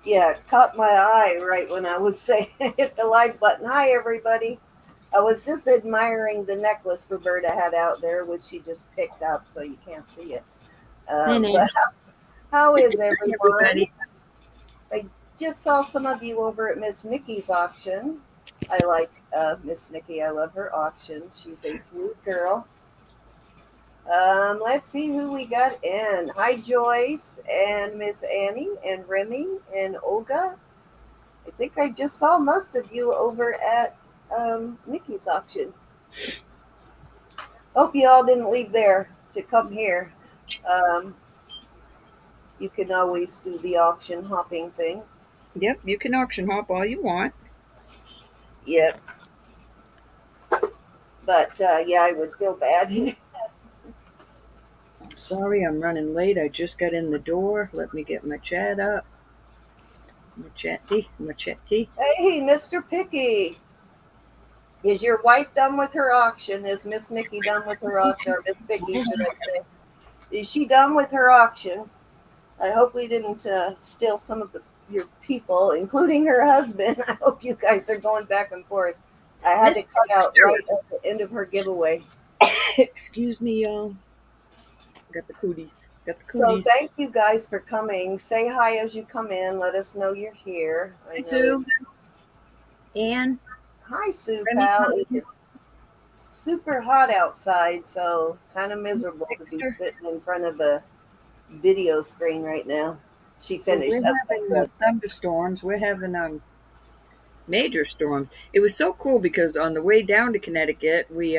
Yeah, caught my eye right when I was saying hit the like button. Hi, everybody. I was just admiring the necklace Roberta had out there, which she just picked up, so you can't see it. Hey, Nan. But how is Hi, everyone? everybody. I just saw some of you over at Miss Nikki's auction. I like Miss Nikki. I love her auction. She's a sweet girl. Let's see who we got in. Hi, Joyce and Miss Annie and Remy and Olga. I think I just saw most of you over at Nikki's auction. Hope you all didn't leave there to come here. Um, you can always do the auction hopping thing. Yep, you can auction hop all you want. Yep. But yeah, I would feel bad. I'm sorry I'm running late. I just got in the door. Let me get my chat up. Machete. Hey, Mr. Picky. Is your wife done with her auction? Is Miss Nikki done with her auction? Or Miss Picky, should I say? Is she done with her auction? I hope we didn't steal some of your people, including her husband. I hope you guys are going back and forth. I had to Miss cut out Dexter. right at the end of her giveaway. Excuse me, y'all. Got the cooties. Got the So cooties. thank you guys for coming. Say hi as you come in. Let us know you're here. I Hi, know Sue. it's Ann. hi Sue Remy pal. It coming. is super hot outside, so kind of Miss miserable to be Dexter. sitting in front of a video screen right now. She So finished. we're Okay, having good. thunderstorms. We're having major storms. It was so cool because on the way down to Connecticut, we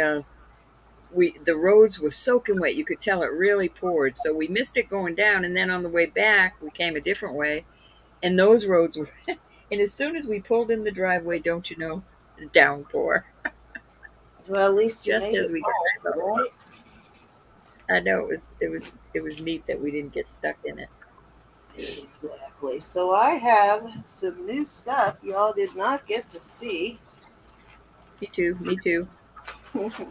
the roads were soaking wet. You could tell it really poured. So we missed it going down, and then on the way back, we came a different way, and those roads were. And as soon as we pulled in the driveway, don't you know, downpour. Well, at least you Just made as it we got home, out. right? I know it was neat that we didn't get stuck in it. Exactly. So I have some new stuff y'all did not get to see. Me too. Me too. Trying to.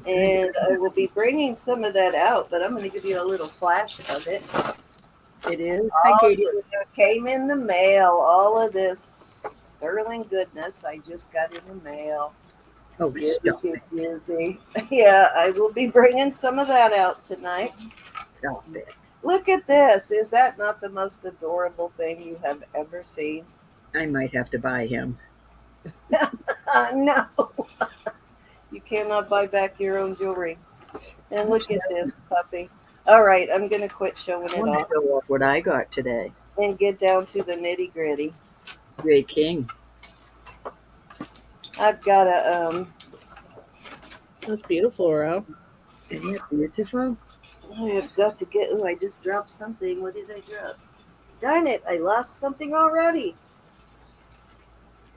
And I will be bringing some of that out, but I'm going to give you a little flash of it. It is. Hi, All Katie. it came in the mail. All of this sterling goodness I just got in the mail. Oh, Beauty, stop beauty, it! beauty. Yeah, I will be bringing some of that out tonight. Stop it! Look at this. Is that not the most adorable thing you have ever seen? I might have to buy him. No, you cannot buy back your own jewelry. And look at this puppy. All right, I'm going to quit showing I it want to off show off what I got today. and get down to the nitty gritty. Ray King. I've got That's beautiful, Ro. Isn't that beautiful? I have got to get. Oh, I just dropped something. What did I drop? Darn it! I lost something already.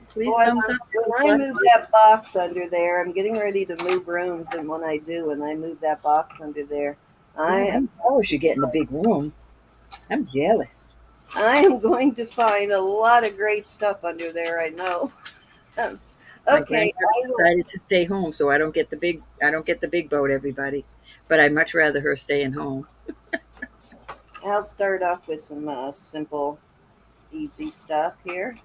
Please Boy, thumbs up. when I move that box under there, I'm getting ready to move rooms, and when I do, and I move that box under there, I Oh, am I'm jealous you're getting a big room. I'm jealous. I am going to find a lot of great stuff under there. I know. Um, My okay, granddaughter I will. decided to stay home, so I don't get the big boat, everybody. But I'd much rather her staying home. I'll start off with some simple, easy stuff here.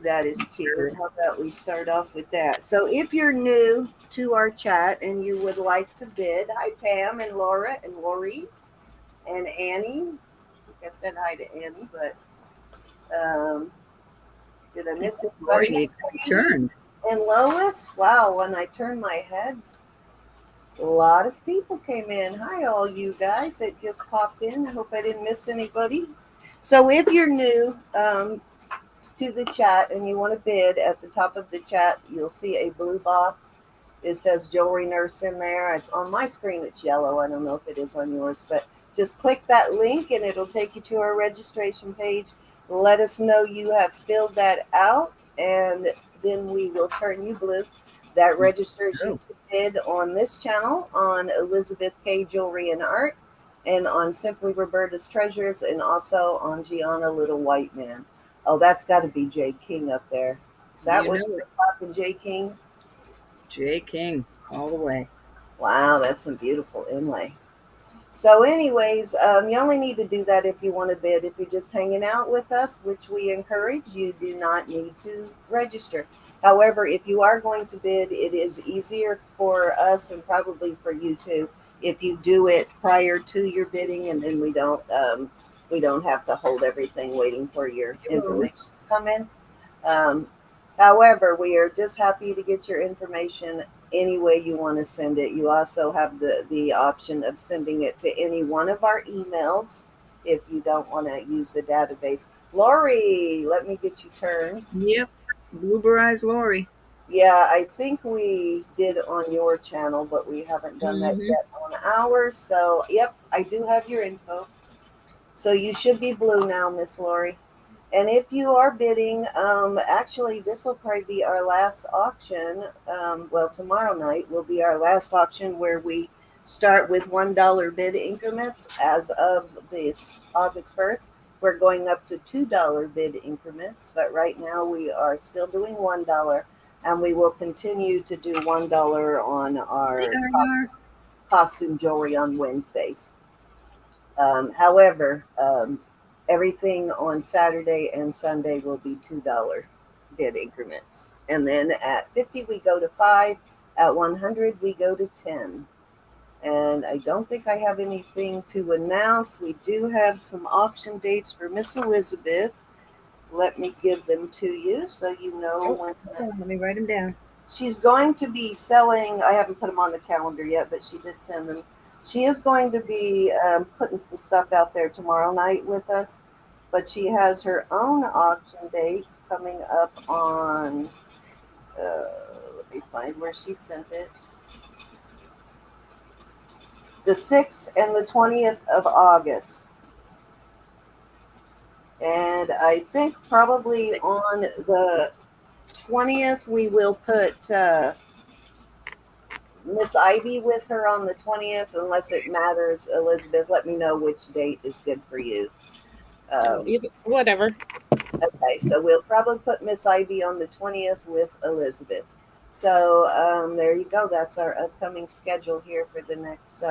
That is cute. How about we start off with that? So, if you're new to our chat and you would like to bid, hi Pam and Laura and Lori and Annie. I think I said hi to Annie, but did I miss Lori anybody? needs to be Katie turned. and Lois. Wow, when I turned my head, a lot of people came in. Hi, all you guys that just popped in. I hope I didn't miss anybody. So, if you're new, to the chat and you want to bid, at the top of the chat, you'll see a blue box. It says Jewelry Nurse in there. On my screen, it's yellow. I don't know if it is on yours, but just click that link and it'll take you to our registration page. Let us know you have filled that out, and then we will turn you blue. That registers you Oh, to bid on this channel, on Elizabeth K. Jewelry and Art, and on Simply Roberta's Treasures, and also on Gianna Little White Man. Oh, that's got to be Jay King up there. Is that you what know you're it. talking, Jay King? J. King, all the way. Wow, that's some beautiful inlay. So, anyways, you only need to do that if you want to bid. If you're just hanging out with us, which we encourage, you do not need to register. However, if you are going to bid, it is easier for us and probably for you too if you do it prior to your bidding, and then we don't have to hold everything waiting for your Hello. information to come in. Um, However, we are just happy to get your information any way you want to send it. You also have the option of sending it to any one of our emails if you don't want to use the database. Lori, let me get you turned. Yep. Bloober Eyes Lori. Yeah, I think we did on your channel, but we haven't done that Mm-hmm. yet on ours. So, yep, I do have your info. So you should be blue now, Miss Lori. And if you are bidding, actually, this will probably be our last auction. Well, tomorrow night will be our last auction where we start with $1 bid increments. As of this August 1st, we're going up to $2 bid increments. But right now, we are still doing $1, and we will continue to do $1 on Hey, our R&R. costume jewelry on Wednesdays. However, everything on Saturday and Sunday will be $2 bid increments. And then at 50, we go to 5. At 100, we go to 10. And I don't think I have anything to announce. We do have some auction dates for Miss Elizabeth. Let me give them to you so you know Oh, when. hold on. Let me write him down. She's going to be selling, I haven't put them on the calendar yet, but she did send them. She is going to be putting some stuff out there tomorrow night with us, but she has her own auction dates coming up on, let me find where she sent it, the 6th and the 20th of August. And I think probably on the 20th, we will put Miss Ivy with her on the 20th, unless it matters. Elizabeth, let me know which date is good for you. Oh, Um, whatever. okay, so we'll probably put Miss Ivy on the 20th with Elizabeth. So there you go. That's our upcoming schedule here for the next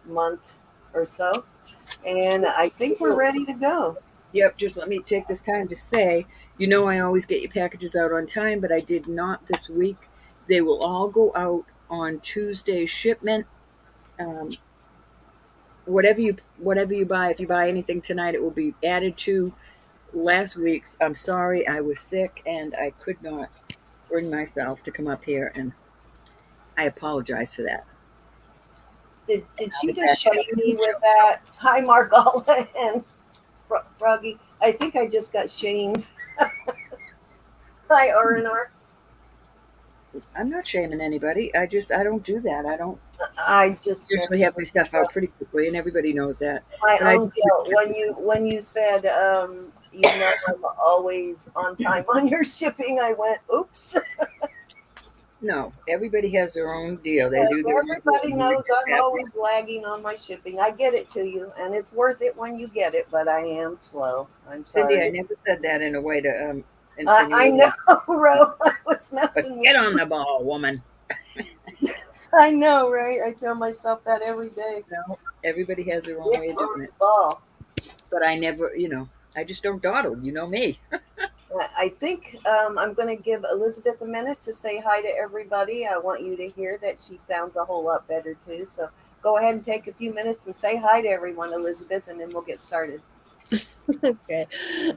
month or so. And I think we're ready to go. Yep, just let me take this time to say, I always get your packages out on time, but I did not this week. They will all go out on Tuesday's shipment. Um, whatever you buy, if you buy anything tonight, it will be added to last week's. I'm sorry, I was sick and I could not bring myself to come up here, and I apologize for that. Did I'll she be just back shame after me the with show. that? Hi, Margola and Froggy. I think I just got shamed. Hi, R&R. I'm not shaming anybody. I don't do that. I don't I just usually messing have my with stuff you. out pretty quickly, and everybody knows that. My But I own guilt when you said I'm always on time on your shipping. I went, oops. no, everybody has their own deal. They do their own deal. Everybody And it knows just I'm happens. always lagging on my shipping. I get it to you, and it's worth it when you get it. But I am slow. I'm Cindy, I sorry. never said that in a way to I insinuate know, anything. Ro. I was But messing with get on you. the ball, woman. I know, right? I tell myself that every day. No, everybody has their own Get way of on doing it. the ball. But I never, I just don't dawdle. You know me. I think I'm going to give Elizabeth a minute to say hi to everybody. I want you to hear that she sounds a whole lot better too. So go ahead and take a few minutes and say hi to everyone, Elizabeth, and then we'll get started. Okay.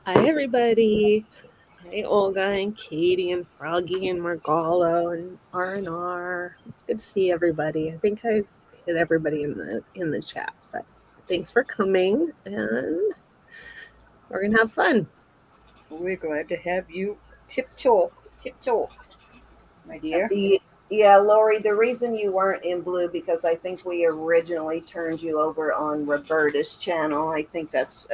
Hi, everybody. Hi, Olga and Katie and Froggy and Margalo and R&R. It's good to see everybody. I think I hit everybody in the chat, but thanks for coming, and we're gonna have fun. We're glad to have you tip talk, my dear. Yeah, Lori, the reason you weren't in blue because I think we originally turned you over on Roberta's channel. I think that's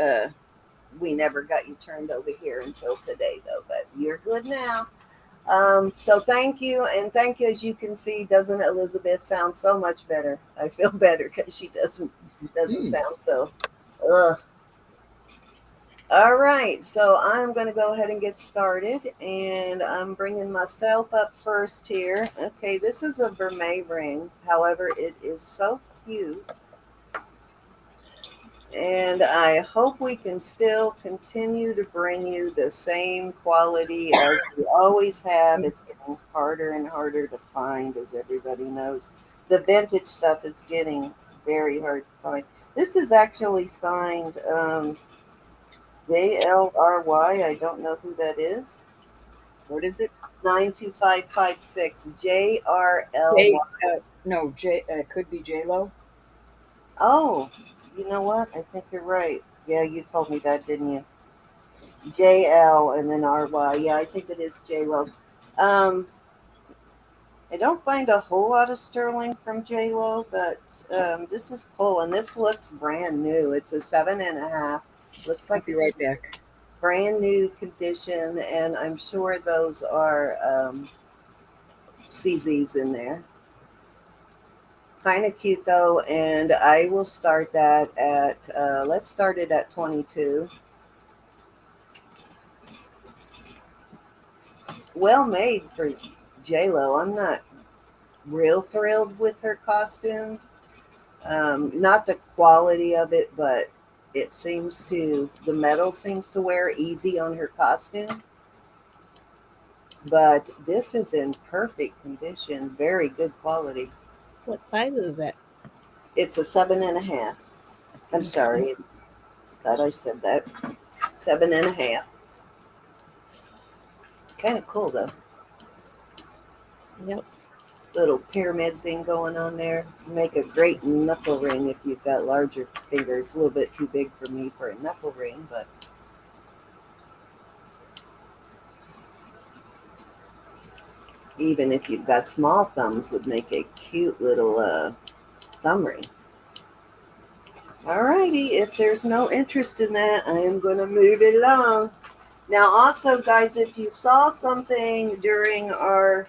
we never got you turned over here until today though, but you're good now. So thank you, and thank you. As you can see, doesn't Elizabeth sound so much better? I feel better because she doesn't Mm. sound so. Ugh. All right, so I'm going to go ahead and get started, and I'm bringing myself up first here. Okay, this is a vermeil ring. However, it is so cute. And I hope we can still continue to bring you the same quality as we always have. It's getting harder and harder to find, as everybody knows. The vintage stuff is getting very hard to find. This is actually signed JLRY. I don't know who that is. What is it? 92556 JRLY. J. No, J. Could be J Lo. Oh, you know what? I think you're right. Yeah, you told me that, didn't you? JL and then RY. Yeah, I think it is JLo. Um, I don't find a whole lot of sterling from JLo, but this is cool, and this looks brand new. It's a 7.5. Looks I'll like be it's right back. brand new condition, and I'm sure those are CZs in there. Kind of cute though, and I will start that at let's start it at 22. Well made for JLo. I'm not real thrilled with her costume. Not the quality of it, but the metal seems to wear easy on her costume. But this is in perfect condition, very good quality. What size is it? It's a 7.5. I'm Okay. sorry, thought I said that. 7.5. Kind of cool though. Yep. Little pyramid thing going on there. Make a great knuckle ring if you've got larger fingers. It's a little bit too big for me for a knuckle ring, but even if you've got small thumbs, would make a cute little thumb ring. Alrighty, if there's no interest in that, I am going to move it along. Now, also, guys, if you saw something during our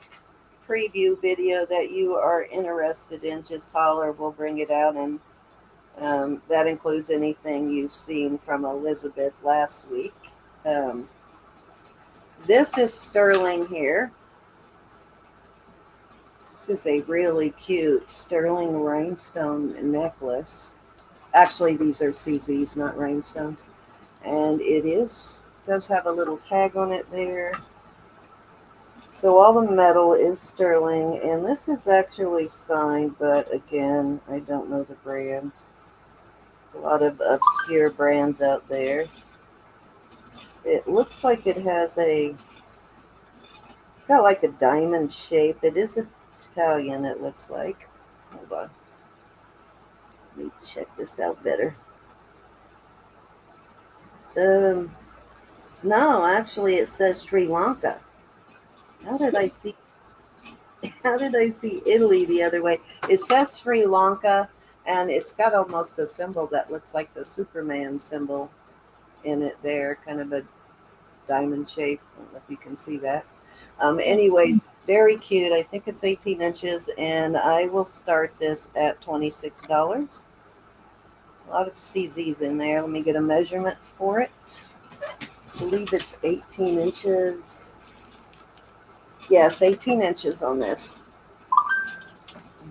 preview video that you are interested in, just holler. We'll bring it out, and that includes anything you've seen from Elizabeth last week. Um, this is sterling here. This is a really cute sterling rhinestone necklace. Actually, these are CZs, not rhinestones. And does have a little tag on it there. So all the metal is sterling, and this is actually signed, but again, I don't know the brand. A lot of obscure brands out there. It looks like it's got like a diamond shape. It is Italian, it looks like. Hold on. Let me check this out better. No, actually it says Sri Lanka. How did I see Italy the other way? It says Sri Lanka, and it's got almost a symbol that looks like the Superman symbol in it there, kind of a diamond shape. I don't know if you can see that. Anyways, very cute. I think it's 18 inches, and I will start this at $26. A lot of CZs in there. Let me get a measurement for it. I believe it's 18 inches. Yes, 18 inches on this.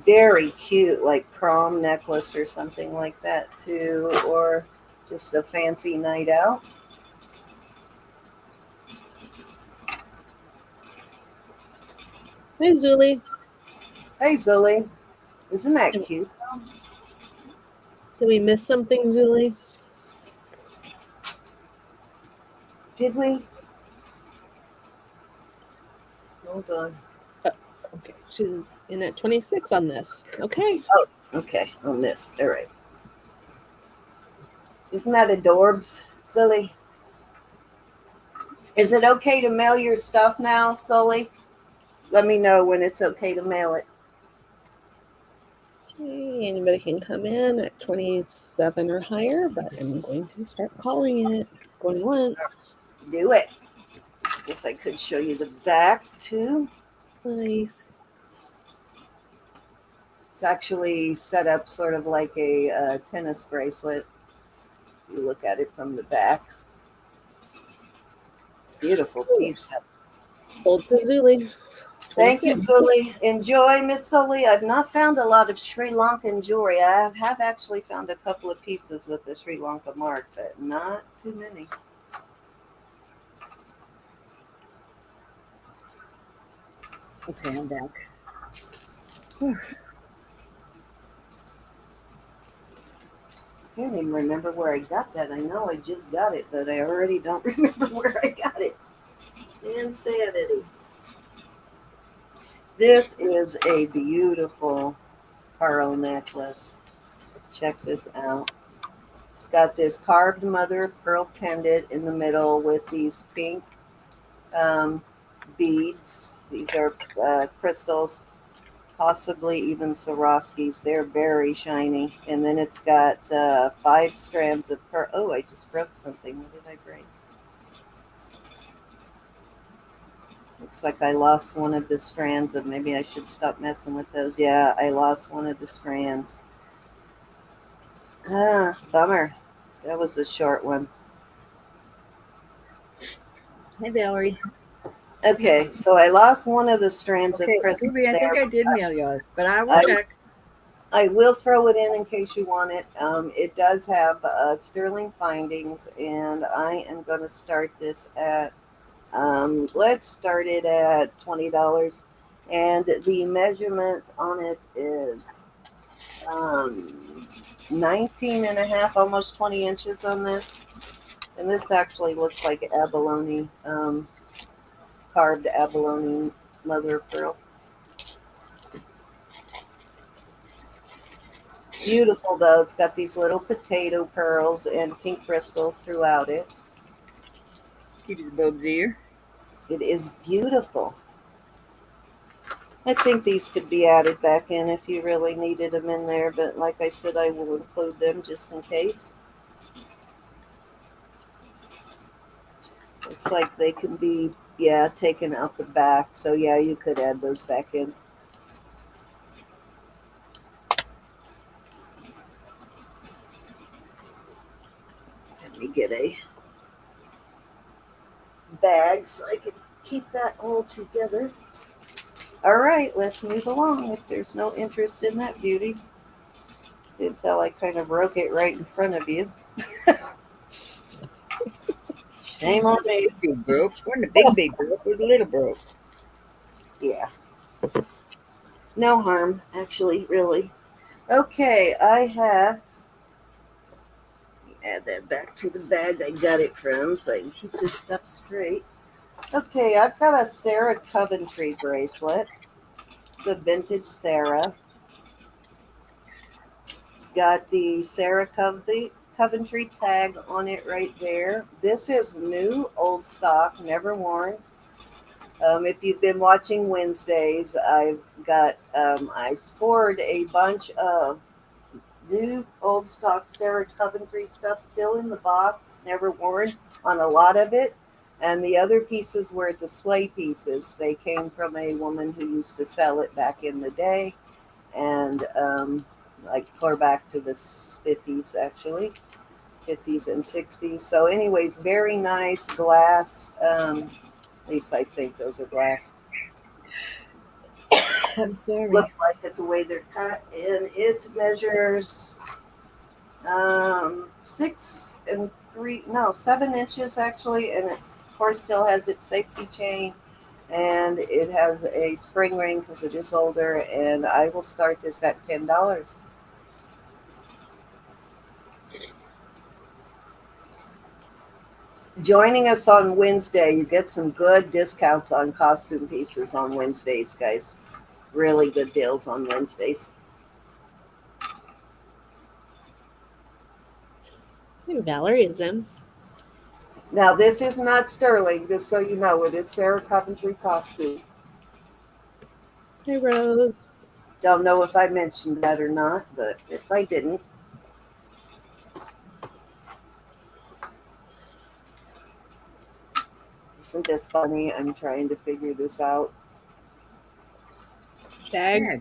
Very cute, like prom necklace or something like that too, or just a fancy night out. Hey, Zuli. Hey, Zoe, isn't that Did cute? we miss something, Zuli? Did we? Hold on. Okay, she's in at 26 on this. Okay. Oh, okay, on this. All right. Isn't that adorbs, Zoe? Is it okay to mail your stuff now, Sully? Let me know when it's okay to mail it. Okay, anybody can come in at 27 or higher, but I'm going to start calling it. Going once. Do it. Guess I could show you the back too. Nice. It's actually set up sort of like a tennis bracelet. You look at it from the back. Beautiful piece. Sold to Zuli. Thank you, Awesome. Sully. Enjoy, Miss Sully. I've not found a lot of Sri Lankan jewelry. I have actually found a couple of pieces with the Sri Lanka mark, but not too many. Okay, I'm back. Can't even remember where I got that. I know I just got it, but I already don't remember where I got it. Insanity. This is a beautiful pearl necklace. Check this out. It's got this carved mother of pearl pendant in the middle with these pink um, beads. These are crystals, possibly even Swarovskis. They're very shiny. And then it's got 5 strands of pearl. Oh, I just broke something. What did I break? Looks like I lost one of the strands of, maybe I should stop messing with those. Yeah, I lost one of the strands. Ah, bummer. That was a short one. Hey, Valerie. Okay, so I lost one of the strands of Okay, crystal Ruby, I think there. I did mail yours, but I will I, check. I will throw it in case you want it. It does have sterling findings, and I am going to start this at, let's start it at $20. And the measurement on it is 19 and a half, almost 20 inches on this. And this actually looks like abalone, carved abalone mother of pearl. Beautiful though. It's got these little potato pearls and pink crystals throughout it. Keep the bulbs here. It is beautiful. I think these could be added back in if you really needed them in there, but like I said, I will include them just in case. Looks like they can be, yeah, taken out the back. So yeah, you could add those back in. Let me get a bag so I can keep that all together. All right, let's move along if there's no interest in that beauty. Seems how I kind of broke it right in front of you. Shame on me. Big broke. When the big broke was a little broke. Yeah, no harm, actually, really. Okay, I have, add that back to the bag I got it from so I can keep this stuff straight. Okay, I've got a Sarah Coventry bracelet. It's a vintage Sarah. It's got the Sarah Coventry tag on it right there. This is new, old stock, never worn. If you've been watching Wednesdays, I've got I scored a bunch of new old stock Sarah Coventry stuff still in the box, never worn on a lot of it. And the other pieces were display pieces. They came from a woman who used to sell it back in the day, and like clear back to the 50s actually, 50s and 60s. So, anyways, very nice glass. At least I think those are glass. I'm Look sorry. like it the way they're cut, and it measures 7 inches actually, and it's of course still has its safety chain, and it has a spring ring because it is older. And I will start this at $10. Joining us on Wednesday, you get some good discounts on costume pieces on Wednesdays, guys. Really good deals on Wednesdays. Hey, Valerie is in. Now, this is not sterling, just so you know. It is Sarah Coventry costume. Hey, Rose. Don't know if I mentioned that or not, but if I didn't, isn't this funny? I'm trying to figure this out. Shag. Yeah,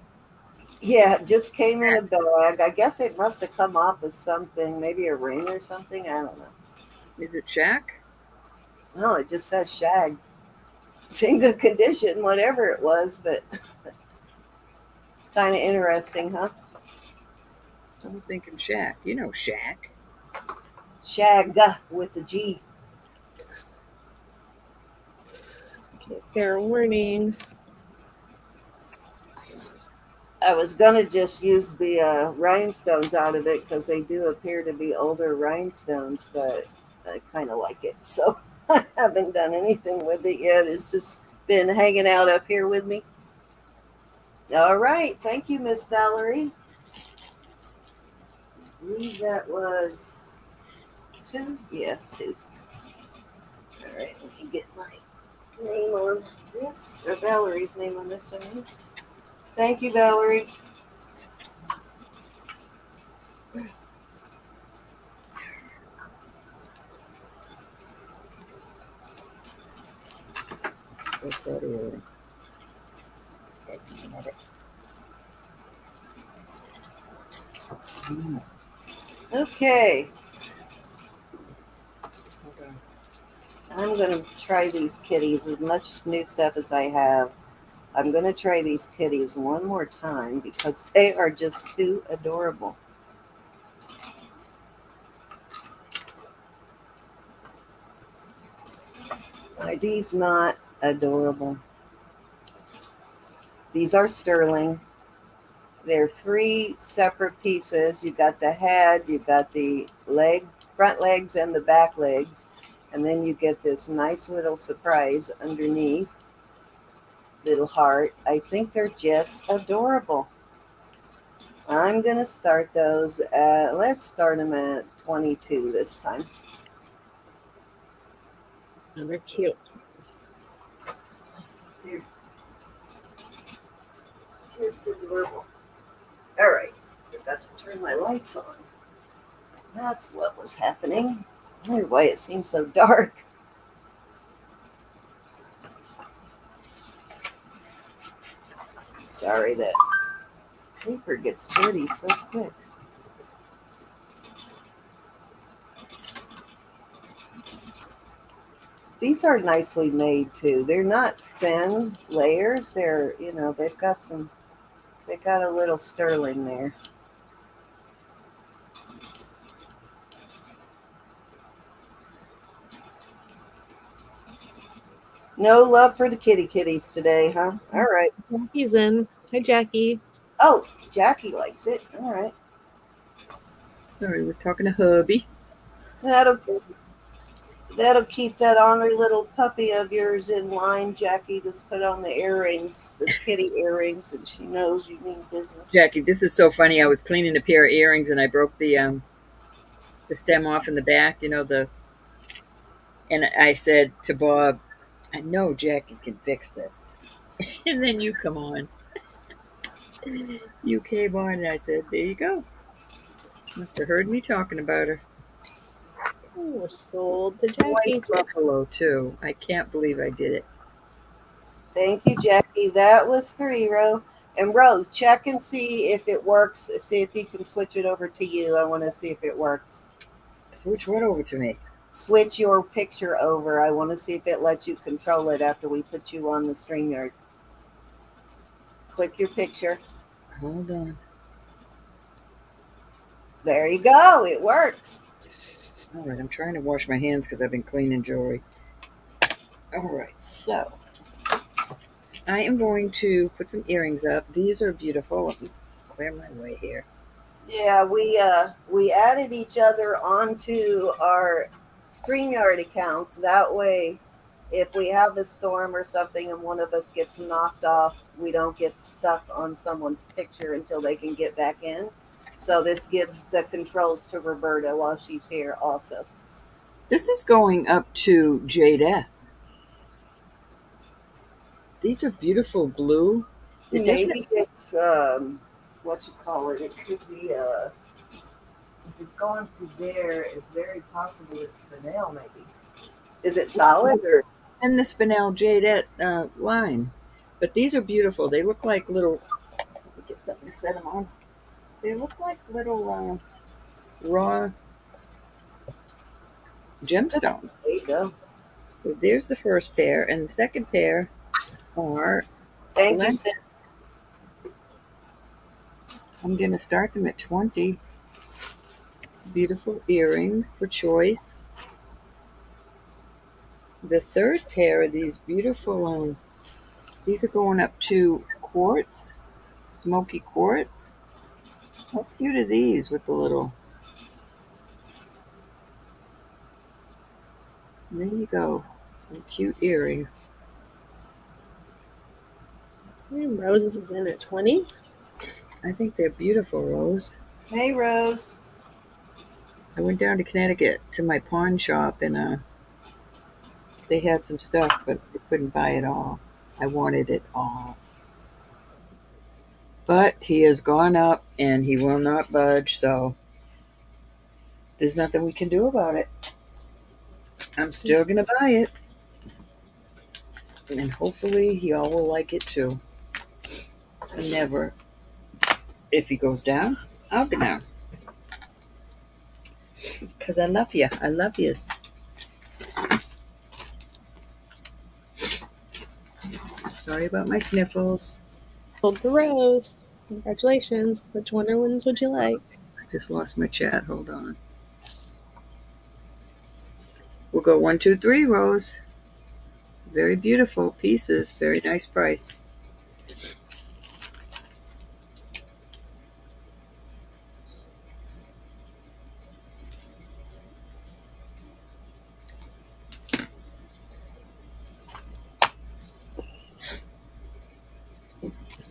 Yeah, it just came in a bag. I guess it must have come off as something, maybe a ring or something. I don't know. is it Shaq? No, it just says shag. It's in good condition, whatever it was, but kind of interesting, huh? I'm thinking Shaq. You know Shaq. Shag with the G. Okay, fair warning. I was gonna just use the rhinestones out of it because they do appear to be older rhinestones, but I kind of like it, so I haven't done anything with it yet. It's just been hanging out up here with me. All right, thank you, Miss Valerie. I believe that was two. Yeah, two. All right, let me get my name on this, or Valerie's name on this one. Thank you, Valerie. What's that earring? Okay, Hold on. I'm gonna try these kitties. As much new stuff as I have, I'm gonna try these kitties one more time because they are just too adorable. Are these not adorable? These are sterling. They're three separate pieces. You got the head, you got the front legs, and the back legs, and then you get this nice little surprise underneath, little heart. I think they're just adorable. I'm gonna start those at. Let's start them at 22 this time. Oh, they're cute. They're just adorable. All right, forgot to turn my lights on. That's what was happening. I wonder why it seems so dark. Sorry, that paper gets dirty so quick. These are nicely made too. They're not thin layers. They've got they got a little sterling there. No love for the kitties today, huh? All right. Jackie's in. Hi, Jackie. Oh, Jackie likes it. All right. Sorry, we're talking to hubby. That'll that'll keep that ornery little puppy of yours in line, Jackie. Just put on the earrings, the kitty earrings, and she knows you mean business. Jackie, this is so funny. I was cleaning a pair of earrings and I broke the stem off in the back. And I said to Bob, "I know Jackie can fix this." And then you come on. You came on, and I said, "There you go." Must have heard me talking about her. Oh, we're sold to White Jackie. buffalo too. I can't believe I did it. Thank you, Jackie. That was three, Ro. And Ro, check and see if it works. See if you can switch it over to you. I want to see if it works. Switch what over to me? Switch your picture over. I want to see if it lets you control it after we put you on the StreamYard. Click your picture. Hold on. There you go. It works. All right, I'm trying to wash my hands because I've been cleaning jewelry. All right, so I am going to put some earrings up. These are beautiful. Let me clear my way here. Yeah, we added each other onto our StreamYard accounts. That way, if we have a storm or something and one of us gets knocked off, we don't get stuck on someone's picture until they can get back in. So this gives the controls to Roberta while she's here also. This is going up to Jadette. These are beautiful blue. Maybe it's what you call it. It could be if it's going to there, it's very possible it's spinel maybe. Is it solid or And the spinel Jadette line. But these are beautiful. They look like little. Let me get something to set them on. They look like little raw gemstones. there you go. So there's the first pair, and the second pair are Thank you, length. sis. I'm going to start them at 20. Beautiful earrings for choice. The third pair of these beautiful, these are going up to quartz, smoky quartz. How cute are these with the little, there you go, some cute earrings. Roses is in at 20. I think they're beautiful, Rose. Hey, Rose. I went down to Connecticut to my pawn shop, and they had some stuff, but I couldn't buy it all. I wanted it all. But he has gone up and he will not budge, so there's nothing we can do about it. I'm still going to buy it. And hopefully y'all will like it too. Never. If he goes down, I'll go down. Because I love you. I love yous. Sorry about my sniffles. Hold the rose. Congratulations. Which Wonder ones would you like? I just lost my chat. Hold on. We'll go 1, 2, 3, Rose. Very beautiful pieces. Very nice price.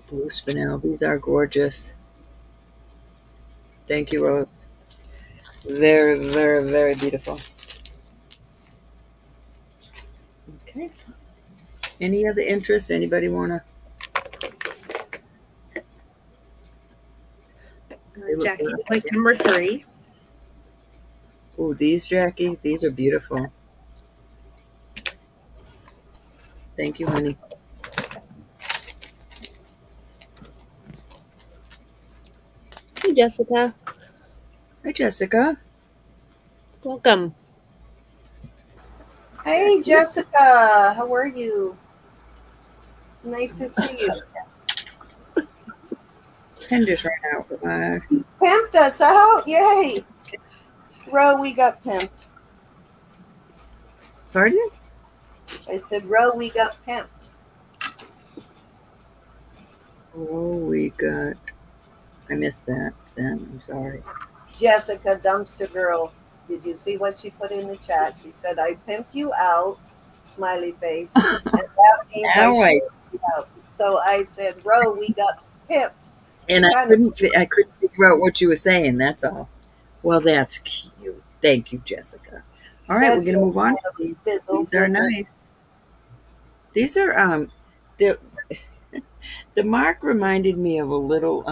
Blue spinel. These are gorgeous. Thank you, Rose. Very, very, very beautiful. Okay. Any other interest? Anybody want to? Jackie would like number 3. Oh, these, Jackie, these are beautiful. Thank you, honey. Hey, Jessica. Hi, Jessica. Welcome. Hey, Jessica. How are you? Nice to see you. Pen just ran out with my eyes. Pimped us out. Yay. Ro, we got pimped. Pardon? I said, Ro, we got pimped. Oh, we got. I missed that, Sam. I'm sorry. Jessica, dumpster girl. Did you see what she put in the chat? She said, I pimped you out, smiley face. And that means Now I showed you out. So I said, Ro, we got pimped. And I couldn't figure out what you were saying. That's all. Well, that's cute. Thank you, Jessica. All right, we're gonna move on to these. These are nice. These are the mark reminded me of a little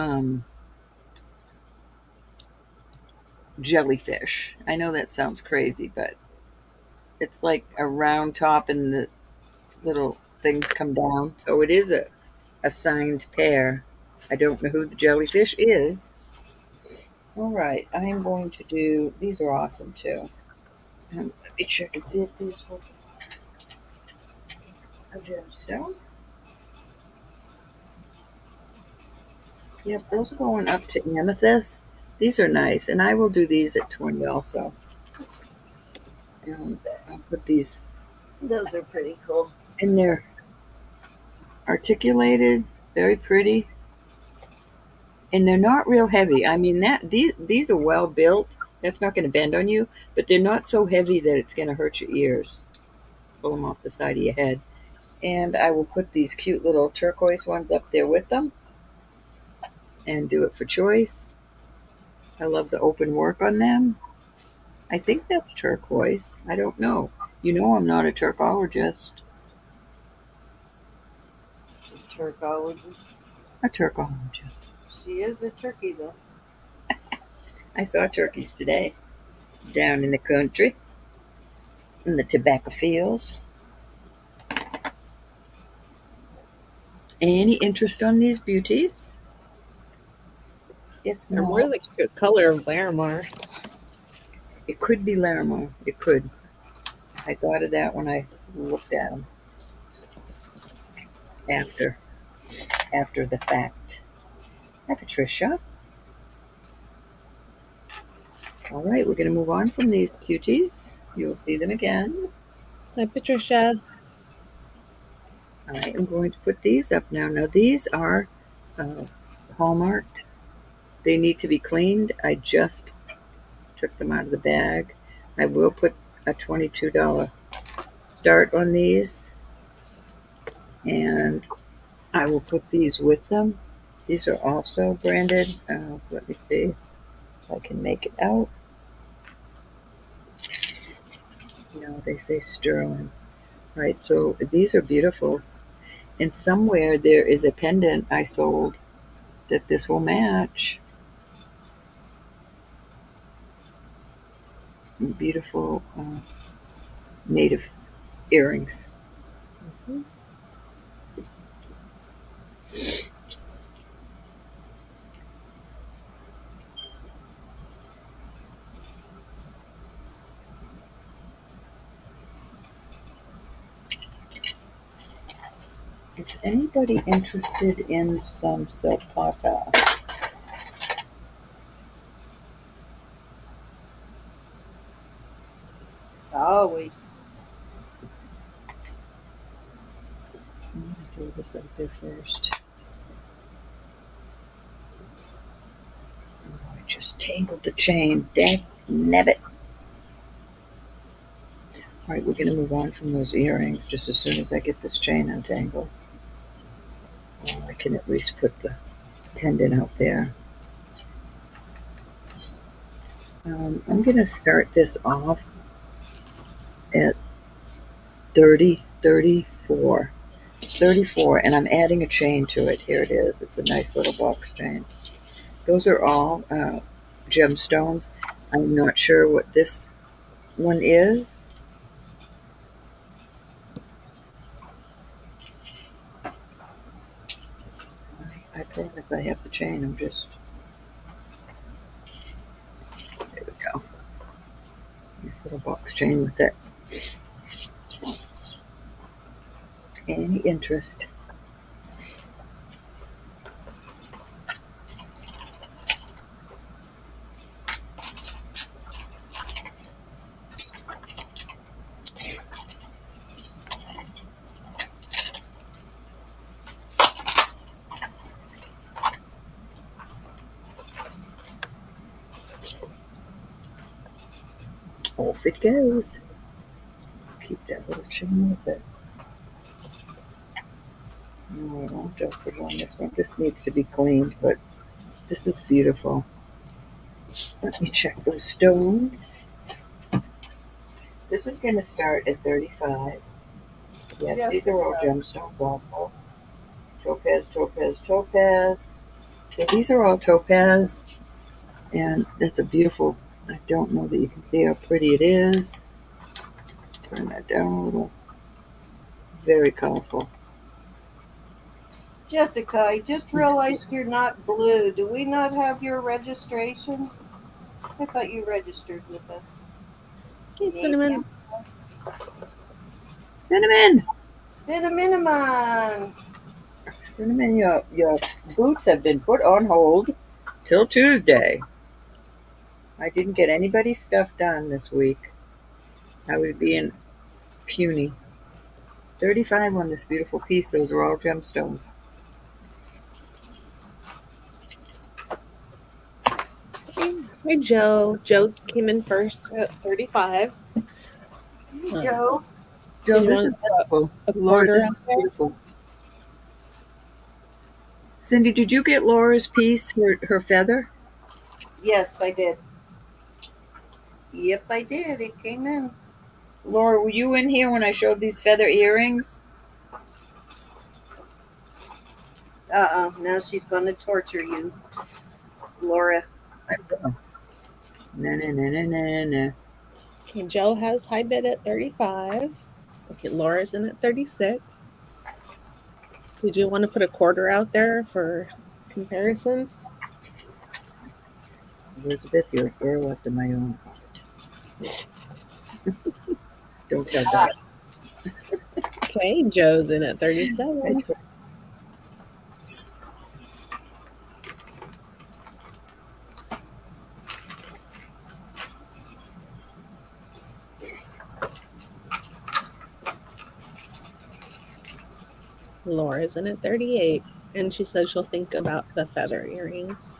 jellyfish. I know that sounds crazy, but it's like a round top and the little things come down. So it is a signed pair. I don't know who the jellyfish is. All right, I am going to do, these are awesome too. Let me check and see if these were a gemstone. Yep, those are going up to amethyst. These are nice, and I will do these at 20 also. And I'll put these. Those are pretty cool. And they're articulated, very pretty, and they're not real heavy. I mean, these are well built. That's not going to bend on you, but they're not so heavy that it's going to hurt your ears. Pull them off the side of your head. And I will put these cute little turquoise ones up there with them and do it for choice. I love the open work on them. I think that's turquoise. I don't know. You know I'm not a turcologist. Turcologist. A turcologist. She is a turkey, though. I saw turkeys today down in the country, in the tobacco fields. Any interest on these beauties? If They're not, more like the color of Larimar. it could be Larimar. It could. I thought of that when I looked at them after the fact. Hi, Patricia. All right, we're going to move on from these cuties. You'll see them again. Hi, Patricia. I am going to put these up now. Now, these are hallmarked. They need to be cleaned. I just took them out of the bag. I will put a $22 start on these, and I will put these with them. These are also branded. Let me see if I can make it out. No, they say sterling. Right, so these are beautiful. And somewhere there is a pendant I sold that this will match. Beautiful native earrings. Mm-hmm. Is anybody interested in some silpada? Always. I'm going to throw this out there first. Oh, I just tangled the chain. Dang nabbit. All right, we're going to move on from those earrings just as soon as I get this chain untangled. Well, I can at least put the pendant out there. I'm going to start this off at 34, and I'm adding a chain to it. Here it is. It's a nice little box chain. Those are all gemstones. I'm not sure what this one is. I promise I have the chain. I'm just... There we go. Nice little box chain with it. Any interest? Off it goes. Keep that little chain with it. No, don't put it on this one. This needs to be cleaned, but this is beautiful. Let me check those stones. This is going to start at 35. Yes, these are all gemstones also. Topaz, topaz, topaz. So these are all topaz, and it's a beautiful... I don't know that you can see how pretty it is. Turn that down a little. Very colorful. Jessica, I just realized you're not blue. Do we not have your registration? I thought you registered with us. Hey, Cinnamon. Cinnamon! Cinnamon! Cinnamon, your boots have been put on hold till Tuesday. I didn't get anybody's stuff done this week. I was being puny. 35 on this beautiful piece. Those are all gemstones. Hi, Joe. Joe's came in first at 35. Joe? Joe, you this want is beautiful. a Laura, quarter this out is there? beautiful. Cindy, did you get Laura's piece, her feather? Yes, I did. Yep, I did. It came in. Laura, were you in here when I showed these feather earrings? Now she's going to torture you, Laura. I will. Na. Okay, Joe has high bid at 35. Okay, Laura's in at 36. Did you want to put a quarter out there for comparison? Elizabeth, you're a girl after my own heart. Don't tell Dot. Okay, Joe's in at 37. Laura's in at 38. And she says she'll think about the feather earrings.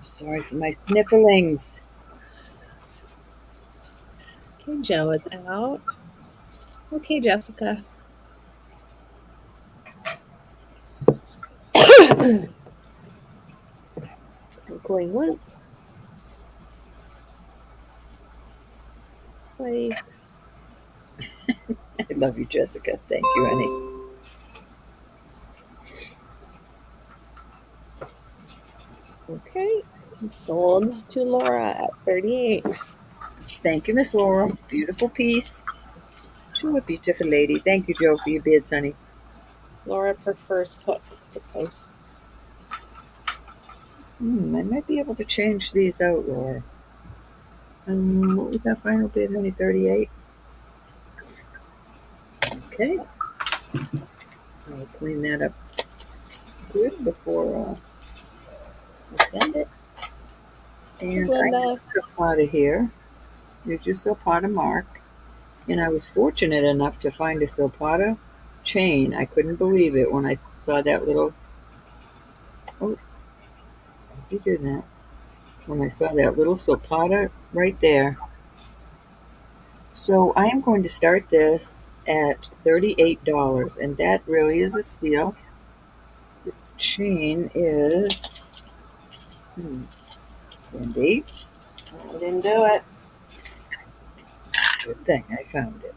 Sorry for my snifflings. Okay, Joe is out. Okay, Jessica. Going once. Twice. I love you, Jessica. Thank you, honey. Okay. Sold to Laura at 38. Thank you, Miss Laura. Beautiful piece. Sure, beautiful lady. Thank you, Joe, for your bids, honey. Laura prefers hooks to post. I might be able to change these out, Laura. What was that final bid, honey? 38? Okay. I'll clean that up good before I send it. And I have silpada here. There's your silpada mark. And I was fortunate enough to find a silpada chain. I couldn't believe it when I saw that little... Oh, you did that. When I saw that little silpada right there. So I am going to start this at $38, and that really is a steal. The chain is... Cindy. I didn't do it. Good thing I found it.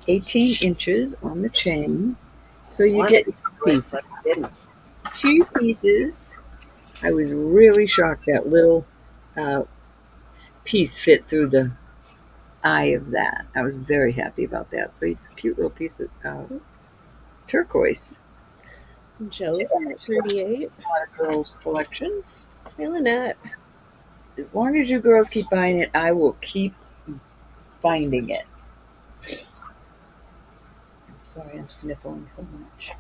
18 inches on the chain. So you get pieces. Two pieces. I was really shocked that little piece fit through the eye of that. I was very happy about that. So it's a cute little piece of turquoise. Joe's in at 38. A lot of girls' collections. Hey, Lynette. As long as you girls keep buying it, I will keep finding it. Sorry, I'm sniffling so much.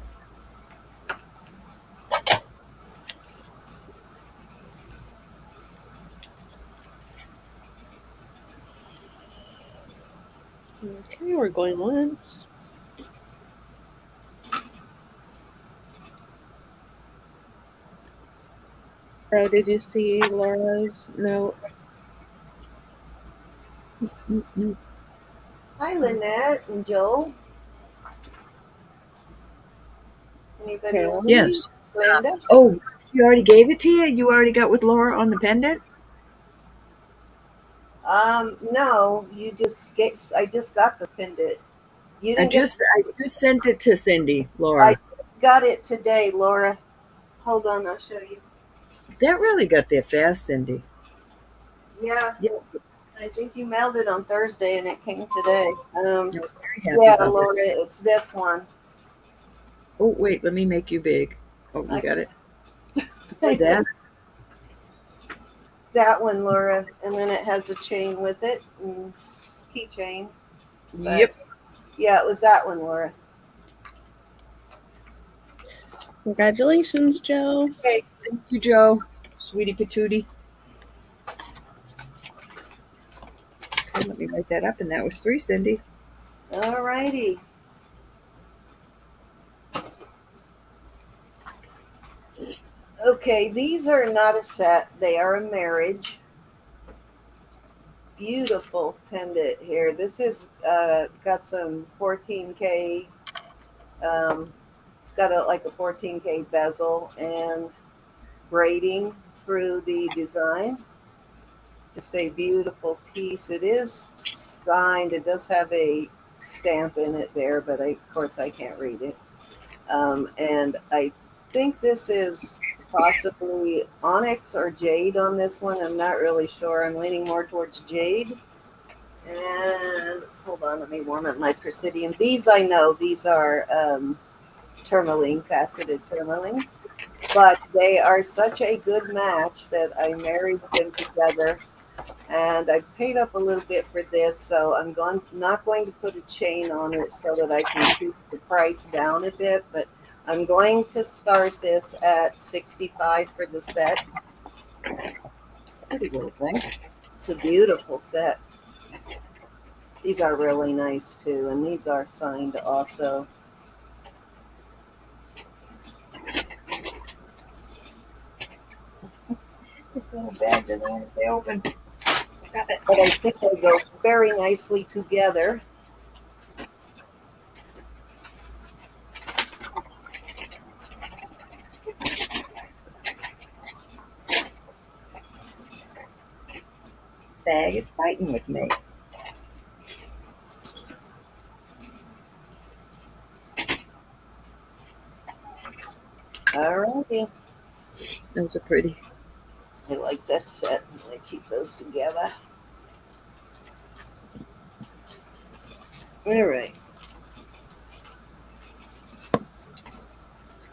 Okay, we're going once. Oh, did you see Laura's note? Hi, Lynette and Joe. Anybody else? Yes. Linda? Oh, you already gave it to you? You already got with Laura on the pendant? No, you just get. I just got the pendant. You I didn't get. just sent it to Cindy, Laura. I just got it today, Laura. Hold on, I'll show you. That really got there fast, Cindy. Yeah, Yeah. I think you mailed it on Thursday and it came today. I was very happy Yeah, about Laura, it. it's this one. Oh, wait, let me make you big. Oh, you got it? That. That one, Laura, and then it has a chain with it, and keychain. Yep. Yeah, it was that one, Laura. Congratulations, Joe. Okay. Thank you, Joe. Sweetie patootie. So let me write that up, and that was 3, Cindy. All righty. Okay, these are not a set. They are a marriage. Beautiful pendant here. This is got some 14K. It's got like a 14K bezel and braiding through the design. Just a beautiful piece. It is signed. It does have a stamp in it there, but of course I can't read it. And I think this is possibly onyx or jade on this one. I'm not really sure. I'm leaning more towards jade. And hold on, let me warm up my presidium. These I know, these are tourmaline, faceted tourmaline. But they are such a good match that I married them together. And I paid up a little bit for this, so not going to put a chain on it so that I can keep the price down a bit, but I'm going to start this at 65 for the set. Pretty little thing. It's a beautiful set. These are really nice too, and these are signed also. This little bag doesn't want to stay open. Got it. But I think they go very nicely together. Bag is fighting with me. Alrighty. Those are pretty. I like that set. I'm going to keep those together. All right.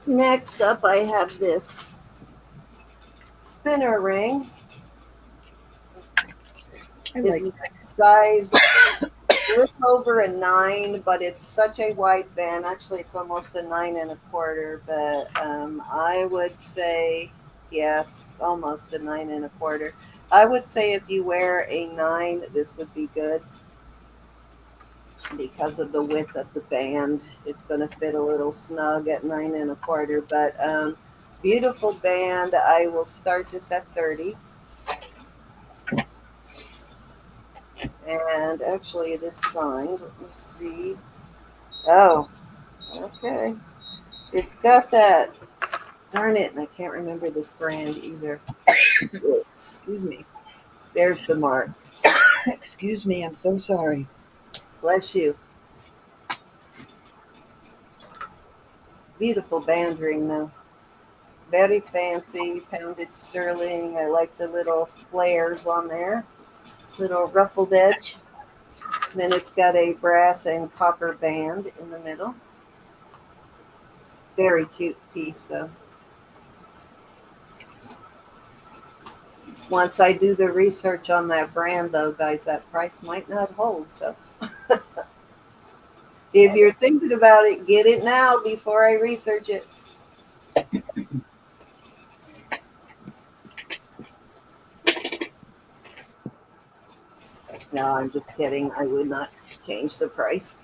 Next up, I have this spinner ring. I like It's size a little over a 9, but it's such a wide band. Actually, it's almost a 9 1/4. But I would say, yeah, it's almost a 9 1/4. I would say if you wear a 9, this would be good because of the width of the band. It's going to fit a little snug at 9 1/4. But beautiful band. I will start this at 30. And actually, it is signed. Let me see. Oh, okay. It's got that. Darn it, and I can't remember this brand either. Excuse me. There's the mark. Excuse me. I'm so sorry. Bless you. Beautiful band ring, though. Very fancy, pounded sterling. I like the little flares on there. Little ruffled edge. And then it's got a brass and copper band in the middle. Very cute piece, though. Once I do the research on that brand, though, guys, that price might not hold. So if you're thinking about it, get it now before I research it. No, I'm just kidding. I would not change the price.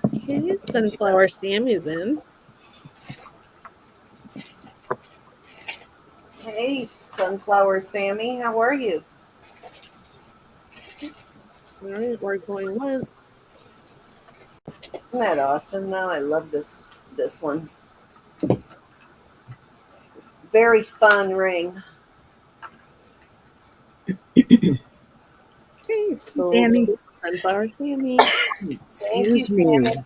Okay, Sunflower Sammy's in. Hey, Sunflower Sammy, how are you? All right, we're going once. Isn't that awesome? Now I love this one. Very fun ring. Okay, so Sammy. Sunflower Sammy. Excuse you, me. Sammy.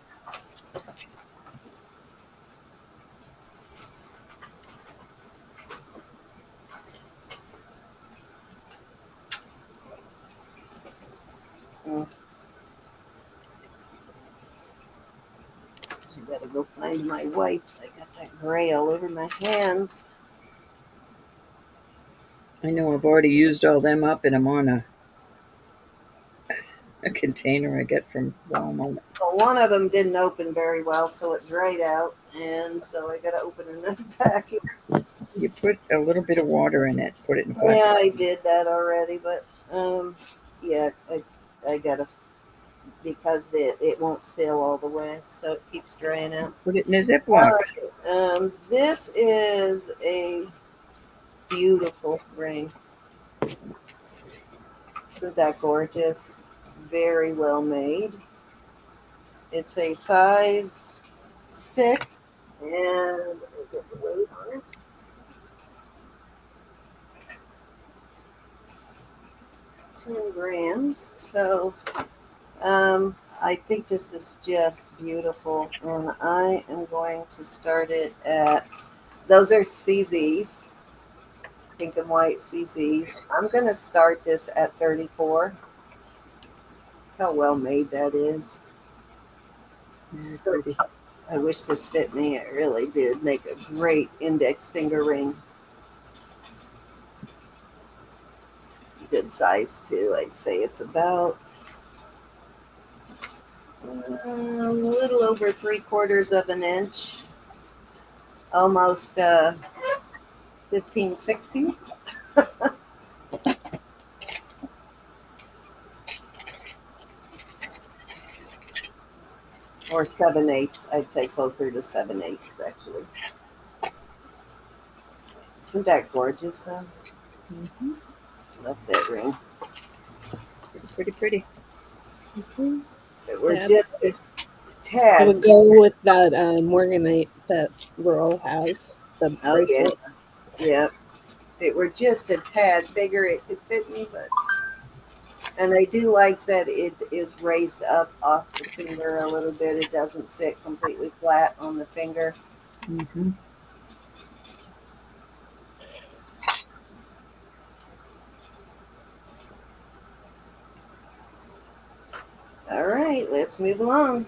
I gotta go find my wipes. I got that gray all over my hands. I know I've already used all them up, and I'm on a container I get from Walmart. Well, one of them didn't open very well, so it dried out, and so I gotta open another packet. You put a little bit of water in it. Put it in Yeah, plastic. I did that already, but yeah, I gotta because it won't seal all the way, so it keeps drying out. Put it in a Ziploc. All right, this is a beautiful ring. Isn't that gorgeous? Very well made. It's a size 6, and let me get the weight on it. 10 grams. So I think this is just beautiful, and I am going to start it at, those are CZs, pink and white CZs. I'm going to start this at 34. How well made that is. So, I wish this fit me. It really did make a great index finger ring. good size too. I'd say it's about a little over 3/4 of an inch, almost 15/16. Or 7/8. I'd say closer to 7/8 actually. Isn't that gorgeous though? Mm-hmm. Love that ring. Pretty. Mhm. We're Yeah. just a I tad. would go with that Morganite that Rural has, the Oh yeah, bracelet. yeah. If it were just a tad bigger, it could fit me, but and I do like that it is raised up off the finger a little bit. It doesn't sit completely flat on the finger. Mm-hmm. All right, let's move along.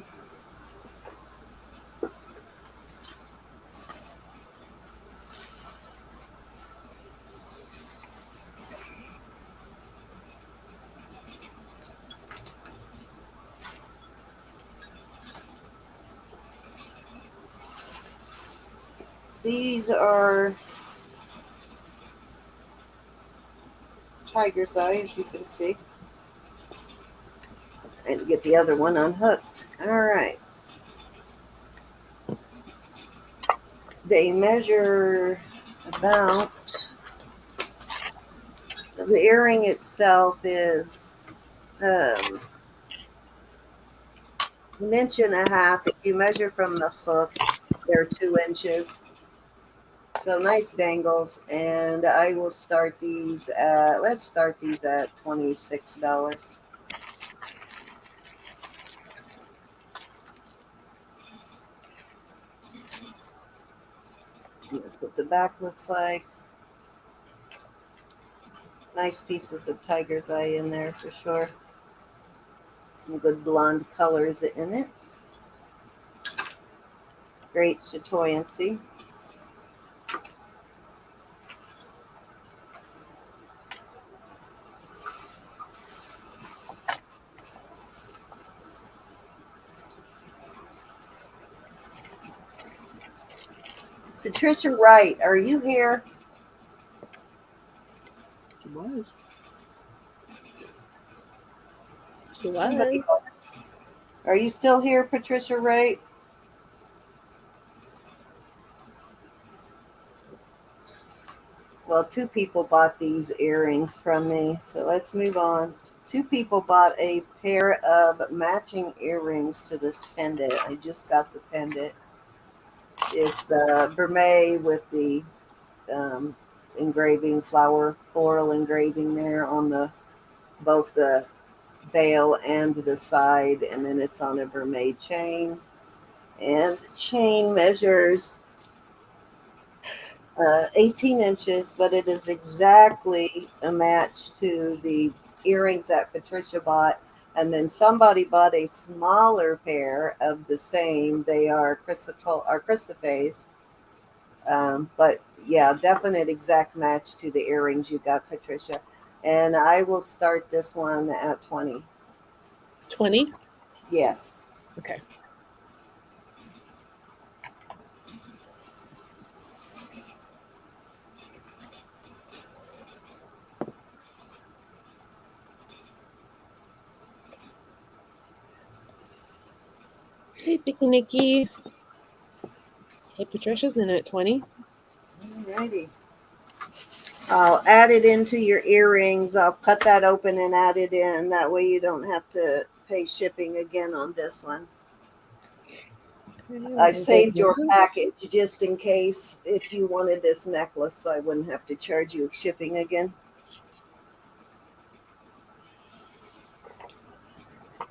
These are tiger's eye, as you can see. And get the other one unhooked. All right. They measure about, the earring itself is um, an inch and a half. If you measure from the hook, they're 2 inches. So nice dangles. And I will start these at, let's start these at $26. That's what the back looks like. Nice pieces of tiger's eye in there for sure. Some good blonde colors in it. Great chatoyancy. Patricia Wright, are you here? She was. She Somebody was. else. Are you still here, Patricia Wright? Well, two people bought these earrings from me, so let's move on. Two people bought a pair of matching earrings to this pendant. I just got the pendant. It's vermeil with the um, engraving, floral engraving there on the both the bail and the side, and then it's on a vermeil chain. And the chain measures 18 inches, but it is exactly a match to the earrings that Patricia bought. And then somebody bought a smaller pair of the same. They are Christophes. But yeah, definite exact match to the earrings you got, Patricia. And I will start this one at 20. 20? Yes. Okay. Hey, Picky Nikki. Hey, Patricia's in at 20. Alrighty. I'll add it into your earrings. I'll cut that open and add it in. That way you don't have to pay shipping again on this one. I saved your package just in case if you wanted this necklace, so I wouldn't have to charge you shipping again.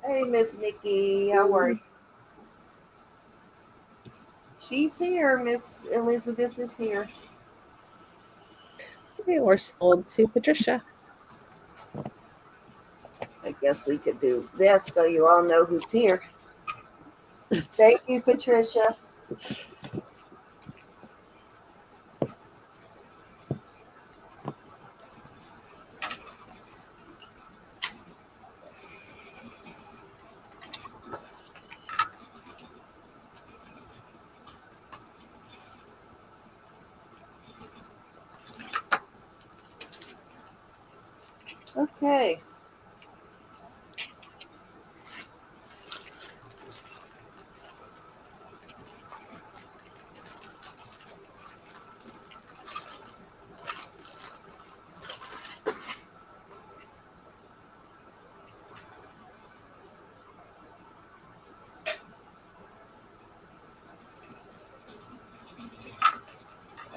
Hey, Miss Nikki, how are you? She's here. Miss Elizabeth is here. Or sold to Patricia. I guess we could do this so you all know who's here. Thank you, Patricia. Okay.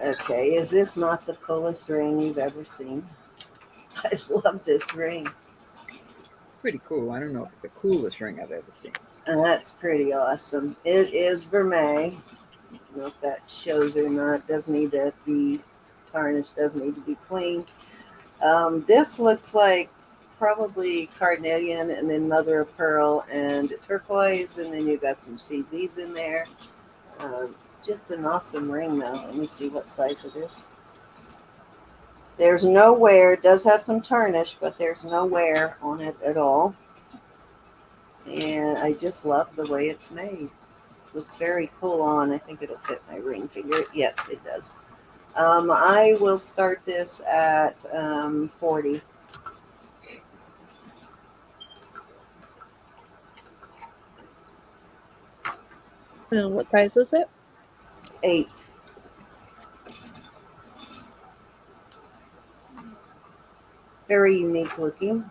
Okay, is this not the coolest ring you've ever seen? I love this ring. Pretty cool. I don't know if it's the coolest ring I've ever seen. And that's pretty awesome. It is vermeil. I don't know if that shows or not. Doesn't need to be tarnished, doesn't need to be cleaned. This looks like probably carnelian and then mother of pearl and turquoise, and then you got some CZs in there. Just an awesome ring, though. Let me see what size it is. There's no wear. It does have some tarnish, but there's no wear on it at all. And I just love the way it's made. Looks very cool on. I think it'll fit my ring finger. Yep, it does. I will start this at 40. What size is it? 8. Very unique looking.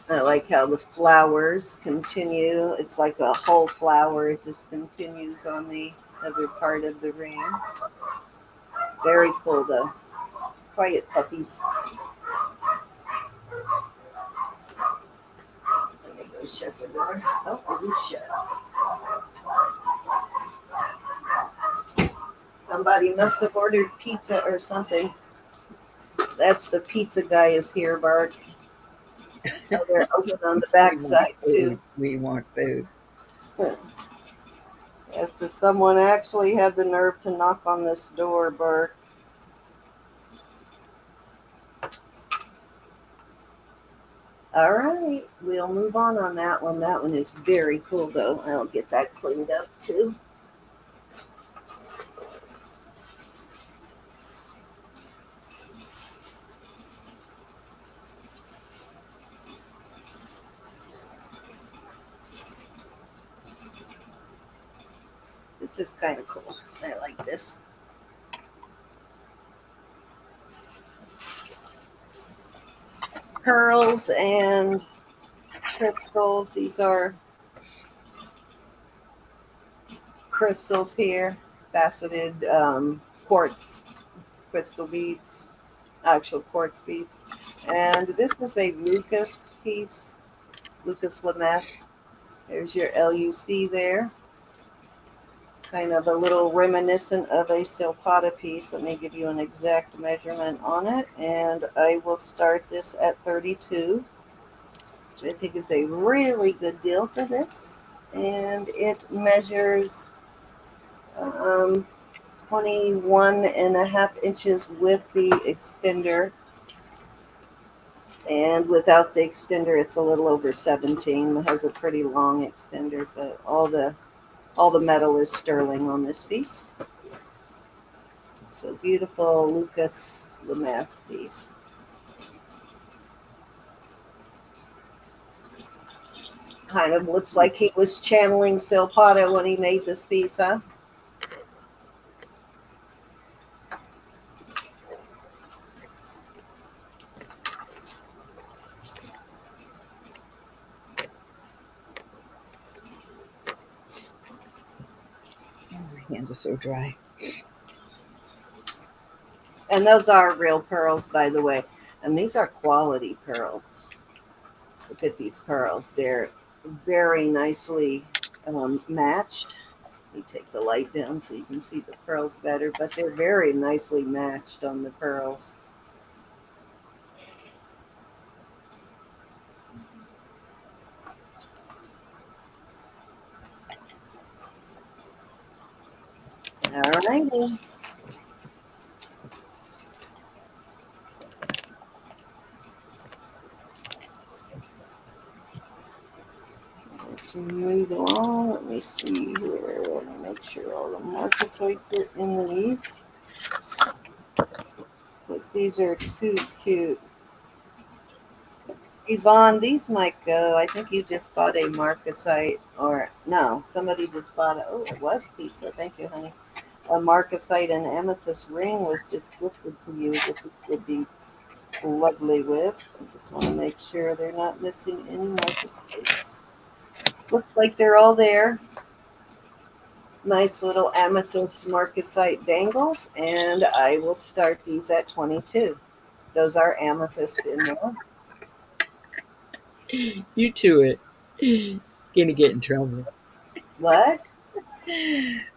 I like how the flowers continue. It's like a whole flower. It just continues on the other part of the ring. Very cool, though. Quiet puppies. Let me go shut the door. Oh, it is shut. Somebody must have ordered pizza or something. That's the pizza guy is here, Bart. Oh, they're open on the back side, too. We want food. Yes, someone actually had the nerve to knock on this door, Bart. All right, we'll move on that one. That one is very cool, though. I'll get that cleaned up, too. This is kind of cool. I like this. Pearls and crystals. These are crystals here. Faceted quartz crystal beads. Actual quartz beads. And this is a Lucas piece. Lucas Lameth. There's your LUC there. Kind of a little reminiscent of a silpada piece. Let me give you an exact measurement on it. And I will start this at 32, which I think is a really good deal for this. And it measures 21.5 inches with the extender. And without the extender, it's a little over 17. It has a pretty long extender, but all the metal is sterling on this piece. So beautiful Lucas Lameth piece. Kind of looks like he was channeling silpada when he made this piece, huh? My hands are so dry. And those are real pearls, by the way. And these are quality pearls. Look at these pearls. They're very nicely matched. Let me take the light down so you can see the pearls better, but they're very nicely matched on the pearls. All righty. Let's move along. Let me see here. Let me make sure all the markers are fit in these. These are too cute. Yvonne, these might go. I think you just bought a marcasite, or no, somebody just bought it. Oh, it was pizza. Thank you, honey. A marcasite and amethyst ring was just gifted to you that this would be lovely with. I just want to make sure they're not missing any marcasites. Looks like they're all there. Nice little amethyst marcasite dangles, and I will start these at 22. Those are amethyst in there. You to it. Gonna get in trouble. What?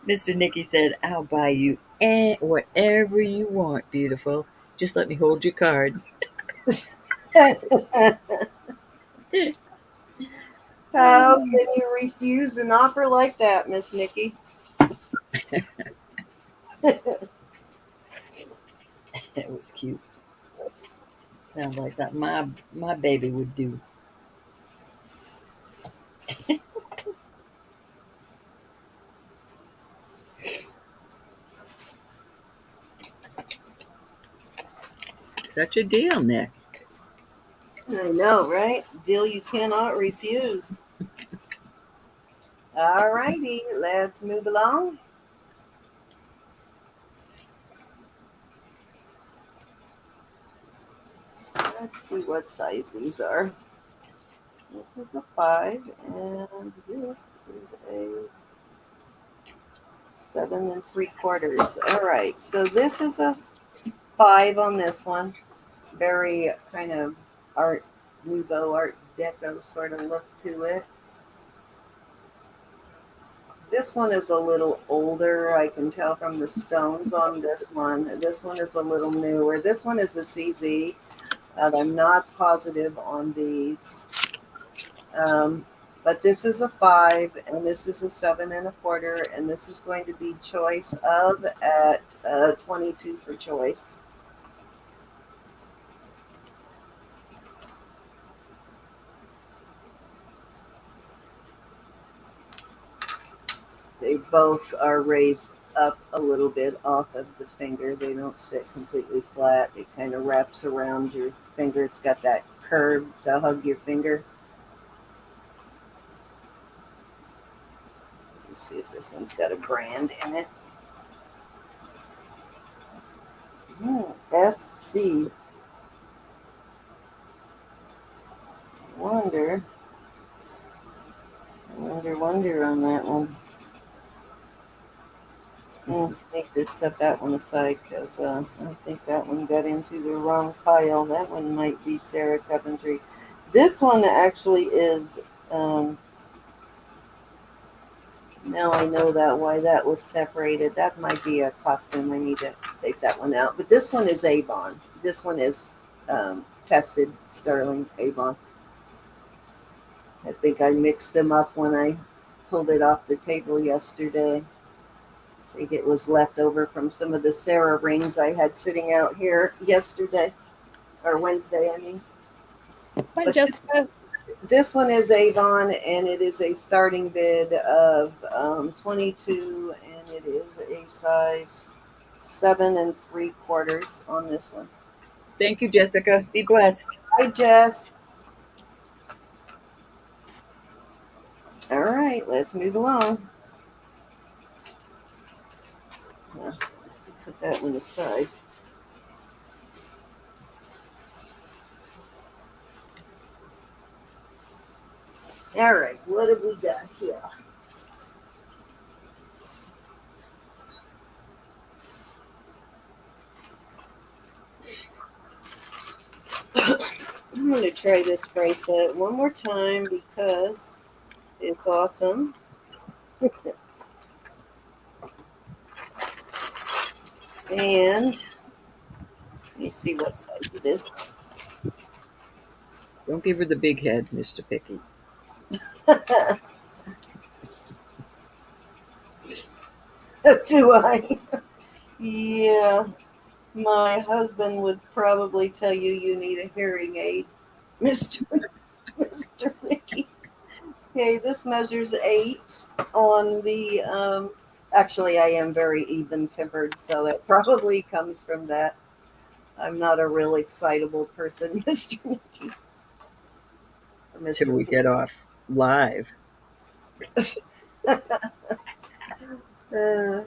Mr. Nicky said, I'll buy you whatever you want, beautiful. Just let me hold your card. How can you refuse an offer like that, Miss Nikki? That was cute. Sounds like something my baby would do. Such a deal, Nick. I know, right? Deal you cannot refuse. All righty, let's move along. Let's see what size these are. This is a 5, and this is a 7 3/4. All right, so this is a 5 on this one. Very kind of Art Nouveau, Art Deco sort of look to it. This one is a little older. I can tell from the stones on this one. This one is a little newer. This one is a CZ. I'm not positive on these. But this is a 5, and this is a 7 1/4, and this is going to be choice of at 22 for choice. They both are raised up a little bit off of the finger. They don't sit completely flat. It kind of wraps around your finger. It's got that curve to hug your finger. Let's see if this one's got a brand in it. SC. Wonder on that one. I think to set that one aside because I think that one got into the wrong pile. That one might be Sarah Coventry. This one actually is. Now I know that why that was separated. That might be a costume. I need to take that one out. But this one is Avon. This one is tested sterling Avon. I think I mixed them up when I pulled it off the table yesterday. I think it was left over from some of the Sarah rings I had sitting out here yesterday, or Wednesday, I mean. But Jessica, this one is Avon, and it is a starting bid of 22, and it is a size 7 3/4 on this one. Thank you, Jessica. Be blessed. Hi, Jess. All right, let's move along. I'll have to put that one aside. All right, what have we got here? I'm going to try this bracelet one more time because it's awesome. And let me see what size it is. Don't give her the big head, Mr. Picky. Do I? Yeah. My husband would probably tell you you need a hearing aid, Mr. Mr. Mickey. Okay, this measures 8 on the. Actually, I am very even tempered, so that probably comes from that. I'm not a real excitable person, Mr. Nicky or Till Mr. we get off live. Uh,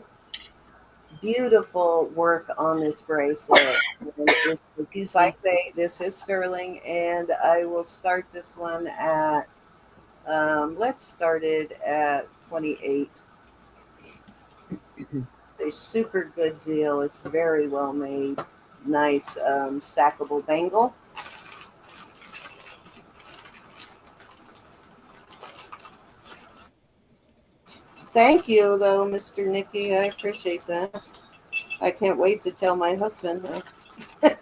Beautiful work on this bracelet. And Excuse like me. I say, this is sterling, and I will start this one at. Let's start it at 28. It's a super good deal. It's very well made. Nice stackable bangle. Thank you, though, Mr. Nicky. I appreciate that. I can't wait to tell my husband. Do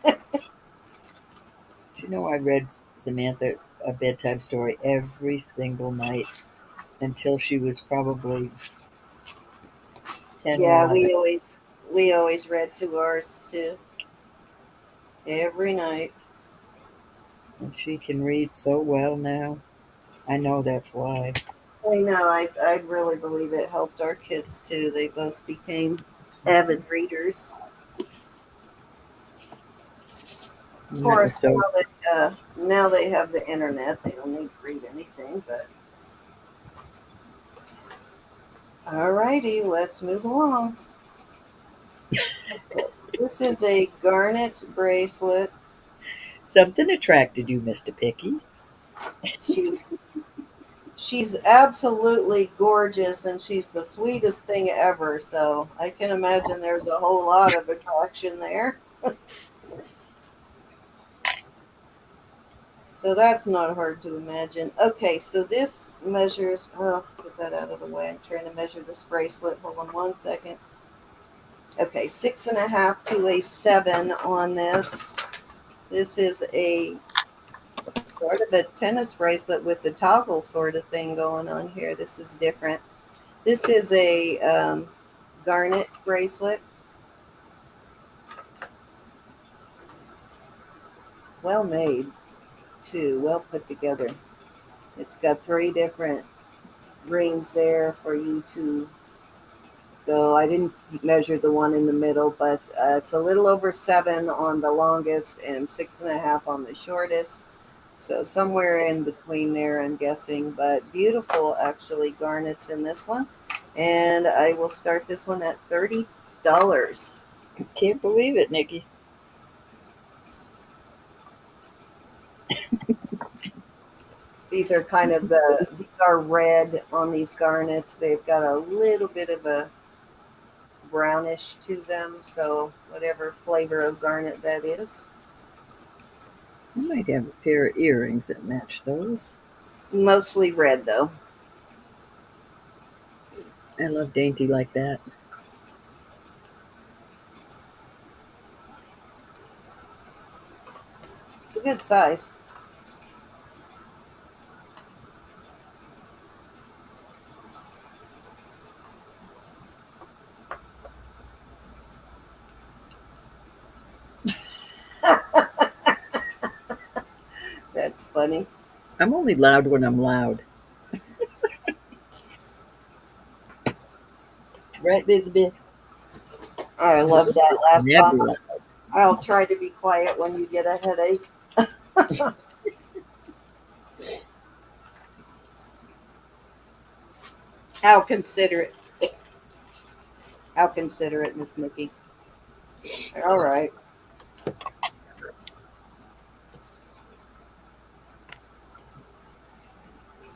you know I read Samantha a bedtime story every single night until she was probably 10 or Yeah, 11. we always read to ours too every night. And she can read so well now. I know that's why. I know. I really believe it helped our kids too. They both became avid readers. Of And that was course, so. now they have the internet. They don't need to read anything. But alrighty, let's move along. This is a garnet bracelet. Something attracted you, Mr. Picky. She's she's absolutely gorgeous, and she's the sweetest thing ever. So I can imagine there's a whole lot of attraction there. So that's not hard to imagine. Okay, so this measures. Oh, get that out of the way. I'm trying to measure this bracelet. Hold on one second. Okay, 6.5 to a 7 on this. This is a sort of a tennis bracelet with the toggle sort of thing going on here. This is different. This is a garnet bracelet. Well made, too. Well put together. It's got 3 different rings there for you to go. I didn't measure the one in the middle, but it's a little over 7 on the longest and 6.5 on the shortest. So somewhere in between there, I'm guessing. But beautiful, actually, garnets in this one. And I will start this one at $30. Can't believe it, Nikki. These are these are red on these garnets. They've got a little bit of a brownish to them. So whatever flavor of garnet that is. I might have a pair of earrings that match those. Mostly red, though. I love dainty like that. It's a good size. That's funny. I'm only loud when I'm loud. Right, Elizabeth? I love that last Never comment. loud. I'll try to be quiet when you get a headache. How considerate. How considerate, Miss Nikki. All right.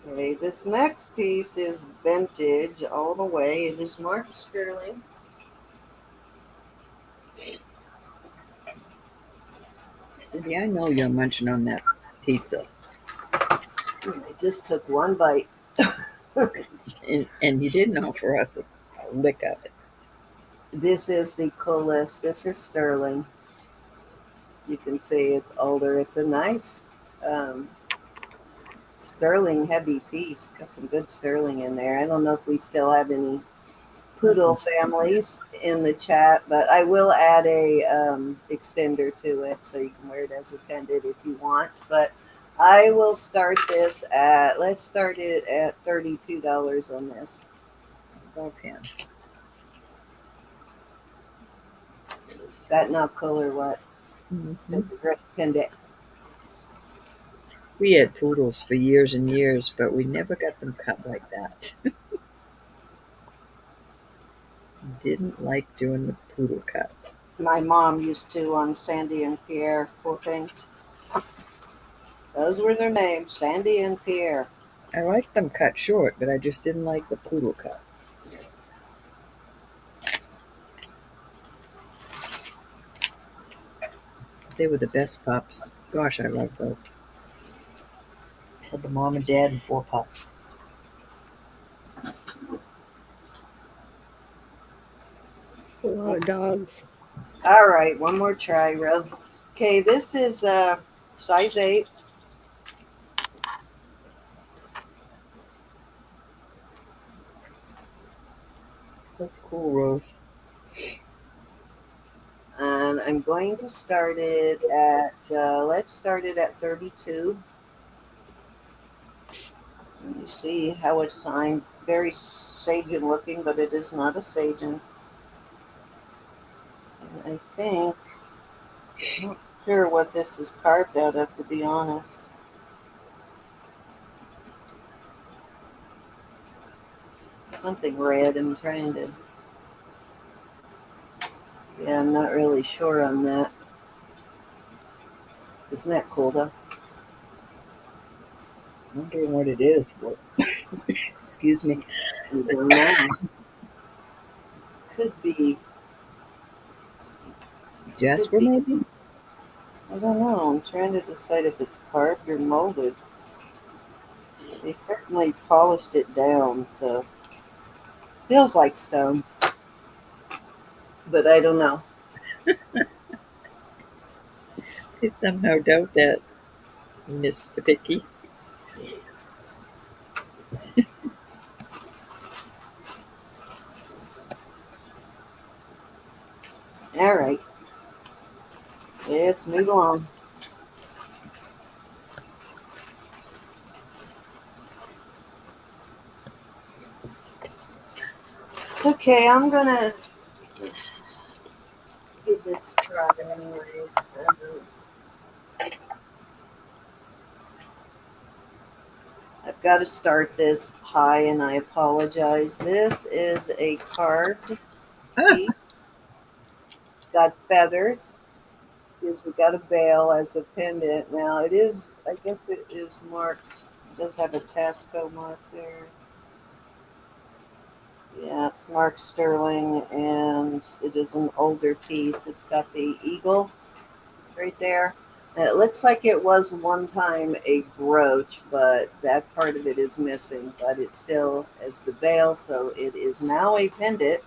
Okay, this next piece is vintage all the way. It is marked sterling. Cindy, I know you're munching on that pizza. I just took one bite. And you didn't offer us a lick of it. This is the coolest. This is sterling. You can see it's older. It's a nice um, sterling heavy piece. Got some good sterling in there. I don't know if we still have any poodle families in the chat, but I will add a extender to it so you can wear it as a pendant if you want. But I will start this at, let's start it at $32 on this. Love him. Is that not cool or what? Hmm. Pinned it. We had poodles for years and years, but we never got them cut like that. Didn't like doing the poodle cut. My mom used to on Sandy and Pierre, poor things. Those were their names, Sandy and Pierre. I liked them cut short, but I just didn't like the poodle cut. They were the best pups. Gosh, I love those. Had the mom and dad and 4 pups. It's a lot of dogs. All right, one more try, Ro. Okay, this is size 8. That's cool, Rose. And I'm going to start it at, let's start it at 32. Let me see how it's signed. Very Sajen looking, but it is not a Sajen. And I think, I'm not sure what this is carved out of, to be honest. Something red. I'm trying to, yeah, I'm not really sure on that. Isn't that cool, though? Wondering what it is. What? Excuse me. I don't know. Could be. Could Jasper, be. maybe? I don't know. I'm trying to decide if it's carved or molded. They certainly polished it down, so feels like stone, but I don't know. I somehow doubt that, Mr. Picky. All right, let's move along. Okay, I'm gonna give this a try anyways. I've got to start this high, and I apologize. This is a carved Ah, piece. It's got feathers. It's got a veil as a pendant. Now it is, I guess it is marked. It does have a Tasco mark there. Yeah, it's marked sterling, and it is an older piece. It's got the eagle right there. And it looks like it was one time a brooch, but that part of it is missing. But it still is the veil, so it is now a pendant.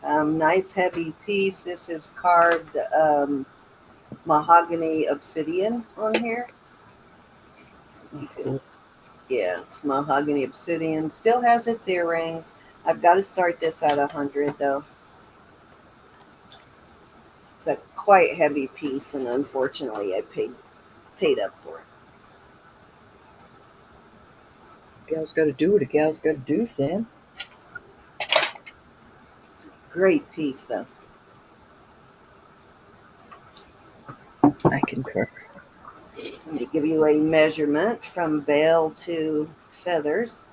Nice heavy piece. This is carved mahogany obsidian on here. that's cool. Yeah, it's mahogany obsidian. Still has its earrings. I've got to start this at 100 though. It's a quite heavy piece, and unfortunately, I paid up for it. Gal's got to do what a gal's got to do, Sam. Great piece though. I concur. Let me give you a measurement from veil to feathers.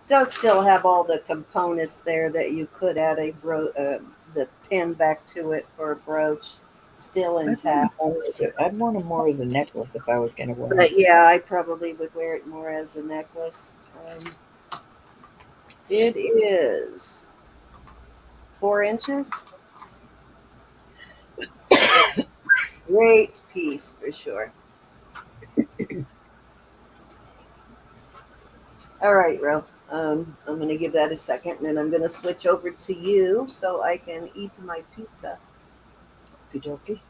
Does still have all the components there that you could add the pin back to it for a brooch. Still intact. I'd want them more as a necklace if I was going to wear But them. yeah, I probably would wear it more as a necklace. It is 4 inches. Great piece for sure. All right, Ro. I'm going to give that a second, and then I'm going to switch over to you so I can eat my pizza. Okie dokie.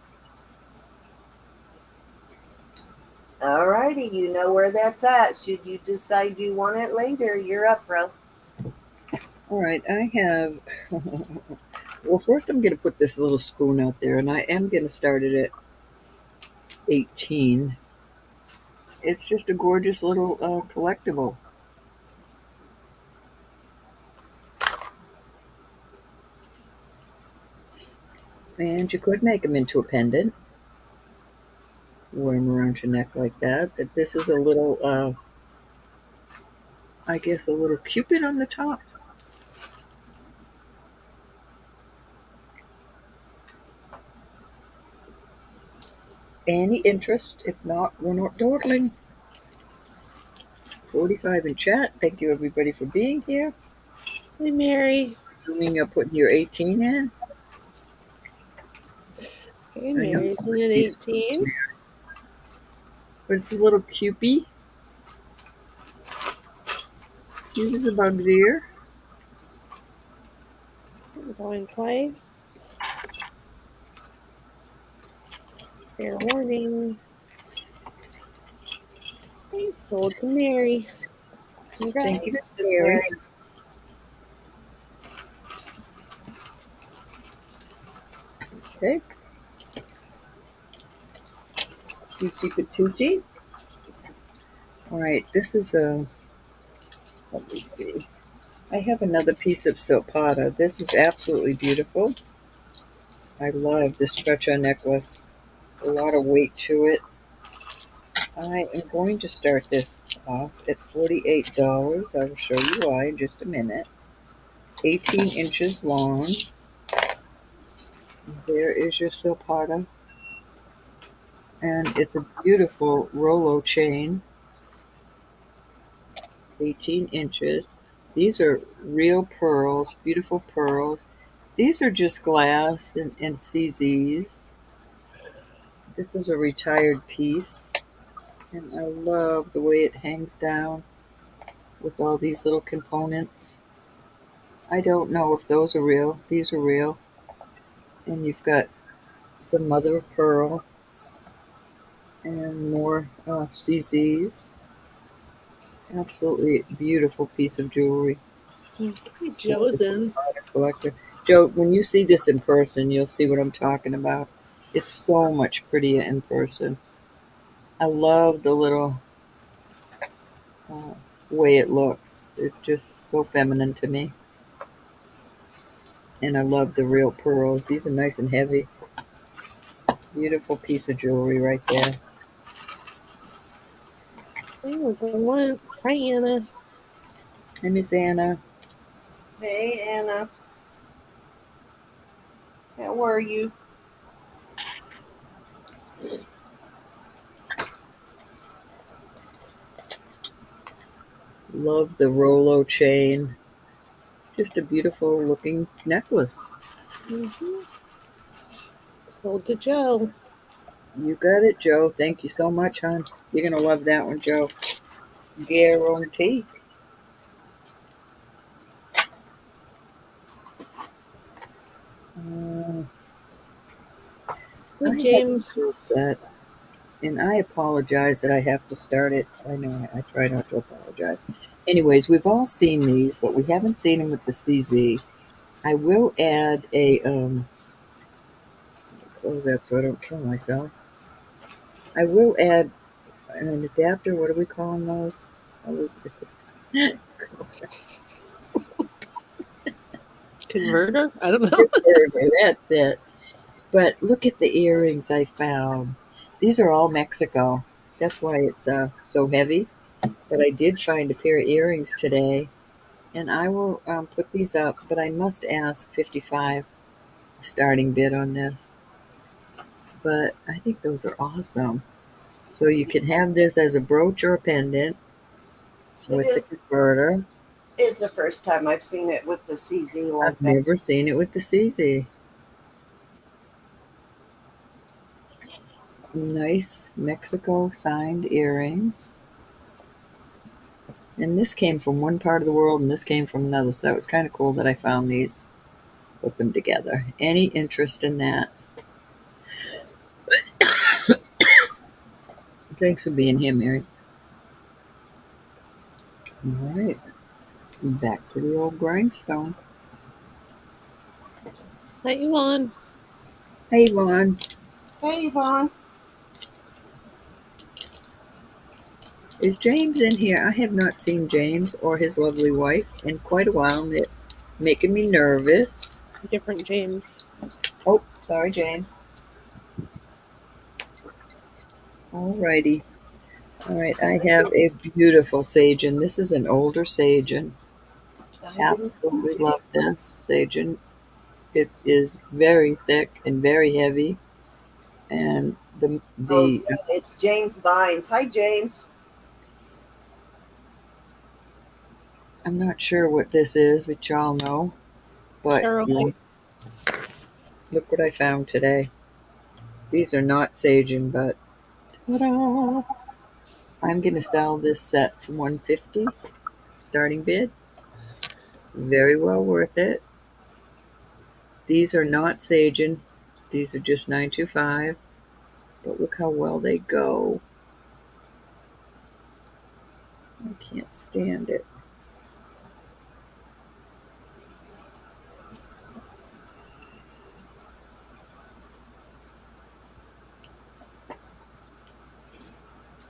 All righty, you know where that's at. Should you decide you want it later, you're up, Ro. All right, I have. Well, first I'm going to put this little spoon out there, and I am going to start it at 18. It's just a gorgeous little collectible. And you could make them into a pendant. Wear them around your neck like that. But this is a little, I guess, a little cupid on the top. Any interest? If not, we're not dawdling. 45 in chat. Thank you everybody for being here. Hi, Mary. Doing putting your 18 in. Okay, I know Mary's in at 18. but it's a little cupie. Uses a bug's ear. I'm going twice. Fair warning. Okay, sold to Mary. Congrats. Thank you, Miss Mary. Mary. Okay. Tutti patootie. All right, this is a. Let me see. I have another piece of silpada. This is absolutely beautiful. I love this stretch-on necklace. A lot of weight to it. I am going to start this off at $48. I will show you why in just a minute. 18 inches long. There is your silpada. And it's a beautiful Rolo chain. 18 inches. These are real pearls, beautiful pearls. These are just glass and CZs. This is a retired piece. And I love the way it hangs down with all these little components. I don't know if those are real. These are real. And you've got some mother of pearl and more CZs. Absolutely beautiful piece of jewelry. Okay, Joe's in. Collector. Joe, when you see this in person, you'll see what I'm talking about. It's so much prettier in person. I love the little uh, way it looks. It's just so feminine to me. And I love the real pearls. These are nice and heavy. Beautiful piece of jewelry right there. Okay, we'll go once. Hi, Anna. Hi, Miss Anna. Hey, Anna. How are you? Love the Rolo chain. Just a beautiful looking necklace. Mm-hmm. Sold to Joe. You got it, Joe. Thank you so much, hon. You're going to love that one, Joe. Guarantee. Hey, I James. had that, and I apologize that I have to start it. I know I try not to apologize. Anyways, we've all seen these, but we haven't seen them with the CZ. I will add a close that so I don't kill myself. I will add an adapter. What are we calling those? Elizabeth. Converter? I don't know. Converter, that's it. But look at the earrings I found. These are all Mexico. That's why it's so heavy. But I did find a pair of earrings today, and I will put these up. But I must ask 55 starting bid on this. But I think those are awesome. So you can have this as a brooch or a pendant with the converter. It's the first time I've seen it with the CZ like I've that. never seen it with the CZ. Nice Mexico signed earrings. And this came from one part of the world and this came from another. So it was kind of cool that I found these, put them together. Any interest in that? Thanks for being here, Mary. All right. Back to the old grindstone. Hi, Yvonne. Hey, Vaughn. Hey, Yvonne. Is James in here? I have not seen James or his lovely wife in quite a while. And it's making me nervous. Different James. Oh, Sorry, Jane. Alrighty. All right, I have a beautiful Sajen. This is an older Sajen. I didn't Absolutely love this Sajen. It is very thick and very heavy, and the Oh, the it's James Vines. Hi, James. I'm not sure what this is, which y'all know, but Cheryl. look what I found today. These are not Sajen, but ta-da! I'm gonna sell this set for 150 starting bid. Very well worth it. These are not Sajen. These are just 925. But look how well they go. I can't stand it.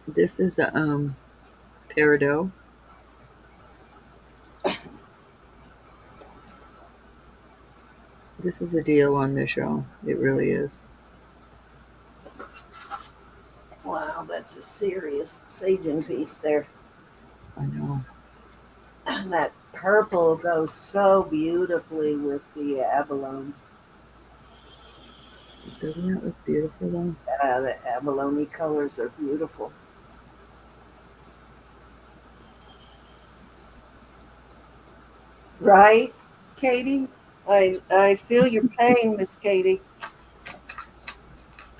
This is a peridot. This is a deal on this, y'all. It really is. Wow, that's a serious Sajan piece there. I know. That purple goes so beautifully with the abalone. Doesn't that look beautiful, though? The abalone colors are beautiful. Right, Katie? I feel your pain, Miss Katie.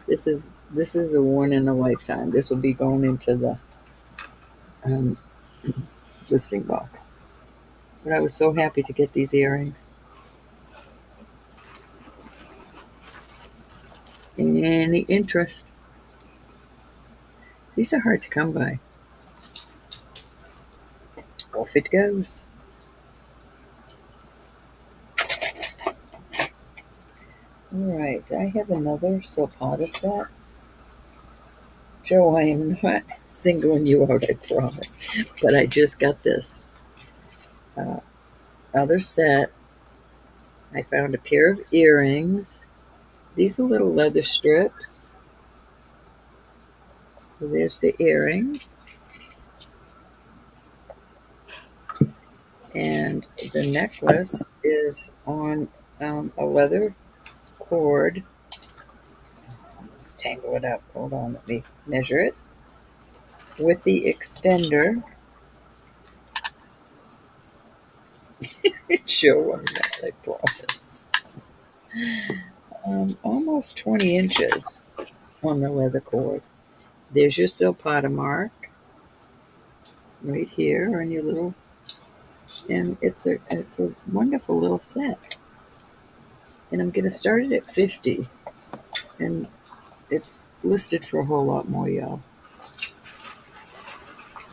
This is a one in a lifetime. This will be going into the um, listing box. But I was so happy to get these earrings. Any interest? These are hard to come by. Off it goes. All right, I have another silpada set. Joe, I am not singling you out, I promise. But I just got this other set. I found a pair of earrings. These are little leather strips. So there's the earrings. And the necklace is on a leather cord. Let's tangle it up. Hold on, let me measure it. With the extender. Show them that, I promise. Almost 20 inches on the leather cord. There's your silpada mark right here on your little, and it's a wonderful little set. And I'm gonna start it at 50, and it's listed for a whole lot more, y'all.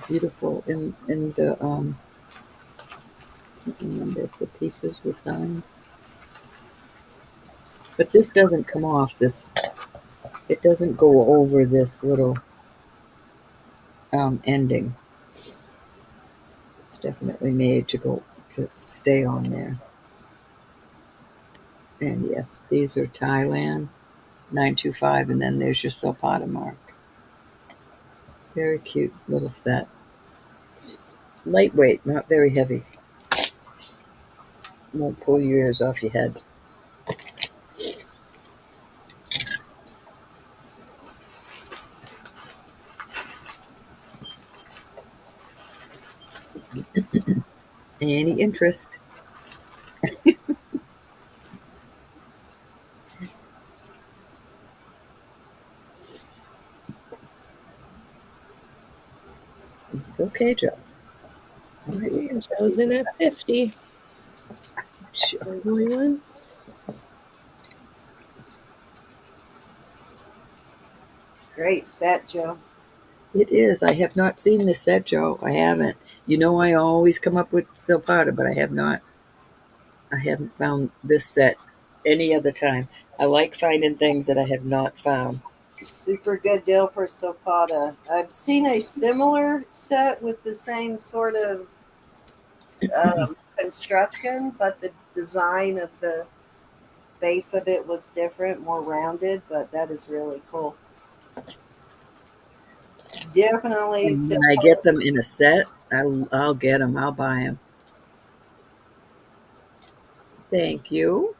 Beautiful, and the I can't remember if the pieces were signed, but this doesn't come off this. It doesn't go over this little ending. It's definitely made to stay on there. And yes, these are Thailand 925, and then there's your silpada mark. Very cute little set. Lightweight, not very heavy. Won't pull your ears off your head. Any interest? Okay, Joe. All right, we can Chosen at 50. Sure. Going once. Great set, Joe. It is. I have not seen this set, Joe. I haven't. You know, I always come up with silpada, but I have not. I haven't found this set any other time. I like finding things that I have not found. Super good deal for silpada. I've seen a similar set with the same sort of construction, but the design of the base of it was different, more rounded, but that is really cool. Definitely. And when I get them in a set, I'll get them. I'll buy them. Thank you.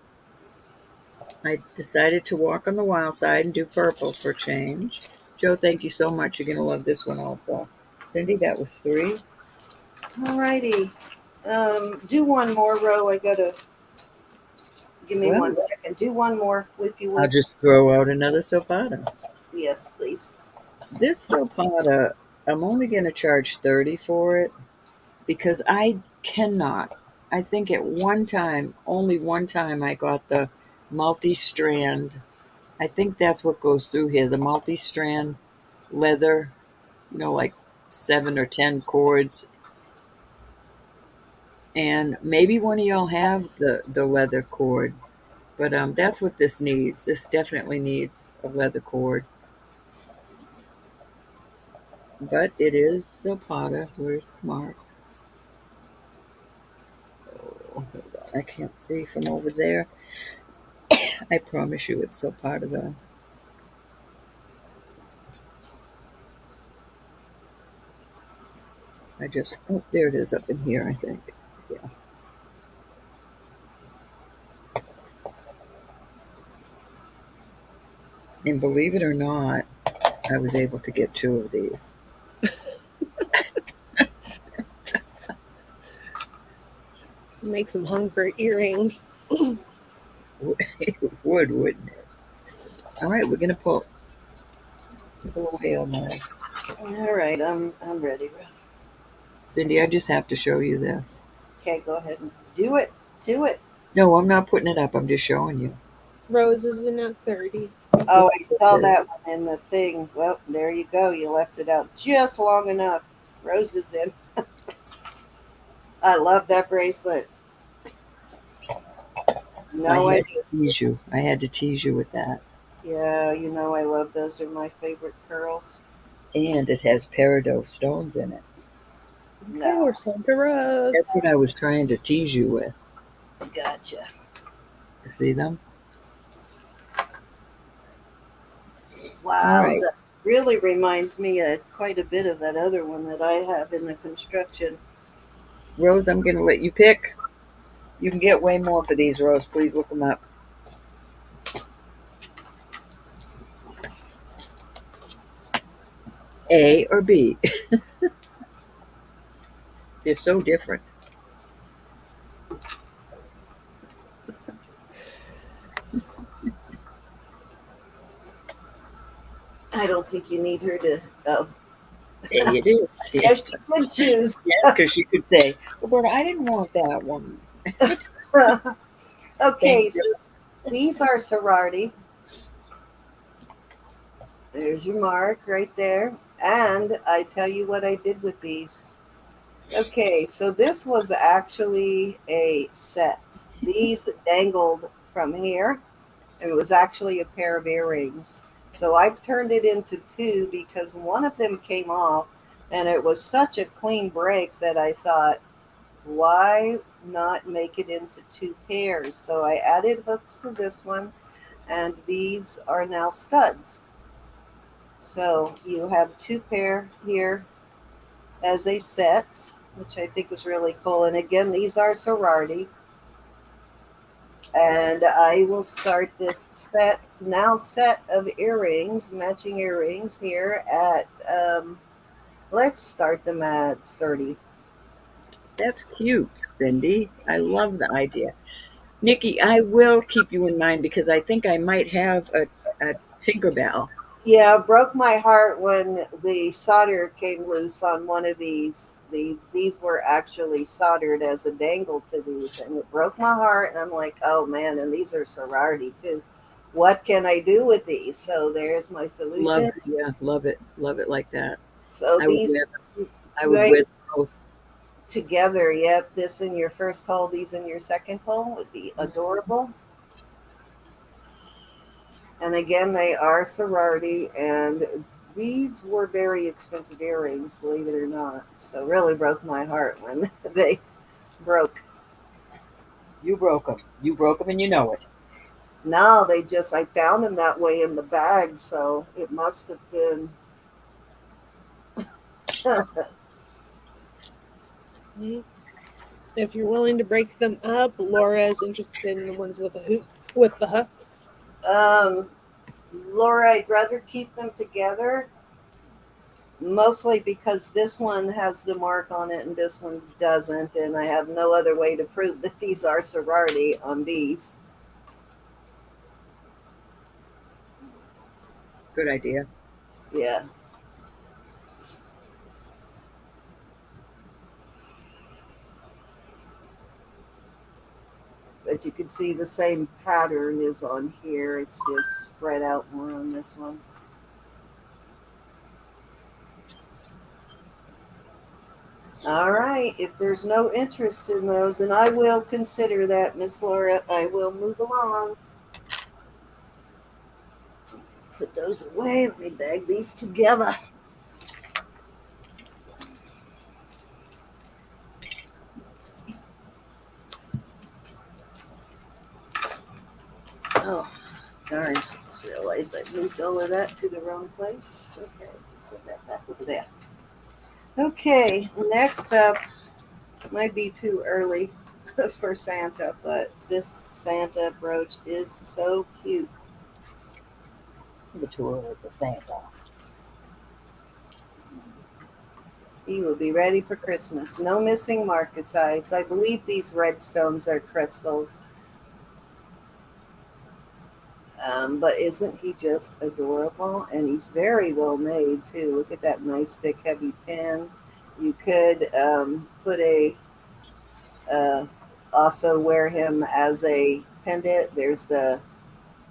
I decided to walk on the wild side and do purple for change. Joe, thank you so much. You're going to love this one also. Cindy, that was 3. Alrighty. Do one more row. I gotta give me Well, 1 second. Do one more, if you I'll would. just throw out another silpada. Yes, please. This silpada, I'm only going to charge 30 for it because I cannot. I think at one time, only one time, I got the multi-strand. I think that's what goes through here, the multi-strand leather, like 7 or 10 cords. And maybe one of y'all have the leather cord, but that's what this needs. This definitely needs a leather cord. But it is silpada. Where's the mark? Oh, hold on. I can't see from over there. I promise you it's silpada though. Oh, there it is up in here, I think. Yeah. And believe it or not, I was able to get 2 of these. Make some hunger earrings. It would, wouldn't it? All right, we're going to pull away on that. All right, I'm ready. Cindy, I just have to show you this. Okay, go ahead and do it. Do it. No, I'm not putting it up. I'm just showing you. Rose is in at 30. Oh, I saw that one in the thing. Well, there you go. You left it out just long enough. Rose is in. I love that bracelet. No, I tease you. I had to tease you with that. Yeah, I love those. Are my favorite pearls. And it has peridot stones in it. No, we're sold to Rose. That's what I was trying to tease you with. Gotcha. You see them? Wow, right. That really reminds me quite a bit of that other one that I have in the construction. Rose, I'm going to let you pick. You can get way more for these, Rose. Please look them up. A or B? They're so different. I don't think you need her to. Oh. A it is. Yes, she could choose. Yeah, because she could say, Roberta, I didn't want that one. Okay, so these are sorority. There's your mark right there. And I tell you what I did with these. Okay, so this was actually a set. These dangled from here. It was actually a pair of earrings. So I've turned it into 2 because one of them came off and it was such a clean break that I thought, why not make it into 2 pairs? So I added hooks to this one, and these are now studs. So you have 2 pair here as a set, which I think is really cool. And again, these are sorority. And I will start this set of earrings, matching earrings here at, let's start them at 30. That's cute, Cindy. I love the idea. Nicki, I will keep you in mind because I think I might have a Tinkerbell. Yeah, broke my heart when the solder came loose on one of these. These were actually soldered as a dangle to these, and it broke my heart. And I'm like, oh man, and these are sorority too. What can I do with these? So there's my solution. Love it like that. So these I would wear both together. Yep, this in your first hole, these in your second hole would be adorable. And again, they are sorority, and these were very expensive earrings, believe it or not. So really broke my heart when they broke. You broke them. You broke them, and you know it. No, I found them that way in the bag, so it must have been. Mhm. If you're willing to break them up, Laura is interested in the ones with the hooks. um, Laura, I'd rather keep them together, mostly because this one has the mark on it and this one doesn't, and I have no other way to prove that these are sorority on these. Good idea. Yeah. But you can see the same pattern is on here. It's just spread out more on this one. All right. If there's no interest in those, and I will consider that, Miss Laura, I will move along. Put those away. Let me bag these together. Oh, darn. Just realized I moved all of that to the wrong place. Okay, set that back over there. Okay, next up, might be too early for Santa, but this Santa brooch is so cute. The tour with the Santa. He will be ready for Christmas. No missing markasites. I believe these red stones are crystals. But isn't he just adorable? And he's very well made too. Look at that nice thick heavy pin. You could put uh, also wear him as a pendant. There's the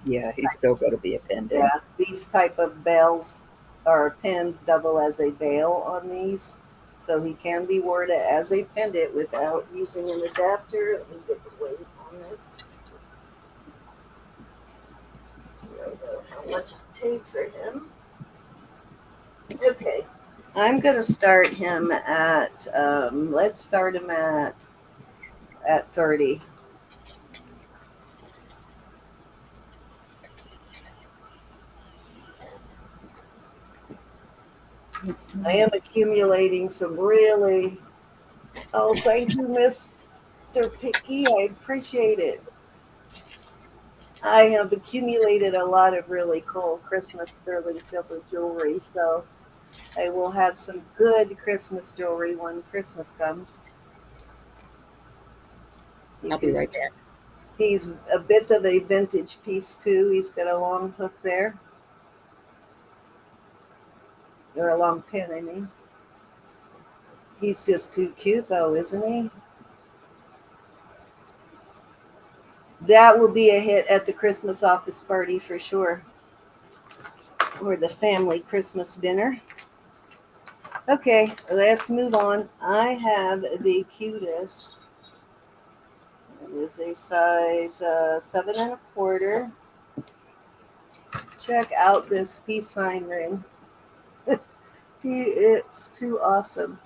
Yeah, he's still got to be a pendant. yeah, these type of bells or pins double as a veil on these, so he can be worn as a pendant without using an adapter. Let me get the weight on this. So I know how much I paid for him. Okay, I'm gonna start him at let's start him at 30. I am accumulating some really. Oh, thank you, Mr. Picky. I appreciate it. I have accumulated a lot of really cool Christmas sterling silver jewelry, so I will have some good Christmas jewelry when Christmas comes. You I'll be can right see back. he's a bit of a vintage piece too. He's got a long hook there, or a long pin, I mean. He's just too cute though, isn't he? That will be a hit at the Christmas office party for sure, or the family Christmas dinner. Okay, let's move on. I have the cutest. It is a size 7 1/4. Check out this peace sign ring. It's too awesome.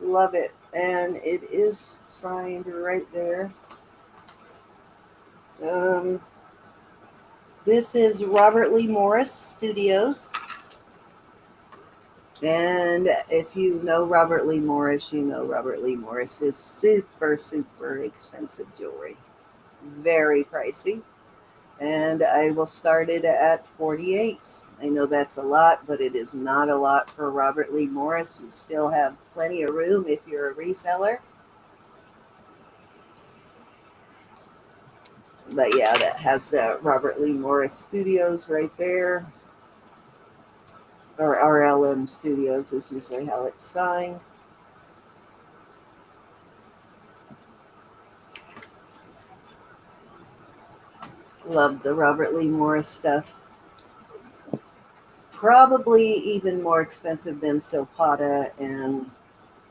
Love it. And it is signed right there. Um, this is Robert Lee Morris Studios. And if you know Robert Lee Morris, you know Robert Lee Morris is super, super expensive jewelry. Very pricey. And I will start it at 48. I know that's a lot, but it is not a lot for Robert Lee Morris. You still have plenty of room if you're a reseller. But yeah, that has the Robert Lee Morris Studios right there, or RLM Studios is usually how it's signed. Love the Robert Lee Morris stuff. Probably even more expensive than Silpada and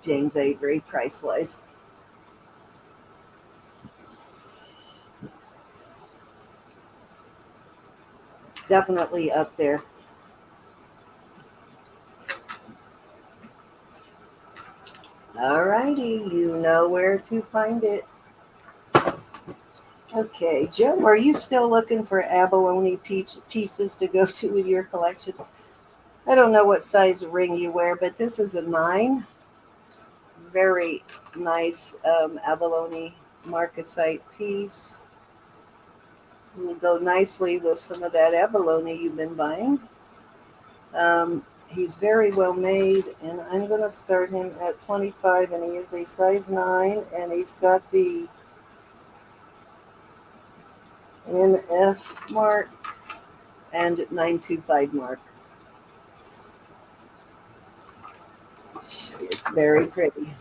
James Avery price wise. Definitely up there. Alrighty, you know where to find it. Okay, Joe, are you still looking for abalone pieces to go to with your collection? I don't know what size ring you wear, but this is a 9. Very nice abalone marcasite piece. Will go nicely with some of that abalone you've been buying. He's very well made, and I'm going to start him at 25, and he is a size 9, and he's got the NF mark and 925 mark. It's very pretty.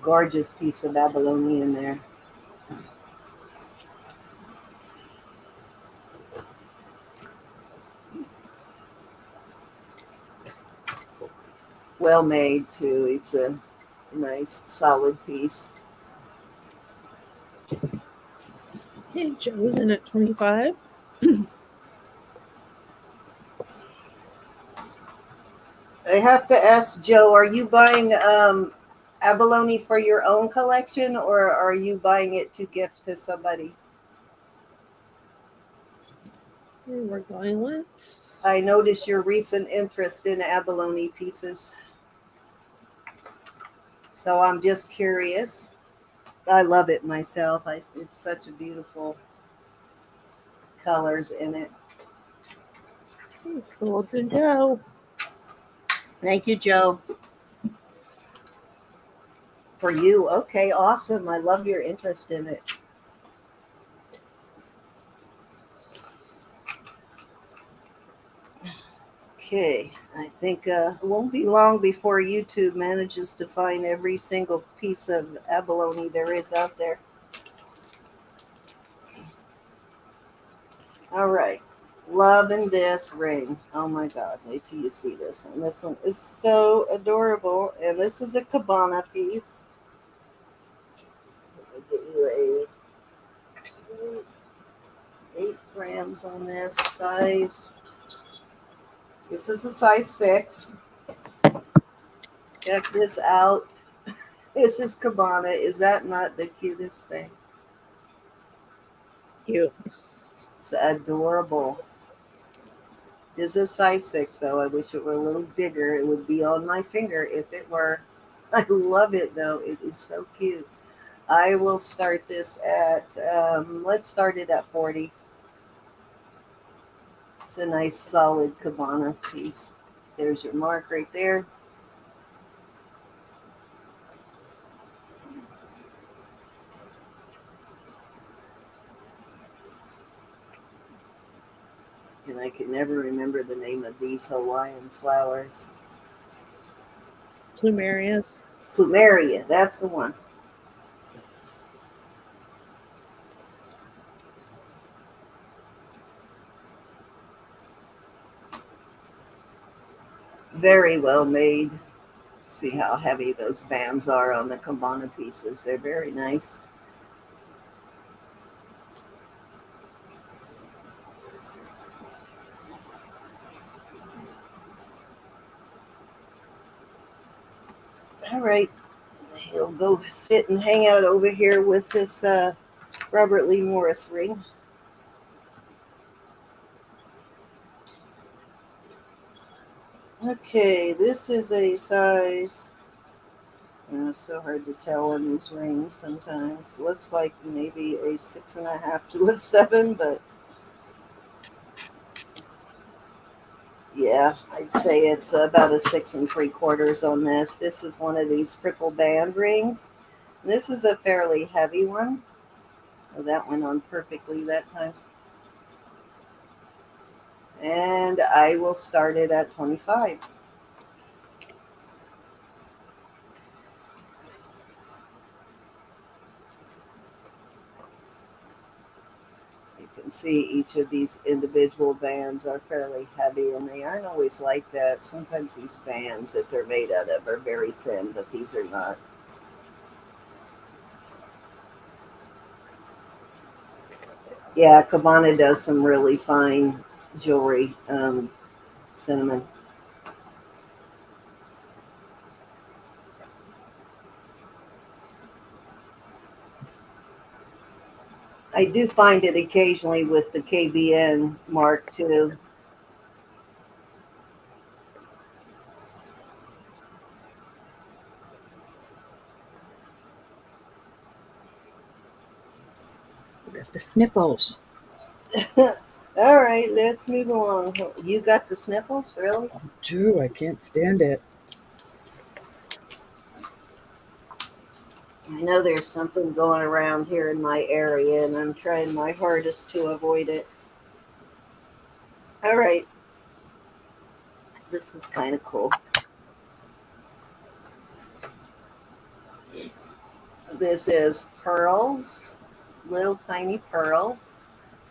Gorgeous piece of abalone in there. Well made, too. It's a nice, solid piece. Hey, Joe's in at 25. I have to ask Joe, are you buying abalone for your own collection, or are you buying it to gift to somebody? We're going once. I notice your recent interest in abalone pieces, so I'm just curious. I love it myself. It's such a beautiful colors in it. Sold to Joe. Thank you, Joe. For you. Okay, awesome. I love your interest in it. Okay, I think it won't be long before YouTube manages to find every single piece of abalone there is out there. All right, loving this ring. Oh my God, wait till you see this one. This one is so adorable, and this is a cabana piece. Let me get you a 8 grams on this size. This is a size 6. Check this out. This is cabana. Is that not the cutest thing? Cute. It's adorable. This is size 6, though. I wish it were a little bigger. It would be on my finger if it were. I love it, though. It is so cute. I will start this at, let's start it at 40. It's a nice, solid cabana piece. There's your mark right there. And I can never remember the name of these Hawaiian flowers. Plumerias. Plumeria, that's the one. Very well made. See how heavy those bands are on the cabana pieces. They're very nice. All right. He'll go sit and hang out over here with this Robert Lee Morris ring. Okay, this is a size. It's so hard to tell on these rings sometimes. Looks like maybe a 6.5 to a 7, but yeah, I'd say it's about a 6 3/4 on this. This is one of these triple band rings. This is a fairly heavy one. Oh, that went on perfectly that time. And I will start it at 25. You can see each of these individual bands are fairly heavy, and they aren't always like that. Sometimes these bands that they're made out of are very thin, but these are not. Yeah, Cabana does some really fine jewelry, cinnamon. I do find it occasionally with the KBN mark too. You got the sniffles. All right, let's move along. You got the sniffles, really? True, I can't stand it. I know there's something going around here in my area, and I'm trying my hardest to avoid it. All right, this is kind of cool. This is pearls, little tiny pearls,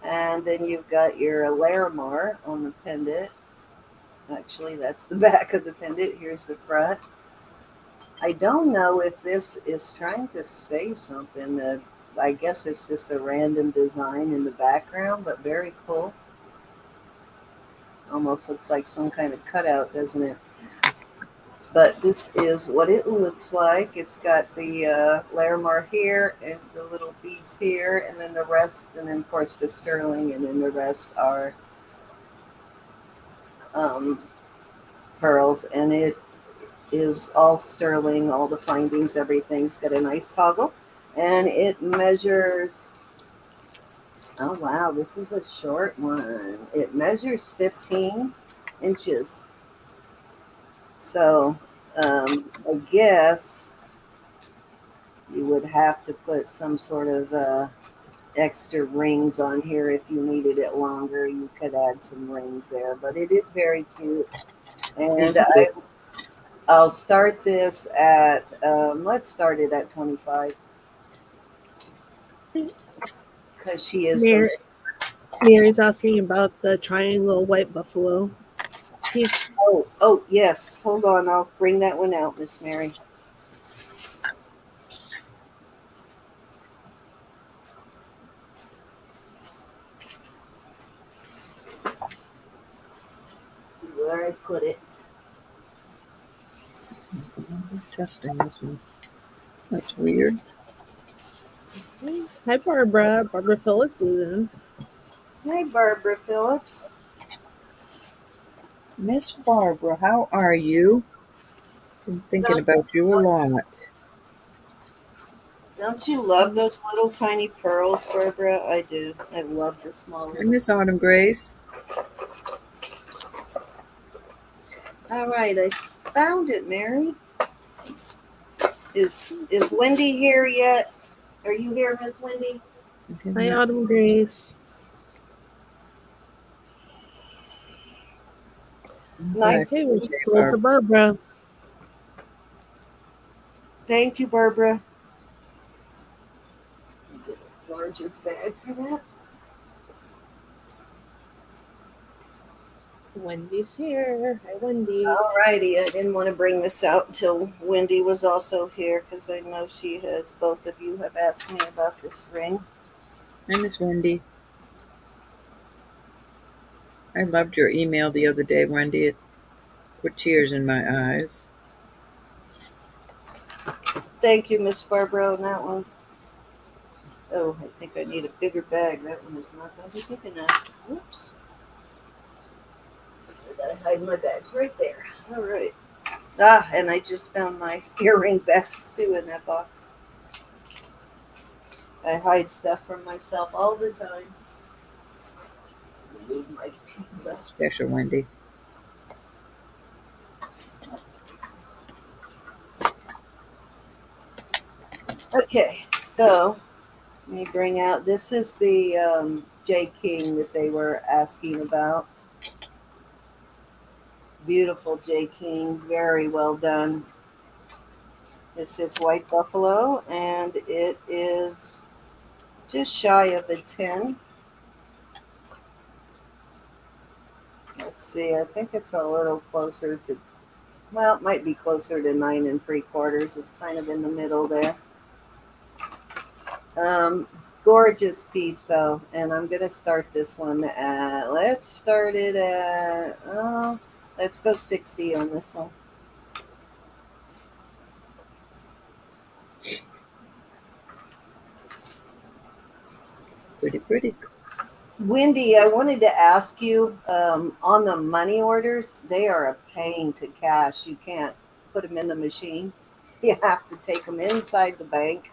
and then you've got your Larimar on the pendant. Actually, that's the back of the pendant. Here's the front. I don't know if this is trying to say something. I guess it's just a random design in the background, but very cool. Almost looks like some kind of cutout, doesn't it? But this is what it looks like. It's got the Larimar here and the little beads here, and then the rest, and then of course the sterling, and then the rest are um, pearls. And it is all sterling, all the findings, everything's got a nice toggle. And it measures, oh wow, this is a short one. It measures 15 inches. So I guess you would have to put some sort of extra rings on here if you needed it longer. You could add some rings there, but it is very cute. And Isn't it? I'll start this at, let's start it at 25 because she is so. Mary's asking about the triangle white buffalo. He's Oh, yes. Hold on. I'll bring that one out, Miss Mary. Let's see where I put it. I'm testing this one. That's weird. Hi, Barbara. Barbara Phillips is in. Hi, Barbara Phillips. Miss Barbara, how are you? Been thinking about you a lot. Don't you love those little tiny pearls, Barbara? I do. I love the small Hi, little. Miss Autumn Grace. All right, I found it, Mary. Is Wendy here yet? Are you here, Miss Wendy? Hi, Autumn Grace. It's nice. Okay, we'll just wait for Barbara. Thank you, Barbara. Get a larger bag for that. Wendy's here. Hi, Wendy. All righty. I didn't want to bring this out until Wendy was also here because I know she has. Both of you have asked me about this ring. Hi, Miss Wendy. I loved your email the other day, Wendy. It put tears in my eyes. Thank you, Miss Barbara, on that one. Oh, I think I need a bigger bag. That one is not going to be big enough. Whoops. I gotta hide my bags right there. All right. Ah, and I just found my earring bags too in that box. I hide stuff from myself all the time. Move my pizza. Special Wendy. Okay, so let me bring out. This is the J King that they were asking about. Beautiful J King, very well done. This is white buffalo, and it is just shy of a 10. Let's see, I think it's a little closer to, well, it might be closer to 9 3/4. It's kind of in the middle there. Gorgeous piece though, and I'm gonna start this one at, let's start it at, let's go 60 on this one. Pretty, pretty. Wendy, I wanted to ask you on the money orders, they are a pain to cash. You can't put them in the machine, you have to take them inside the bank.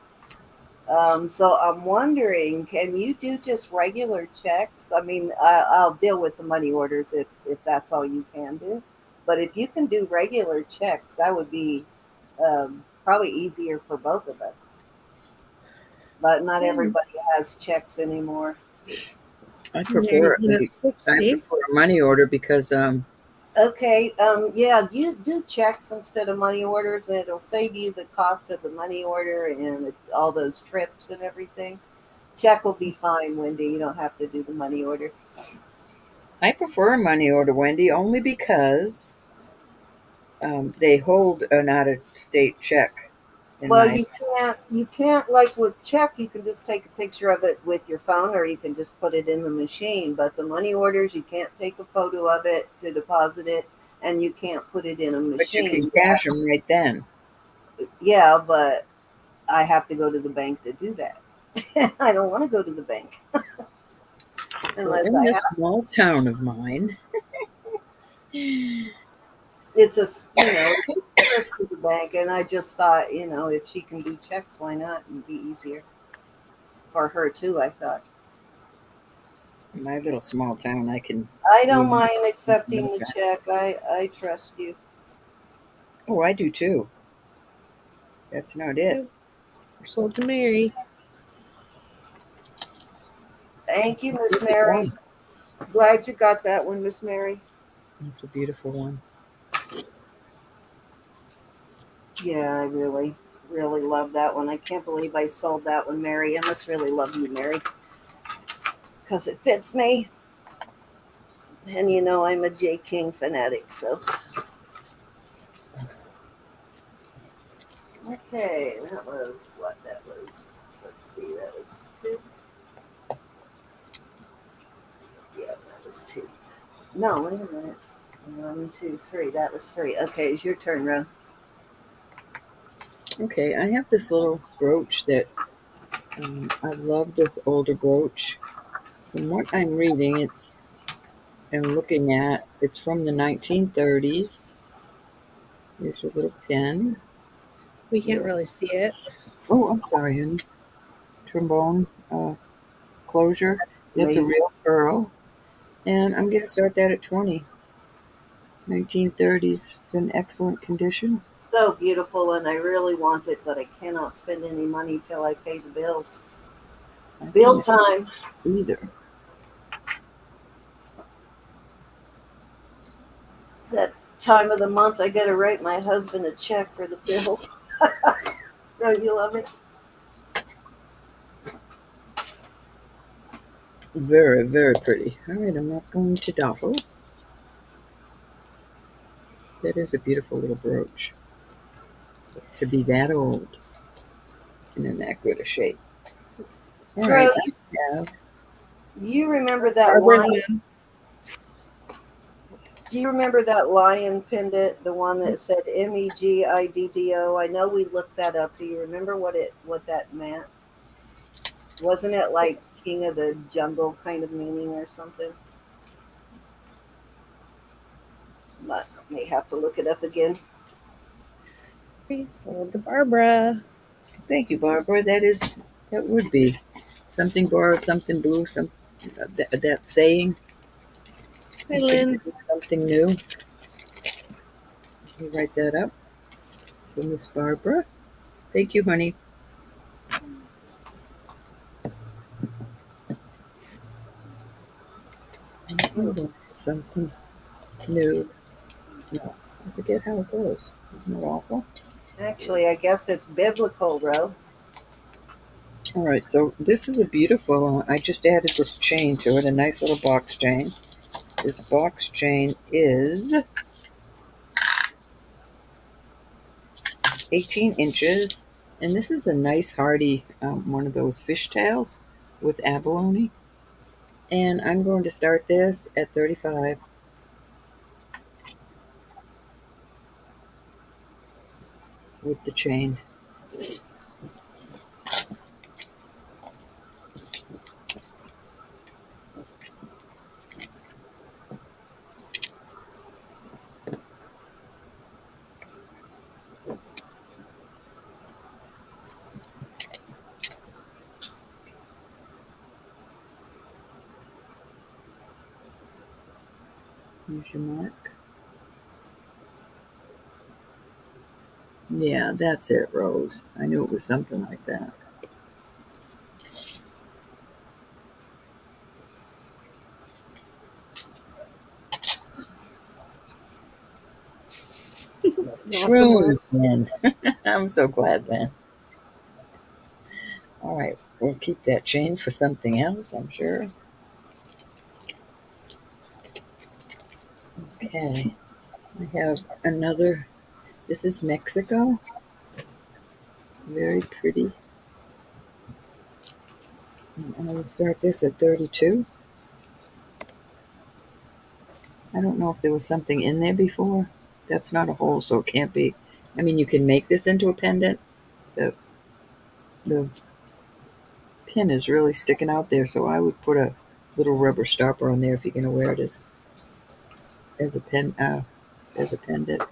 So I'm wondering, can you do just regular checks? I mean, I'll deal with the money orders if that's all you can do. But if you can do regular checks, that would be probably easier for both of us. But not Yeah. everybody has checks anymore. I Mary's prefer in at I 60. prefer a money order because Okay, yeah, you do checks instead of money orders, and it'll save you the cost of the money order and all those trips and everything. Check will be fine, Wendy. You don't have to do the money order. I prefer a money order, Wendy, only because they hold an out of state check in Well, my. you can't like with check, you can just take a picture of it with your phone or you can just put it in the machine. But the money orders, you can't take a photo of it to deposit it and you can't put it in a But you can machine. cash them right then. Yeah, but I have to go to the bank to do that. I don't want to go to the bank Well, unless in I this have. small town of mine, It's a trip to the bank, and I just thought, if she can do checks, why not? It'd be easier for her too. I thought. in my little small town, I can I don't do mind no accepting the cash. check. I trust you. Oh, I do too. That's not it. Yep. Sold to Mary. Thank you, Miss Beautiful Mary. one. Glad you got that one, Miss Mary. It's a beautiful one. Yeah, I really, really love that one. I can't believe I sold that one, Mary. I must really love you, Mary, because it fits me. And I'm a J. King fanatic, so. Okay, that was what that was. Let's see, that was two. Yeah, that was two. No, wait a minute. One, two, three. That was three. Okay, it's your turn, Ro. Okay, I have this little brooch that I love this older brooch. From what I'm reading, it's and looking at, it's from the 1930s. Here's a little pin. We can't Little, really see it. oh, I'm sorry, honey. Trombone closure. That's a Amazing. real pearl. And I'm going to start that at 20. 1930s. It's in excellent condition. So beautiful, and I really want it, but I cannot spend any money till I pay the bills. I Bill can't time. either. It's that time of the month I got to write my husband a check for the bills. Don't you love it? Very, very pretty. All right, I'm not going to dawdle. That is a beautiful little brooch. To be that old and in that good a shape. All Bro, right, I have you remember that Barbara lion? Lynn. Do you remember that lion pendant, the one that said Megiddo? I know we looked that up. Do you remember what that meant? Wasn't it like King of the Jungle kind of meaning or something? But I may have to look it up again. We sold to Barbara. Thank you, Barbara. That would be something borrowed, something blue, some that saying. Hi, I think Lynn. it is something new. Let me write that up for Miss Barbara. Thank you, honey. Something new. No, I forget how it goes. Isn't it awful? Actually, I guess it's biblical, Ro. All right, so this is a beautiful. I just added this chain to it, a nice little box chain. This box chain is 18 inches, and this is a nice hardy one of those fishtails with abalone. And I'm going to start this at 35 with the chain. Here's your mark. Yeah, that's it, Rose. I knew it was something like that. Awesome work. Shrooms, man. I'm so glad, man. All right, we'll keep that chain for something else, I'm sure. Okay, I have another. This is Mexico. Very pretty. And I'm going to start this at 32. I don't know if there was something in there before. That's not a hole, so it can't be. I mean, you can make this into a pendant. The pin is really sticking out there, so I would put a little rubber stopper on there if you're going to wear it as a pen as a pendant.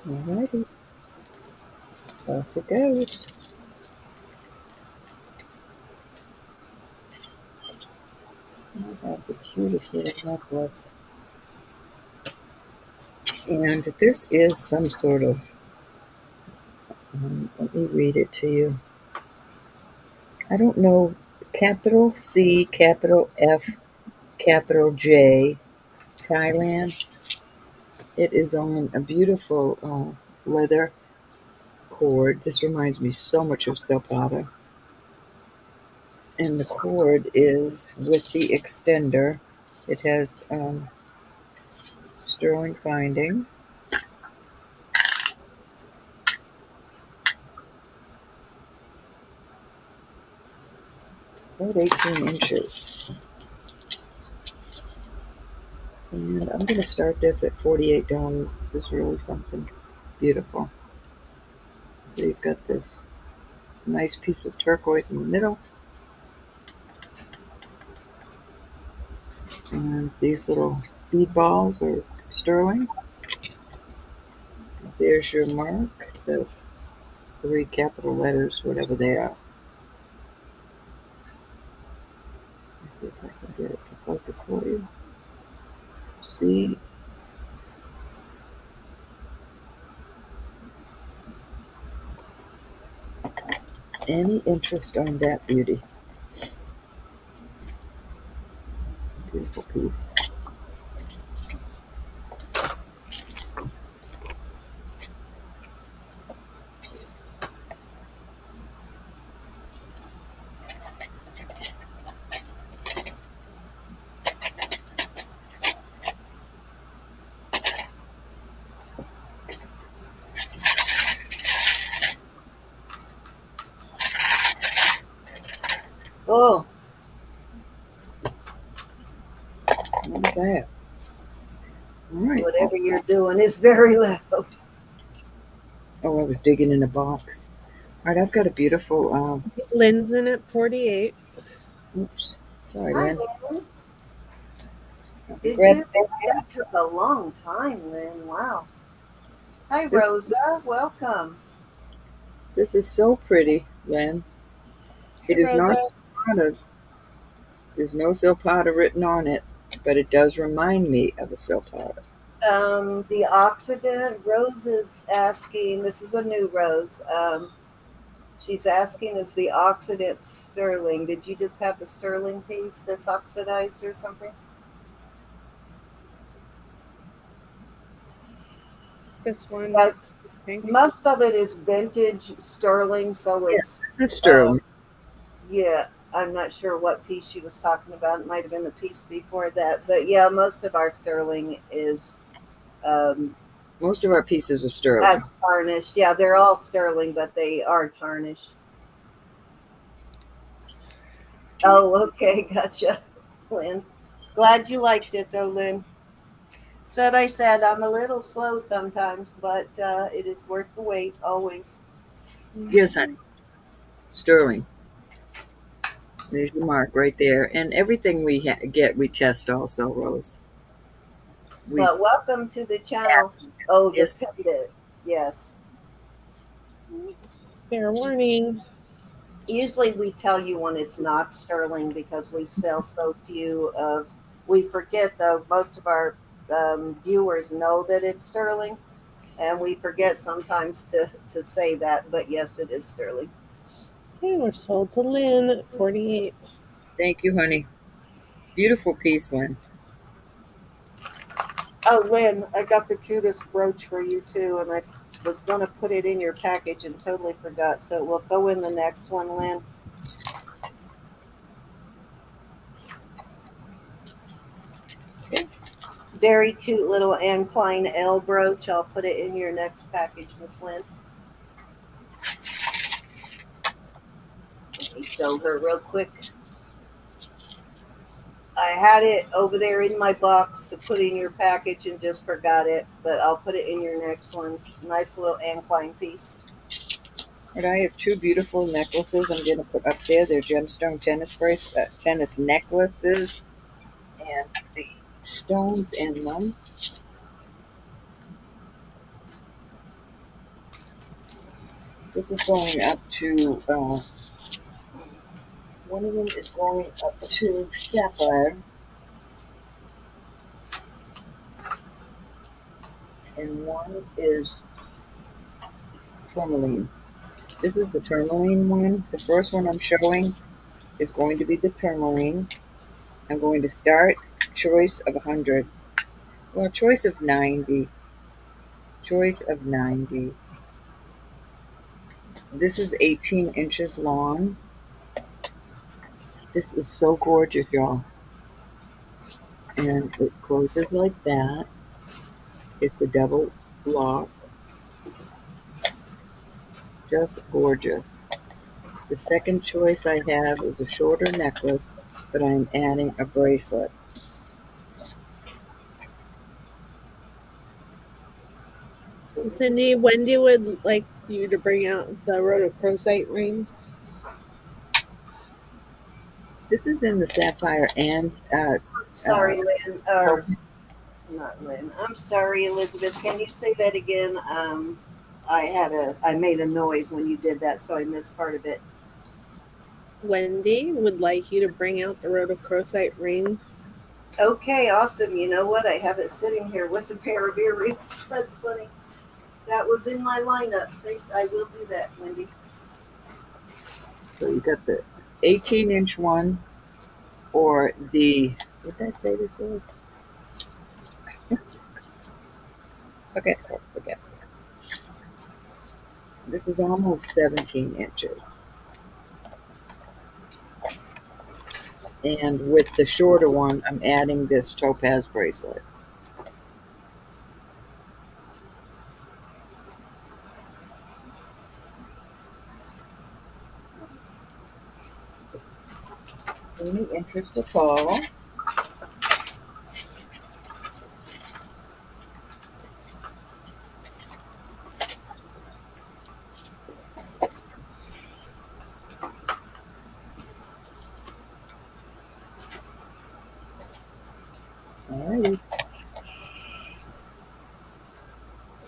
Alrighty, off it goes. I have the cutest little necklace. And this is some sort of, let me read it to you. I don't know, capital C, capital F, capital J, Thailand. It is on a beautiful leather cord. This reminds me so much of silpada. And the cord is with the extender. It has sterling findings. About 18 inches. And I'm going to start this at $48. This is really something beautiful. So you've got this nice piece of turquoise in the middle. And these little bead balls are sterling. There's your mark, the 3 capital letters, whatever they are. See if I can get it to focus for you. See? Any interest on that beauty? Beautiful piece. Oh, What was that? All right. whatever you're doing is very loud. Oh, I was digging in a box. All right, I've got a beautiful. Lynn's in at 48. Oops. Sorry, Hi, Lynn. Lynn. Did Grab you? That took a long time, Lynn. Wow. Hi, this. Rosa. Welcome. This is so pretty, Lynn. Hey, It is not Rosa. silpada. There's no silpada written on it, but it does remind me of a silpada. The oxidant, Rose is asking, this is a new Rose. She's asking, is the oxidant sterling? Did you just have the sterling piece that's oxidized or something? This one. That's, Pink. most of it is vintage sterling, so it's, It's sterling. yeah, I'm not sure what piece she was talking about. It might have been the piece before that. But yeah, most of our sterling is Most of our pieces are sterling. as tarnished. Yeah, they're all sterling, but they are tarnished. Oh, okay, gotcha, Lynn. Glad you liked it, though, Lynn. Said I said I'm a little slow sometimes, but it is worth the wait always. Yes, honey. Sterling. There's your mark right there. And everything we get, we test also, Rose. We But welcome to the channel. pass. Oh, the Yes, pendant. Yes. Fair warning. Usually we tell you when it's not sterling because we sell so few of. We forget though. Most of our viewers know that it's sterling, and we forget sometimes to say that. But yes, it is sterling. Okay, we're sold to Lynn at 48. thank you, honey. Beautiful piece, Lynn. Oh, Lynn, I got the cutest brooch for you too, and I was going to put it in your package and totally forgot. So it will go in the next one, Lynn. Very cute little Anne Klein L brooch. I'll put it in your next package, Miss Lynn. Let me show her real quick. I had it over there in my box to put in your package and just forgot it, but I'll put it in your next one. Nice little Anne Klein piece. And I have two beautiful necklaces I'm going to put up there. They're gemstone tennis necklaces, and the stones in them. This is going up to, one of them is going up to sapphire, and one is tourmaline. This is the tourmaline one. The first one I'm showing is going to be the tourmaline. I'm going to start choice of 100. Well, choice of 90. Choice of 90. This is 18 inches long. This is so gorgeous, y'all. And it closes like that. It's a double lock. Just gorgeous. The second choice I have is a shorter necklace, but I'm adding a bracelet. So Cindy, Wendy would like you to bring out the rhodochrosite ring. this is in the sapphire and Sorry, Lynn. Or topaz. not Lynn. I'm sorry, Elizabeth. Can you say that again? I made a noise when you did that, so I missed part of it. Wendy would like you to bring out the rhodochrosite ring. Okay, awesome. You know what? I have it sitting here with a pair of earrings. That's funny. That was in my lineup. I will do that, Wendy. So you got the 18-inch one, or the, what did I say this was? Forget. This is almost 17 inches. And with the shorter one, I'm adding this topaz bracelet. Any interest at all? Alrighty.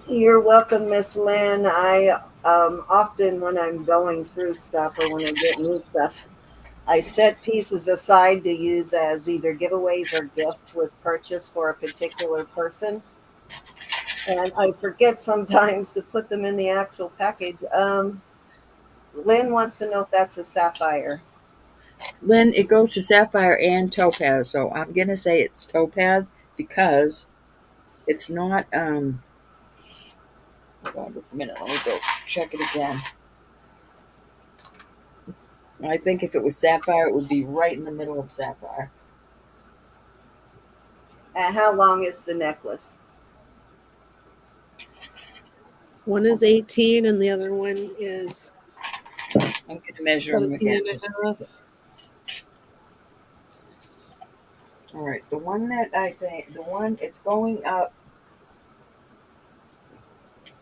You're welcome, Miss Lynn. I often, when I'm going through stuff or when I get new stuff, I set pieces aside to use as either giveaways or gift with purchase for a particular person. And I forget sometimes to put them in the actual package. Lynn wants to know if that's a sapphire. Lynn, it goes to sapphire and topaz, so I'm gonna say it's topaz because it's not. Hold on just a minute. Let me go check it again. I think if it was sapphire, it would be right in the middle of sapphire. And how long is the necklace? One is 18 and the other one is I'm gonna measure them 17 again. and a half. All right, the one that I think, the one it's going up,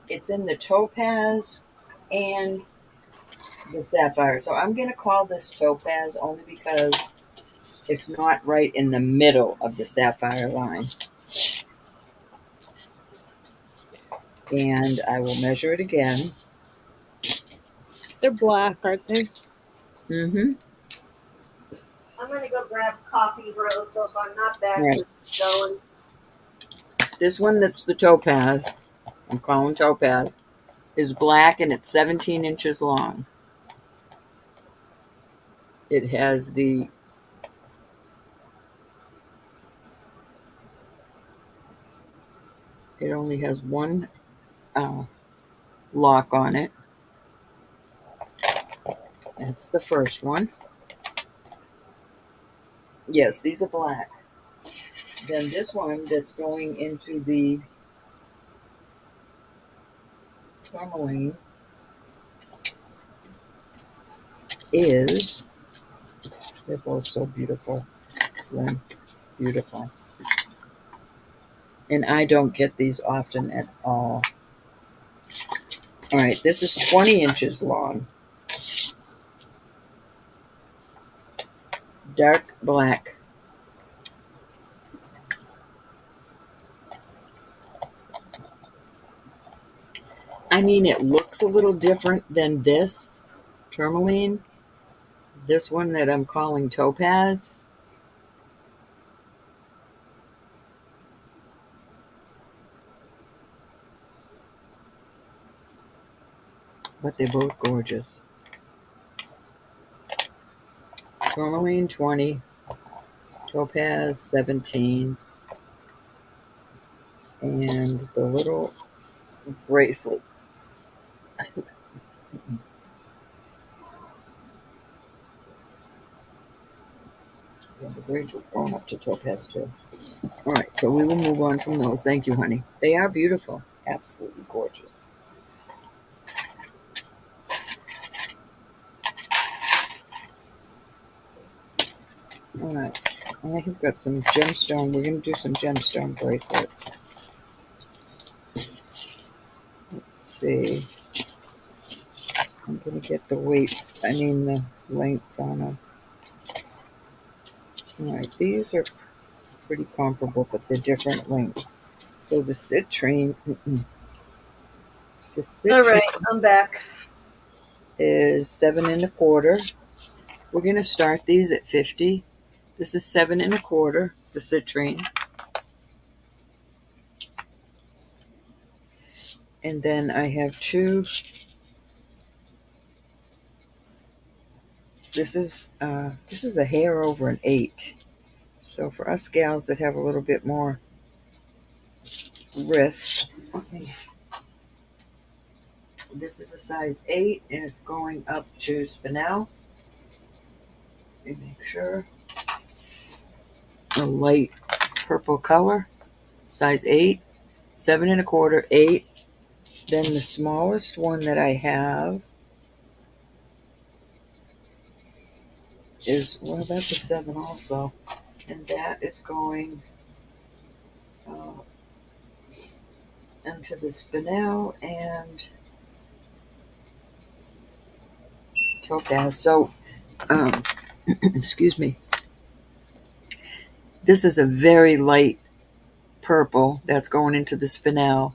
it's in the topaz and the sapphire. So I'm going to call this topaz only because it's not right in the middle of the sapphire line. And I will measure it again. They're black, aren't they? Mm-hmm. I'm gonna go grab coffee, Rose. So if I'm not back, Right. just going. This one that's the topaz, I'm calling topaz, is black and it's 17 inches long. It has the it only has one lock on it. That's the first one. Yes, these are black. Then this one that's going into the tourmaline is, they're both so beautiful. Lynn. Beautiful. And I don't get these often at all. All right, this is 20 inches long. Dark black. I mean, it looks a little different than this tourmaline. This one that I'm calling topaz. But they're both gorgeous. Tourmaline 20, topaz 17, and the little bracelet. Yeah, the bracelet's going up to topaz too. All right, so we will move on from those. Thank you, honey. They are beautiful. Absolutely gorgeous. All right, I have got some gemstone. We're going to do some gemstone bracelets. Let's see. I'm going to get the weights, the lengths on them. All right, these are pretty comparable, but they're different lengths. So the citrine, All right, I'm back. is 7 1/4. We're going to start these at 50. This is 7 1/4, the citrine. And then I have two. This is a hair over an 8. So for us gals that have a little bit more wrist, this is a size 8 and it's going up to spinel. Let me make sure. A light purple color, size 8, 7 1/4, 8. Then the smallest one that I have is, well, that's a 7 also. And that is going into the spinel and topaz. So, excuse me. This is a very light purple that's going into the spinel,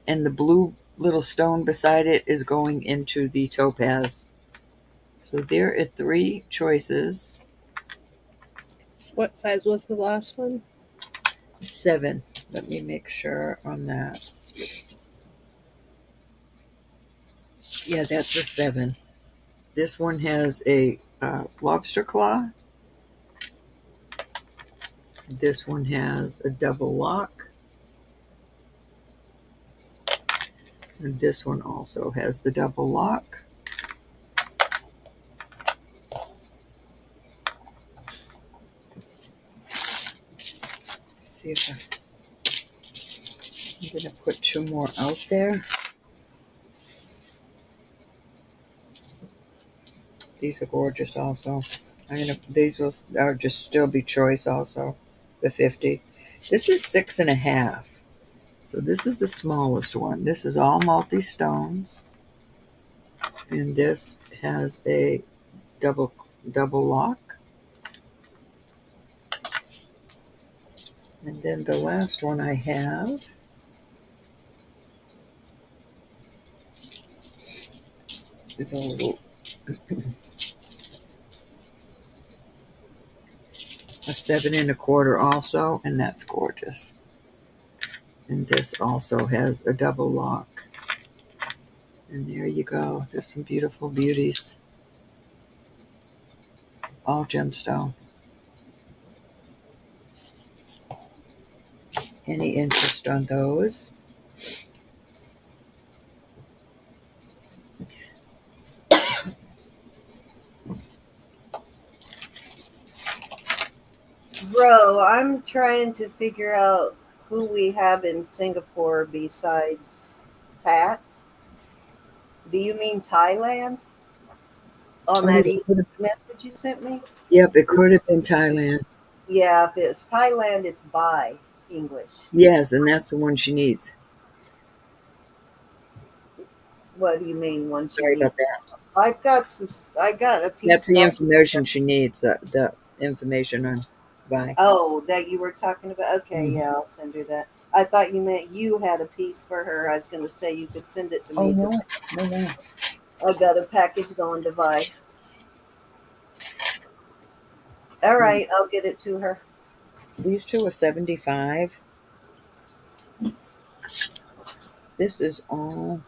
and the blue little stone beside it is going into the topaz. So there are 3 choices. What size was the last one? 7. Let me make sure on that. Yeah, that's a 7. This one has a lobster claw. This one has a double lock. And this one also has the double lock. See if I'm going to put 2 more out there. These are gorgeous also. These are just still be choice also, the 50. This is 6 1/2. So this is the smallest one. This is all multi-stones. And this has a double lock. And then the last one I have is a little a 7 1/4 also, and that's gorgeous. And this also has a double lock. And there you go. There's some beautiful beauties. All gemstone. Any interest on those? Bro, I'm trying to figure out who we have in Singapore besides Pat. Do you mean Thailand? On that message you sent me? Yep, it could have been Thailand. Yeah, if it's Thailand, it's by English. Yes, and that's the one she needs. What do you mean one she Sorry needs? about that. I got a piece. That's the information she needs. The information on buy. Oh, that you were talking about? Okay, Mhm. yeah, I'll send her that. I thought you meant you had a piece for her. I was going to say you could send it to me. No. I got a package going to buy. All right, I'll get it to her. These two are 75. This is all.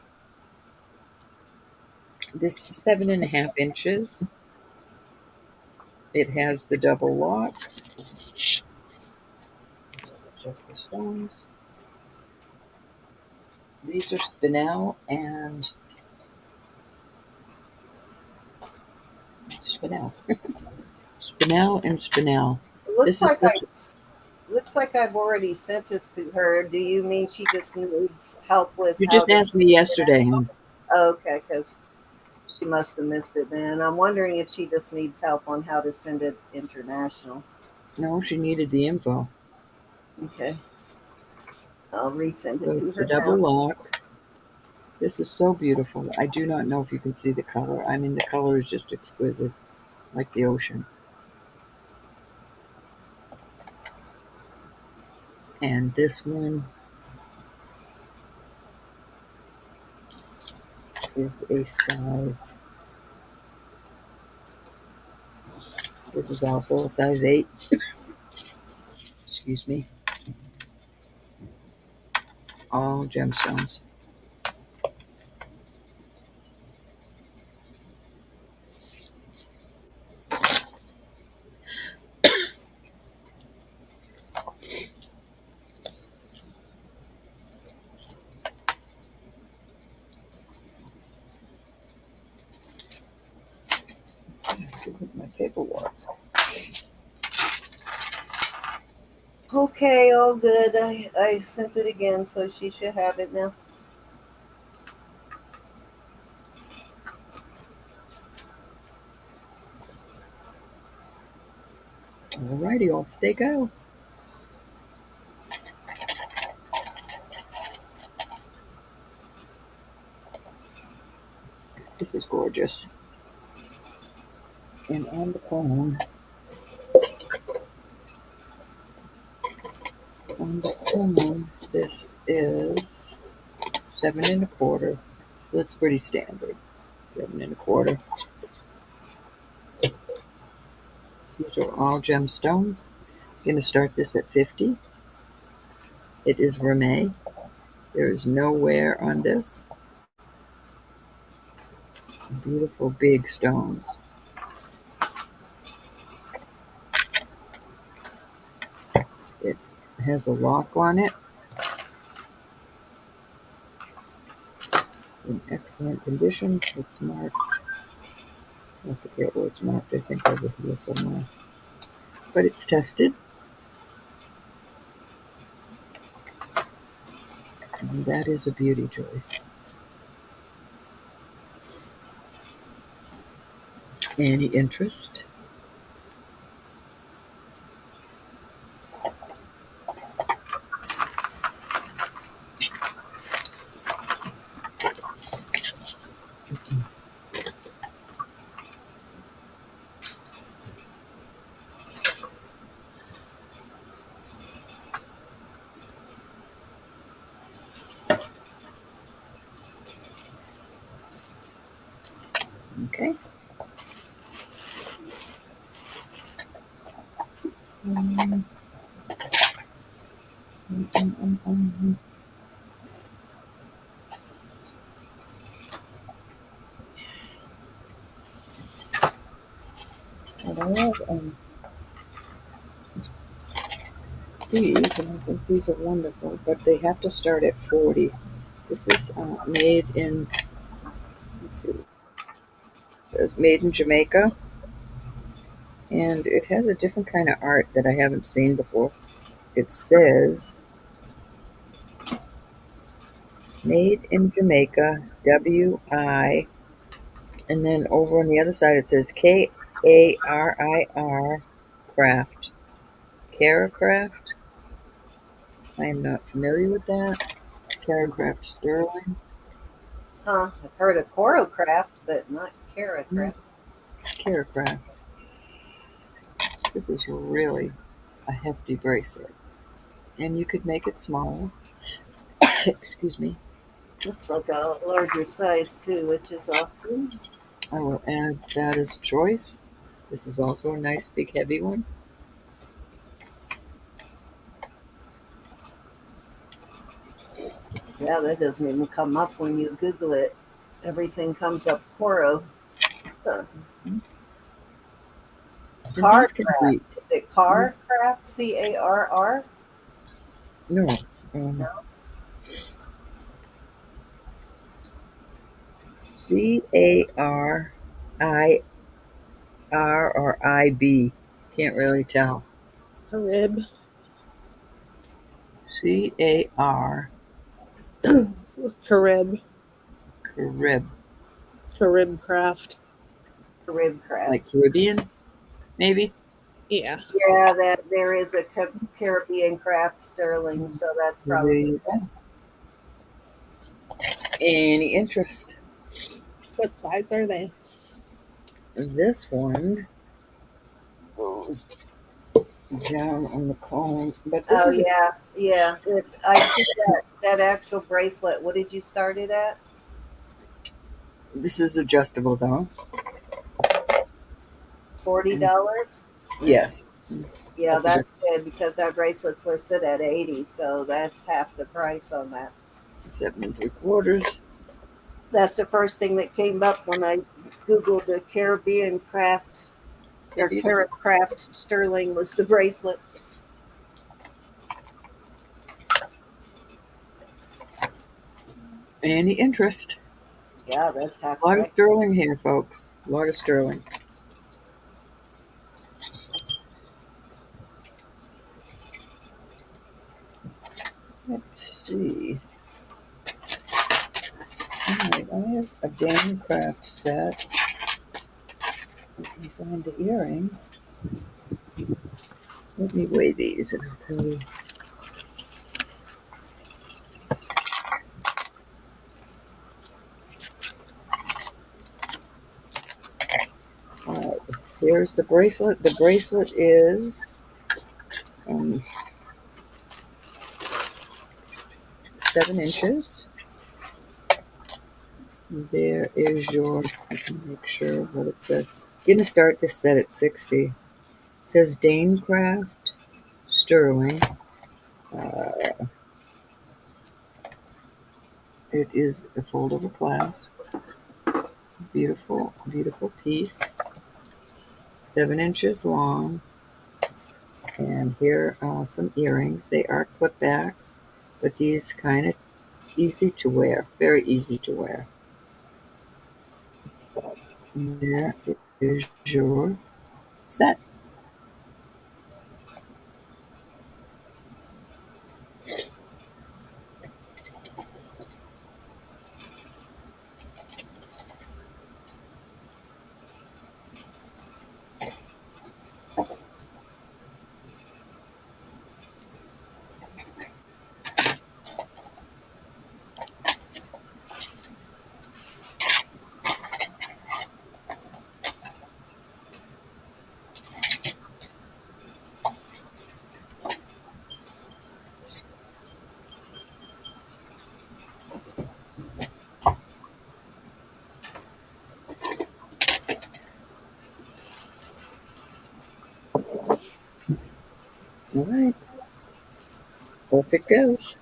This is 7.5 inches. It has the double lock. Check the stones. These are spinel and spinel. Spinel and spinel. Looks like I've already sent this to her. Do you mean she just needs help with You how just to asked me yesterday. Okay, because she must have missed it then. I'm wondering if she just needs help on how to send it international. No, she needed the info. Okay. I'll resend it So to it's her a double now. lock. This is so beautiful. I do not know if you can see the color. I mean, the color is just exquisite, like the ocean. And this one is a size. This is also a size 8. Excuse me. All gemstones. Look at my paperwork. Okay, all good. I sent it again, so she should have it now. Alrighty, off they go. This is gorgeous. And on the phone, this is 7 1/4. That's pretty standard. 7 1/4. These are all gemstones. I'm going to start this at 50. It is vermeil. There is no wear on this. Beautiful big stones. It has a lock on it. In excellent condition. It's marked. I forget where it's marked. I think over here somewhere. But it's tested. And that is a beauty, Joyce. Any interest? Mm, mm. Well, I have these, and I think these are wonderful, but they have to start at 40. This is made in, let's see, it's made in Jamaica, and it has a different kind of art that I haven't seen before. It says, made in Jamaica, WI, and then over on the other side it says KARIR craft. Caracraft? I am not familiar with that. Caracraft sterling. Huh? I've heard of Corocraft, but not Mm, Caracraft. Caracraft. This is really a hefty bracelet. And you could make it smaller. Excuse me. Looks like a larger size too, which is awesome. I will add that as a choice. This is also a nice big heavy one. Yeah, that doesn't even come up when you Google it. Everything comes up Coro. Huh. And Car these can craft. be Is it car these, craft? CARR? no, No. CARIR or IB. Can't really tell. Carib. CAR Carib. Carib. Carib craft. Rib craft. Like Caribbean, maybe? Yeah. Yeah, that there is a Caribbean craft sterling, so that's There probably you go. Any interest? What size are they? This one goes down on the comb, but this Oh is a, yeah, yeah. I see that actual bracelet. What did you start it at? this is adjustable though. And $40. yes, Yeah, that's that's adjustable. good because that bracelet's listed at 80, so that's half the price on that. 7 3/4. That's the first thing that came up when I googled the Caribbean craft or Beautiful. Carib craft sterling was the bracelet. Any interest? Yeah, that's half A lot of price. sterling here, folks. A lot of sterling. Let's see. All right, I have a Dan craft set. Let me find the earrings. Let me weigh these and I'll tell you. All right, here's the bracelet. The bracelet is um, 7 inches. There is your, I can make sure what it says. Going to start this set at 60. It says Danecraft Sterling. It is a foldable clasp. Beautiful, beautiful piece. 7 inches long. And here are some earrings. They are clip backs, but these kind of easy to wear. Very easy to wear. And there is your set. All right. Off it goes.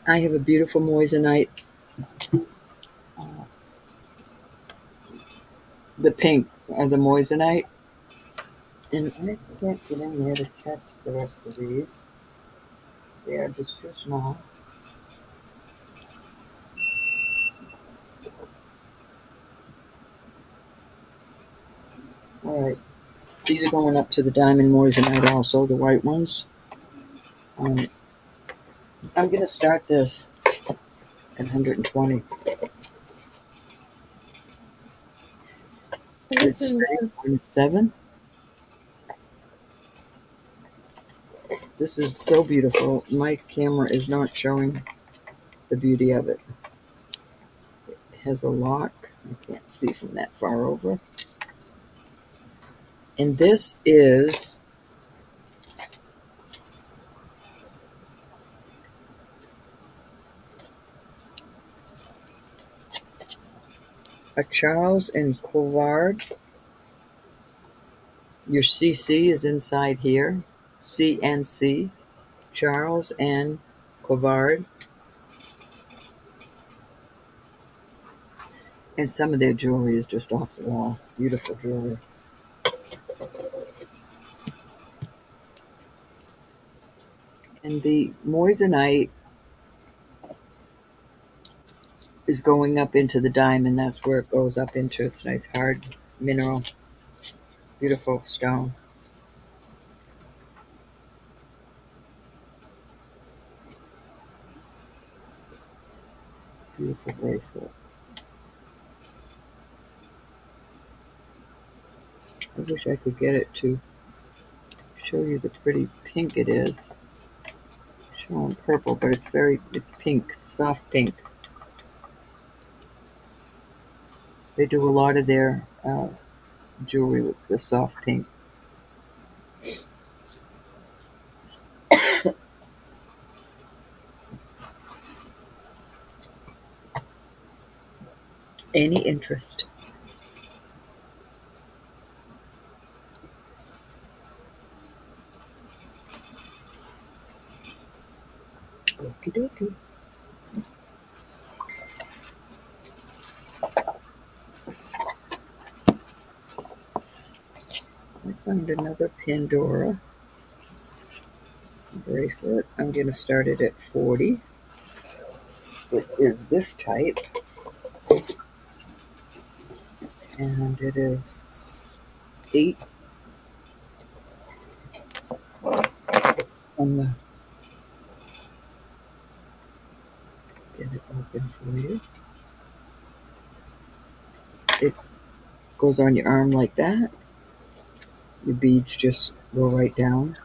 I have a beautiful moissanite. The pink of the moissanite. And I can't get in there to test the rest of these. They are just too small. All right. These are going up to the diamond moissanite also, the white ones. I'm going to start this at 120. It's Listen, 7. This is so beautiful. My camera is not showing the beauty of it. It has a lock. I can't see from that far over. And this is a Charles and Colvard. Your CC is inside here. CNC. Charles and Colvard. And some of their jewelry is just off the wall. Beautiful jewelry. And the moissanite is going up into the diamond. That's where it goes up into. It's nice hard mineral. Beautiful stone. Beautiful bracelet. I wish I could get it to show you the pretty pink it is. Showing purple, but it's pink, it's soft pink. They do a lot of their jewelry with the soft pink. Any interest? Okie dokie. I found another Pandora bracelet. I'm going to start it at 40. It is this type. And it is 8 on the, get it open for you. It goes on your arm like that. The beads just go right down.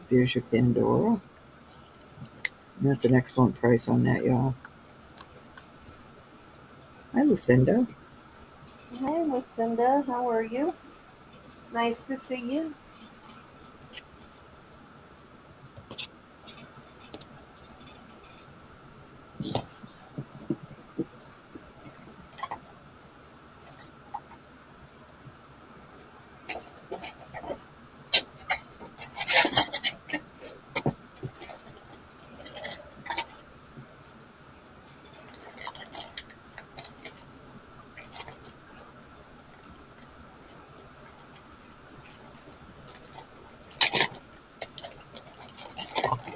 There's your Pandora. And that's an excellent price on that, y'all. Hi, Lucinda. Hi, Lucinda. How are you? Nice to see you.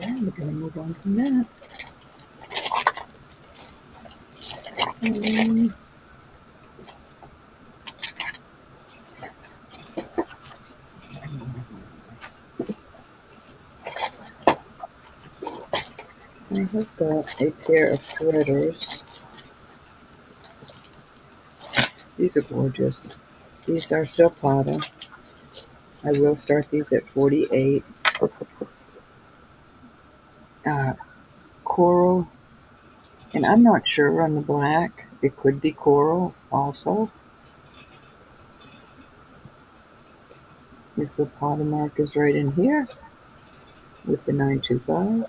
And we're going to move on from that. I have got a pair of threaders. These are gorgeous. These are silpada. I will start these at 48. Coral, and I'm not sure on the black. It could be coral also. This silpada mark is right in here with the 925.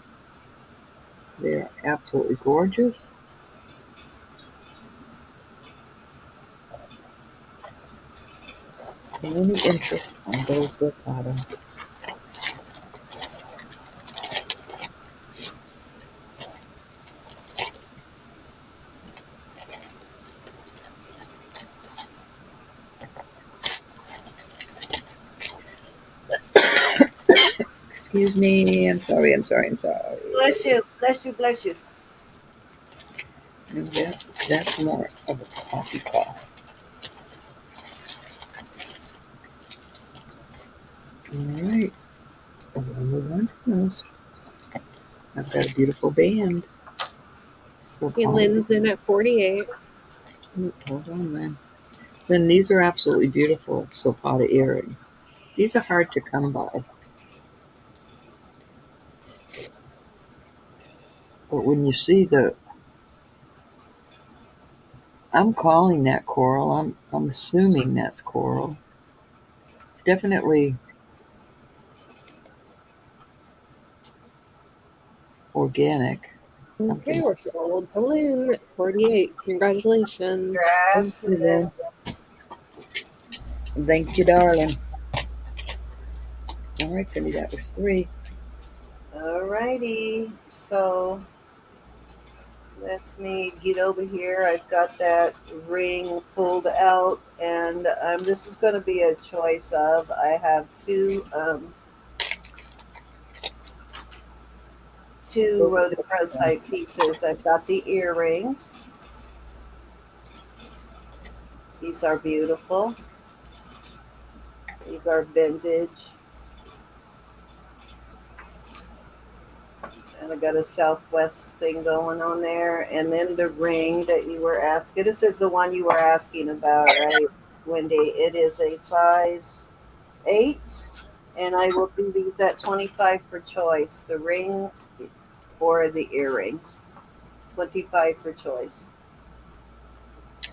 They're absolutely gorgeous. Any interest on those silpada? Excuse me. I'm sorry. I'm sorry. I'm sorry. Bless you. Bless you. Bless you. And that's more of a coffee cough. All right. We'll move on to those. I've got a beautiful band. So He Lynn's in at 48. hold on, Lynn. Lynn, these are absolutely beautiful silpada earrings. These are hard to come by. But when you see I'm calling that coral. I'm assuming that's coral. It's definitely organic. Okay, Something. we're sold to Lynn at 48. Congratulations. Thank Congrats. you, Lynn. Thank you, darling. All right, Cindy, that was 3. Alrighty. So let me get over here. I've got that ring pulled out, and this is going to be a choice of. I have two rhodochrosite pieces. I've got the earrings. These are beautiful. These are vintage. And I got a Southwest thing going on there. And then the ring that you were asking. This is the one you were asking about, right, Wendy? It is a size 8. And I will do these at 25 for choice. The ring or the earrings. 25 for choice.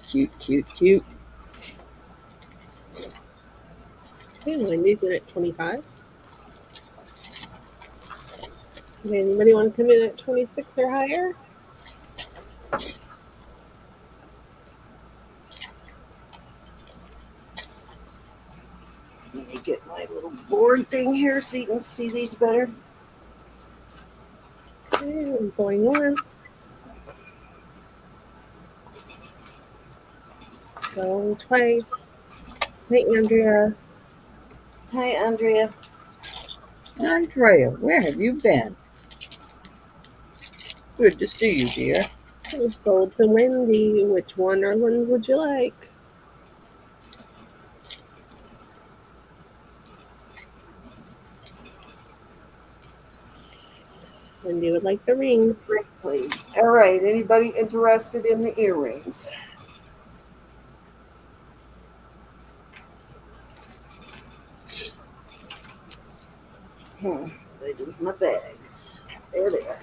Cute, cute, cute. Okay, Wendy's in at 25. Okay, anybody want to come in at 26 or higher? Let me get my little board thing here so you can see these better. Okay, I'm going once. Going twice. Hey, Andrea. Hi, Andrea. Andrea, where have you been? Good to see you, dear. We sold to Wendy. Which one or ones would you like? Wendy would like the ring. Ring, please. All right. Anybody interested in the earrings? They lose my bags. There they are.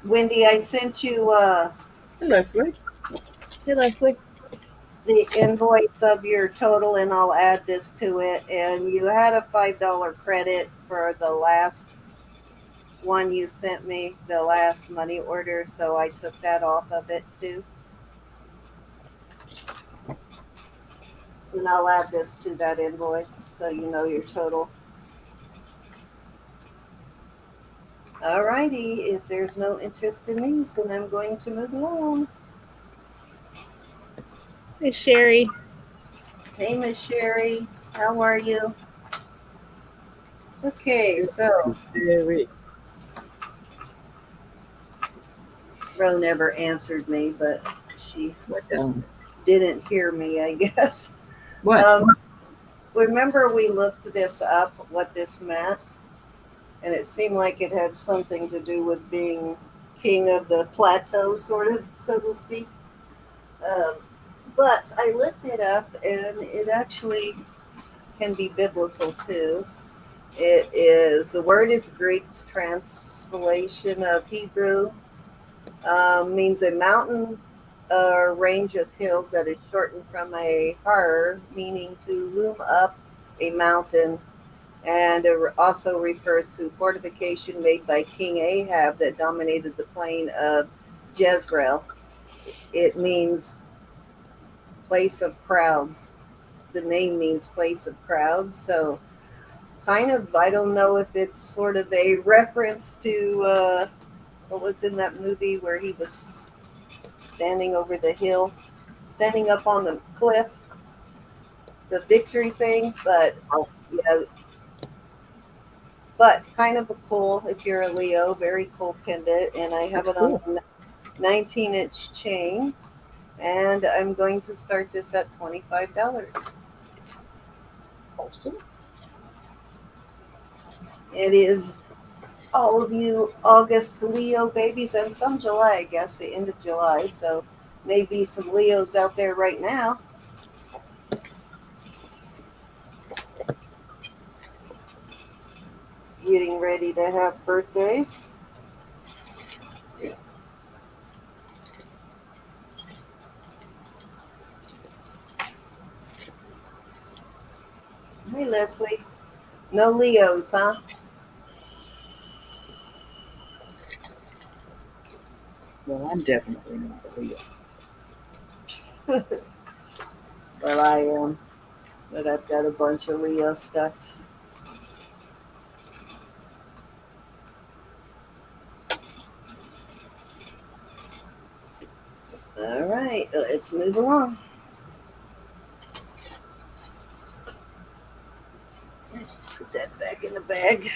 Wendy, I sent you Leslie. Hey, Leslie. the invoice of your total, and I'll add this to it. And you had a $5 credit for the last one you sent me, the last money order, so I took that off of it too. And I'll add this to that invoice so you know your total. Alrighty, if there's no interest in these, then I'm going to move along. Hey, Sherry. Hey, Miss Sherry, how are you? Okay, so Very. Ro never answered me, but she What? didn't hear me, I guess. What? Remember we looked this up, what this meant, and it seemed like it had something to do with being king of the plateau, sort of, so to speak. Um, but I looked it up, and it actually can be biblical too. It is the word is Greek's translation of Hebrew, means a mountain or range of hills that is shortened from a har, meaning to loom up a mountain, And it also refers to fortification made by King Ahab that dominated the plain of Jezreel. It means place of crowds. The name means place of crowds. So, kind of, I don't know if it's sort of a reference to what was in that movie where he was standing over the hill, standing up on the cliff, the victory thing. But yeah, but kind of a cool if you're a Leo, very cool pendant. And I have That's it on cool. a 19-inch chain. And I'm going to start this at $25. Awesome. It is all of you August Leo babies and some July, I guess, the end of July. So maybe some Leos out there right now. Getting ready to have birthdays. Hey, Leslie. No Leos, huh? Well, I'm definitely not a Leo. Well, I am. But I've got a bunch of Leo stuff. All right, let's move along. Put that back in the bag.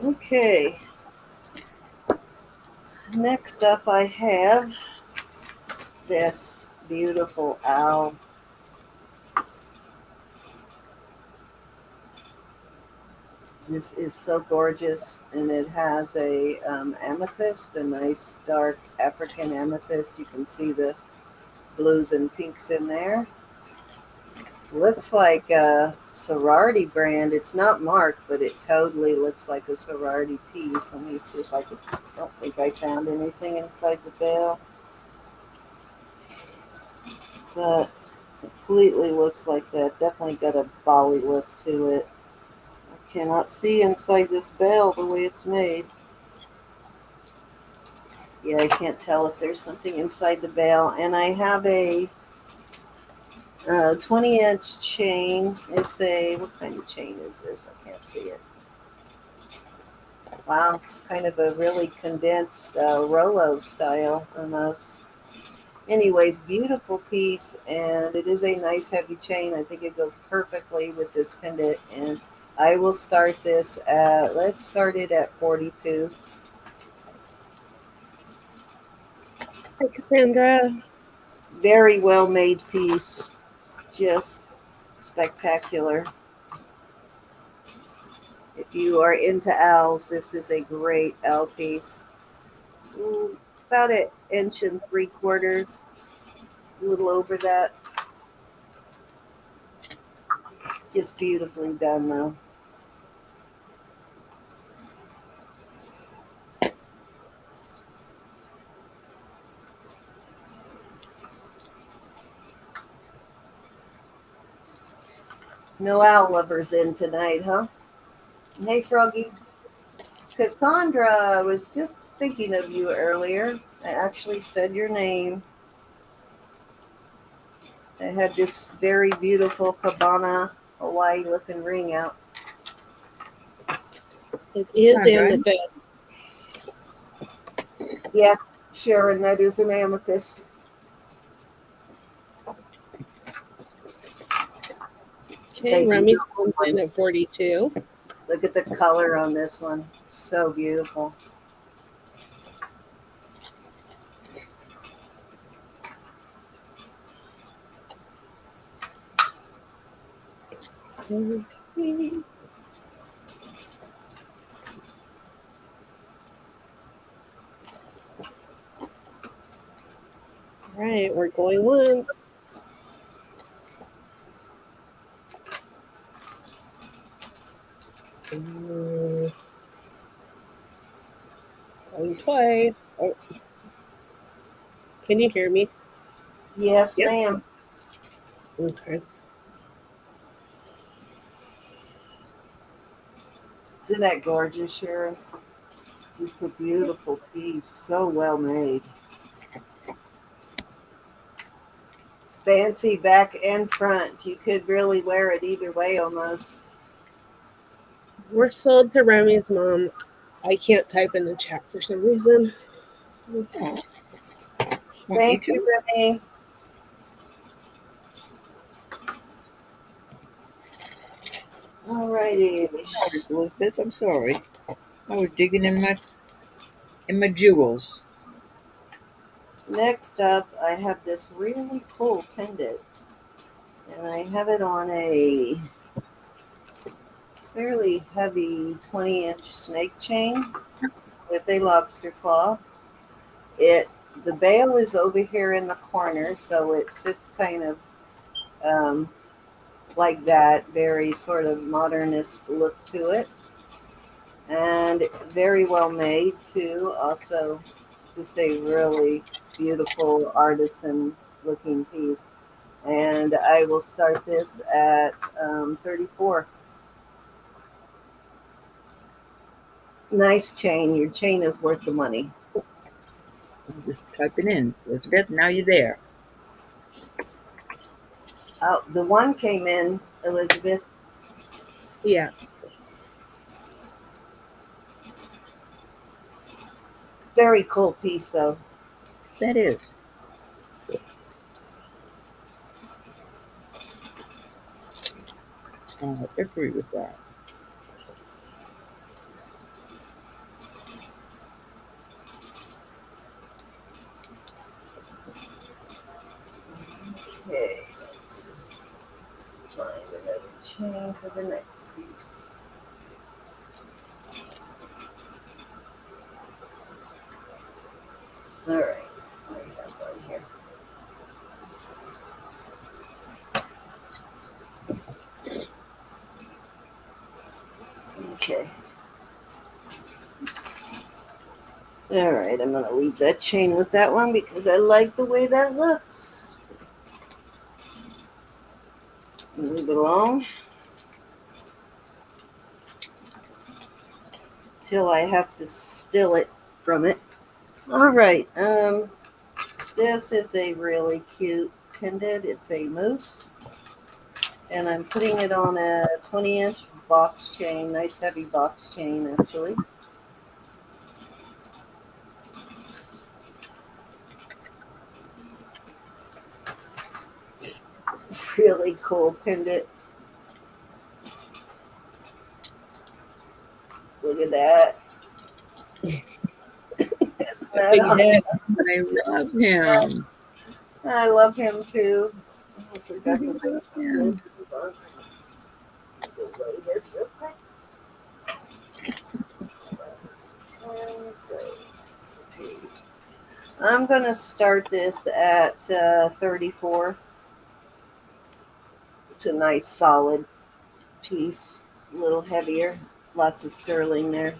Okay. Next up, I have this beautiful owl. This is so gorgeous, and it has a amethyst, a nice dark African amethyst. You can see the blues and pinks in there. Looks like a sorority brand. It's not marked, but it totally looks like a sorority piece. Let me see if I could. I don't think I found anything inside the bell, but completely looks like that. Definitely got a Bali look to it. I cannot see inside this bell the way it's made. Yeah, I can't tell if there's something inside the bell. And I have a 20-inch chain. It's a, what kind of chain is this? I can't see it. Wow, it's kind of a really condensed Rolo style almost. Anyways, beautiful piece, and it is a nice heavy chain. I think it goes perfectly with this pendant, and I will start this at, let's start it at 42. Hi, Cassandra. Very well made piece, just spectacular. If you are into owls, this is a great owl piece. About an inch and 3/4, a little over that. Just beautifully done, though. No owl lovers in tonight, huh? Hey, Froggy. Cassandra, I was just thinking of you earlier. I actually said your name. I had this very beautiful cabana Hawaii looking ring out. It is Sandra, amethyst. Yes, Sharon, that is an amethyst. It's Okay, a Rummy's beautiful comes one. in at 42. Look at the color on this one. So beautiful. Okay. All right, we're going once. Going twice. Oh, can you hear me? Yes, yep. ma'am. Okay. Isn't that gorgeous, Sharon? Just a beautiful piece. So well made. Fancy back and front. You could really wear it either way almost. We're sold to Remy's mom. I can't type in the chat for some reason. Oh, want me Thank to? you, Remy. Alrighty. Notice, Elizabeth. I'm sorry. I was digging in my jewels. Next up, I have this really cool pendant. And I have it on a fairly heavy 20-inch snake chain with a lobster claw. The bail is over here in the corner, so it sits kind of um, like that, very sort of modernist look to it, and very well made too. Also, just a really beautiful artisan looking piece. And I will start this at 34. Nice chain. Your chain is worth the money. I'm just typing in. Elizabeth, now you're there. Oh, the one came in, Elizabeth. Yeah. Very cool piece, though. That is. I agree with that. Okay, let's find another chain for the next piece. All right, I have one here. Okay. All right, I'm going to leave that chain with that one because I like the way that looks. Move it along till I have to still it from it. All right, this is a really cute pendant. It's a moose, and I'm putting it on a 20-inch box chain, nice heavy box chain, actually. Really cool pendant. Look at that. Isn't The that big awesome? head. I love him. I love him too. I forgot I to bring love him. weigh this real quick. I'm going to start this at 34. It's a nice solid piece, a little heavier, lots of sterling there.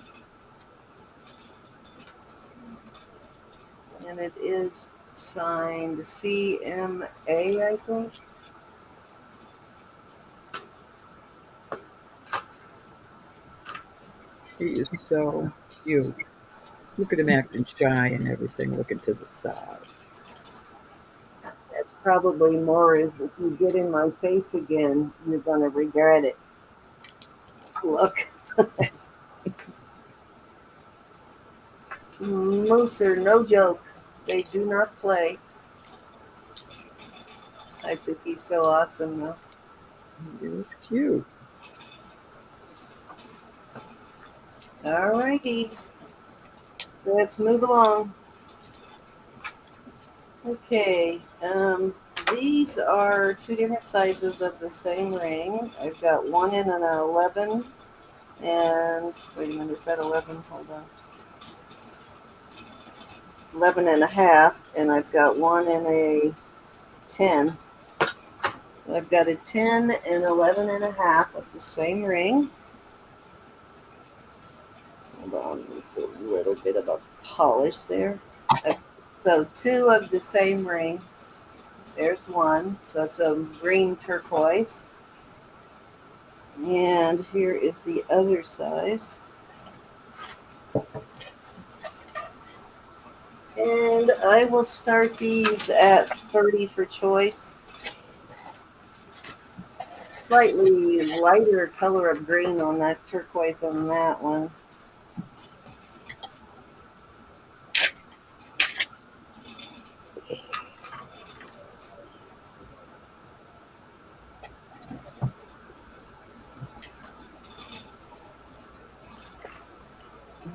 And it is signed CMA, I think. He is so cute. Look at him acting shy and everything, looking to the side. That's probably more is if you get in my face again, you're going to regret it. Look. Moose are no joke. They do not play. I think he's so awesome, though. He is cute. All righty. Let's move along. Okay. These are two different sizes of the same ring. I've got one in an 11 and, wait a minute, is that 11? Hold on. 11 and a half, and I've got one in a 10. So I've got a 10 and 11 and a half of the same ring. Hold on, it's a little bit of a polish there. So two of the same ring. There's one. So it's a green turquoise. And here is the other size. And I will start these at 30 for choice. Slightly lighter color of green on that turquoise on that one.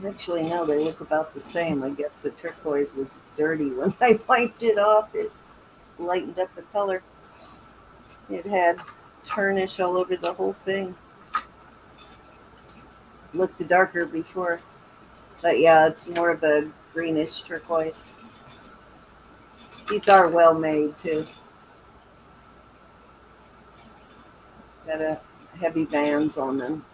Actually, no, they look about the same. I guess the turquoise was dirty when I wiped it off. It lightened up the color. It had tarnish all over the whole thing. Looked darker before. But yeah, it's more of a greenish turquoise. These are well made too. Got a heavy bands on them.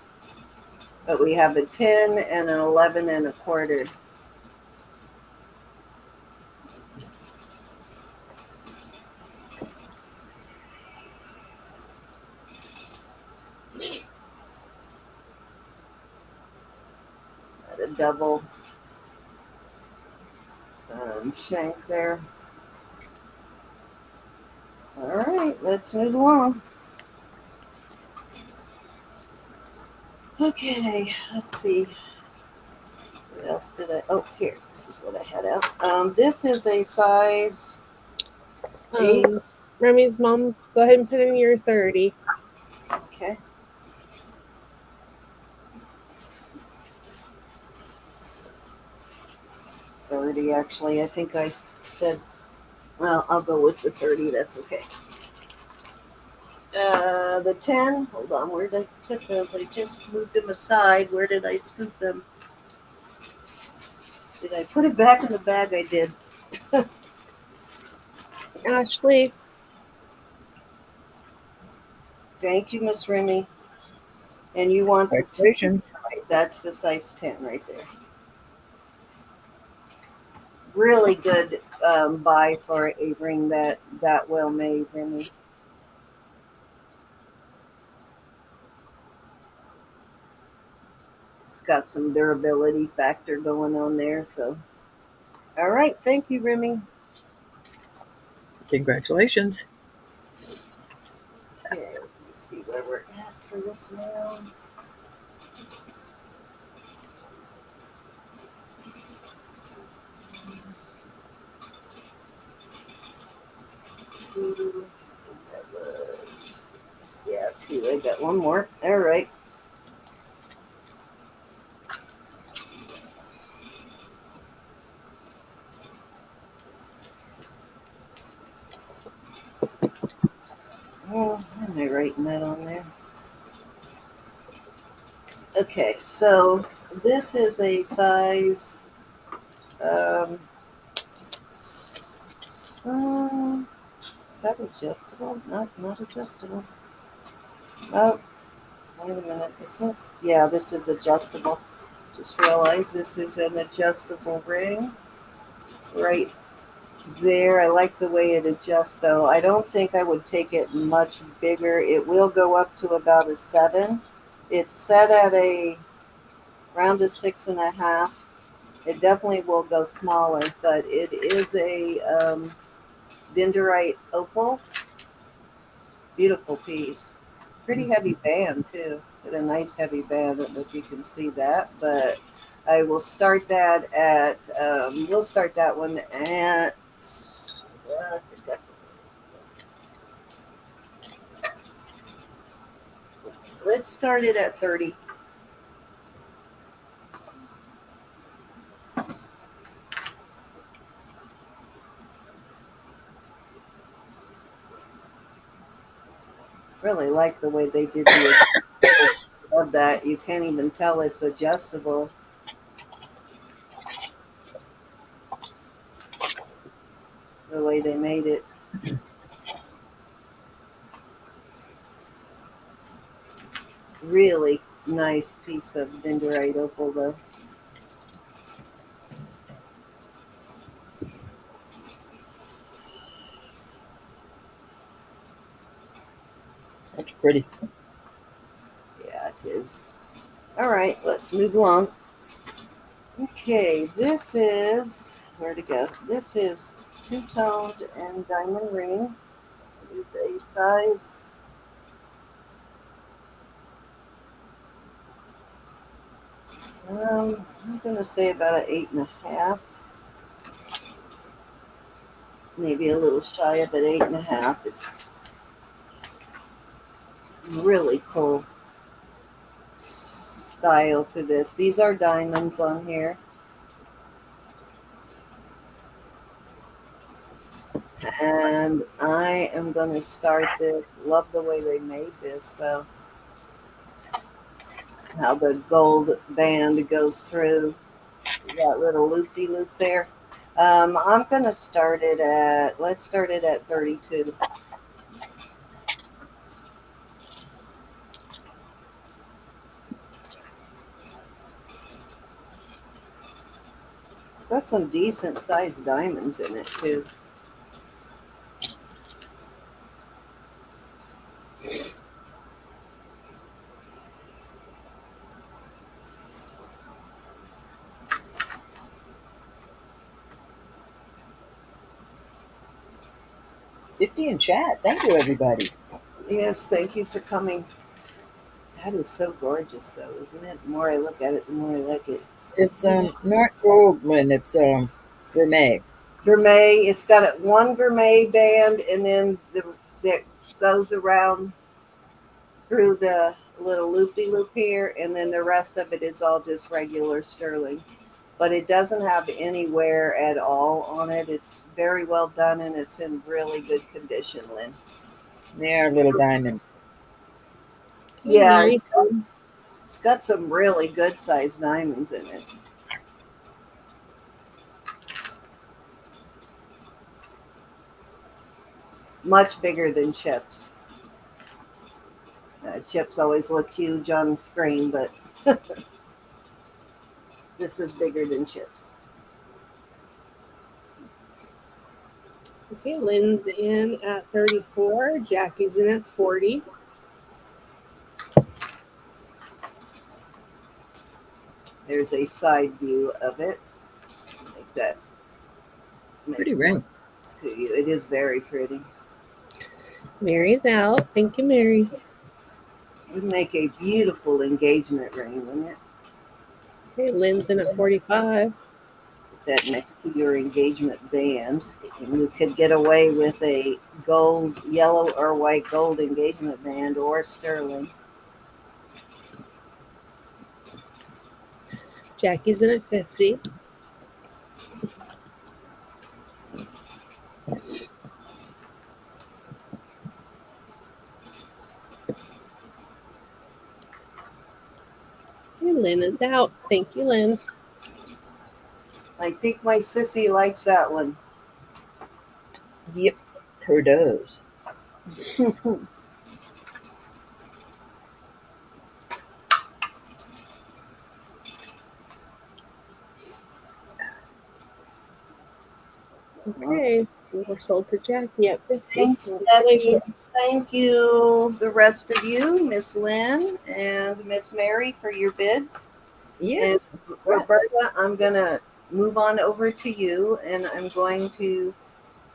But we have a 10 and an 11 and a quarter. Got a double shank there. All right, let's move along. Okay, let's see. What else did I? Oh, here. This is what I had out. This is a size 8. Remy's mom, go ahead and put in your 30. Okay. Actually. I think I said, well, I'll go with the 30. That's okay. The 10. Hold on. Where did I put those? I just moved them aside. Where did I scoop them? Did I put it back in the bag? I did. Ashley. Thank you, Miss Remy. And you want the 10? Congratulations. Right, that's the size 10 right there. Really good buy for a ring that well made, Remy. It's got some durability factor going on there. So, all right. Thank you, Remy. Congratulations. Okay, let me see where we're at for this now. Two. That was, yeah, 2. I got one more. All right. Well, why am I writing that on there? Okay, so this is a size is that adjustable? No, not adjustable. Oh, wait a minute. Is it? Yeah, this is adjustable. Just realized this is an adjustable ring right there. I like the way it adjusts, though. I don't think I would take it much bigger. It will go up to about a 7. It's set at around a 6.5. It definitely will go smaller, but it is a dendrite opal. Beautiful piece. Pretty heavy band too. It's got a nice heavy band. I don't know if you can see that, but I will start that at. We'll start that one at. Let's start it at 30. Really like the way they did the of that. You can't even tell it's adjustable. The way they made it. Really nice piece of dendrite opal, though. That's pretty. is. All right, let's move along. Okay, this is, where to go? This is two-toned and diamond ring. It is a size, I'm going to say about an 8.5. Maybe a little shy of an 8.5. It's really cool style to this. These are diamonds on here. And I am going to start this. Love the way they made this, though. How the gold band goes through that little loop-de-loop there. I'm going to start it at, let's start it at 32. It's got some decent sized diamonds in it, too. $50 in chat. Thank you, everybody. Yes, thank you for coming. That is so gorgeous, though, isn't it? The more I look at it, the more I like it. It's not gold, Lynn. It's gourmet. Gourmet. It's got one gourmet band, and then that goes around through the little loop-de-loop here, and then the rest of it is all just regular sterling. But it doesn't have any wear at all on it. It's very well done, and it's in really good condition, Lynn. They are little diamonds. Yeah, Mary. it's got some really good sized diamonds in it. Much bigger than chips. Chips always look huge on screen, but this is bigger than chips. Okay, Lynn's in at 34. Jackie's in at 40. There's a side view of it, like that. Pretty ring. To you, it is very pretty. Mary's out. Thank you, Mary. It would make a beautiful engagement ring, wouldn't it? Okay, Lynn's in at 45. Put that next to your engagement band, and you could get away with a gold, yellow or white gold engagement band or sterling. Jackie's in at 50. And Lynn is out. Thank you, Lynn. I think my sissy likes that one. Yep, her does. Okay, we're sold for Jackie at 50. Thanks, Debbie. Thank you, the rest of you, Miss Lynn and Miss Mary, for your bids. Yes. And Roberta, I'm going to move on over to you, and I'm going to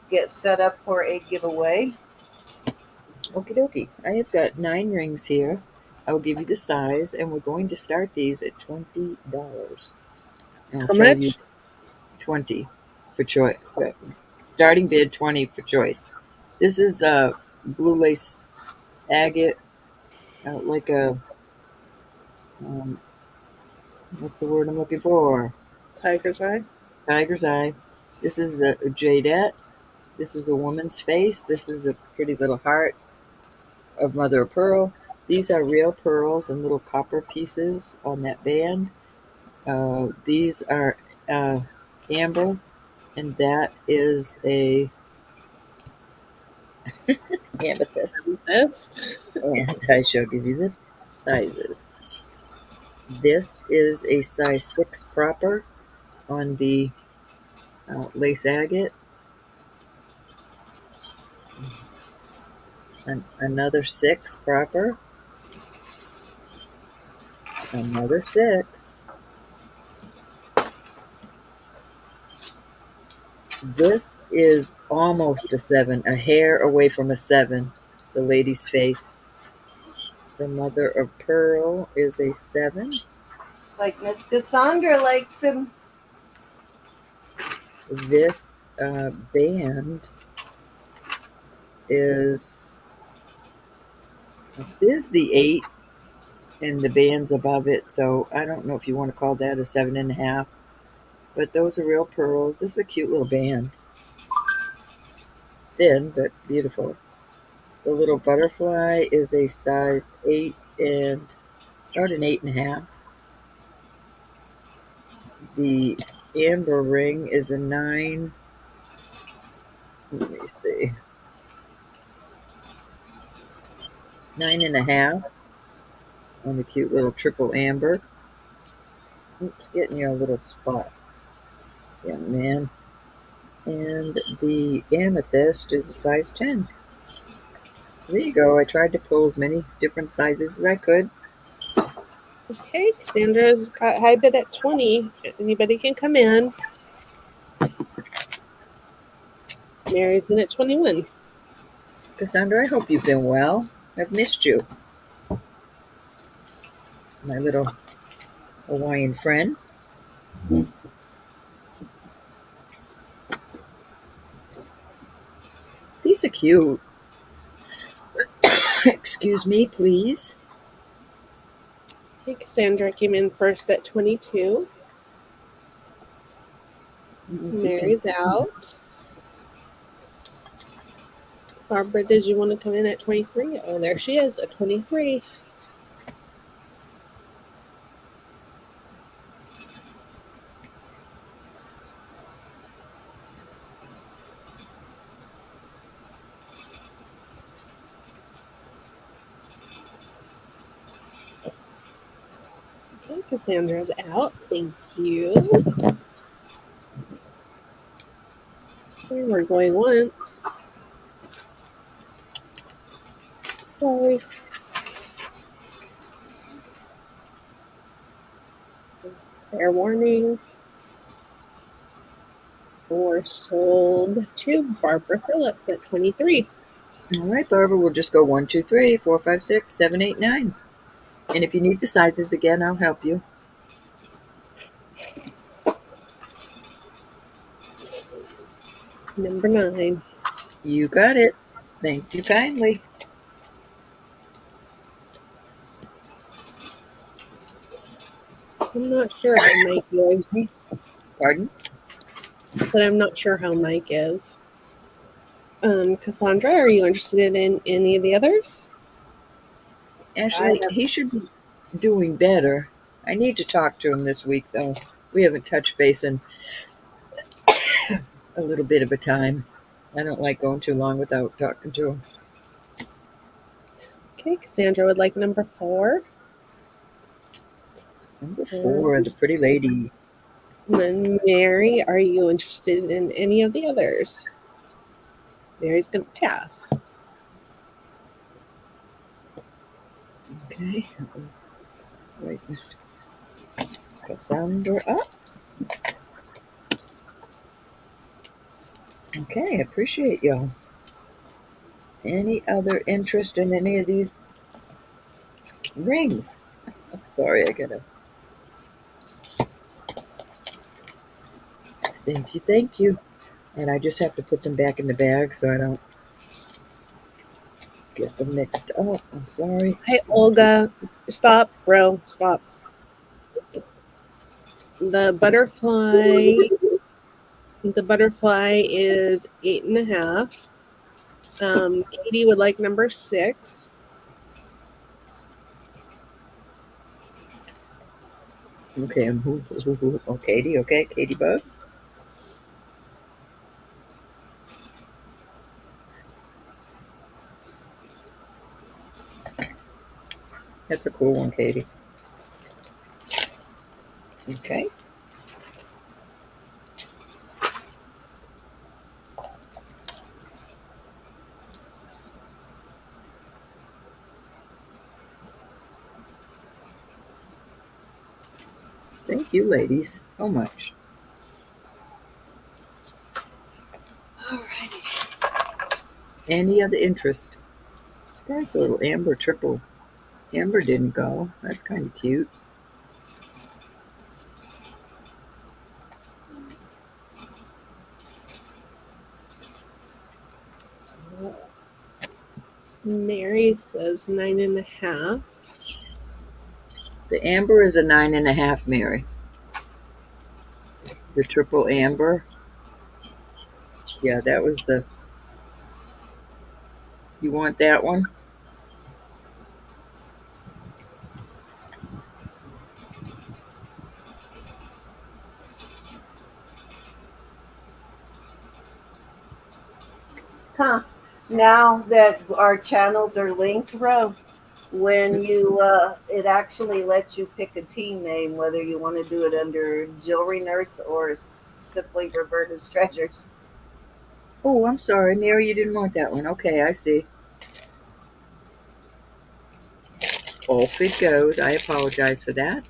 get set up for a giveaway. Okie dokie. I have got 9 rings here. I will give you the size, and we're going to start these at $20. How much? 20 for choice. Starting bid 20 for choice. This is blue lace agate, like a what's the word I'm looking for? Tiger's eye. Tiger's eye. This is a jadette. This is a woman's face. This is a pretty little heart of mother of pearl. These are real pearls and little copper pieces on that band. These are amber, and that is a amethyst. And I shall give you the sizes. This is a size 6 proper on the lace agate. Another 6 proper. Another 6. This is almost a 7, a hair away from a 7. The lady's face. The mother of pearl is a 7. It's like Miss Cassandra likes him. This band is there's the 8 and the band's above it, so I don't know if you want to call that a 7.5, but those are real pearls. This is a cute little band. Thin but beautiful. The little butterfly is a size 8 and about an 8.5. The amber ring is a 9. Let me see. 9.5 on the cute little triple amber. Oops, getting you a little spot, young man. And the amethyst is a size 10. There you go. I tried to pull as many different sizes as I could. Okay, Cassandra's got high bid at 20. Anybody can come in. Mary's in at 21. Cassandra, I hope you've been well. I've missed you. My little Hawaiian friend. These are cute. Excuse me, please. Okay, Cassandra came in first at 22. Mary's out. Barbara, did you want to come in at 23? Oh, there she is at 23. Okay, Cassandra's out. Thank you. Okay, we're going once. Twice. Fair warning. 4 sold to Barbara Phillips at 23. All right, Barbara, we'll just go 1, 2, 3, 4, 5, 6, 7, 8, 9. And if you need the sizes again, I'll help you. Number 9. You got it. Thank you kindly. I'm not sure how Mike is. Pardon? But I'm not sure how Mike is. Cassandra, are you interested in any of the others? Actually, he should be doing better. I need to talk to him this week, though. We haven't touched base in a little bit of a time. I don't like going too long without talking to him. Okay, Cassandra would like number 4. Number 4, the pretty lady. And then Mary, are you interested in any of the others? Mary's going to pass. Okay. Wait, Miss Cassandra up. Okay, appreciate y'all. Any other interest in any of these rings? I'm sorry, I gotta. Thank you, thank you. And I just have to put them back in the bag so I don't get them mixed up. I'm sorry. Hi, Olga. Stop, bro. Stop. The butterfly is 8.5. Katie would like number 6. Okay, oh, Katie, okay, Katie Bug. That's a cool one, Katie. Okay. Thank you, ladies, so much. Alrighty. Any other interest? There's a little amber triple. Amber didn't go. That's kind of cute. Mary says 9.5. The amber is a 9.5, Mary. The triple amber. Yeah, that was the. You want that one? Huh. Now that our channels are linked, Ro, when you it actually lets you pick a team name, whether you want to do it under Jewelry Nurse or simply Roberta's Treasures. Oh, I'm sorry, Mary. You didn't want that one. Okay, I see. Off it goes. I apologize for that.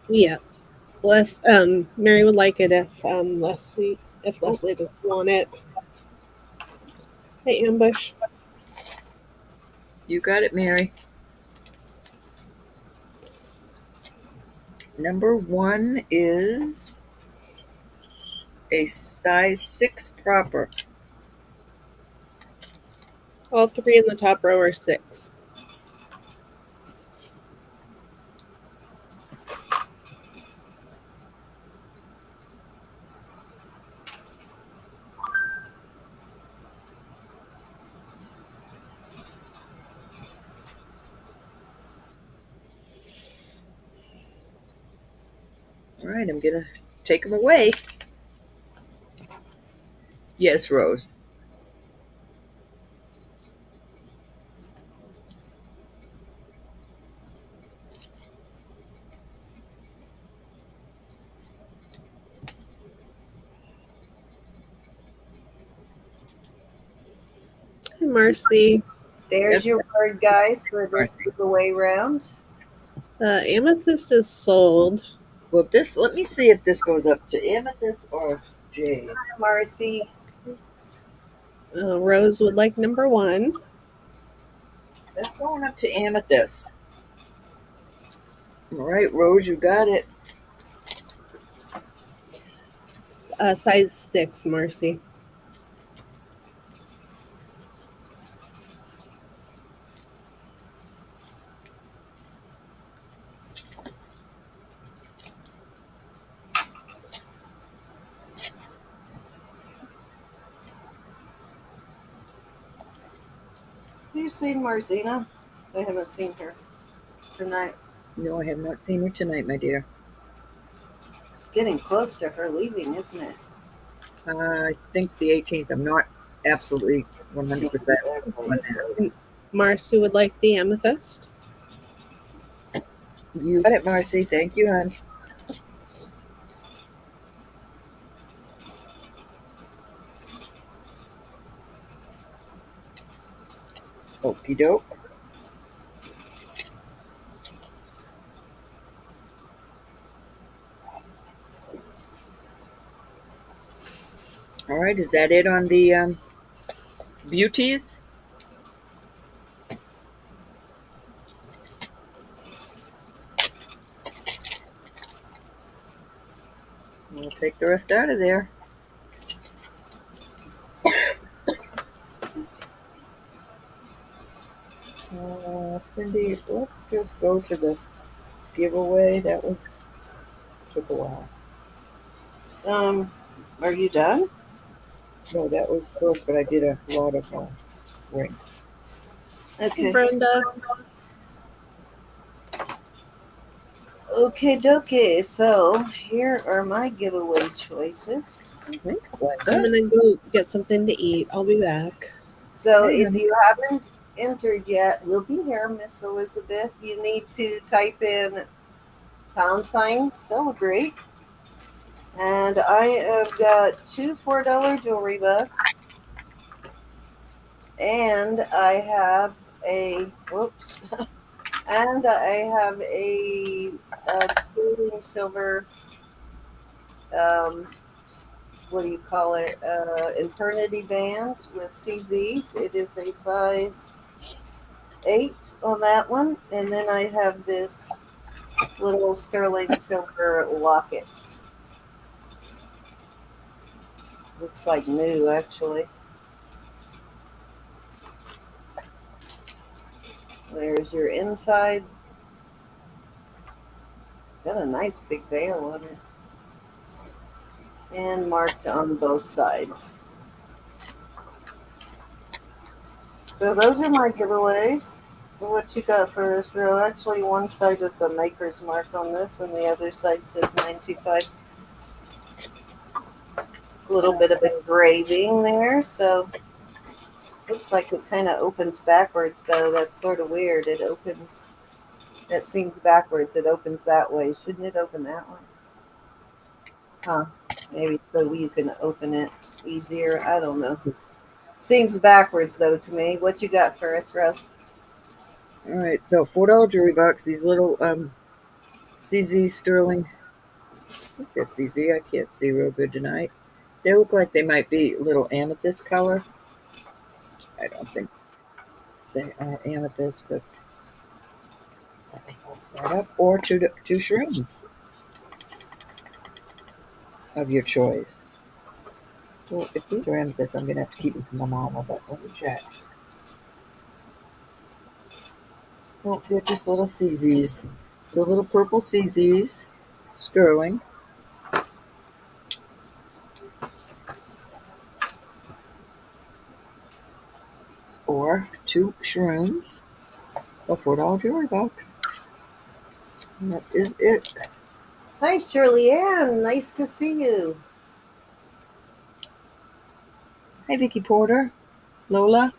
Yeah. Mary would like it if Oh, Leslie doesn't want it. Hey, Ambush. you got it, Mary. Number 1 is a size 6 proper. All three in the top row are 6. All right, I'm going to take them away. Yes, Rose. Hey, Marcy. There's Yep. your word, guys, for this Marcy. giveaway round. Amethyst is sold. Well, this. Let me see if this goes up to amethyst or jade. Marcy. Rose would like number 1. That's going up to amethyst. All right, Rose, you got it. Size 6, Marcy. Have you seen Marzina? I haven't seen her tonight. No, I have not seen her tonight, my dear. It's getting close to her leaving, isn't it? I think the 18th. I'm not absolutely 100% on that. Marcy would like the amethyst. You got it, Marcy. Thank you, hon. Okie doke. All right, is that it on the beauties? We'll take the rest out of there. Cindy, let's just go to the giveaway. That took a while. Are you done? No, that was first, but I did a lot of ring. Okay. Brenda. Okay, dokie. So here are my giveaway choices. Thanks, I'm Glenda. going to go get something to eat. I'll be back. So Hey, if honey. you haven't entered yet, we'll be here, Miss Elizabeth. You need to type in # celebrate. And I have got 2 $4 jewelry bucks. And I have a whoops, and I have a, sterling silver. Um, what do you call it? Eternity band with CZs. It is a size 8 on that one, and then I have this little sterling silver locket. Looks like new, actually. There's your inside. Got a nice big veil on it. And marked on both sides. So those are my giveaways. What you got for this row? Actually, one side is a maker's mark on this, and the other side says 925. A little bit of engraving there, so looks like it kind of opens backwards, though. That's sort of weird. It opens. That seems backwards. It opens that way. Shouldn't it open that way? Huh? Maybe so you can open it easier. I don't know. Seems backwards though to me. What you got for us, Rose? All right, so $4 jewelry box. These little CZ sterling. I think they're CZ. I can't see real good tonight. They look like they might be a little amethyst color. I don't think they are amethyst, but let me hold that up. Or two shrooms of your choice. Well, if these are amethyst, I'm gonna have to keep them for my mama. But let me check. Well, they're just little CZs. So little purple CZs, sterling. Or two shrooms. A $4 jewelry box. And that is it. Hi, Shirley Ann. Nice to see you. Hi, Vicky Porter, Lola,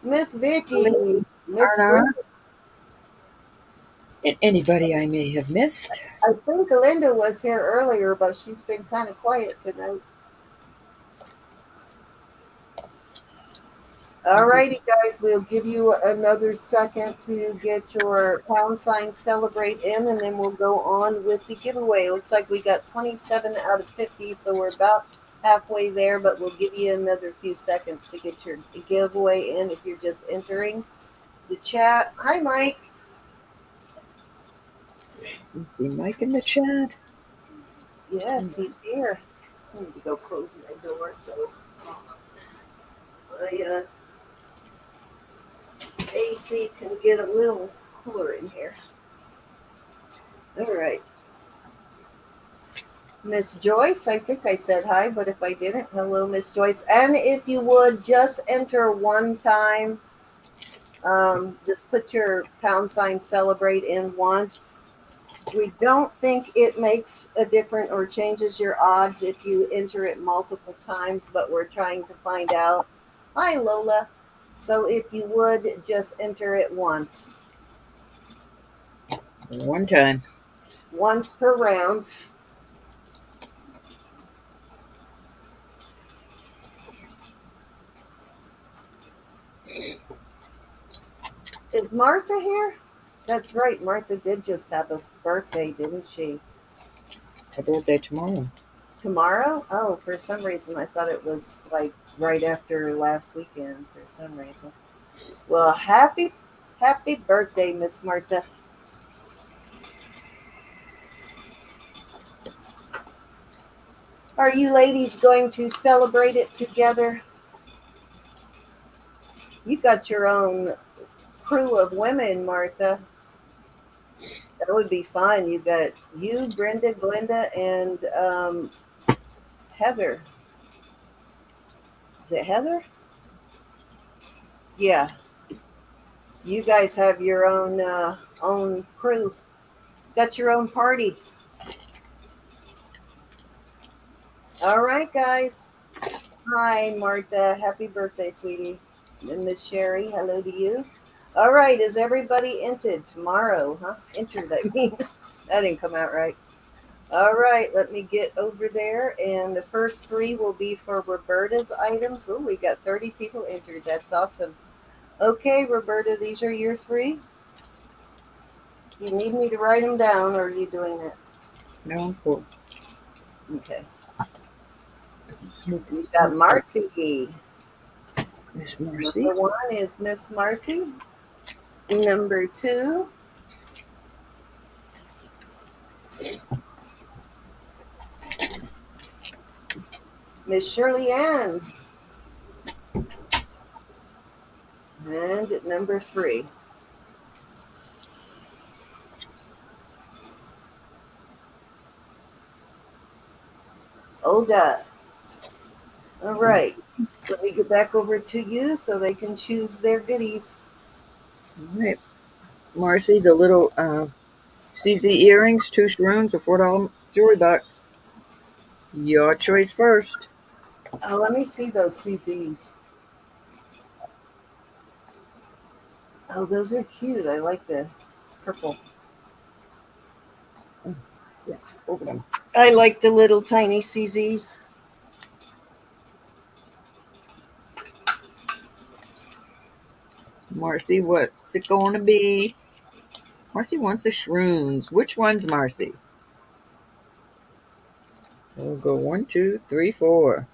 Miss Vicky. Lynn, Miss Brenda. Arna, and anybody I may have missed. I think Linda was here earlier, but she's been kind of quiet tonight. All righty, guys, we'll give you another second to get your pound sign celebrate in, and then we'll go on with the giveaway. Looks like we got 27 out of 50, so we're about halfway there, but we'll give you another few seconds to get your giveaway in if you're just entering the chat. Hi, Mike. See Mike in the chat. Yes, he's here. I need to go close my door so my AC can get a little cooler in here. All right. Miss Joyce, I think I said hi, but if I didn't, hello, Miss Joyce. And if you would just enter one time, just put your pound sign celebrate in once. We don't think it makes a difference or changes your odds if you enter it multiple times, but we're trying to find out. Hi, Lola. So if you would just enter it once One time. once per round. Is Martha here? That's right. Martha did just have a birthday, didn't she? Her birthday tomorrow. Tomorrow? Oh, for some reason I thought it was like right after last weekend for some reason. Well, happy birthday, Miss Martha. Are you ladies going to celebrate it together? You got your own crew of women, Martha. That would be fun. You got you, Brenda, Glenda, and Heather. Is it Heather? Yeah. You guys have your own crew. Got your own party. All right, guys. Hi, Martha. Happy birthday, sweetie. And Miss Sherry, hello to you. All right, is everybody entered tomorrow? Huh? Entered, I mean. That didn't come out right. All right, let me get over there. And the first three will be for Roberta's items. Oh, we got 30 people entered. That's awesome. Okay, Roberta, these are your three. You need me to write them down, or are you doing it? No, cool. Okay. We got Marcy. Miss Marcy. Number 1 is Miss Marcy. Number 2, Miss Shirley Ann. And number 3. Olga. All right. Let me get back over to you so they can choose their goodies. All right. Marcy, the little CZ earrings, 2 shrooms, a $4 jewelry box. Your choice first. Oh, let me see those CZs. Oh, those are cute. I like the purple. Yeah, open them. I like the little tiny CZs. Marcy, what's it going to be? Marcy wants the shrooms. Which one's Marcy? We'll go 1, 2, 3, 4.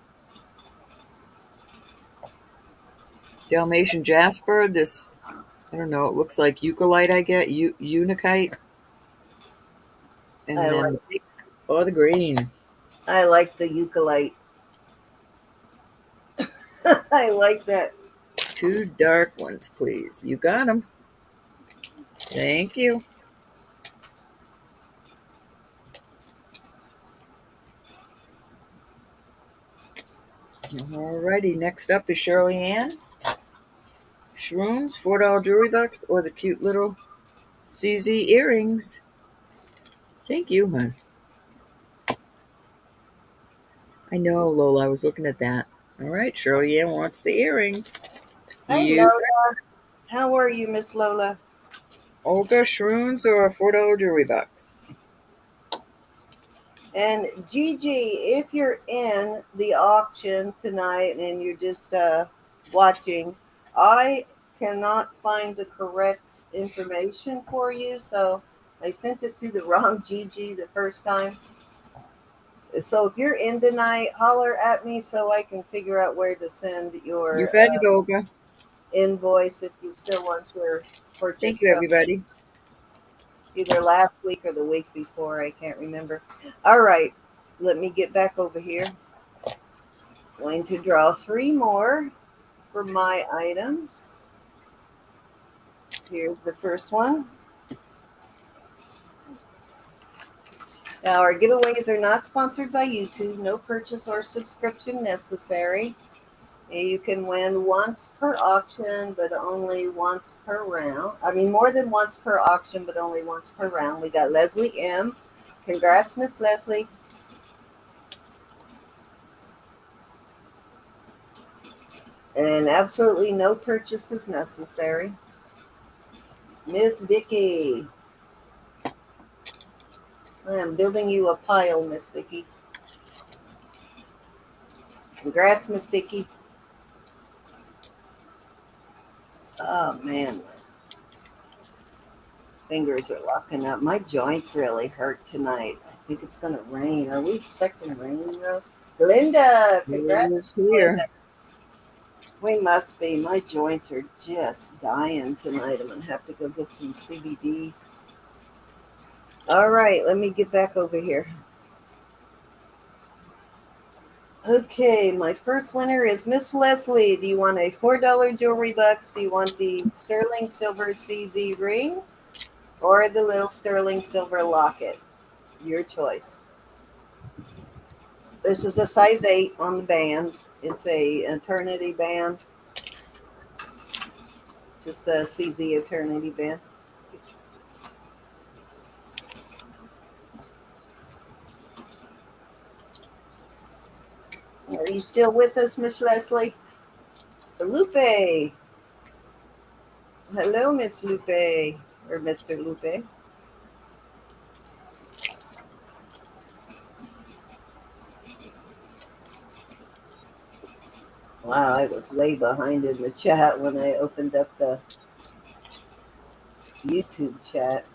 Dalmatian Jasper. This, I don't know. It looks like eucalyptus. I get unikite, I and then like the pink or the green. I like the eucalyptus. I like that. 2 dark ones, please. You got them. Thank you. Alrighty, next up is Shirley Ann. Shrooms, $4 jewelry box, or the cute little CZ earrings. Thank you, hon. I know, Lola, I was looking at that. All right, Shirley Ann wants the earrings. Hi, You, Lola. How are you, Miss Lola? Olga, shrooms, or a $4 jewelry box? And Gigi, if you're in the auction tonight and you're just watching, I cannot find the correct information for you, so I sent it to the wrong Gigi the first time. So if you're in tonight, holler at me so I can figure out where to send You your got it, Olga. invoice if you still want your purchase Thank you, from everybody. either last week or the week before. I can't remember. All right, let me get back over here. Going to draw 3 more for my items. Here's the first one. Now, our giveaways are not sponsored by YouTube. No purchase or subscription necessary. You can win once per auction, but only once per round. I mean, more than once per auction, but only once per round. We got Leslie M. Congrats, Miss Leslie. And absolutely no purchase is necessary. Miss Vicky. I am building you a pile, Miss Vicky. Congrats, Miss Vicky. Oh, man. My fingers are locking up. My joints really hurt tonight. I think it's going to rain. Are we expecting rain, though? Linda. It Congrats, is here. Linda. We must be. My joints are just dying tonight. I'm going to have to go get some CBD. All right, let me get back over here. Okay, my first winner is Miss Leslie. Do you want a $4 jewelry box? Do you want the sterling silver CZ ring or the little sterling silver locket? Your choice. This is a size 8 on the band. It's a eternity band. Just a CZ eternity band. Are you still with us, Miss Leslie? Lupe. Hello, Miss Lupe. Or Mr. Lupe. Wow, I was way behind in the chat when I opened up the YouTube chat.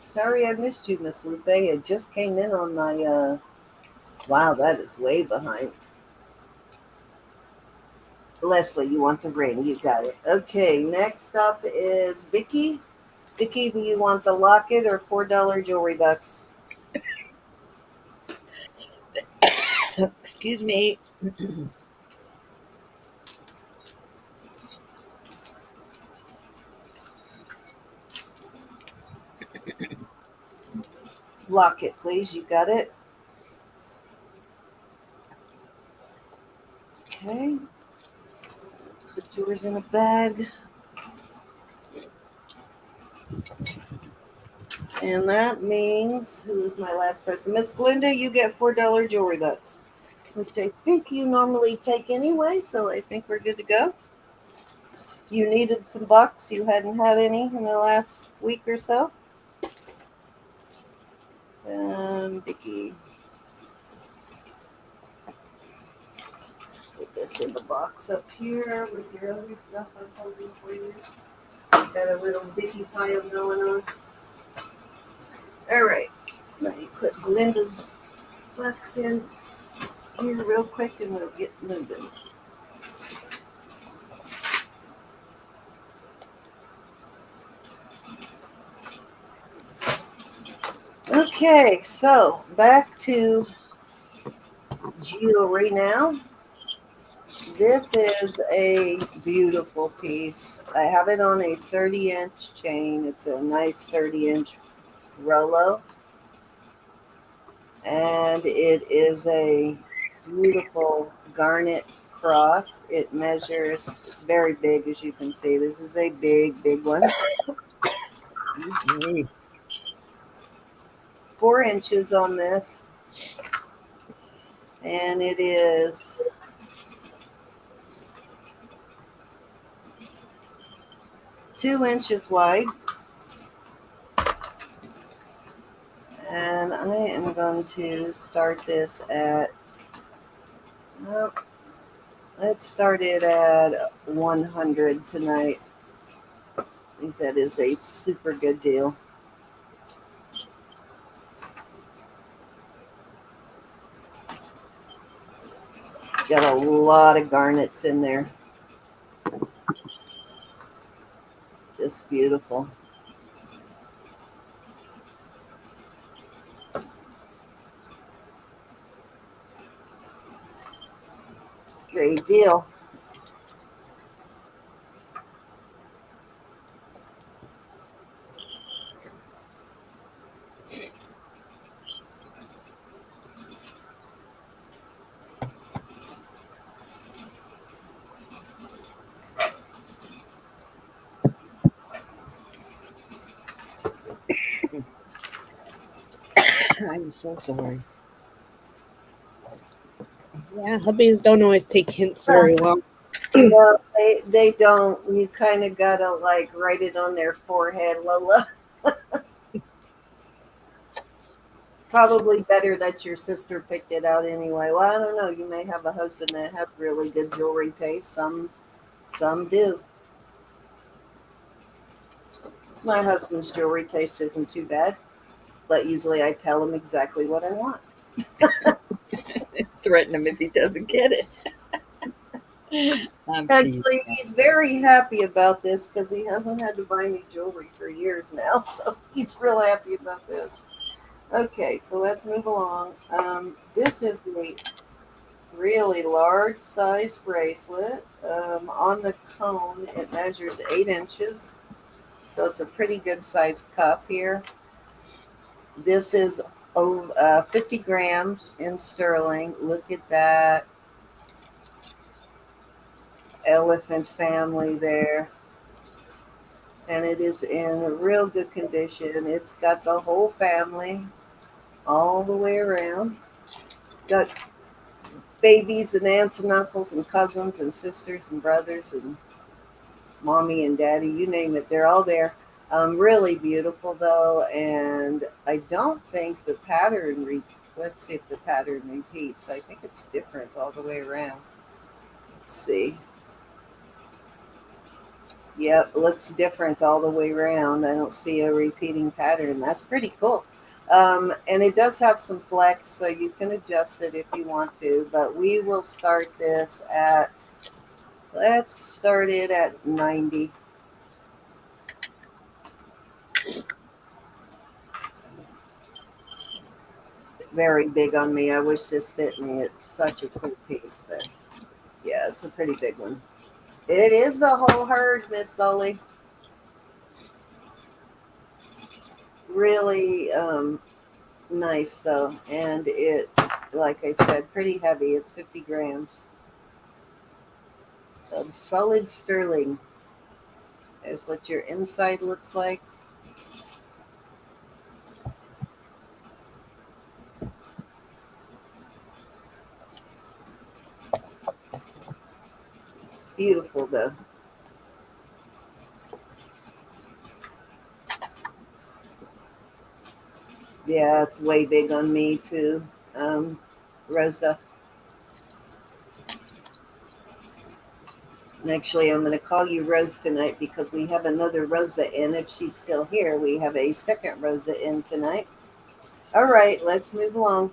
Sorry I missed you, Miss Lupe. It just came in on my, wow, that is way behind. Leslie, you want the ring. You got it. Okay, next up is Vicky. Vicky, do you want the locket or $4 jewelry bucks? Excuse me. Locket, please. You got it. Okay. Put yours in a bag. And that means, who is my last person? Miss Glinda, you get $4 jewelry bucks, which I think you normally take anyway, so I think we're good to go. You needed some bucks. You hadn't had any in the last week or so. Vicky, put this in the box up here with your other stuff I'm holding for you. Got a little Vicky pile going on. All right. Let me put Glinda's bucks in here real quick and we'll get moving. Okay, so back to jewelry now. This is a beautiful piece. I have it on a 30-inch chain. It's a nice 30-inch Rolo. And it is a beautiful garnet cross. It measures, it's very big, as you can see. This is a big, big one. 4 inches on this. And it is 2 inches wide. And I am going to start this at, well, let's start it at 100 tonight. I think that is a super good deal. Got a lot of garnets in there. Just beautiful. Great deal. I'm so sorry. Yeah, hubbies don't always take hints very well. No, they don't. You kind of gotta like write it on their forehead, Lola. Probably better that your sister picked it out anyway. Well, I don't know. You may have a husband that has really good jewelry taste. Some do. My husband's jewelry taste isn't too bad, but usually I tell him exactly what I want. Threaten him if he doesn't get it. Actually, he's very happy about this because he hasn't had to buy me jewelry for years now. So he's real happy about this. Okay, so let's move along. This is a really large size bracelet. On the cone, it measures 8 inches. So it's a pretty good size cuff here. This is 50 grams in sterling. Look at that elephant family there. And it is in a real good condition. It's got the whole family all the way around. Got babies and aunts and uncles and cousins and sisters and brothers and mommy and daddy, you name it, they're all there. Really beautiful though, and I don't think the pattern. Let's see if the pattern repeats. I think it's different all the way around. Let's see. Yep, looks different all the way around. I don't see a repeating pattern. That's pretty cool. And it does have some flex, so you can adjust it if you want to. But we will start this at, let's start it at 90. Very big on me. I wish this fit me. It's such a cool piece, but yeah, it's a pretty big one. It is the whole herd, Miss Sully. Really nice though, and it, like I said, pretty heavy. It's 50 grams of solid sterling. Is what your inside looks like. Beautiful though. Yeah, it's way big on me too. Rosa. And actually, I'm going to call you Rose tonight because we have another Rosa in. If she's still here, we have a second Rosa in tonight. All right, let's move along.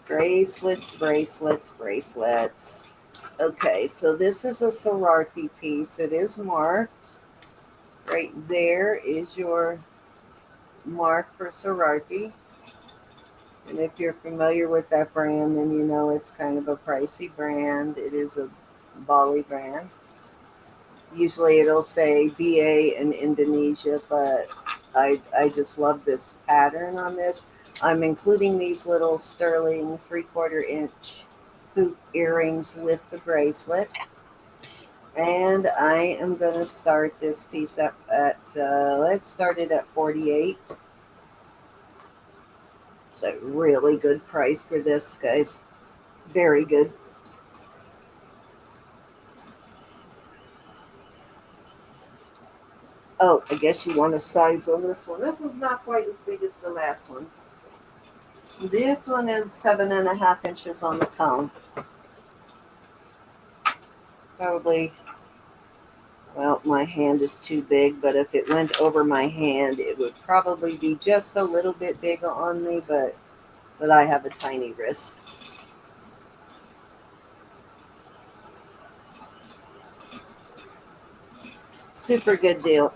Bracelets, bracelets, bracelets. Okay, so this is a sorority piece. It is marked. Right there is your mark for sorority. And if you're familiar with that brand, then you know it's kind of a pricey brand. It is a Bali brand. Usually it'll say BA in Indonesia, but I just love this pattern on this. I'm including these little sterling 3/4 inch hoop earrings with the bracelet. And I am going to start this piece up at, let's start it at 48. It's a really good price for this, guys. Very good. Oh, I guess you want a size on this one. This one's not quite as big as the last one. This one is 7.5 inches on the cone. Probably, well, my hand is too big, but if it went over my hand, it would probably be just a little bit big on me, but I have a tiny wrist. Super good deal.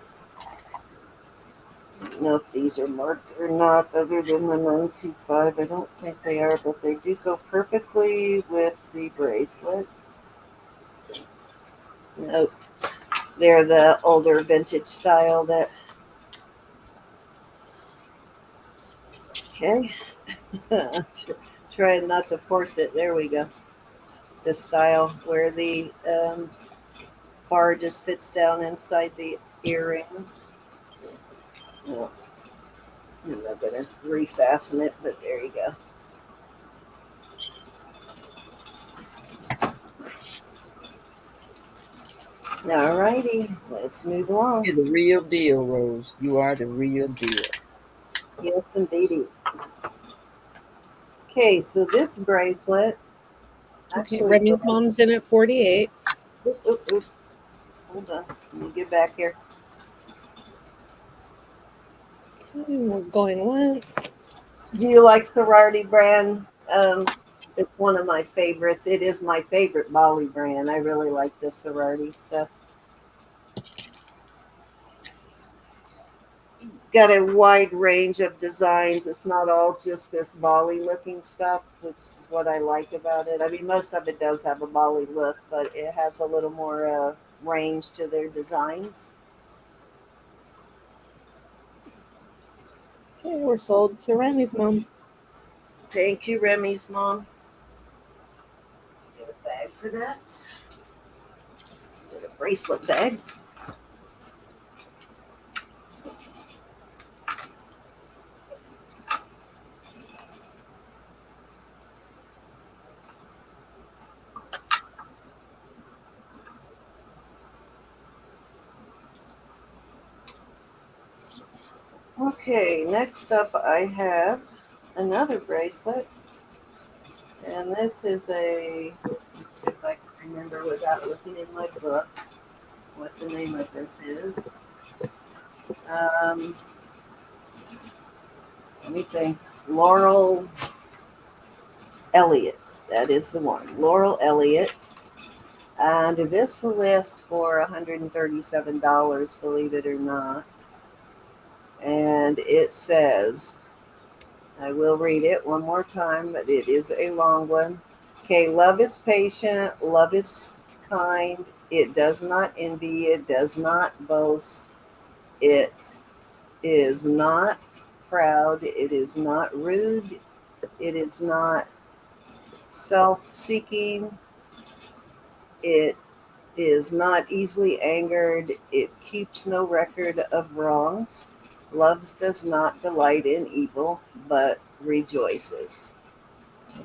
I don't know if these are marked or not, other than the 925. I don't think they are, but they do go perfectly with the bracelet. Nope. They're the older vintage style that, okay. Trying not to force it. There we go. This style where the bar just fits down inside the earring. No, I'm not going to refasten it, but there you go. All righty, let's move along. You're the real deal, Rose. You are the real deal. Yes, indeedy. Okay, so this bracelet Okay, actually. Remy's mom's in at 48. Oop, oop, oop. Hold on, let me get back here. Okay, we're going once. Do you like sorority brand? It's one of my favorites. It is my favorite Bali brand. I really like this sorority stuff. Got a wide range of designs. It's not all just this Bali looking stuff, which is what I like about it. I mean, most of it does have a Bali look, but it has a little more range to their designs. Okay, we're sold to Remy's mom. Thank you, Remy's mom. Get a bag for that. Get a bracelet bag. Okay, next up I have another bracelet. And this is let's see if I can remember without looking in my book what the name of this is. Um, Let me think. Laurel Elliott. That is the one. Laurel Elliott. And this lists for $137, believe it or not. And it says, I will read it one more time, but it is a long one. Okay, love is patient, love is kind, it does not envy, it does not boast, it is not proud, it is not rude, it is not self seeking, it is not easily angered, it keeps no record of wrongs, loves does not delight in evil, but rejoices.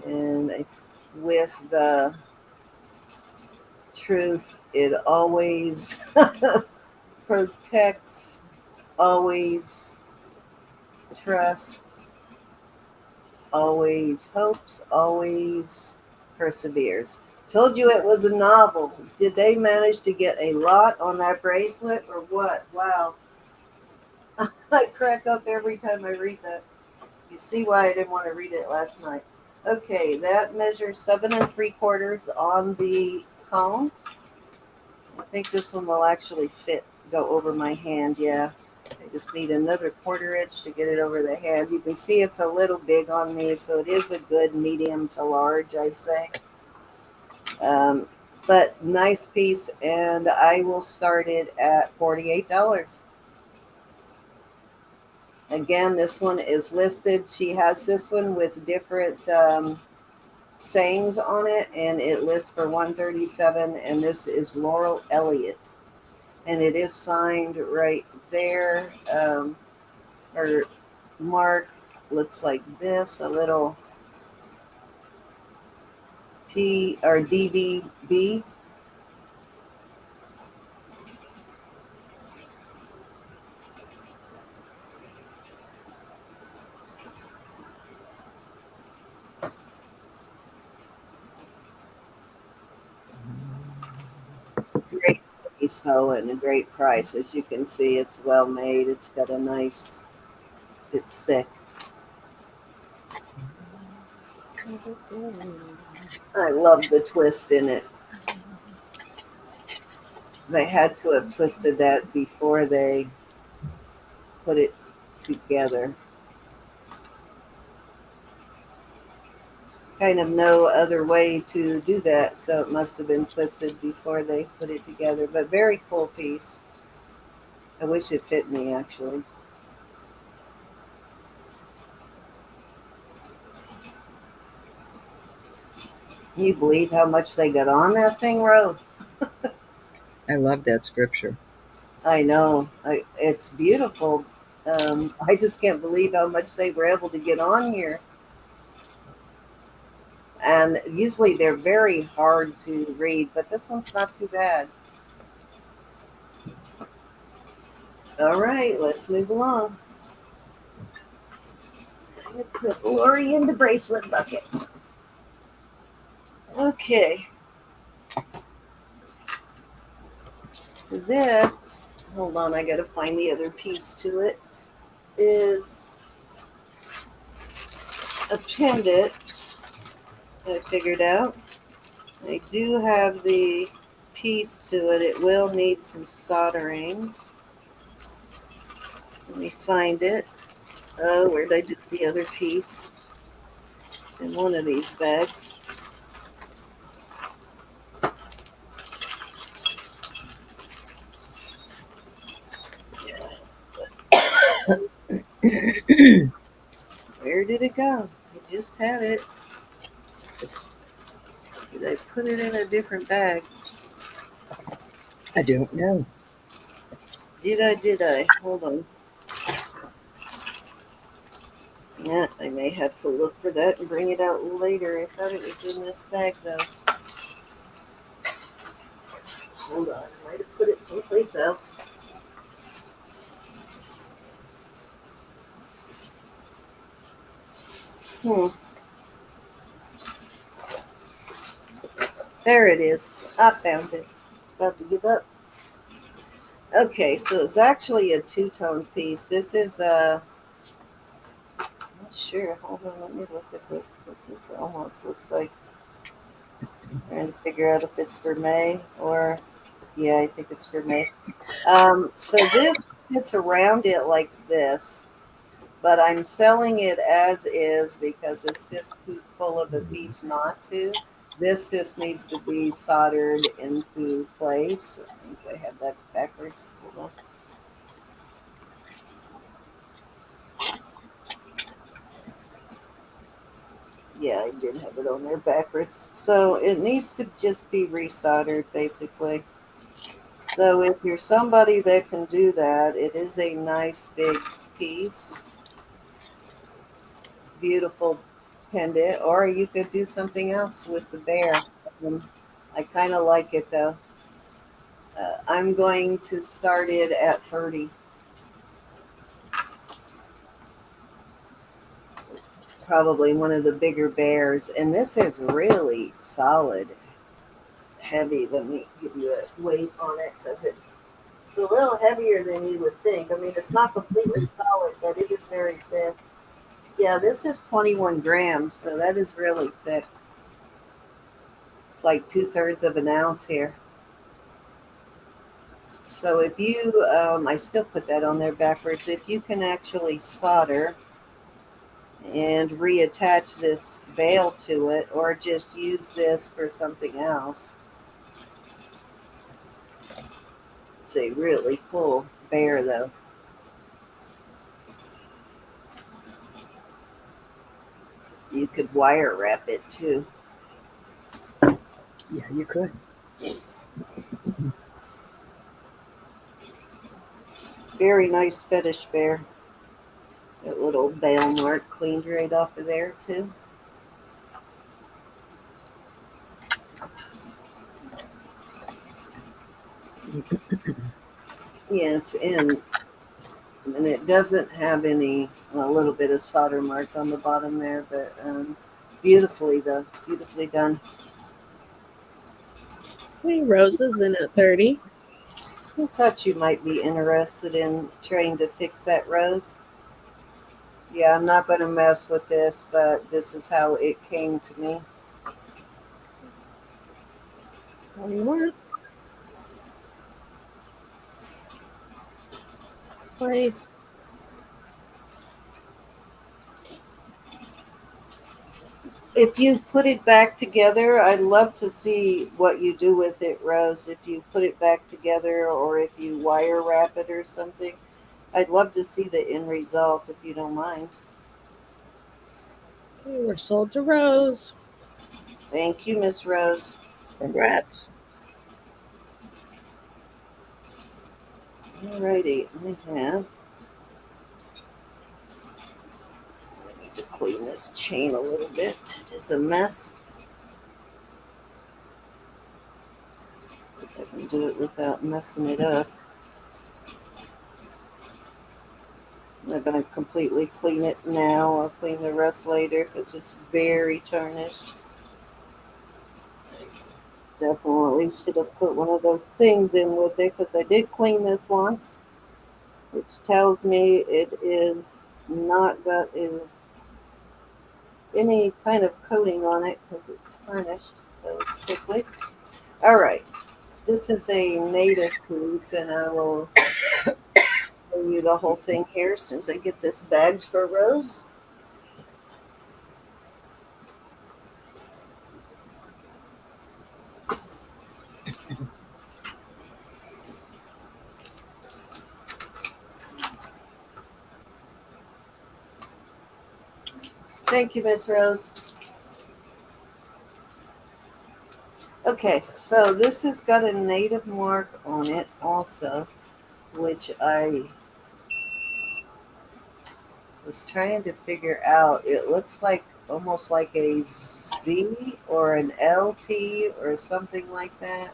And with the truth, it always protects, always trusts, always hopes, always perseveres. Told you it was a novel. Did they manage to get a lot on that bracelet or what? Wow. I crack up every time I read that. You see why I didn't want to read it last night. Okay, that measures 7 3/4 on the cone. I think this one will actually go over my hand, yeah. I just need another 1/4 inch to get it over the hand. You can see it's a little big on me, so it is a good medium to large, I'd say. Um, but nice piece, and I will start it at $48. Again, this one is listed. She has this one with different sayings on it, and it lists for $137. And this is Laurel Elliott, and it is signed right there. Her mark looks like this, a little P or DVB. Great piece though, and a great price. As you can see, it's well made. It's got a nice, it's thick. I love the twist in it. They had to have twisted that before they put it together. Kind of no other way to do that, so it must have been twisted before they put it together. But very cool piece. I wish it fit me actually. Can you believe how much they got on that thing, Ro? I love that scripture. I know. It's beautiful. I just can't believe how much they were able to get on here. And usually they're very hard to read, but this one's not too bad. All right, let's move along. I'm going to put Lori in the bracelet bucket. Okay. This, hold on, I got to find the other piece to it, is a pendant I figured out. I do have the piece to it. It will need some soldering. Let me find it. Oh, where did I do the other piece? It's in one of these bags. Where did it go? I just had it. Did I put it in a different bag? I don't know. Did I? Hold on. Yeah, I may have to look for that and bring it out later. I thought it was in this bag though. Hold on, I might have put it someplace else. Hmm. There it is. I found it. It's about to give up. Okay, so it's actually a two-tone piece. This is a. I'm not sure. Hold on, let me look at this because this almost looks like trying to figure out if it's for May or yeah, I think it's for May. So this fits around it like this, but I'm selling it as is because it's just too full of a piece not to. This just needs to be soldered into place. I think I have that backwards. Hold on. Yeah, I did have it on there backwards. So it needs to just be resoldered basically. So if you're somebody that can do that, it is a nice big piece. Beautiful pendant, or you could do something else with the bear. Um, I kind of like it though. I'm going to start it at 30. Probably one of the bigger bears. And this is really solid, heavy. Let me give you a weight on it because it's a little heavier than you would think. I mean, it's not completely solid, but it is very thick. Yeah, this is 21 grams, so that is really thick. It's like 2/3 of an ounce here. So if you, I still put that on there backwards. If you can actually solder and reattach this bail to it, or just use this for something else, it's a really cool bear though. You could wire wrap it too. Yeah, you could. Very nice fetish bear. That little bail mark cleaned right off of there too. Yeah, it's in, and it doesn't have any, well, a little bit of solder mark on the bottom there, but beautifully though, beautifully done. Hey, Rose is in at 30. I thought you might be interested in trying to fix that rose. Yeah, I'm not going to mess with this, but this is how it came to me. 20 works. Place. If you put it back together, I'd love to see what you do with it, Rose. If you put it back together or if you wire wrap it or something, I'd love to see the end result if you don't mind. Okay, we're sold to Rose. Thank you, Miss Rose. Congrats. Alrighty, I have. I need to clean this chain a little bit. It is a mess. If I can do it without messing it up. I'm not going to completely clean it now. I'll clean the rest later because it's very tarnished. Definitely should have put one of those things in with it because I did clean this once, which tells me it is not got any kind of coating on it because it's tarnished so quickly. All right, this is a native piece, and I will show you the whole thing here as soon as I get this bagged for Rose. Thank you, Miss Rose. Okay, so this has got a native mark on it also, which I was trying to figure out. It looks like almost like a Z or an LT or something like that.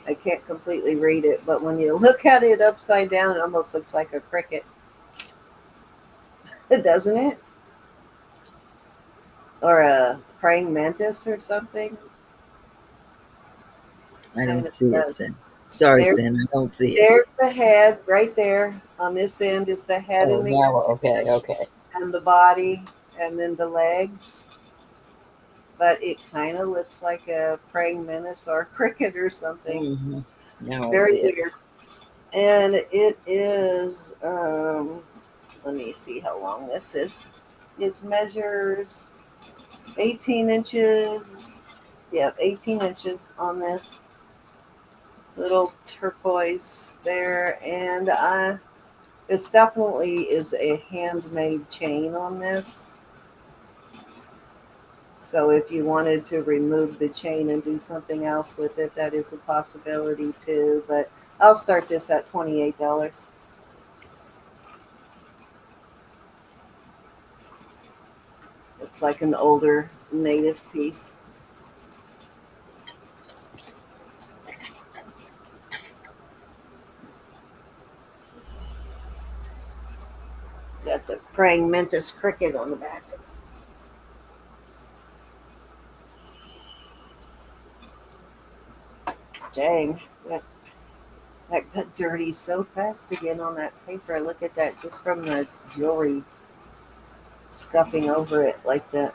I can't completely read it, but when you look at it upside down, it almost looks like a cricket. Doesn't it? or a praying mantis or something. I Kind don't of see it, does. Sin. Sorry, There, Sin. I don't see it. there's the head right there. On this end is the head Oh, and the now, okay, okay. and the body, and then the legs. But it kind of looks like a praying mantis or a cricket or something. Hmm. Now I Very see it. weird. And it is. Let me see how long this is. It measures 18 inches. Yeah, 18 inches on this little turquoise there. And this definitely is a handmade chain on this. So if you wanted to remove the chain and do something else with it, that is a possibility too. But I'll start this at $28. It's like an older native piece. Got the praying mantis cricket on the back. Dang, that got dirty so fast again on that paper. Look at that, just from the jewelry scuffing over it like that.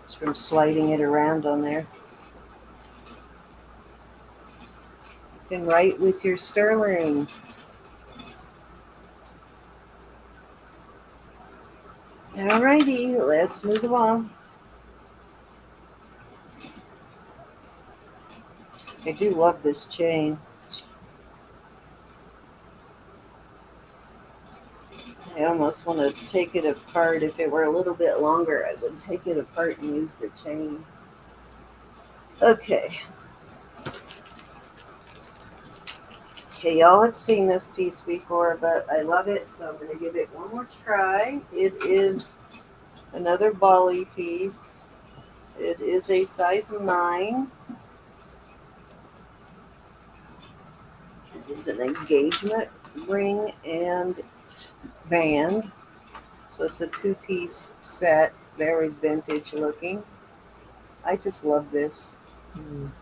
It's from sliding it around on there. You can write with your sterling. Alrighty, let's move along. I do love this chain. I almost want to take it apart. If it were a little bit longer, I would take it apart and use the chain. Okay. Okay, y'all have seen this piece before, but I love it, so I'm going to give it one more try. It is another Bali piece. It is a size 9. It is an engagement ring and band. So it's a 2-piece set, very vintage looking. I just love this.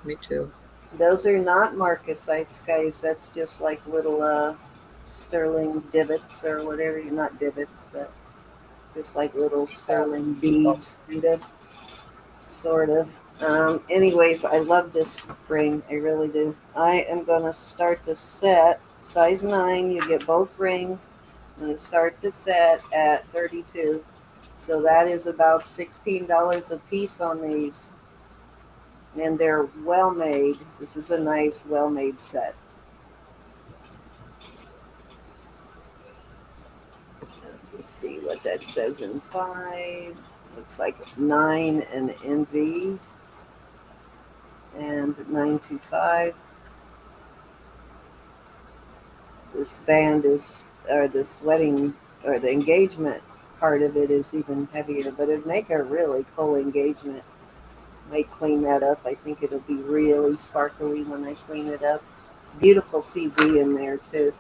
Me too. Those are not marcasites, guys. That's just like little sterling divots or whatever. Not divots, but just like little sterling beads, kind of, sort of. Anyways, I love this ring. I really do. I am going to start the set, size 9. You get both rings. I'm going to start the set at 32. So that is about $16 a piece on these. And they're well made. This is a nice, well made set. Let's see what that says inside. Looks like 9 and NV and 925. This band is, or this wedding, or the engagement part of it is even heavier, but it'd make a really cool engagement. Might clean that up. I think it'll be really sparkly when I clean it up. Beautiful CZ in there too.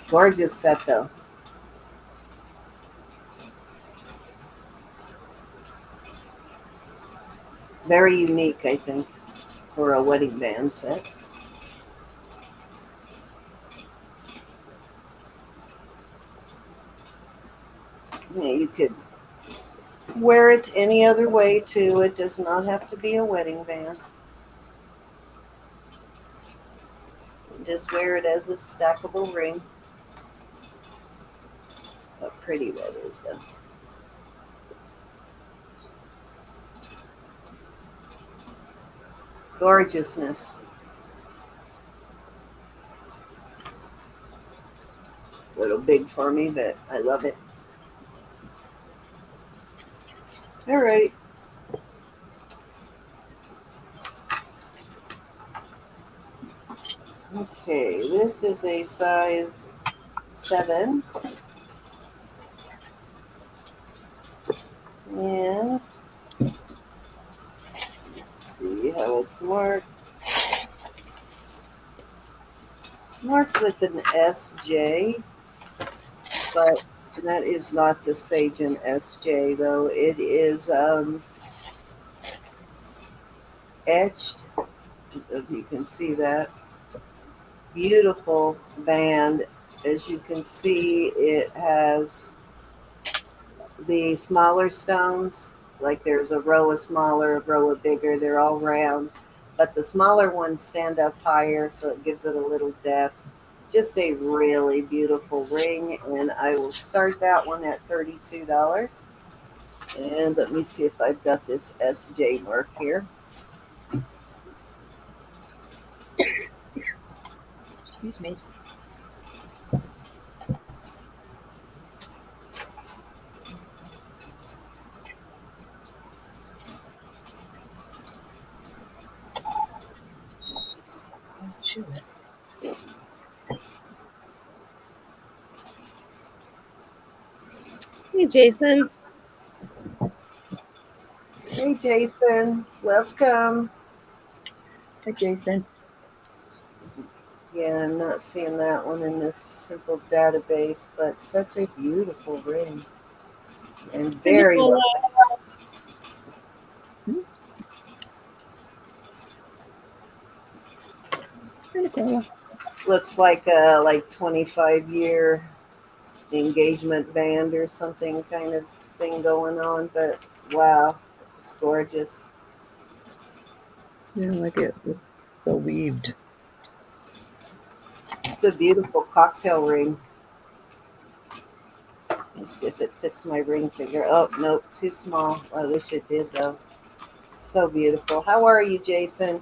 Gorgeous set though. Very unique, I think, for a wedding band set. Yeah, you could wear it any other way too. It does not have to be a wedding band. You just wear it as a stackable ring. How pretty that is though. Gorgeousness. A little big for me, but I love it. All right. Okay, this is a size 7. And let's see how it's marked. It's marked with an SJ, but That is not the Sajen SJ though. It is etched. If you can see that. Beautiful band. As you can see, it has the smaller stones. Like there's a row of smaller, a row of bigger. They're all round. But the smaller ones stand up higher, so it gives it a little depth. Just a really beautiful ring. And I will start that one at $32. And let me see if I've got this SJ mark here. Excuse me. Chew it. Hey, Jason. Hey, Jason. Welcome. Hi, Jason. Yeah, I'm not seeing that one in this simple database, but such a beautiful ring and Hey, very Nicole. well. Hmm? Hi, Nicola. Looks like a 25-year engagement band or something kind of thing going on, but wow, it's gorgeous. Yeah, I like it. It's so weaved. It's a beautiful cocktail ring. Let's see if it fits my ring finger. Oh, nope, too small. I wish it did though. So beautiful. How are you, Jason?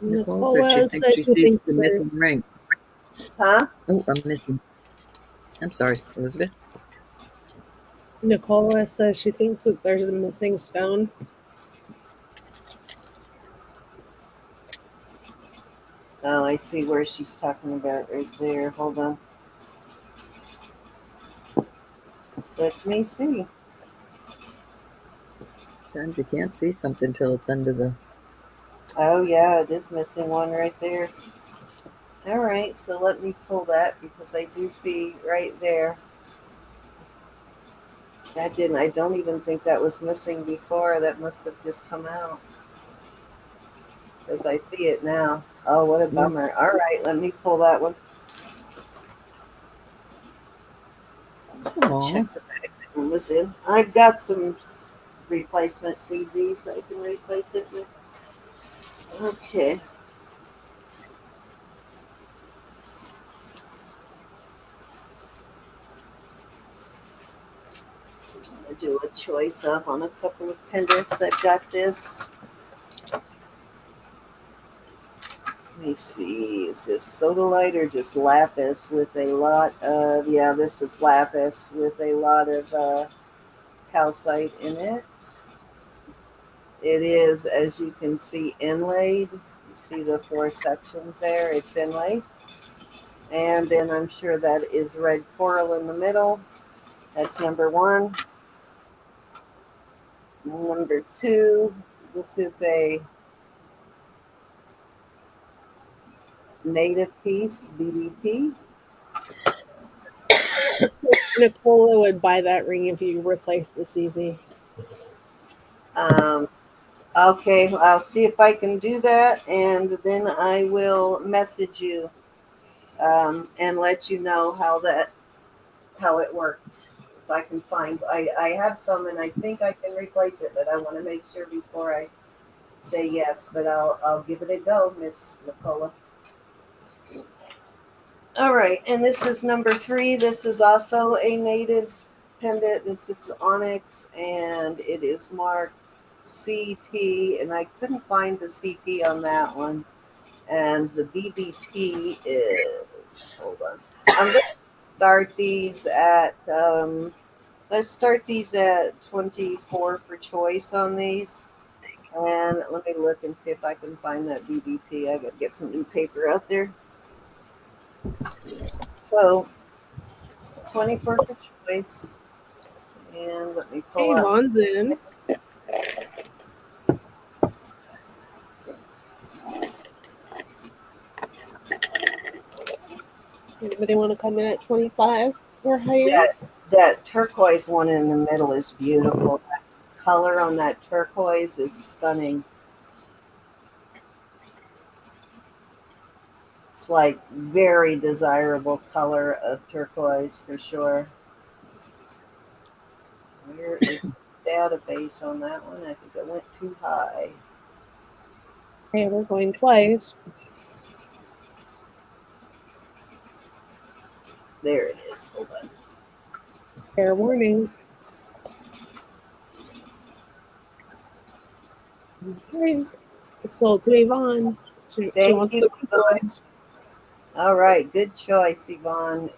Nicole said she Nicola thinks said she she sees thinks the there. missing ring. Huh? Oh, I'm missing. I'm sorry, Elizabeth. Nicola says she thinks that there's a missing stone. Oh, I see where she's talking about right there. Hold on. Let me see. Sometimes you can't see something till it's under the. Oh, yeah, it is missing one right there. All right, so let me pull that because I do see right there. That didn't, I don't even think that was missing before. That must have just come out because I see it now. Oh, what a Mm, bummer. All right, let me pull that one. aw. Check the back. That one was in. I've got some replacement CZs that I can replace it with. Okay. I'm going to do a choice up on a couple of pendants. I've got this. Let me see. Is this sodalite or just lapis with a lot of, yeah, this is lapis with a lot of calcite in it. It is, as you can see, inlaid. You see the four sections there. It's inlaid. And then I'm sure that is red coral in the middle. That's number one. Number two, this is a native piece, BBT. Nicola would buy that ring if you replaced the CZ. Um, okay, I'll see if I can do that, and then I will message you and let you know how it worked. If I can find, I have some, and I think I can replace it, but I want to make sure before I say yes. But I'll give it a go, Miss Nicola. All right, and this is number three. This is also a native pendant. This is onyx, and it is marked CT, and I couldn't find the CT on that one. And the BBT is, hold on. I'm going to start these at, let's start these at 24 for choice on these. And let me look and see if I can find that BBT. I got to get some new paper out there. So 24 for choice. And let me pull Hey, up. Mon's in. Anybody want to come in at 25 or higher? That turquoise one in the middle is beautiful. That color on that turquoise is stunning. It's like very desirable color of turquoise for sure. Where is the database on that one? I think I went too high. Hey, we're going twice. There it is. Hold on. Fair warning. Okay. Sold to Yvonne. She Thank wants you, the Yvonne. turquoise. All right, good choice, Yvonne.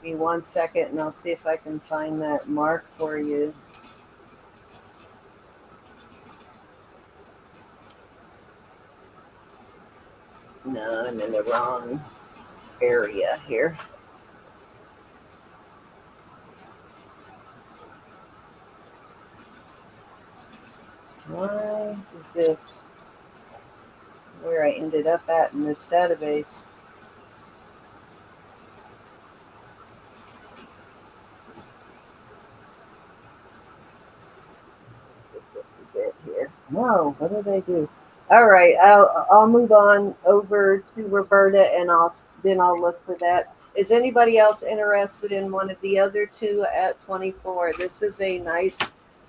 Give me 1 second and I'll see if I can find that mark for you. No, I'm in the wrong area here. Why is this where I ended up at in this database? This is it here. No, what did I do? All right, I'll move on over to Roberta, and I'll look for that. Is anybody else interested in one of the other two at 24? This is a nice,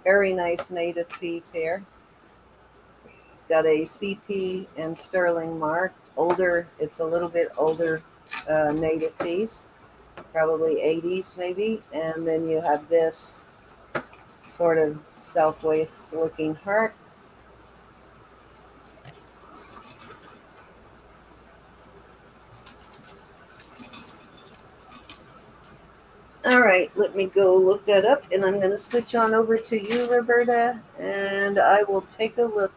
very nice native piece here. It's got a CT and sterling mark. Older, it's a little bit older native piece, probably 80s maybe. And then you have this sort of southwest looking heart. All right, let me go look that up, and I'm going to switch on over to you, Roberta, and I will take a look.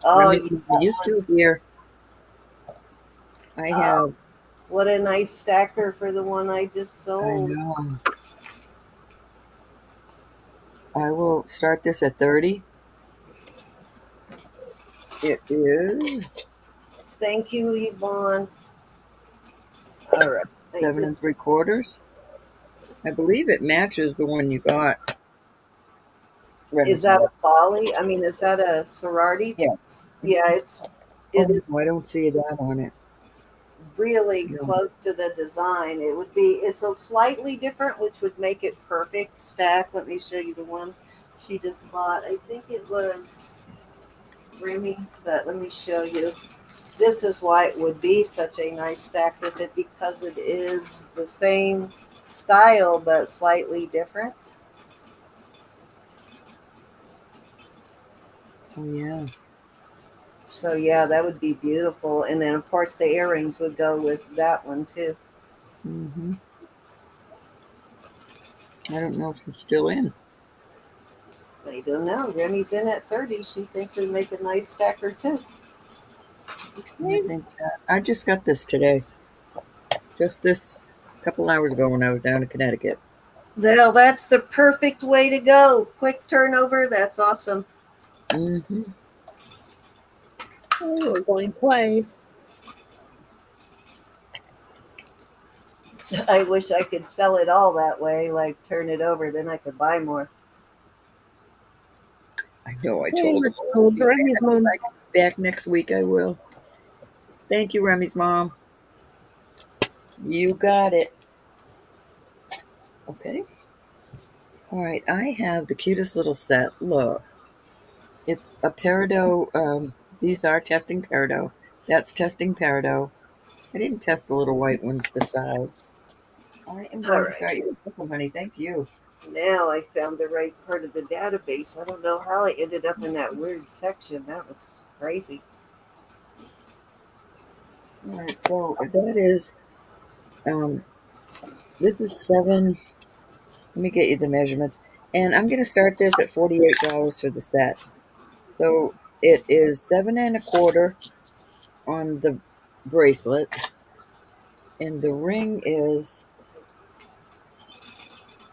Oh, Remy's, are you still here? I have. what a nice stacker for the one I just I sold. know. I will start this at 30. It is Thank you, Yvonne. All right. 7 3/4. I believe it matches the one you got. Is that a Bali? I mean, is that a sorority? Yes. Yeah, it is Oh, I don't see that on it. really No. close to the design. It's a slightly different, which would make it perfect stack. Let me show you the one she just bought. I think it was Remy, but let me show you. This is why it would be such a nice stack with it, because it is the same style but slightly different. Oh, yeah. So yeah, that would be beautiful. And then of course the earrings would go with that one too. Mm-hmm. I don't know if she's still in. I don't know. Remy's in at 30. She thinks it'd make a nice stacker too. I think I just got this today. Just this couple hours ago when I was down in Connecticut. Well, that's the perfect way to go. Quick turnover. That's awesome. Mm-hmm. Oh, we're going twice. I wish I could sell it all that way, like turn it over, then I could buy more. I know I Hey, told we're her. sold to Remy's mom. Back next week I will. Thank you, Remy's mom. You got it. Okay. All right. I have the cutest little set. Look. It's a peridot. These are testing peridot. That's testing peridot. I didn't test the little white ones beside. I am All going to right. start you with them, honey. Thank you. Now I found the right part of the database. I don't know how I ended up in that weird section. That was crazy. All right. So that is, this is 7. Let me get you the measurements. And I'm going to start this at $48 for the set. So it is 7 1/4 on the bracelet. And the ring is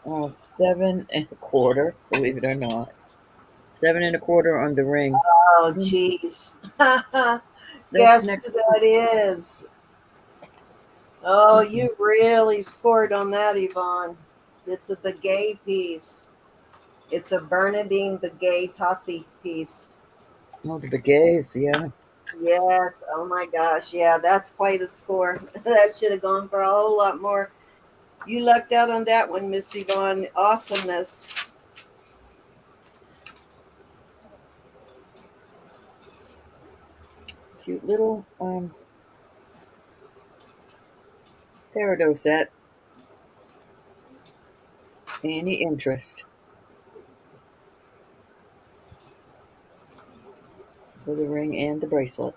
7 1/4, believe it or not. 7 1/4 on the ring. Oh, jeez. That's Guess next. who that is? Oh, you really scored on that, Yvonne. It's a Begay piece. It's a Bernadine Begay Tossi piece. Oh, the beignets, yeah. Yes. Oh my gosh. Yeah, that's quite a score. That should have gone for a whole lot more. You lucked out on that one, Miss Yvonne. Awesomeness. Cute little peridot set. Any interest for the ring and the bracelet?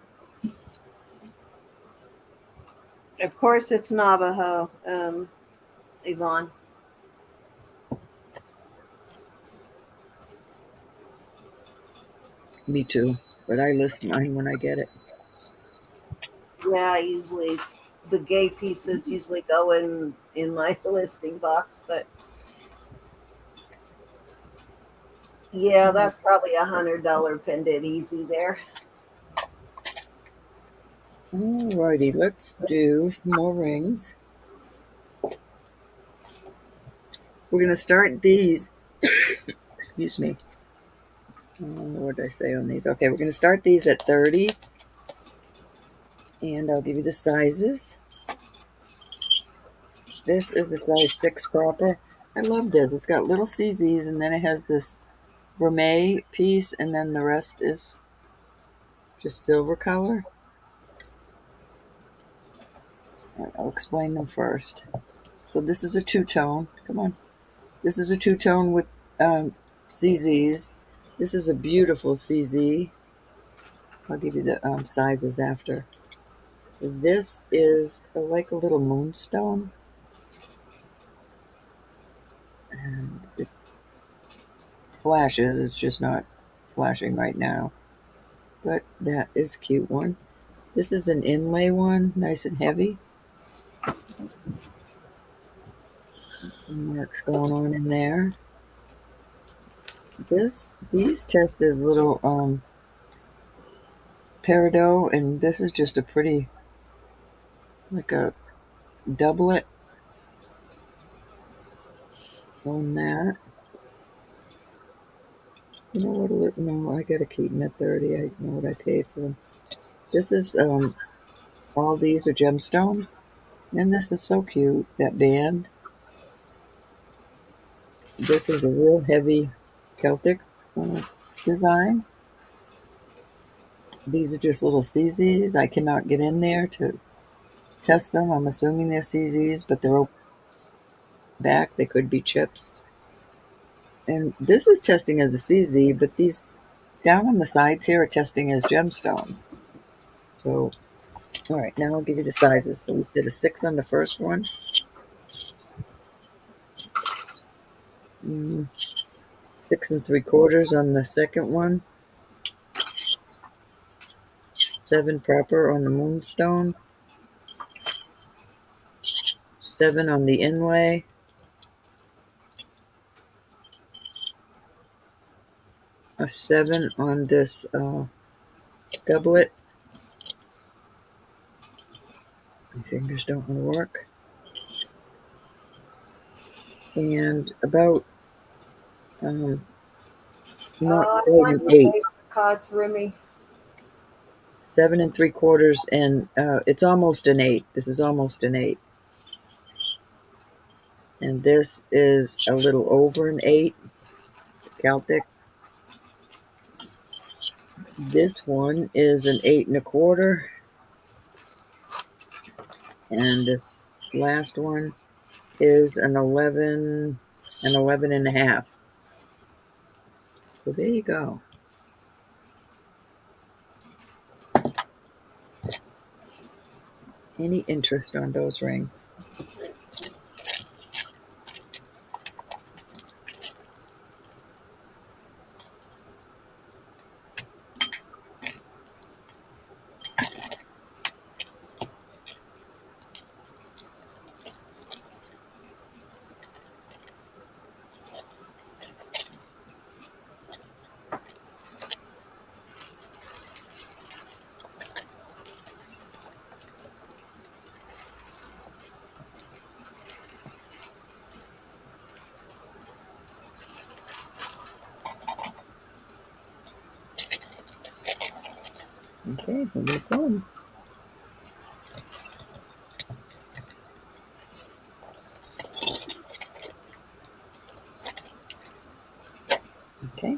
Of course, it's Navajo, Yvonne. Me too, but I list mine when I get it. Yeah, usually the gay pieces usually go in my listing box, but yeah, that's probably $100 pendant easy there. Alrighty, let's do some more rings. We're gonna start these. Excuse me. What did I say on these? Okay, we're gonna start these at 30, and I'll give you the sizes. This is a size 6 proper. I love this. It's got little CZs, and then it has this gourmet piece, and then the rest is just silver color. I'll explain them first. So this is a two-tone. Come on. This is a two-tone with CZs. This is a beautiful CZ. I'll give you the sizes after. This is like a little moonstone. And it flashes. It's just not flashing right now. But that is a cute one. This is an inlay one, nice and heavy. Some marks going on in there. These test as little peridot, and this is just a pretty, like a doublet on that. You know what? No, I gotta keep them at 30. I know what I paid for them. This is all these are gemstones, and this is so cute. That band. This is a real heavy Celtic design. These are just little CZs. I cannot get in there to test them. I'm assuming they're CZs, but they're open back. They could be chips. And this is testing as a CZ, but these down on the sides here are testing as gemstones. So, all right, now I'll give you the sizes. So we did a 6 on the first one. 6 3/4 on the second one. 7 proper on the moonstone. 7 on the inlay. A 7 on this doublet. My fingers don't want to work. And about not I quite like an the 8. apricots, Remy. 7 3/4, and it's almost an 8. This is almost an 8. And this is a little over an 8, Celtic. This one is an 8 1/4. And this last one is an 11 and a half. So there you go. Any interest on those rings? Okay, here we go. Okay.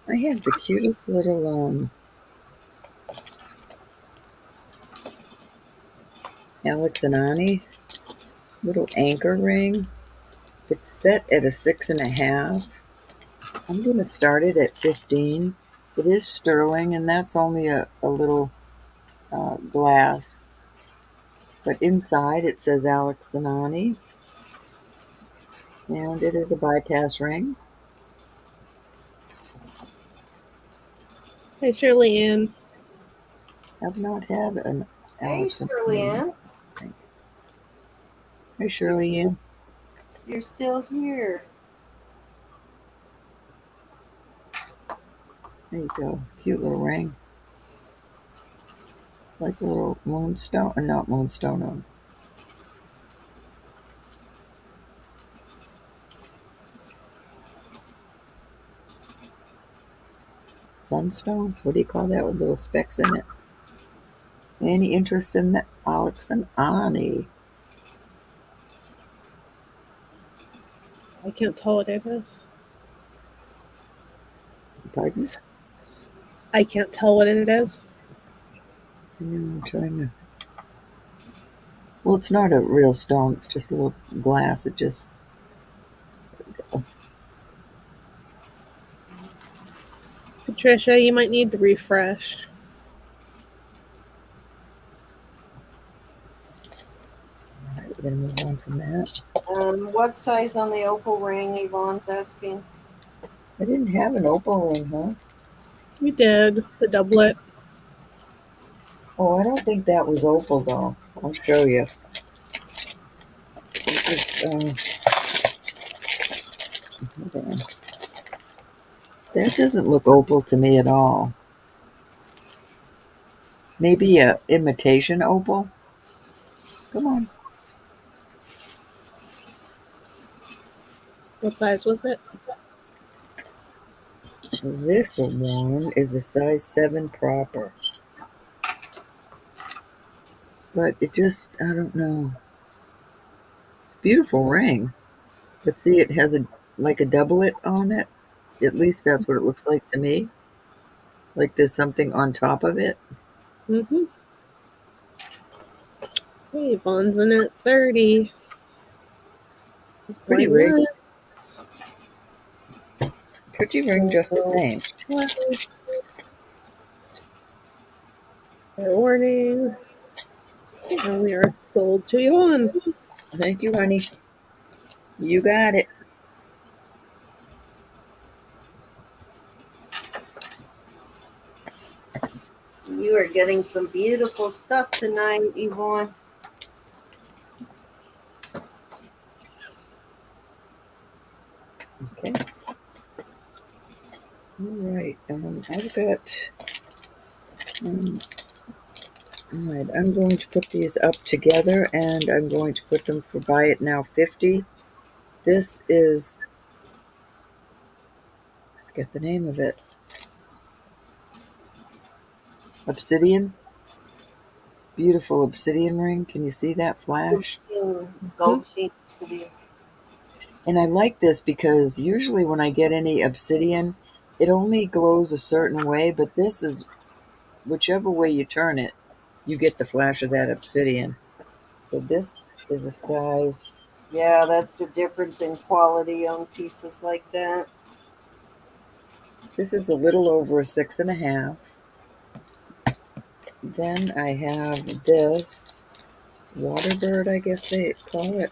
I have the cutest little Alex and Ani little anchor ring. It's set at a 6.5. I'm going to start it at 15. It is sterling, and that's only a little glass. But inside it says Alex and Ani, and it is a bypass ring. Hi, Shirley Ann. I've not had an Hey, Alex and Shirley Ani Ann, ring. Hey, Shirley Ann. you're still here. There you go. Cute little ring. It's like a little moonstone, or not moonstone, sunstone. What do you call that with little specks in it? Any interest in that, Alex and Ani? I can't tell what it is. Pardon? I can't tell what it is. I'm trying to. Well, it's not a real stone. It's just a little glass. It just. Patricia, you might need to refresh. All right, we're gonna move on from that. What size on the opal ring? Yvonne's asking. I didn't have an opal ring, huh? You did the doublet. Oh, I don't think that was opal though. I'll show you. It was, hold on. That doesn't look opal to me at all. Maybe a imitation opal. Come on. What size was it? This one is a size 7 proper. But it just, I don't know. It's a beautiful ring. But see, it has like a doublet on it. At least that's what it looks like to me. Like there's something on top of it. Mm-hmm. Hey, Yvonne's in at 30. Pretty Going ring. once. Pretty ring just the same. Twice. Fair warning. And we are sold to Yvonne. Thank you, honey. You got it. You are getting some beautiful stuff tonight, Yvonne. Okay. All right. I've got. All right. I'm going to put these up together, and I'm going to put them for Buy It Now 50. This is. I forget the name of it. Obsidian. Beautiful obsidian ring. Can you see that flash? Gold sheen obsidian. And I like this because usually when I get any obsidian, it only glows a certain way, but this is whichever way you turn it, you get the flash of that obsidian. So this is a size. Yeah, that's the difference in quality on pieces like that. This is a little over a 6.5. Then I have this waterbird, I guess they call it.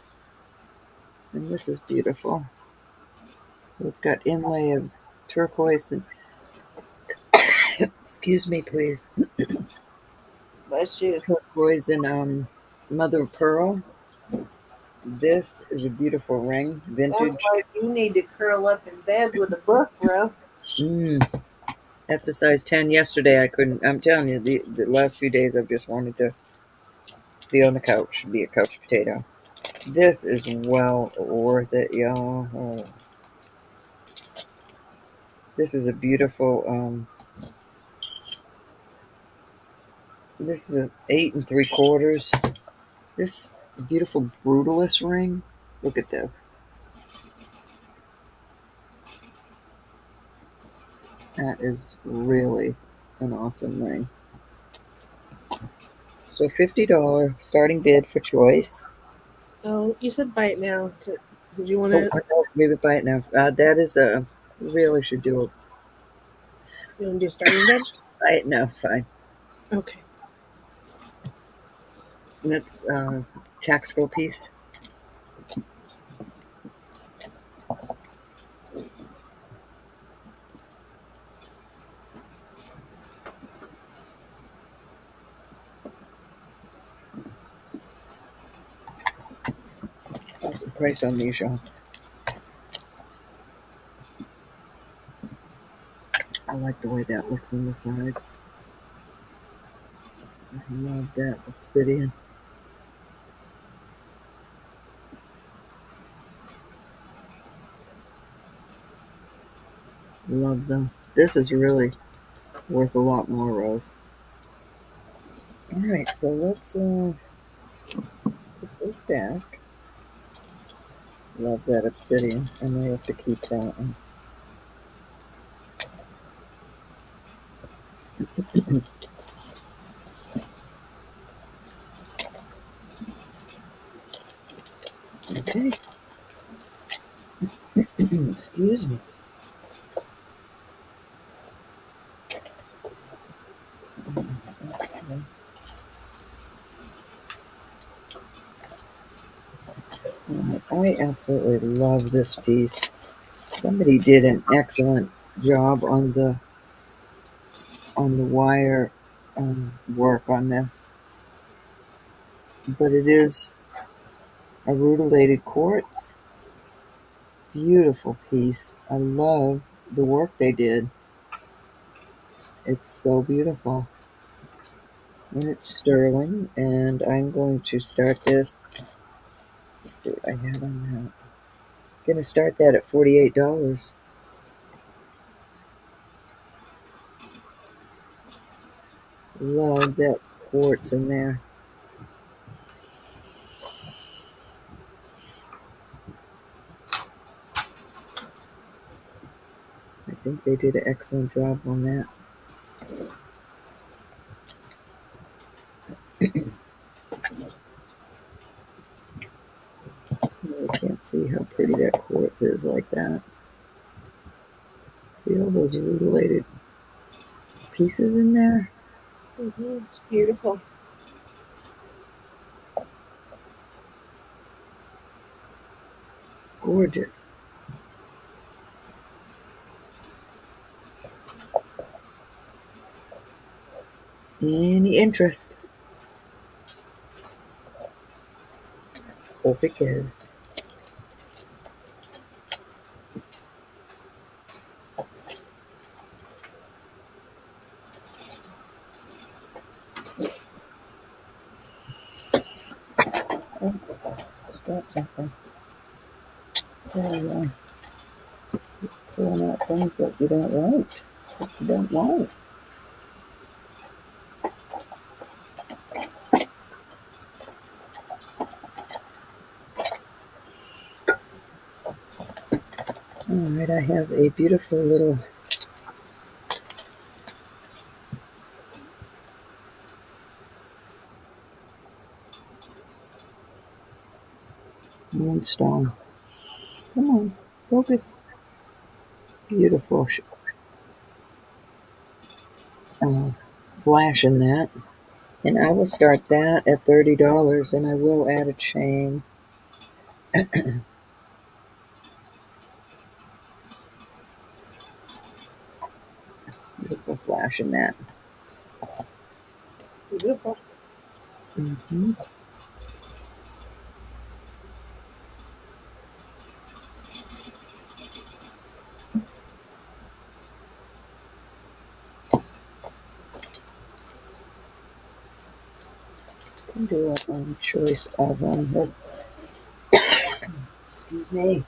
And this is beautiful. So it's got inlay of turquoise and excuse me, please. Bless you. Turquoise and mother of pearl. This is a beautiful ring, Sounds vintage. like you need to curl up in bed with a book, bro. That's a size 10. Yesterday I couldn't. I'm telling you, the last few days I've just wanted to be on the couch, be a couch potato. This is well worth it, y'all. Oh. This is a beautiful This is a 8 3/4. This beautiful brutalist ring. Look at this. That is really an awesome ring. So $50 starting bid for choice. Oh, you said buy it now. Did you want Oh, to? maybe buy it now. That is a really should do it. You want to do starting bid? Buy it now. It's fine. Okay. That's taxable piece. What's the price on these, y'all? I like the way that looks on the sides. I love that obsidian. Love them. This is really worth a lot more, Rose. All right, so let's put this back. Love that obsidian. I may have to keep that one. Okay. Excuse me. Let's see. I absolutely love this piece. Somebody did an excellent job on the wire work on this, but it is a rutilated quartz. Beautiful piece. I love the work they did. It's so beautiful. And it's sterling, and I'm going to start this. Let's see what I had on that. Gonna start that at $48. Love that quartz in there. I think they did an excellent job on that. I can't see how pretty that quartz is like that. See all those rutilated pieces in there? It's beautiful. Gorgeous. Any interest? Hope it goes. Oh, stop something. There you go. Pulling out things that you don't want. That you don't want. All right, I have a beautiful little moonstone. Come on, focus. Beautiful flash in that. And I will start that at $30, and I will add a chain. Beautiful flash in that. Beautiful. Mm-hmm. Do a choice of them. Excuse me.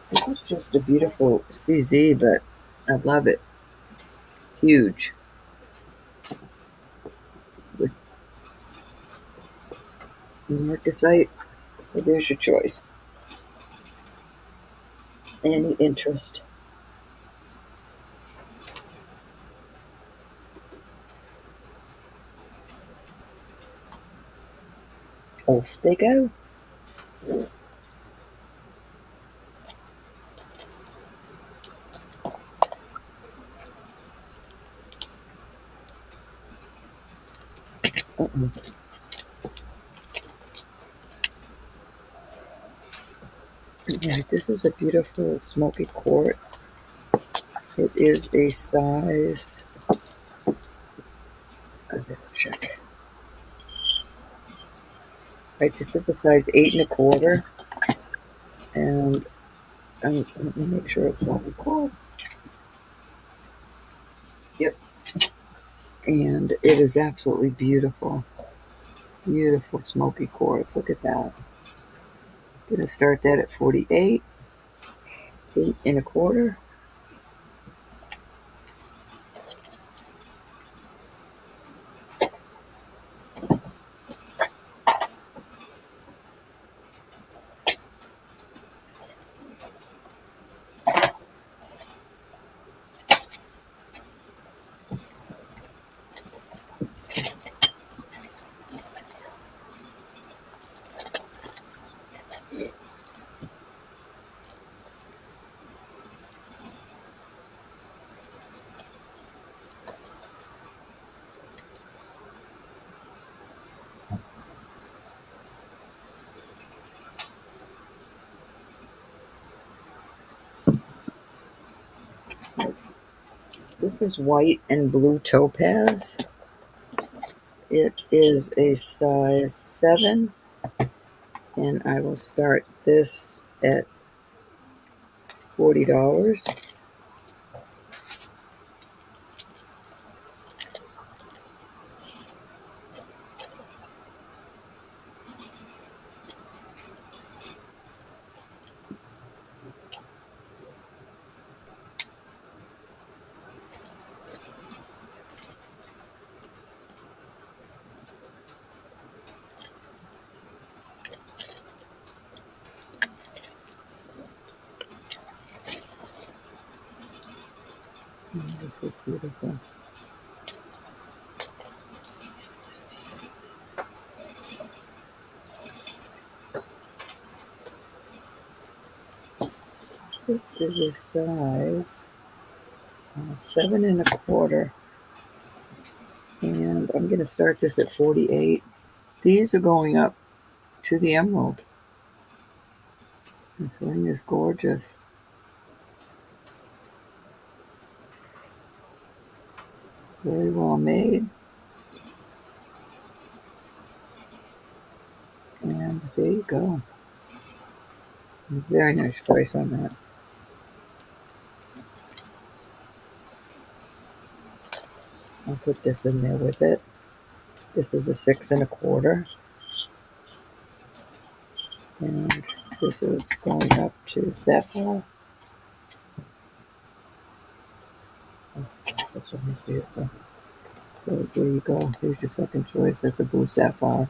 This is just a beautiful CZ, but I love it. Huge. Marcasite. So there's your choice. Any interest. Off they go. Uh-uh. Right, this is a beautiful smoky quartz. It is a size, I better check. Right, this is a size 8 1/4. And let me make sure it's smoky quartz. Yep. And it is absolutely beautiful. Beautiful smoky quartz. Look at that. Gonna start that at 48, 8 1/4. This is white and blue topaz. It is a size 7, and I will start this at $40. Oh, this is beautiful. This is a size 7 1/4, and I'm going to start this at 48. These are going up to the emerald. This ring is gorgeous. Very well made. And there you go. Very nice price on that. I'll put this in there with it. This is a 6 1/4. And this is going up to sapphire. Oh, this one is beautiful. So there you go. Here's your second choice. That's a blue sapphire.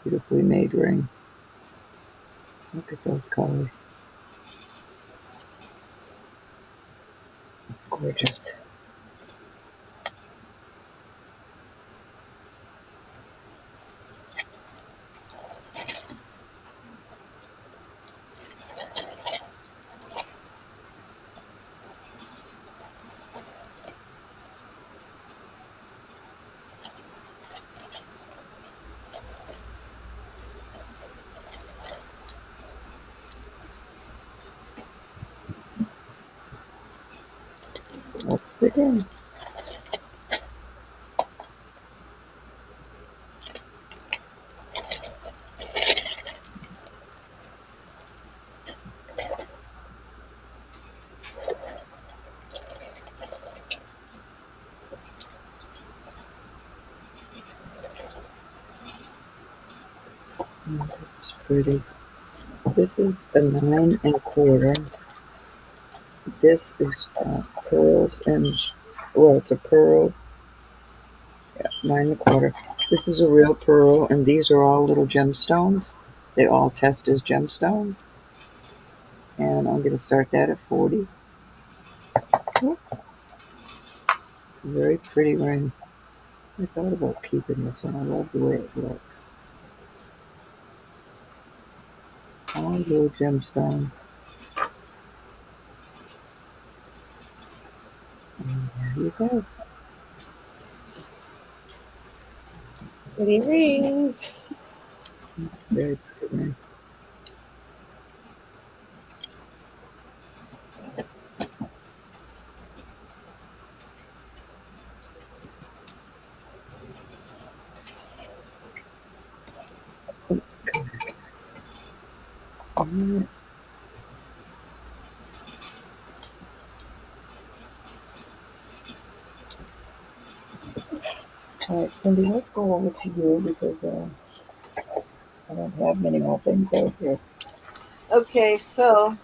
Beautifully made ring. Look at those colors. Gorgeous. Once again. Oh, this is pretty. This is a 9 1/4. This is pearls and, well, it's a pearl Yeah, 9 1/4. This is a real pearl, and these are all little gemstones. They all test as gemstones. And I'm going to start that at 40. Very pretty ring. I thought about keeping this one. I love the way it looks. All little gemstones. And there you go. Pretty rings. Very pretty ring. Alright. Alright, Cindy, let's go over to you because I don't have many more things out here. Okay, so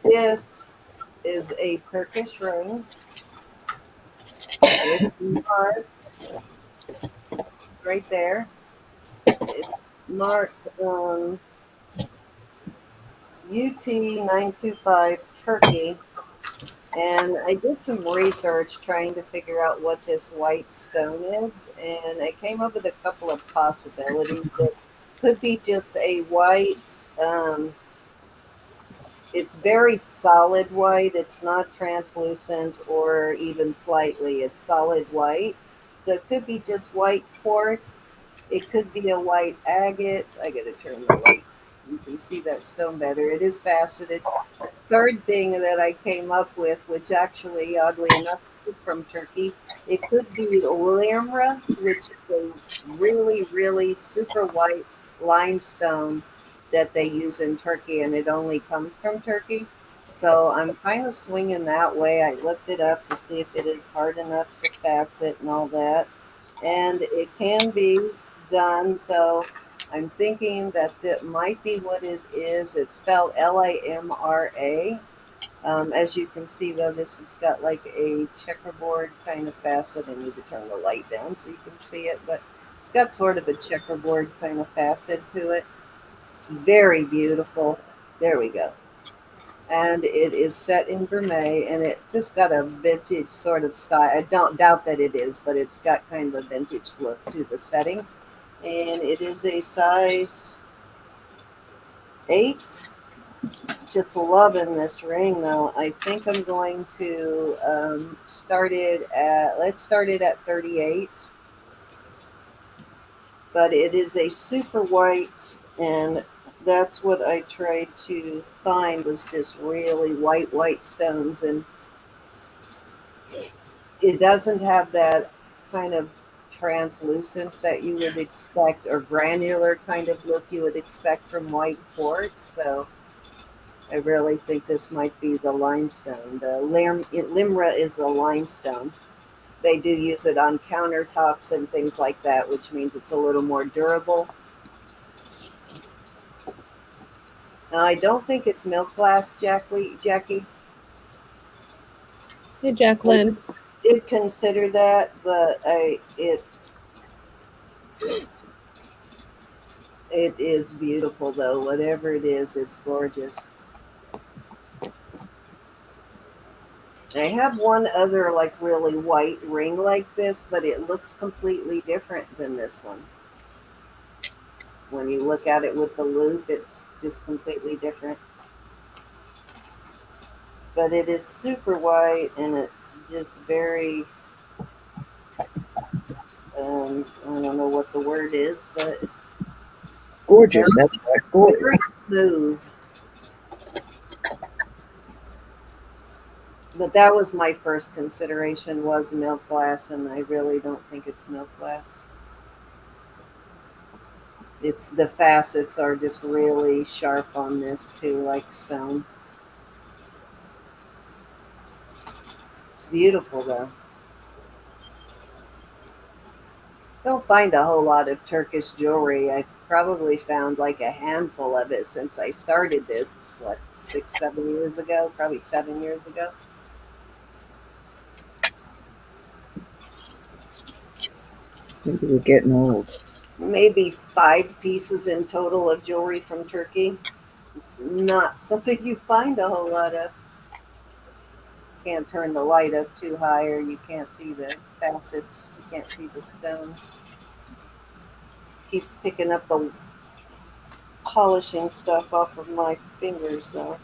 this is a Turkish ring. It's marked right there. It's marked UT925 Turkey. And I did some research trying to figure out what this white stone is, and I came up with a couple of possibilities. It could be just a white, it's very solid white. It's not translucent or even slightly. It's solid white. So it could be just white quartz. It could be a white agate. I got to turn the light. You can see that stone better. It is faceted. Third thing that I came up with, which actually, oddly enough, is from Turkey. It could be limra, which is a really, really super white limestone that they use in Turkey, and it only comes from Turkey. So I'm kind of swinging that way. I looked it up to see if it is hard enough to fact it and all that. And it can be done. So I'm thinking that that might be what it is. It's spelled Limra. As you can see, though, this has got like a checkerboard kind of facet. I need to turn the light down so you can see it, but it's got sort of a checkerboard kind of facet to it. It's very beautiful. There we go. And it is set in vermeil, and it just got a vintage sort of style. I don't doubt that it is, but it's got kind of a vintage look to the setting. And it is a size 8. Just loving this ring, though. I think I'm going to let's start it at 38. But it is a super white, and that's what I tried to find was just really white stones, and it doesn't have that kind of translucence that you would expect or granular kind of look you would expect from white quartz. So I really think this might be the limestone. The limra is a limestone. They do use it on countertops and things like that, which means it's a little more durable. Now, I don't think it's milk glass, Jackie. Hey, Jacqueline. I did consider that, but it is beautiful though. Whatever it is, it's gorgeous. I have one other like really white ring like this, but it looks completely different than this one. When you look at it with the loop, it's just completely different. But it is super white, and it's just very, I don't know what the word is, but Gorgeous. That's right. Gorgeous. very smooth. But that was my first consideration was milk glass, and I really don't think it's milk glass. It's the facets are just really sharp on this too, like stone. It's beautiful though. Don't find a whole lot of Turkish jewelry. I've probably found like a handful of it since I started this, what, 6, 7 years ago, probably 7 years ago. Maybe we're getting old. Maybe 5 pieces in total of jewelry from Turkey. It's not something you find a whole lot of. Can't turn the light up too high or you can't see the facets. You can't see the stone. Keeps picking up the polishing stuff off of my fingers though.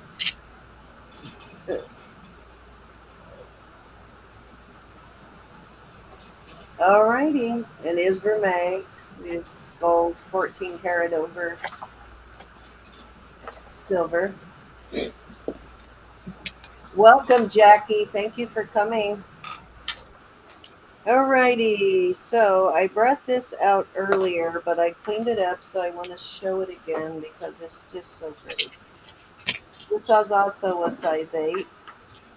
Alrighty, it is vermeil. It's gold, 14 karat over silver. Welcome, Jackie. Thank you for coming. Alrighty, so I brought this out earlier, but I cleaned it up, so I want to show it again because it's just so pretty. This is also a size 8.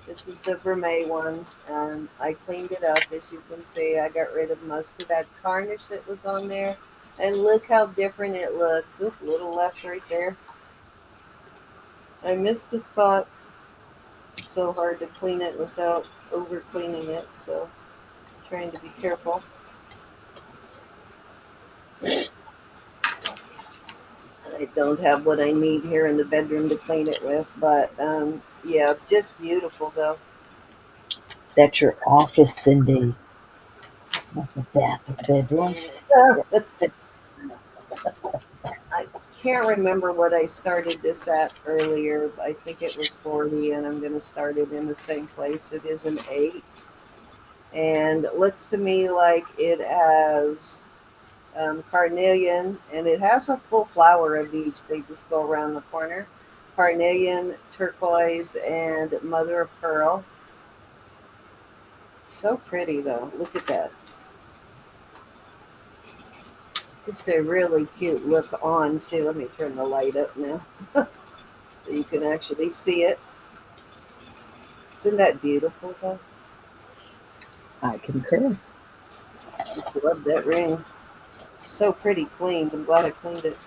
This is the vermeil one, and I cleaned it up. As you can see, I got rid of most of that varnish that was on there. And look how different it looks. Oop, little left right there. I missed a spot. It's so hard to clean it without over cleaning it, so I'm trying to be careful. I don't have what I need here in the bedroom to clean it with, but yeah, just beautiful though. That's your office, Cindy. Not the bath or bedroom. That's I can't remember what I started this at earlier. I think it was 40, and I'm going to start it in the same place. It is an 8, and it looks to me like it has carnelian, and it has a full flower of each. They just go around the corner. Carnelian, turquoise, and mother of pearl. So pretty, though. Look at that. It's a really cute look on, too. Let me turn the light up now so you can actually see it. Isn't that beautiful, though? I concur. Just love that ring. It's so pretty cleaned. I'm glad I cleaned it.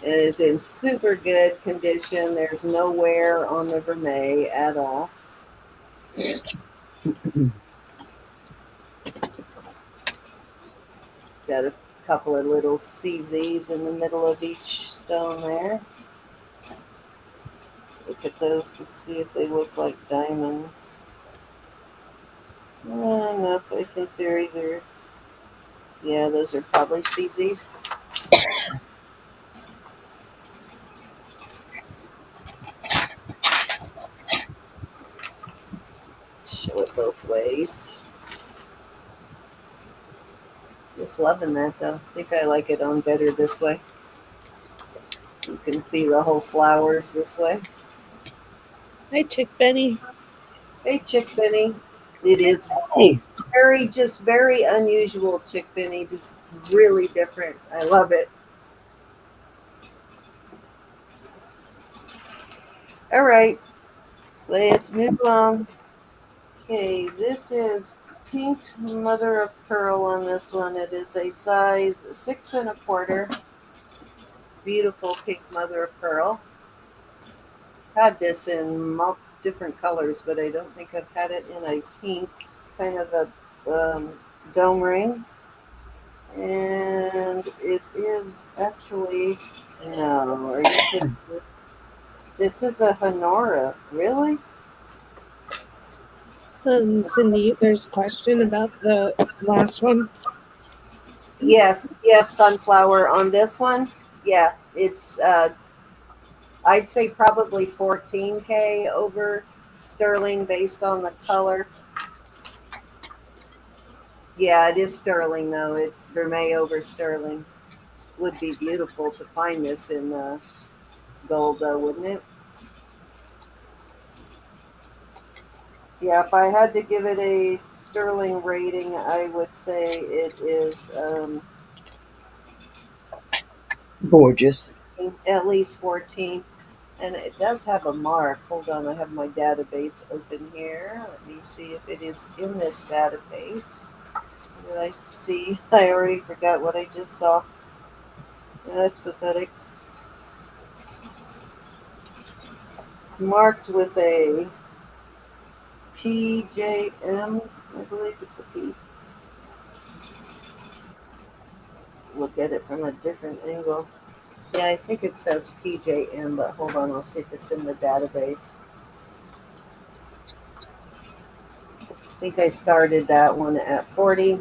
It is in super good condition. There's no wear on the vermeil at all. Got a couple of little CZs in the middle of each stone there. Look at those and see if they look like diamonds. Nope, I think they're either, yeah, those are probably CZs. Show it both ways. Just loving that though. I think I like it on better this way. You can see the whole flowers this way. Hi, Chick Benny. Hey, Chick Benny. It is Hey, just very unusual, Chick Benny. Just really different. I love it. All right, let's move on. Okay, this is pink mother of pearl on this one. It is a size 6 1/4. Beautiful pink mother of pearl. Had this in different colors, but I don't think I've had it in a pink. It's kind of a dome ring. And it is actually, no, are you kidding me? This is a Honora. Really? Cindy, there's a question about the last one. Yes, yes, sunflower on this one. Yeah, it's I'd say probably 14K over sterling based on the color. Yeah, it is sterling though. It's vermeil over sterling. Would be beautiful to find this in gold though, wouldn't it? Yeah, if I had to give it a sterling rating, I would say it is gorgeous. at least 14. And it does have a mark. Hold on, I have my database open here. Let me see if it is in this database. What did I see? I already forgot what I just saw. Yeah, that's pathetic. It's marked with a PJM. I believe it's a P. Look at it from a different angle. Yeah, I think it says PJM, but hold on, I'll see if it's in the database. I think I started that one at 40.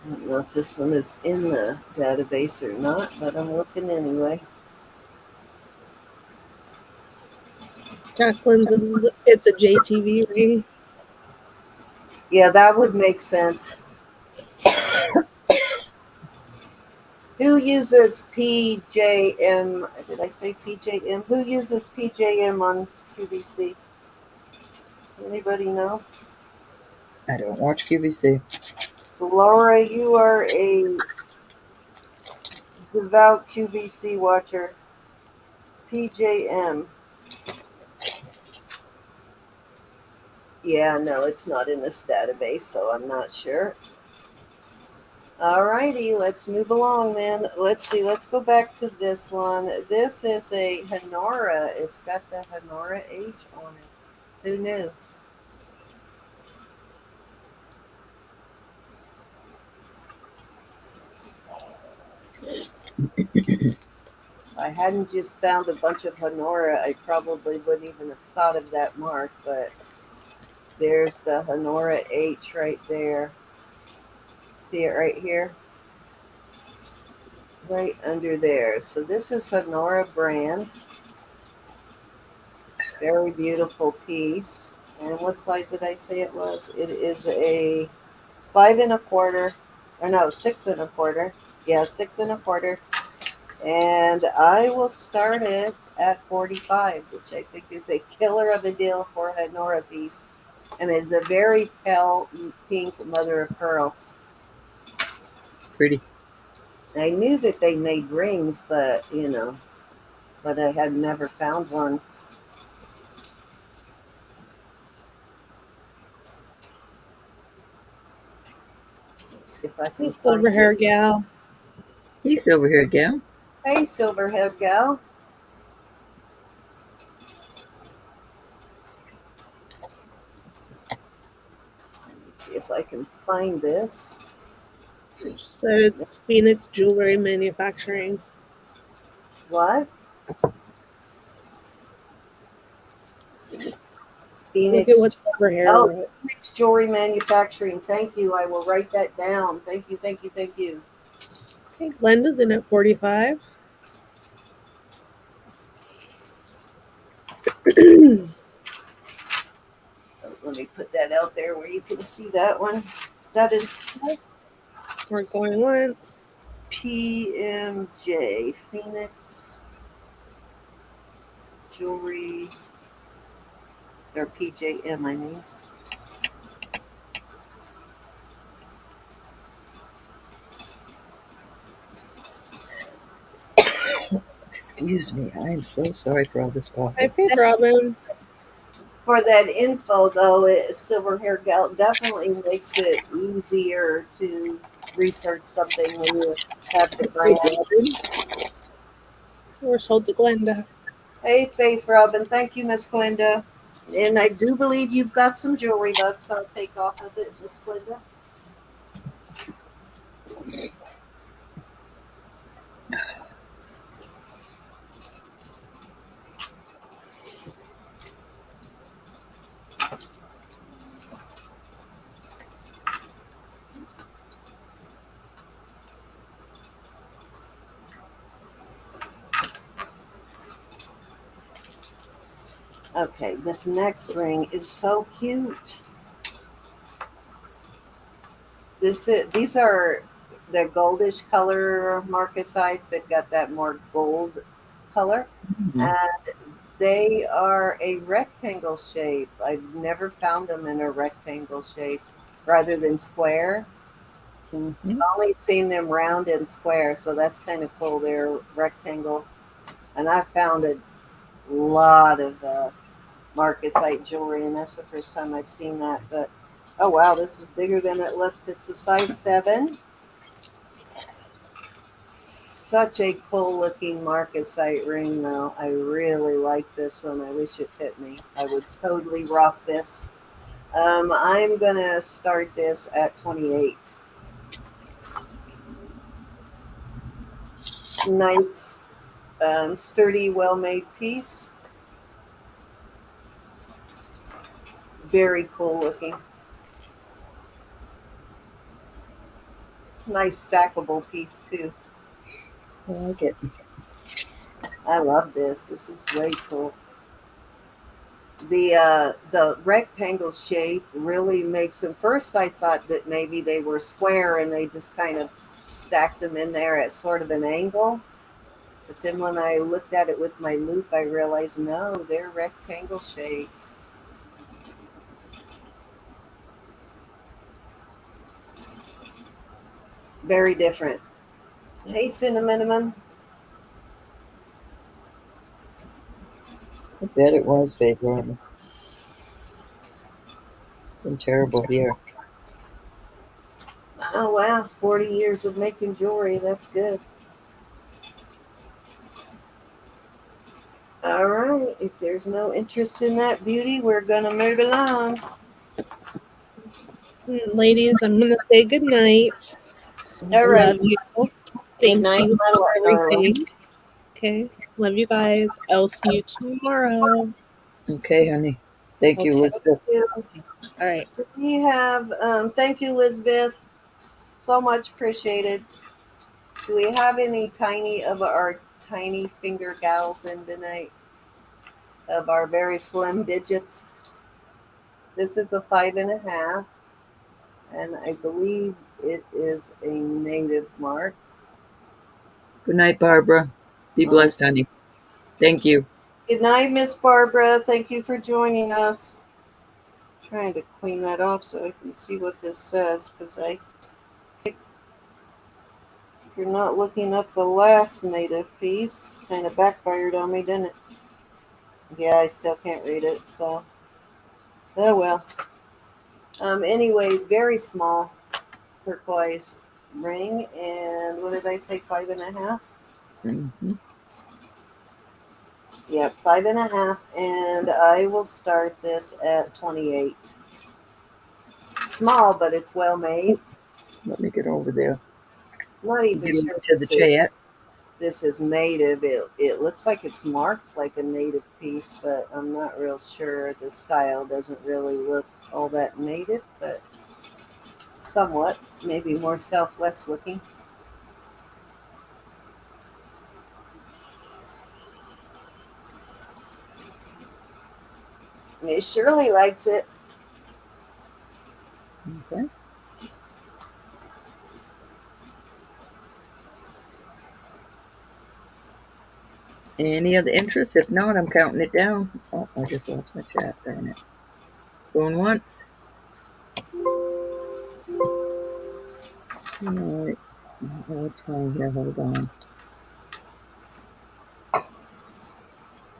I don't know if this one is in the database or not, but I'm looking anyway. Jacqueline, it's a JTV ring. Yeah, that would make sense. Who uses PJM? Did I say PJM? Who uses PJM on QVC? Anybody know? I don't watch QVC. So Laura, you are a devout QVC watcher. PJM. Yeah, no, it's not in this database, so I'm not sure. All righty, let's move along then. Let's see, let's go back to this one. This is a Hanora. It's got the Hanora H on it. Who knew? If I hadn't just found a bunch of Hanora, I probably wouldn't even have thought of that mark, but there's the Hanora H right there. See it right here? Right under there. So this is Hanora brand. Very beautiful piece. And what size did I say it was? It is a 5 1/4. Or no, 6 1/4. Yeah, 6 1/4. And I will start it at 45, which I think is a killer of a deal for a Nora piece. And it's a very pale pink mother of pearl. Pretty. I knew that they made rings, but but I had never found one. Let's see if I Hey, can find silver hair it. gal. Hey, silver haired gal. Hey, silverhead gal. Let me see if I can find this. So it's Phoenix Jewelry Manufacturing. What? Look at Phoenix. what silver hair Oh, wrote. Phoenix Jewelry Manufacturing. Thank you. I will write that down. Thank you. Thank you. Thank you. Okay, Glenda's in at 45. Oh, let me put that out there where you can see that one. That is We're going once. PMJ. Phoenix Jewelry. Or PJM, I mean. Excuse me. I am so sorry for all this Hi, coffee. Faith Robin. For that info, though, Silver Hair Gal definitely makes it easier to research something when you have the Hey, brand. Robin. We're sold to Glenda. Hey, Faith Robin. Thank you, Miss Glinda. And I do believe you've got some jewelry bucks I'll take off of it, Miss Glinda. Okay, this next ring is so cute. These are the goldish color marcasites. They've got that more gold color. Mhm. And they are a rectangle shape. I've never found them in a rectangle shape rather than square. Mm-hmm. Only seen them round and square, so that's kind of cool. They're rectangle, and I found a lot of marcasite jewelry, and that's the first time I've seen that. But oh wow, this is bigger than it looks. It's a size 7. Such a cool looking marcasite ring, though. I really like this one. I wish it fit me. I would totally rock this. I'm gonna start this at 28. Nice, sturdy, well-made piece. Very cool looking. Nice stackable piece too. I like it. I love this. This is way cool. The rectangle shape really makes them. First, I thought that maybe they were square and they just kind of stacked them in there at sort of an angle. But then when I looked at it with my loupe, I realized no, they're rectangle shape. Very different. Hey, Cinnamon. I bet it was Faith Norton. Been terrible here. Oh wow, 40 years of making jewelry. That's good. All right, if there's no interest in that beauty, we're gonna move along. Ladies, I'm going to say good night. All Love right, you. good Thank night, you my for darling. everything. Okay. Love you guys. I'll see you tomorrow. Okay, honey. Thank you, Okay. Elizabeth. All right. We have, thank you, Elizabeth. So much appreciated. Do we have any tiny of our tiny finger gals in tonight? Of our very slim digits? This is a 5.5, and I believe it is a native mark. Good night, Barbara. Be blessed, honey. Thank you. Good night, Miss Barbara. Thank you for joining us. Trying to clean that off so I can see what this says, because you're not looking up the last native piece. Kind of backfired on me, didn't it? Yeah, I still can't read it, so oh well. Anyways, very small turquoise ring, and what did I say? 5.5. Mm-hmm. Yep, 5.5, and I will start this at 28. Small, but it's well made. Let me get over there. I'm not even Get over sure to the chat. this is native. It looks like it's marked like a native piece, but I'm not real sure. The style doesn't really look all that native, but somewhat, maybe more Southwest looking. Miss Shirley likes it. Okay. Any other interest? If not, I'm counting it down. Oh, I just lost my chat. Darn it. Going once. All right. What's wrong here? Hold on.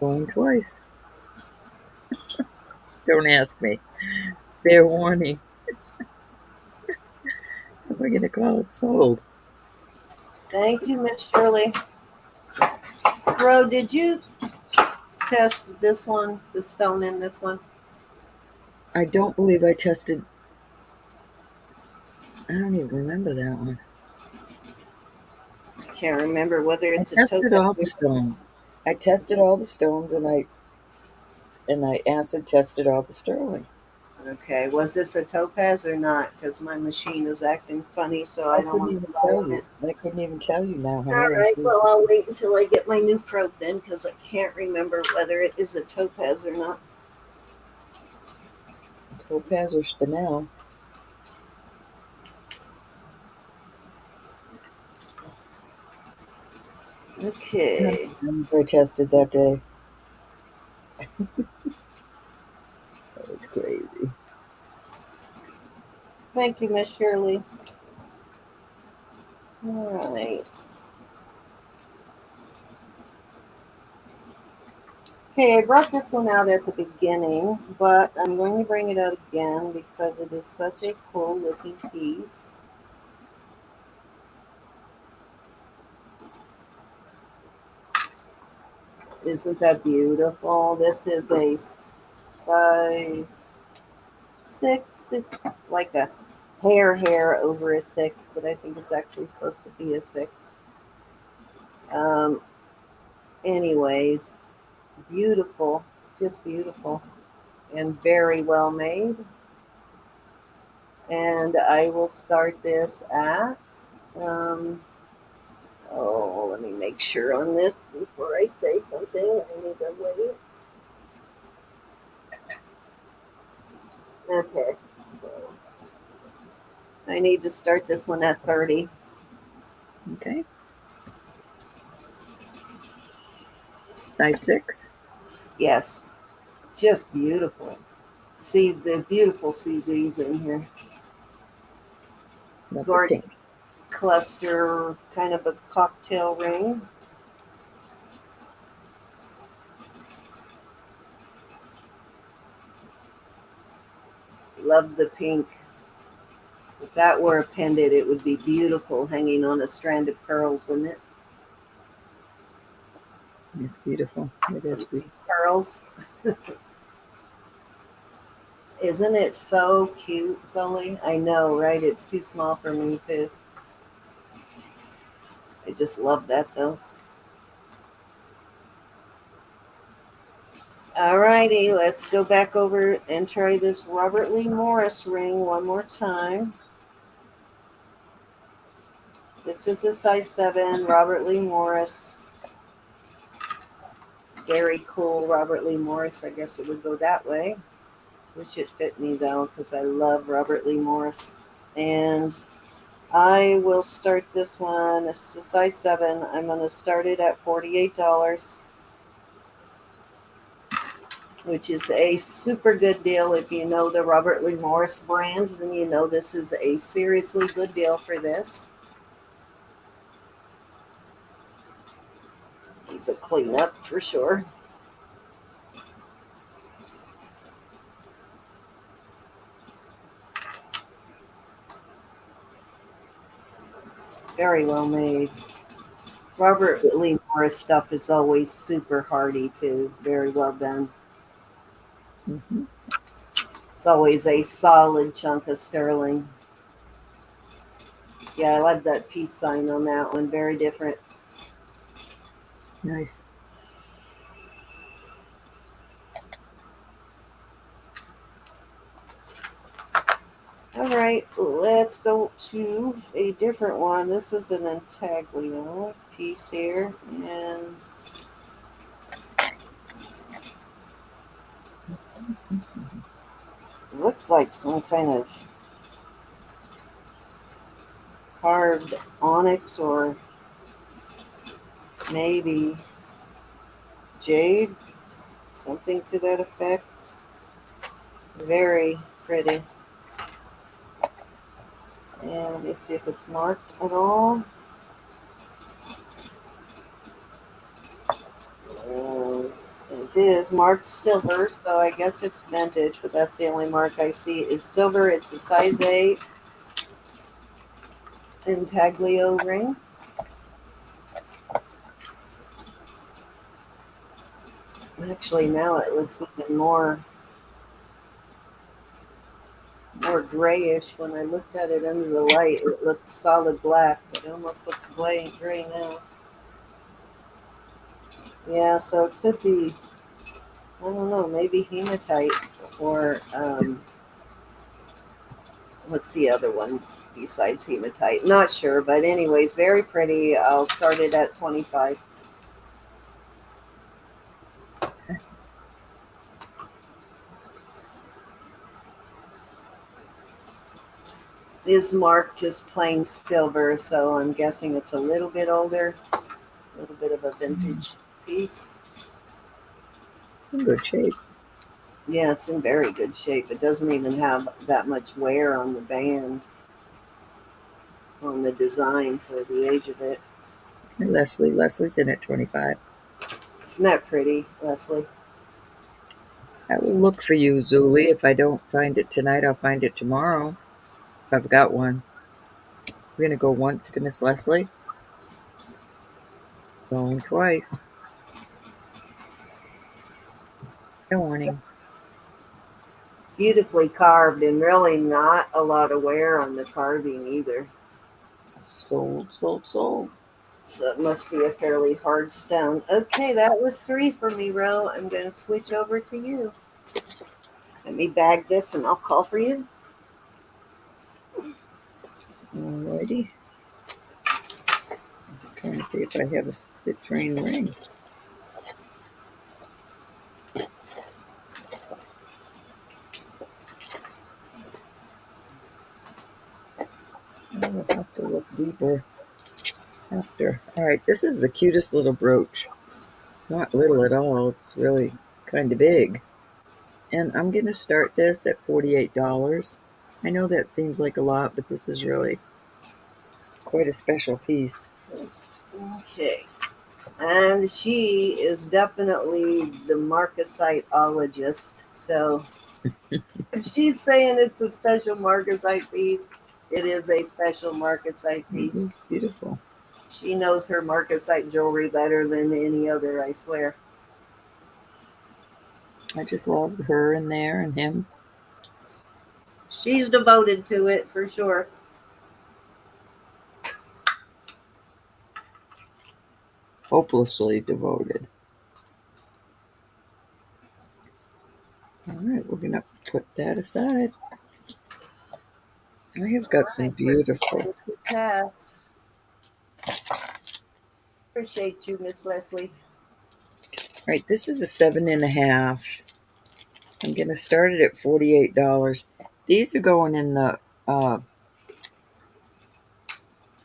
Going twice. Don't ask me. Fair warning. Am I going to call it sold? Thank you, Miss Shirley. Bro, did you test this one, the stone in this one? I don't believe I tested. I don't even remember that one. I can't remember whether I it's a tested topaz. all the stones. I tested all the stones, and I acid tested all the sterling. Okay, was this a topaz or not? Because my machine is acting funny, so I I don't couldn't want to even fly tell on you. it. I couldn't even tell you now, All honey. right, well, I'll wait until I get my new probe then, because I can't remember whether it is a topaz or not. Topaz or spinel. Okay. I tested that day. That was crazy. Thank you, Miss Shirley. All right. Okay, I brought this one out at the beginning, but I'm going to bring it out again because it is such a cool looking piece. Isn't that beautiful? This is a size 6. This is like a hair over a 6, but I think it's actually supposed to be a 6. Um, anyways, beautiful, just beautiful, and very well made. And I will start this at, um, oh, let me make sure on this before I say something. I need to wait. Okay, so I need to start this one at 30. Okay. Size 6. Yes, just beautiful. See the beautiful CZs in here. Love the pink. Gorgeous cluster, kind of a cocktail ring. Love the pink. If that were a pendant, it would be beautiful hanging on a strand of pearls, wouldn't it? It's beautiful. It is Some beautiful. pearls. Isn't it so cute, Sully? I know, right? It's too small for me, too. I just love that, though. Alrighty, let's go back over and try this Robert Lee Morris ring one more time. This is a size 7, Robert Lee Morris. Very cool Robert Lee Morris. I guess it would go that way. Wish it fit me, though, because I love Robert Lee Morris. And I will start this one. It's a size 7. I'm going to start it at $48. Which is a super good deal. If you know the Robert Lee Morris brand, then you know this is a seriously good deal for this. Needs a cleanup for sure. Very well made. Robert Lee Morris stuff is always super hardy too. Very well done. Mm-hmm. It's always a solid chunk of sterling. Yeah, I love that peace sign on that one. Very different. Nice. All right, let's go to a different one. This is an intaglio piece here, and it looks like some kind of carved onyx or maybe jade, something to that effect. Very pretty. And let's see if it's marked at all. It is marked silver, so I guess it's vintage, but that's the only mark I see is silver. It's a size 8 intaglio ring. Actually, now it looks even more grayish. When I looked at it under the light, it looked solid black, but it almost looks gray now. Yeah, so it could be, I don't know, maybe hematite or what's the other one besides hematite? Not sure, but anyways, very pretty. I'll start it at 25. Is marked just plain silver, so I'm guessing it's a little bit older, a little bit of a vintage piece. In good shape. Yeah, it's in very good shape. It doesn't even have that much wear on the band. on the design for the age of it. And Leslie's in at 25. Isn't that pretty, Leslie? I will look for you, Zuli. If I don't find it tonight, I'll find it tomorrow. If I've got one. We're going to go once to Miss Leslie. Going twice. Good morning. Beautifully carved and really not a lot of wear on the carving either. Sold. So it must be a fairly hard stone. Okay, that was 3 for me, Ro. I'm going to switch over to you. Let me bag this and I'll call for you. Alrighty. I'm trying to see if I have a citrine ring. I'll have to look deeper after. Alright, this is the cutest little brooch. Not little at all. It's really kind of big. And I'm going to start this at $48. I know that seems like a lot, but this is really quite a special piece. Okay. And she is definitely the marcasiteologist. So if she's saying it's a special marcasite piece, it is a special marcasite It piece. is beautiful. She knows her marcasite jewelry better than any other, I swear. I just loved her in there and him. She's devoted to it for sure. Hopelessly devoted. Alright, we're going to put that aside. I have got some beautiful. Pass. Appreciate you, Miss Leslie. Alright, this is a 7.5. I'm going to start it at $48. These are going in the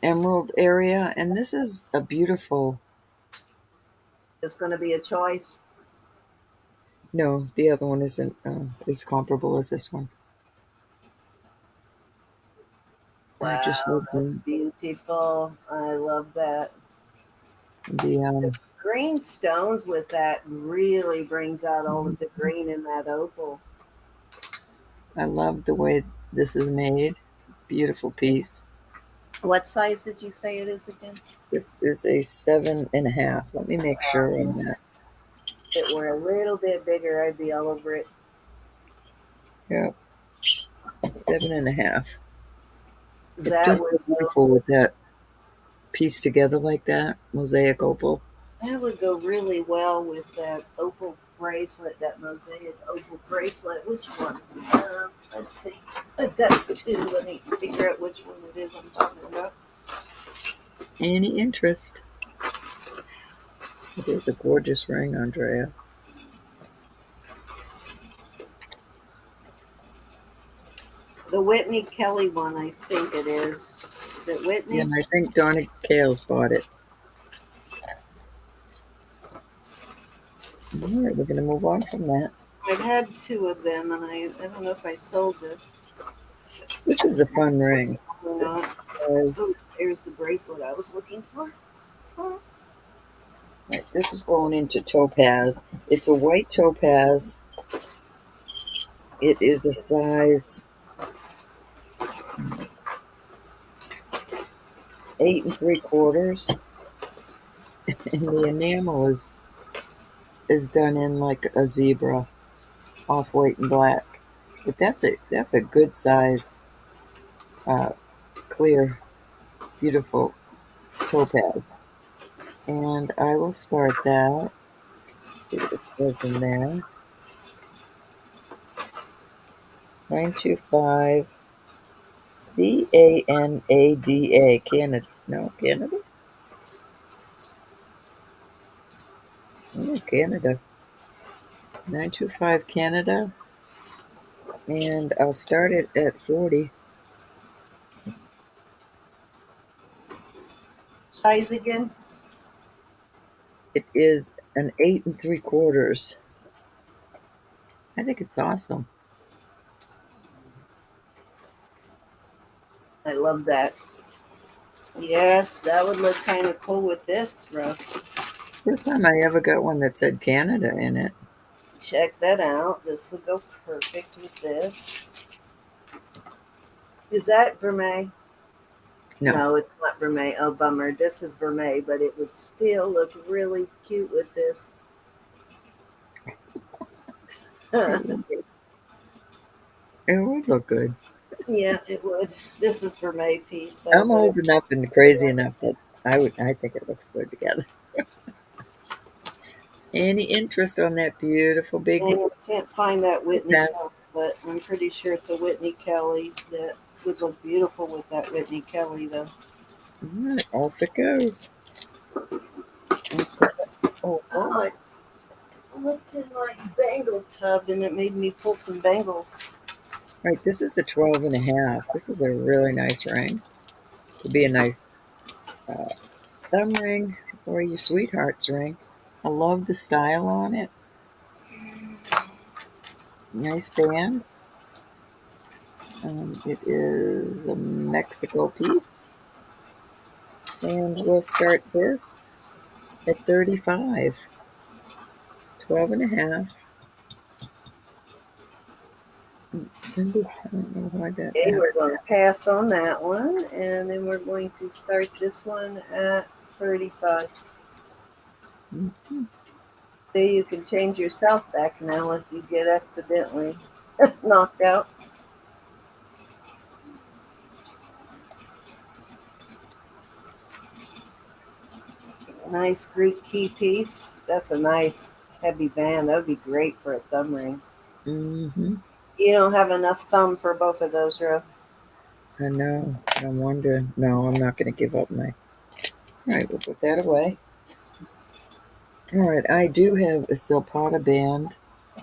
emerald area, and this is a beautiful. It's going to be a choice. No, the other one isn't as comparable as this one. I just Wow, love that's beautiful. I love that. the Green stones with that really brings out all of the green in that opal. I love the way this is made. It's a beautiful piece. What size did you say it is again? This is a 7.5. Let me make sure on that. If it were a little bit bigger, I'd be all over it. Yep, 7.5. It's That just so would beautiful with that piece together like that, mosaic opal. that would go really well with that opal bracelet, that mosaic opal bracelet. Which one? Let's see. I've got 2. Let me figure out which one it is I'm talking about. Any interest? It is a gorgeous ring, Andrea. The Whitney Kelly one, I think it is. Is it Whitney? Yeah, and I think Donna Kales bought it. All right, we're going to move on from that. I've had 2 of them, and I don't know if I sold the. This is a fun ring. Or This not. says, Here's the bracelet I was looking for. right, this is going into topaz. It's a white topaz. It is a size 8 3/4, and the enamel is done in like a zebra, off white and black. But that's a good size, clear, beautiful topaz. And I will start that. See what it says in there. 925 Canada. Canada. No, Canada? Oh, Canada. 925 Canada. And I'll start it at 40. Size again? It is an 8 3/4. I think it's awesome. I love that. Yes, that would look kind of cool with this rough. First time I ever got one that said Canada in it. Check that out. This would go perfect with this. Is that vermeil? No. No, it's not vermeil. Oh, bummer. This is vermeil, but it would still look really cute with this. It would look good. Yeah, it would. This is vermeil piece though, I'm but old enough and crazy enough that I think it looks good together. Any interest on that beautiful big I can't find that Whitney pass? Kelly, but I'm pretty sure it's a Whitney Kelly that would look beautiful with that Whitney Kelly though. All right, off it goes. Okay. Oh, Oh, I looked in my bangle tub and it made me pull some bangles. right, this is a 12 and a half. This is a really nice ring. Could be a nice uh, thumb ring or your sweetheart's ring. I love the style on it. Nice band. It is a Mexico piece. And we'll start this at 35. 12 and a half. Cindy, I don't know why that Okay, we're happened. going to pass on that one, and then we're going to start this one at 35. Mhm. So you can change yourself back now if you get accidentally knocked out. Nice Greek key piece. That's a nice heavy band. That would be great for a thumb ring. Mhm. You don't have enough thumb for both of those, Ro. I know. I'm wondering. No, I'm not going to give up my. All right, we'll put that away. All right, I do have a silpada band.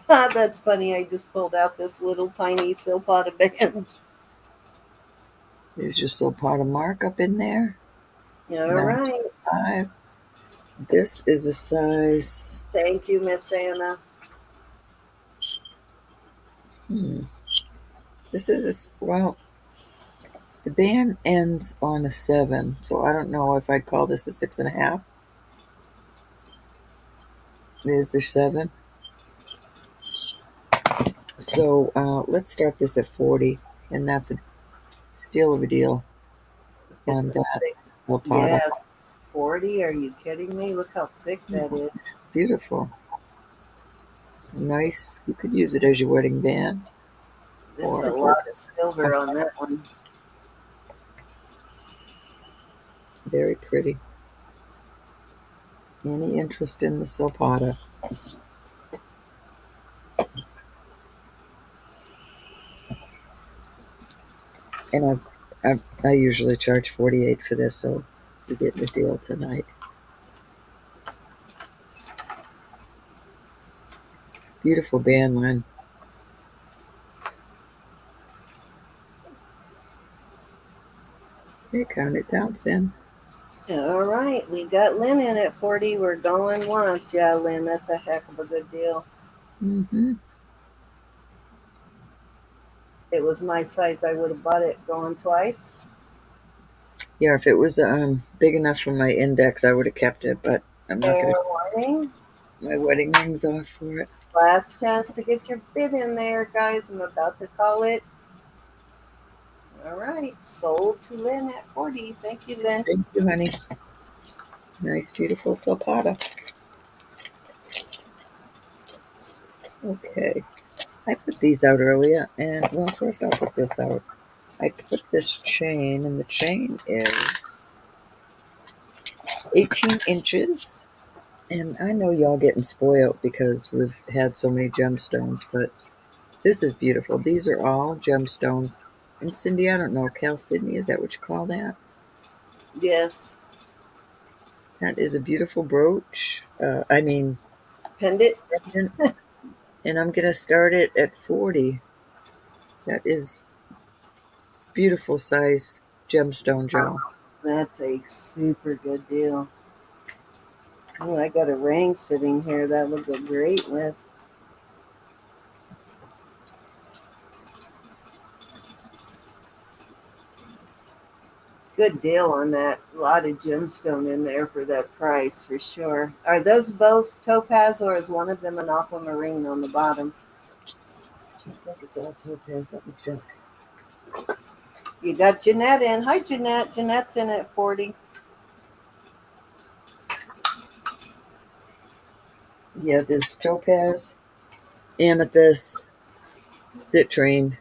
That's funny. I just pulled out this little tiny silpada band. There's your silpada mark up in there. All right. 9.5. This is a size. Thank you, Miss Anna. Hmm, this is well. The band ends on a 7, so I don't know if I'd call this a 6.5. Is there 7? So let's start this at 40, and that's a steal of a deal It's on a that six. silpada. Yes. 40? Are you kidding me? Look how thick that is. It's beautiful. Nice. You could use it as your wedding band There's a or lot just of silver on that one. very pretty. Any interest in the silpada? And I usually charge 48 for this, so you're getting a deal tonight. Beautiful band line. Okay, count it down, Sam. All right, we got Lynn in at 40. We're going once. Yeah, Lynn, that's a heck of a good deal. Mm-hmm. It was my size. I would have bought it going twice. Yeah, if it was big enough for my index, I would have kept it, but I'm not Fair going to. warning. My wedding ring's off for it. Last chance to get your bid in there, guys. I'm about to call it. All right, sold to Lynn at 40. Thank you, Lynn. Thank you, honey. Nice, beautiful silpada. Okay. I put these out earlier, and well, first I'll put this out. I put this chain, and the chain is 18 inches. And I know y'all getting spoiled because we've had so many gemstones, but this is beautiful. These are all gemstones. And Cindy, I don't know, Cal Sydney, is that what you call that? Yes. That is a beautiful brooch. I mean, Pendant. pendant. And I'm going to start it at 40. That is beautiful size gemstone, Joe. That's a super good deal. Oh, I got a ring sitting here that would go great with. good deal on that. A lot of gemstone in there for that price, for sure. Are those both topaz, or is one of them an aquamarine on the bottom? I think it's all topaz. Let me check. You got Jeanette in. Hi, Jeanette. Jeanette's in at 40. Yeah, there's topaz, amethyst, citrine.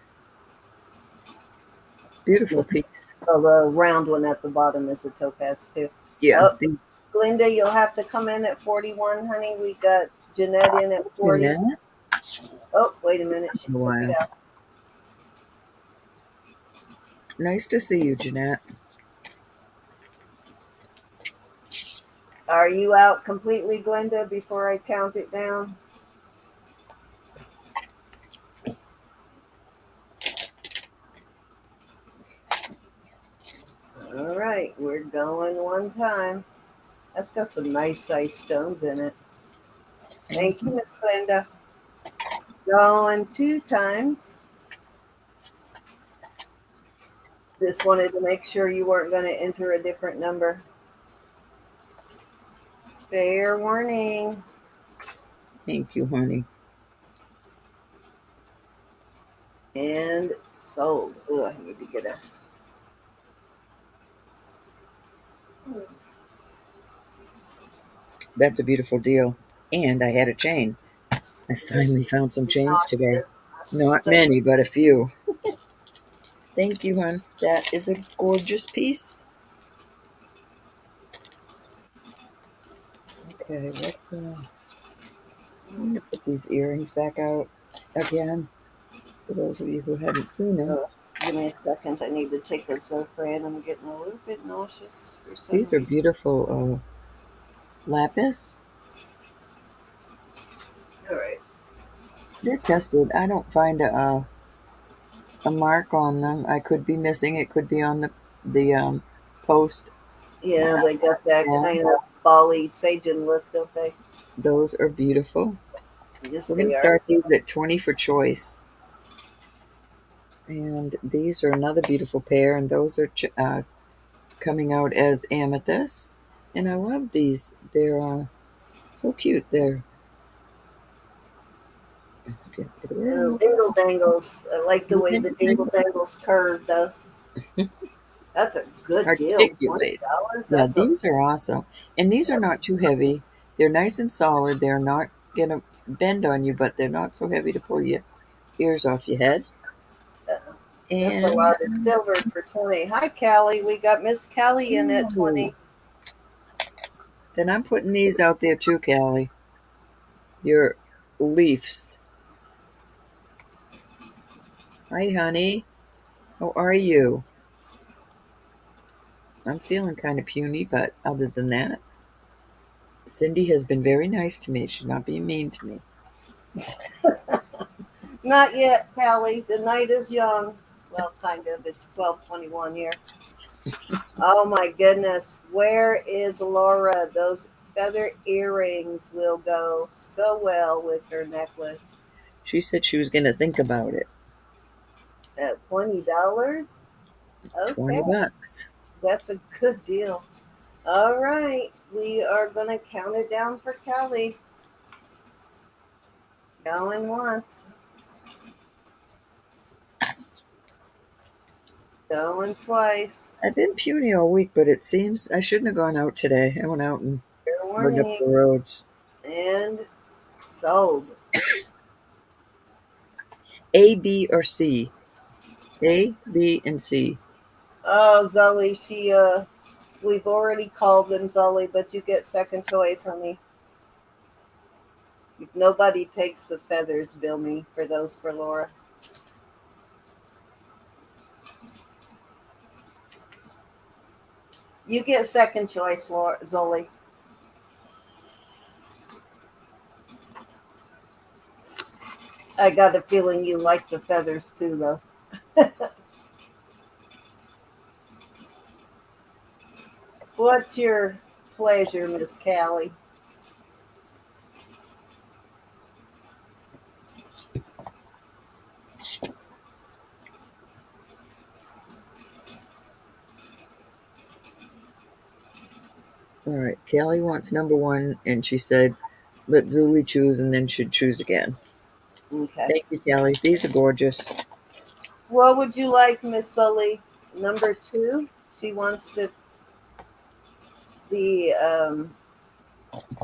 Beautiful piece. Oh, the round one at the bottom is a topaz, too. Yeah. Oh, Glinda, you'll have to come in at 41, honey. We got Jeanette in at 40. Jeanette? Oh, wait a minute. She took it out. Nice to see you, Jeanette. Are you out completely, Glinda, before I count it down? All right, we're going one time. That's got some nice size stones in it. Thank you, Miss Glinda. Going two times. Just wanted to make sure you weren't going to enter a different number. Fair warning. Thank you, honey. And sold. Oh, I need to get a... That's a beautiful deal. And I had a chain. I finally found some chains today. Not many, but a few. Thank you, hon. That is a gorgeous piece. Okay, I'm going to put these earrings back out again. For those of you who haven't seen them. Give me a second. I need to take a Zofran. I'm getting a little bit nauseous for some These are reason. beautiful lapis. All right. They're tested. I don't find a mark on them. I could be missing. It could be on the post. Yeah, they got that kind of Bali Sajen look, don't they? Those are beautiful. Yes, We're going they to are. start these at 20 for choice. And these are another beautiful pair, and those are coming out as amethyst. And I love these. They're so cute. They're Dingle dangles. I like the way the dingle dangles curve, though. That's a good deal. articulate. $20. Yeah, That's these are awesome. And these are not too heavy. They're nice and solid. They're not going to bend on you, but they're not so heavy to pull your ears off your head. that's a lot of silver for 20. Hi, Callie. We got Miss Callie in at 20. Then I'm putting these out there too, Callie. Your leaves. Hi, honey. How are you? I'm feeling kind of puny, but other than that, Cindy has been very nice to me. She's not being mean to me. Not yet, Callie. The night is young. Well, kind of. It's 12:21 here. Oh my goodness. Where is Laura? Those feather earrings will go so well with her necklace. She said she was going to think about it. At $20? Okay. $20. That's a good deal. All right. We are going to count it down for Kelly. Going once. Going twice. I've been puny all week, but it seems I shouldn't have gone out today. I went out and Fair rug up warning. the roads. And sold. A, B, or C? A, B, and C. Oh, Zoe, we've already called them Zoe, but you get second choice, honey. If nobody takes the feathers, bill me for those for Laura. You get second choice, Laura, Zoe. I got a feeling you like the feathers too, though. What's your pleasure, Miss Callie? All right. Callie wants number one, and she said, let Zuli choose and then should choose again. Okay. Thank you, Callie. These are gorgeous. What would you like, Miss Sully? Number two. She wants the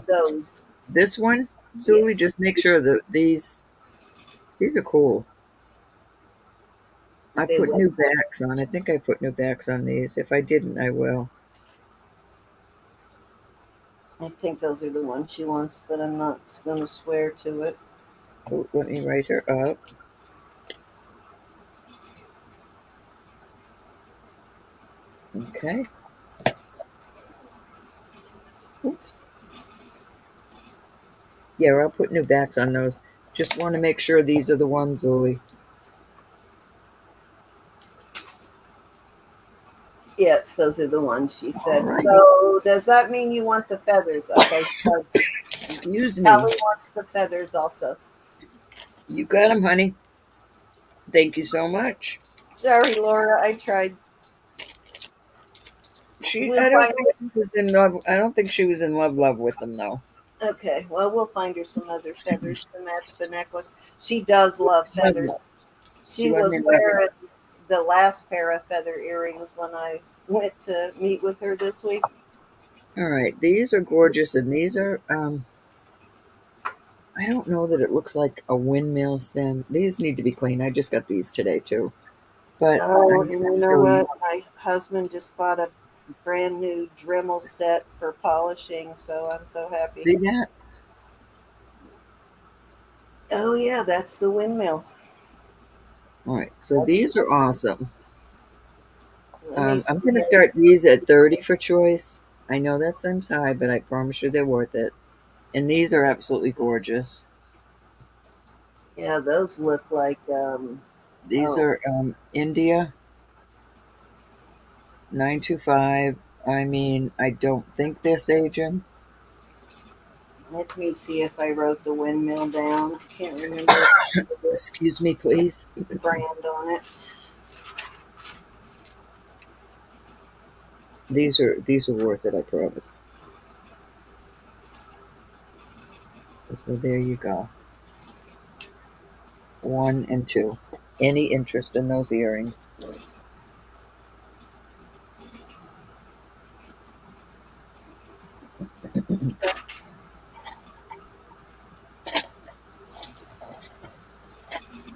those. This one, Zuli, Yes. just make sure that these are cool. I They put will. new backs on. I think I put new backs on these. If I didn't, I will. I think those are the ones she wants, but I'm not going to swear to it. Oh, let me write her up. Okay. Oops. Yeah, I'll put new backs on those. Just want to make sure these are the ones, Zuli. Yes, those are the ones she All said. righty. So does that mean you want the feathers? Okay. So Excuse me. Callie wants the feathers also. You got them, honey. Thank you so much. Sorry, Laura. I tried. We'll I don't find. think she was in love. I don't think she was in love with them though. Okay. Well, we'll find her some other feathers to match the necklace. She does love Love it. feathers. She She let was me love it. wearing the last pair of feather earrings when I went to meet with her this week. All right, these are gorgeous, and these are. I don't know that it looks like a windmill stand. These need to be cleaned. I just got these today too, but Oh, I'm and gonna you know show you. what? My husband just bought a brand new Dremel set for polishing, so I'm so happy. See that? Oh yeah, that's the windmill. All right, so That's, these are awesome. let me I'm see. gonna start these at 30 for choice. I know that seems high, but I promise you they're worth it. And these are absolutely gorgeous. Yeah, those look like These oh, are India 925. I mean, I don't think they're Sajen. let me see if I wrote the windmill down. I can't remember if I put the Excuse me, please. brand on it. These are worth it, I promise. So there you go. One and two. Any interest in those earrings?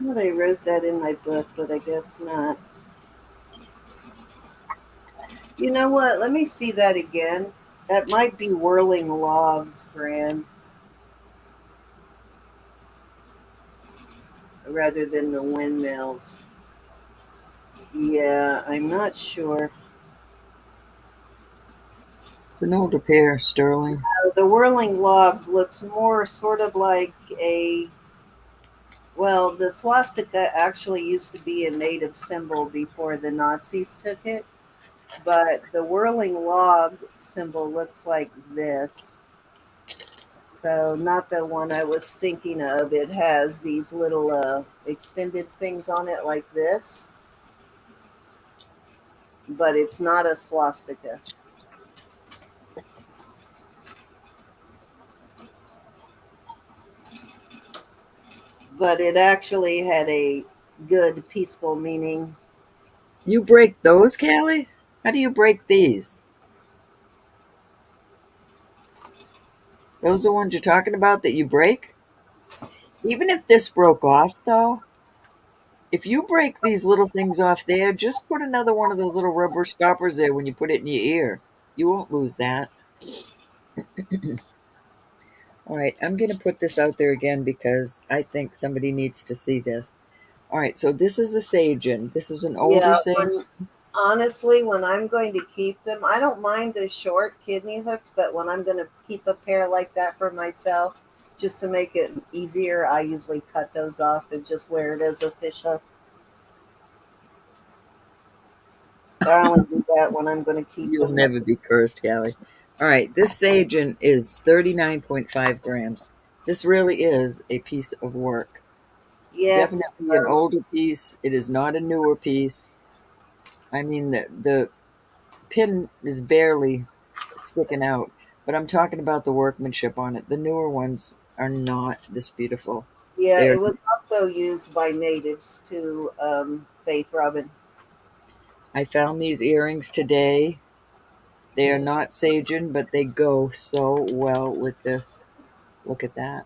Well, they wrote that in my book, but I guess not. You know what? Let me see that again. That might be Whirling Logs brand rather than the windmills. Yeah, I'm not sure. It's an older pair, sterling. The Whirling Logs looks more sort of like a. Well, the swastika actually used to be a native symbol before the Nazis took it, but the whirling log symbol looks like this. So, not the one I was thinking of. It has these little extended things on it like this, but it's not a swastika. But it actually had a good, peaceful meaning. You break those, Callie? How do you break these? Those are the ones you're talking about that you break? Even if this broke off, though, if you break these little things off there, just put another one of those little rubber stoppers there when you put it in your ear. You won't lose that. All right, I'm going to put this out there again because I think somebody needs to see this. All right, so this is a Sajen. This is an older Yeah, Sajen. honestly, when I'm going to keep them, I don't mind the short kidney hooks, but when I'm going to keep a pair like that for myself, just to make it easier, I usually cut those off and just wear it as a fish hook. But I only do that when I'm going to keep You'll them. never be cursed, Callie. All right, this Sajen is 39.5 grams. This really is a piece of work. Yes, Definitely an older piece. It is not a newer piece. I mean, the pin is barely sticking out. But I'm talking about the workmanship on it. The newer ones are not this beautiful. Yeah, They're it was also used by natives to faith Robin. I found these earrings today. They are not Sajen, but they go so well with this. Look at that.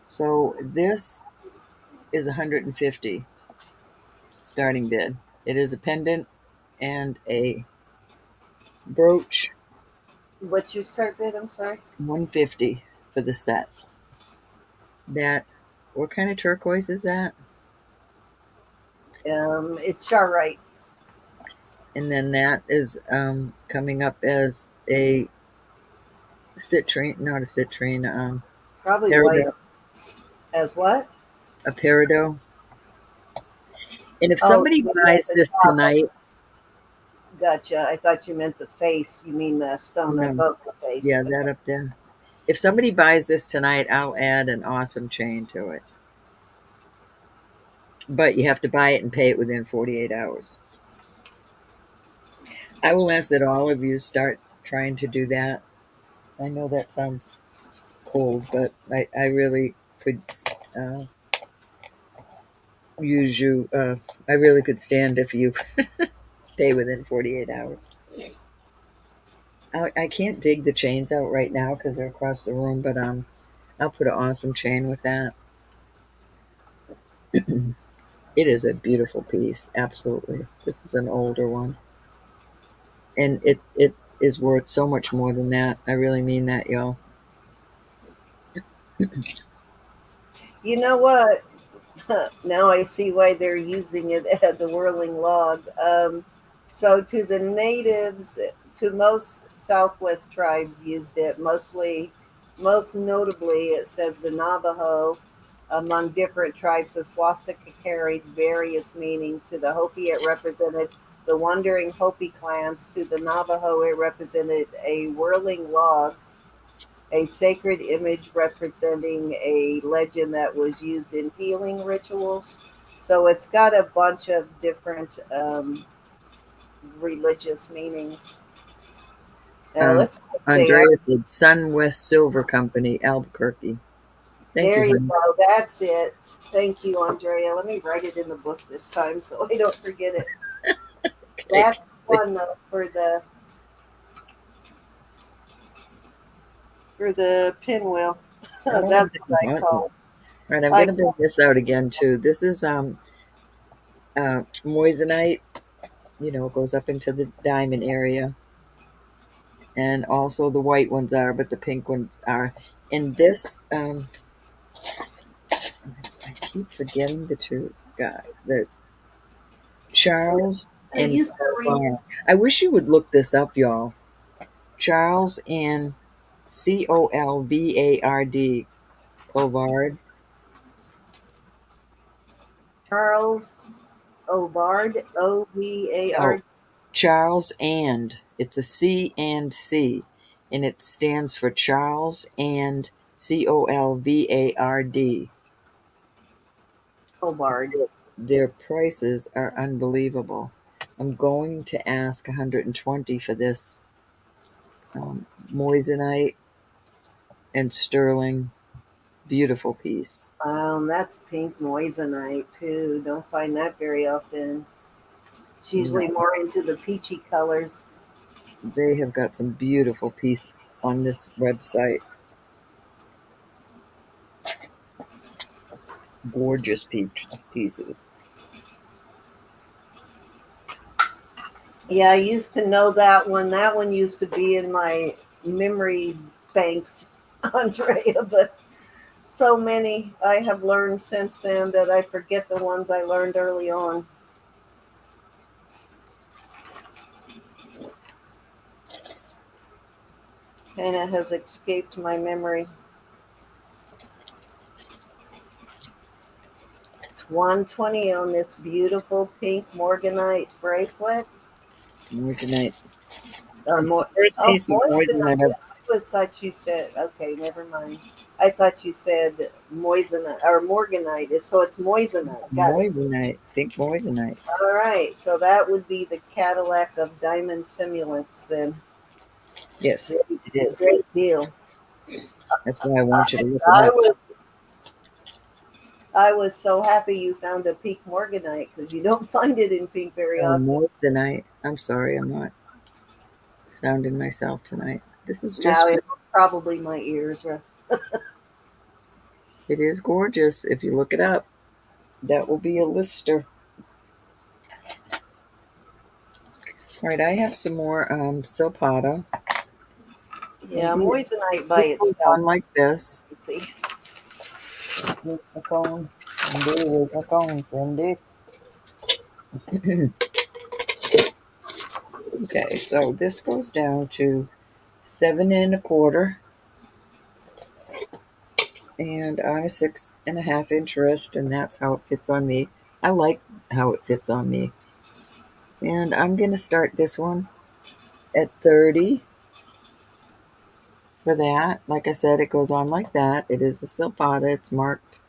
So this is 150 starting bid. It is a pendant and a brooch. What's your start bid? I'm sorry. 150 for the set. That what kind of turquoise is that? It's Charite. And then that is coming up as a citrine, not a citrine, Probably white. peridot, As what? a peridot. And if Oh, somebody you mean at buys the this top. tonight, Gotcha. I thought you meant the face. You mean the stone no, above the face. yeah, that up there. If somebody buys this tonight, I'll add an awesome chain to it. But you have to buy it and pay it within 48 hours. I will ask that all of you start trying to do that. I know that sounds cold, but I really could uh, use you. I really could stand if you pay within 48 hours. I can't dig the chains out right now because they're across the room, but I'll put an awesome chain with that. It is a beautiful piece, absolutely. This is an older one, and it is worth so much more than that. I really mean that, y'all. You know what? Now I see why they're using it at the whirling log. So to the natives, to most Southwest tribes used it, most notably, it says the Navajo. Among different tribes, the swastika carried various meanings. To the Hopi, it represented the wandering Hopi clans. To the Navajo, it represented a whirling log, a sacred image representing a legend that was used in healing rituals. So it's got a bunch of different religious meanings. Now Um, let's see if they are. Andrea said Sun West Silver Company, Albuquerque. Thank you, There you honey. go. That's it. Thank you, Andrea. Let me write it in the book this time so I don't forget it. Okay. That's one though for the pinwheel. Oh, That's what I all call it. right, I'm I gonna bring this out again too. This is moissanite. It goes up into the diamond area, and also the white ones are, but the pink ones are. And this, I keep forgetting the two guy, the Charles I and used to read. Colvard. I wish you would look this up, y'all. Charles and Colvard. Colvard. Charles Ovard, No, Ovard. Charles and. It's a C and C, and it stands for Charles and Colvard. Hobart. Their prices are unbelievable. I'm going to ask 120 for this moissanite and sterling. Beautiful piece. That's pink moissanite too. Don't find that very often. It's No, usually more into the peachy colors. they have got some beautiful pieces on this website. Gorgeous pieces. Yeah, I used to know that one. That one used to be in my memory banks, Andrea, but so many I have learned since then that I forget the ones I learned early on. Kind of has escaped my memory. It's 120 on this beautiful pink morganite bracelet. Moissanite. Or It's the more. first Oh, piece of moissanite. moissanite. I thought you said. Okay, never mind. I thought you said moissanite or morganite. So it's moissanite. Got it. Moissanite. Think moissanite. All right. So that would be the Cadillac of diamond simulants then. Yes, it is. Great deal. That's why I want you to look it I up. was I was so happy you found a pink morganite because you don't find it in pink very Oh, often. moissanite. I'm sorry, I'm not sounding myself tonight. This is Now just, it was probably my ears. it is gorgeous. If you look it up, that will be a lister. All right, I have some more silpada. Yeah, And moissanite by this goes itself. on like this. Where's my phone? Cindy, where's my phone, Cindy? Okay, so this goes down to 7 1/4, and on a 6.5 inch wrist, and that's how it fits on me. I like how it fits on me. And I'm gonna start this one at 30 for that. Like I said, it goes on like that. It is a silpada. It's marked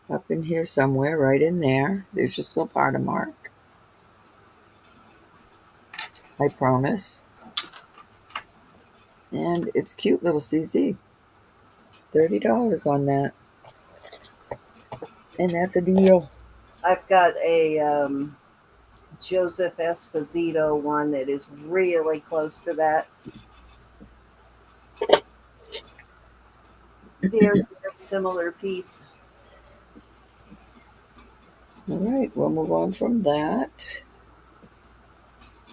up in here somewhere, right in there. There's your silpada mark. I promise. And it's cute little CZ. $30 on that. And that's a deal. I've got a Joseph Esposito one that is really close to that. Very similar piece. All right, we'll move on from that.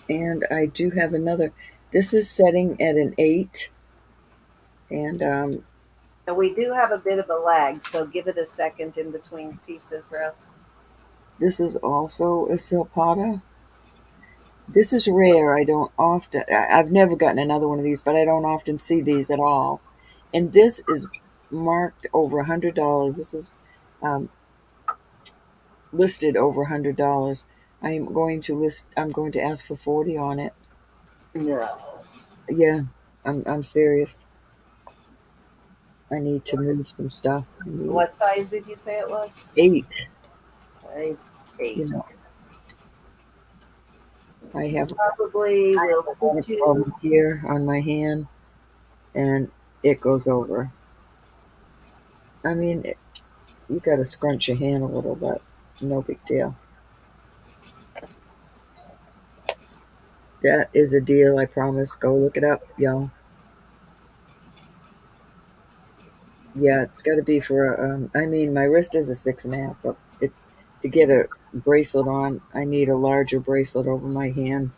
And I do have another. This is setting at an 8. And And we do have a bit of a lag, so give it a second in between pieces, Ralph. this is also a silpada. This is rare. I don't often, I've never gotten another one of these, but I don't often see these at all. And this is marked over $100. This is um, listed over $100. I'm going to ask for 40 on it. No. Yeah, I'm serious. I need to move some stuff. I need What size did you say it was? 8. Size 8. You know, I have Probably will a fit you. problem here on my hand, and it goes over. I mean, you got to scrunch your hand a little, but no big deal. That is a deal, I promise. Go look it up, y'all. Yeah, it's got to be for. I mean, my wrist is a 6.5, but to get a bracelet on, I need a larger bracelet over my hand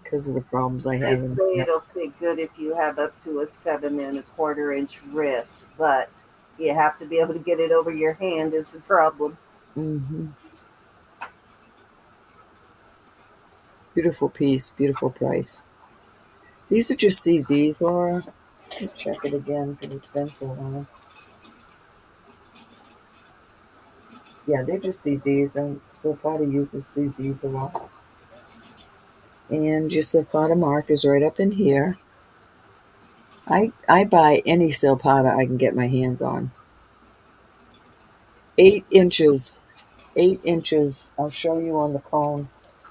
because of the problems I have I'd in say my hand. it'll fit good if you have up to a 7 1/4 inch wrist, but you have to be able to get it over your hand is the problem. Hmm. Beautiful piece, beautiful price. These are just CZs, Laura. Let me check it again because it's been so long. Yeah, they're just CZs, and Silpada uses CZs a lot. And your Silpada mark is right up in here. I buy any Silpada I can get my hands on. 8 inches. 8 inches. I'll show you on the cone,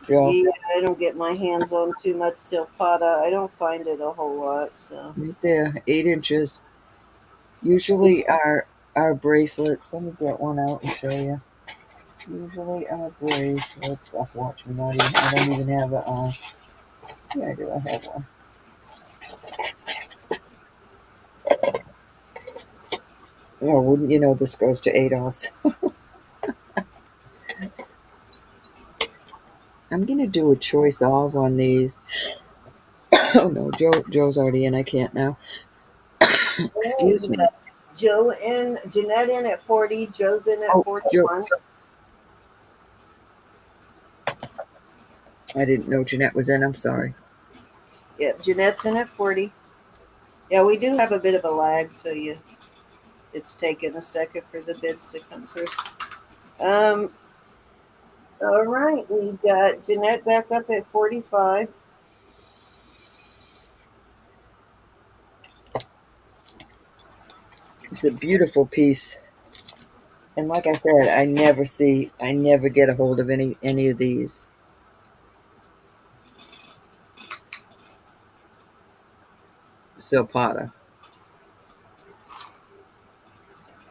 Joe. Yeah, I don't get my hands on too much silpada. I don't find it a whole lot, so. Right there, 8 inches. Usually our bracelets. Let me get one out and show you. Usually our bracelets. Watch me not even. I don't even have it on. Yeah, I do. I have one. Oh, wouldn't you know this goes to 8 also. I'm gonna do a choice of on these. Oh no, Joe's already in. I can't now. Alright, Excuse we me. got Joe in, Jeanette in at 40, Joe's in at Oh, Joe. 41. I didn't know Jeanette was in. I'm sorry. Yep, Jeanette's in at 40. Yeah, we do have a bit of a lag, so it's taken a second for the bids to come through. Um, all right, we got Jeanette back up at 45. It's a beautiful piece. And like I said, I never get a hold of any of these. silpada.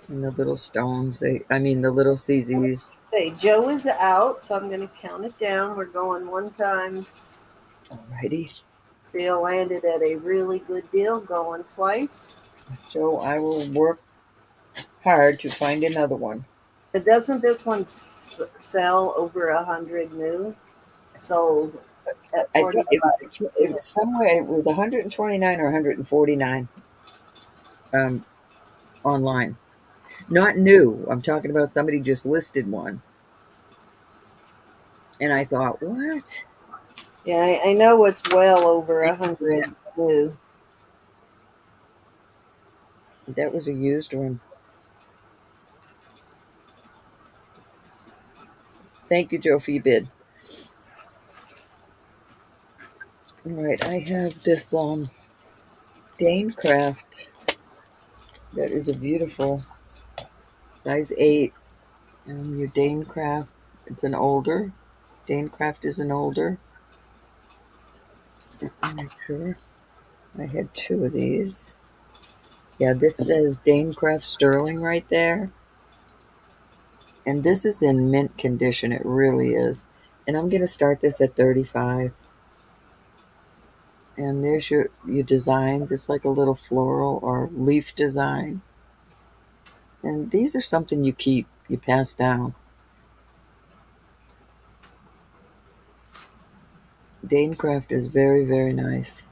And the little stones, the little CZs. Okay, Joe is out, so I'm going to count it down. We're going one times. Alrighty. Still landed at a really good deal. Going twice. So I will work hard to find another one. But doesn't this one sell over 100 new? Sold at I think 45. it was somewhere. It was 129 or 149 online. Not new. I'm talking about somebody just listed one, and I thought, what? Yeah, I know it's well over Thank you for 100 new. that was a used one. Thank you, Joe, for your bid. All right, I have this Dane Craft. That is a beautiful size 8. Your Dane Craft. It's an older. Dane Craft is an older. I'm not sure. I had 2 of these. Yeah, this says Dane Craft Sterling right there. And this is in mint condition. It really is. And I'm going to start this at 35. And there's your designs. It's like a little floral or leaf design. And these are something you keep, you pass down. Dane Craft is very, very nice.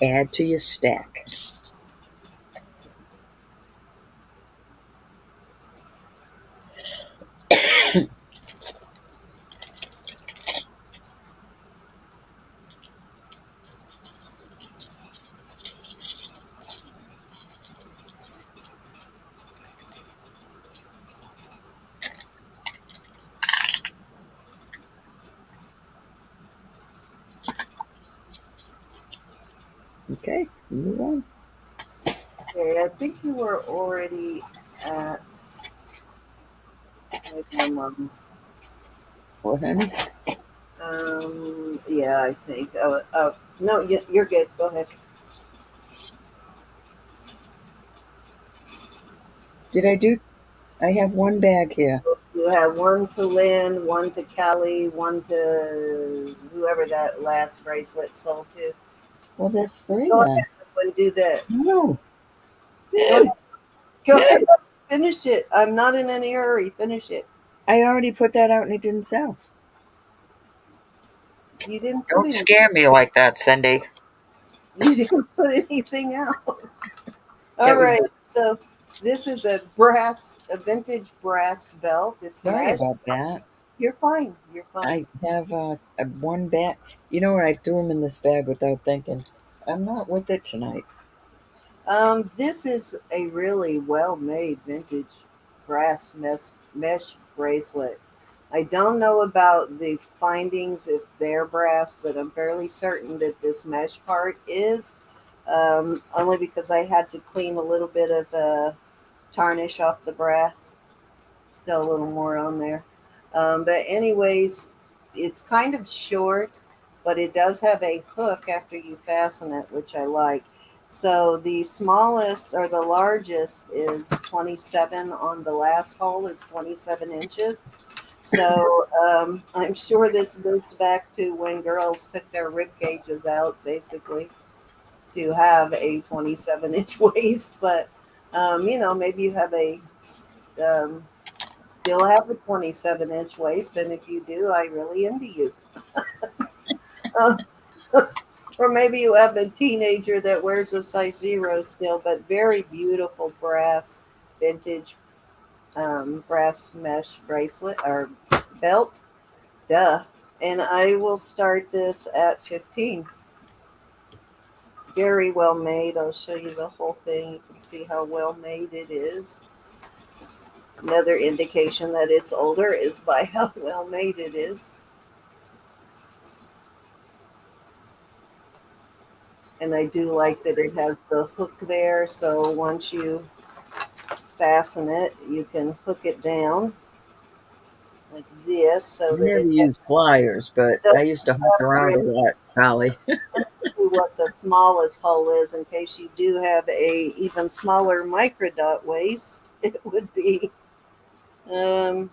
Add to your stack. Okay, move on. Okay, I think you were already at. Where's my mom? What, honey? Yeah, I think. No, you're good. Go ahead. Did I do? I have one bag here. You have one to Lynn, one to Callie, one to whoever that last bracelet sold to. Well, that's 3 Go then. ahead and do that. No. Go ahead. Go ahead. Finish it. I'm not in any hurry. Finish it. I already put that out and it didn't sell. You didn't put Don't scare me like that, Cindy. You didn't put anything out. All That was right. So this is a vintage brass belt. It's sorry mesh. about that. You're fine. You're fine. I have a one bag. You know where I threw them in this bag without thinking. I'm not with it tonight. This is a really well-made vintage brass mesh bracelet. I don't know about the findings if they're brass, but I'm fairly certain that this mesh part is. Only because I had to clean a little bit of tarnish off the brass. Still a little more on there. But anyways, it's kind of short, but it does have a hook after you fasten it, which I like. So the smallest or the largest is 27 on the last hole is 27 inches. So I'm sure this goes back to when girls took their rib cages out, basically, to have a 27-inch waist. But maybe you have um, still have a 27-inch waist, and if you do, I really envy you. Uh, or maybe you have a teenager that wears a size 0 still, but very beautiful brass, vintage brass mesh bracelet or belt. Duh. And I will start this at 15. Very well made. I'll show you the whole thing. You can see how well made it is. Another indication that it's older is by how well made it is. And I do like that it has the hook there, so once you fasten it, you can hook it down like this I so that never it used pliers, but I doesn't used to hop around a separate. lot, Golly. See what the smallest hole is in case you do have a even smaller microdot waist. It would be um,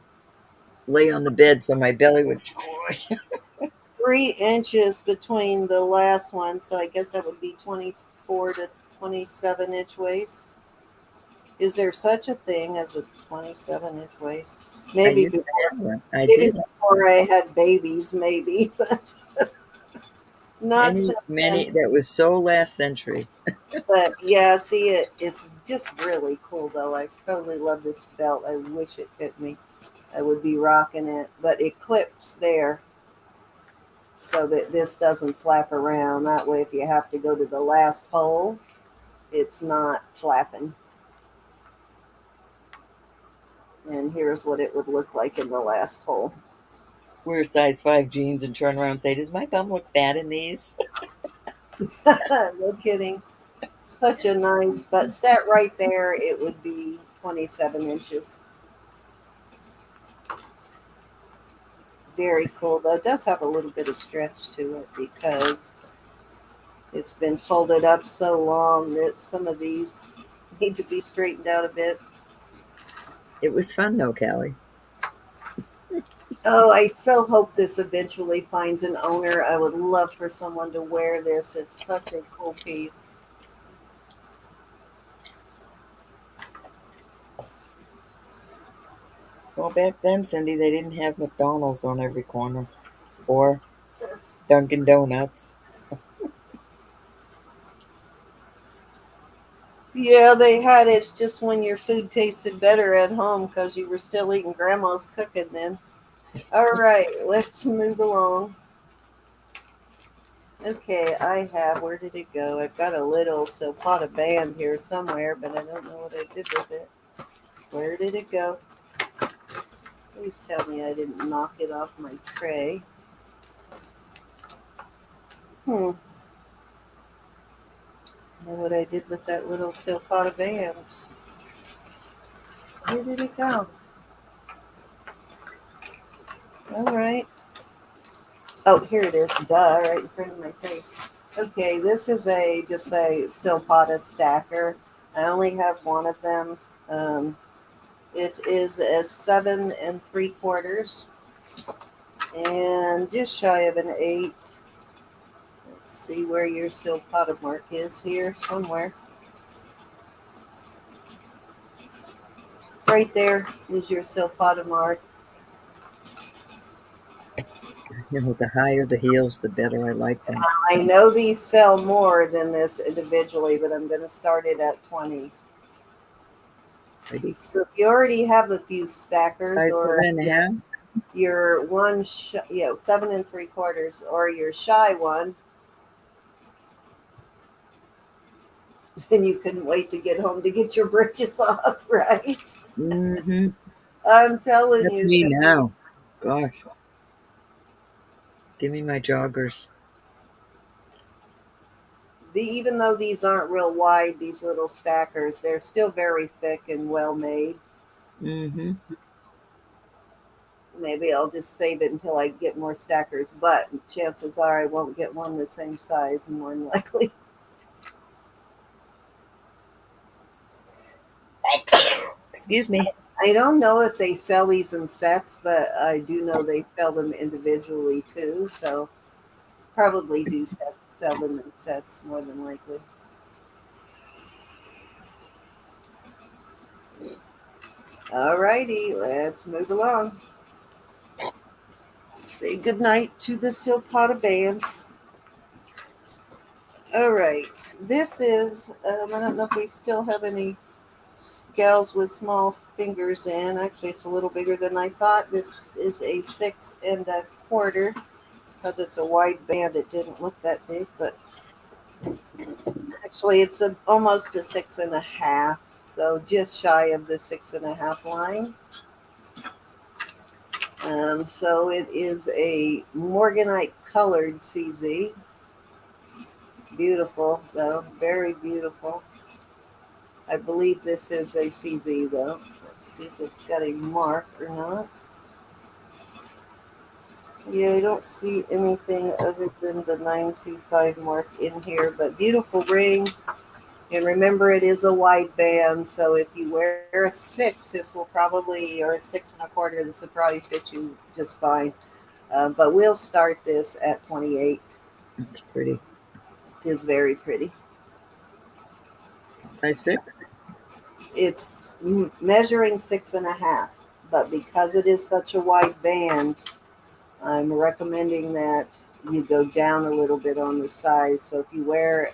Lay on the bed so my belly would squish. 3 inches between the last one, so I guess that would be 24 to 27 inch waist. Is there such a thing as a 27 inch waist? I Maybe used before, to have one. I maybe did. before I had babies, maybe, but not Many, since then. many, that was so last century. But yeah, see it. It's just really cool, though. I totally love this belt. I wish it fit me. I would be rocking it, but it clips there so that this doesn't flap around. That way, if you have to go to the last hole, it's not flapping. And here's what it would look like in the last hole. Wear size 5 jeans and turn around and say, does my bum look fat in these? No kidding. Such a nice, but set right there, it would be 27 inches. Very cool, though. It does have a little bit of stretch to it because it's been folded up so long that some of these need to be straightened out a bit. It was fun though, Callie. Oh, I so hope this eventually finds an owner. I would love for someone to wear this. It's such a cool piece. Well, back then, Cindy, they didn't have McDonald's on every corner or Dunkin' Donuts. Yeah, they had it. It's just when your food tasted better at home because you were still eating grandma's cooking then. All right, let's move along. Okay, I have, where did it go? I've got a little silpada band here somewhere, but I don't know what I did with it. Where did it go? Please tell me I didn't knock it off my tray. Know what I did with that little silpada band. Where did it go? All right. Oh, here it is. Duh, right in front of my face. Okay, this is just a silpada stacker. I only have one of them. Um, it is a 7 3/4 and just shy of an 8. Let's see where your silpada mark is here somewhere. Right there is your silpada mark. You know, the higher the heels, the better I like them. I know these sell more than this individually, but I'm going to start it at 20. Ready? So if you already have a few stackers Size or 7.5. your 7 3/4 or your shy one, then you couldn't wait to get home to get your britches off, right? Mm-hmm. I'm telling That's you. me So now. Gosh, give me my joggers. even though these aren't real wide, these little stackers, they're still very thick and well made. Mm-hmm. Maybe I'll just save it until I get more stackers, but chances are I won't get one the same size, more than likely. Excuse me. I don't know if they sell these in sets, but I do know they sell them individually too. So probably do sell them in sets more than likely. Alrighty, let's move along. Say goodnight to the silpada band. All right, this is, I don't know if we still have any gals with small fingers in. Actually, it's a little bigger than I thought. This is a 6 1/4. Because it's a wide band, it didn't look that big, but actually it's almost a 6 1/2. So just shy of the 6 1/2 line. So it is a Morganite colored CZ. Beautiful, though. Very beautiful. I believe this is a CZ, though. Let's see if it's got a mark or not. Yeah, I don't see anything other than the 925 mark in here, but beautiful ring. And remember, it is a wide band, so if you wear a six, this will probably, or a 6 1/4, this will probably fit you just fine. But we'll start this at 28. It's pretty. It is very pretty. Size 6? It's measuring 6 1/2, but because it is such a wide band, I'm recommending that you go down a little bit on the size. So if you wear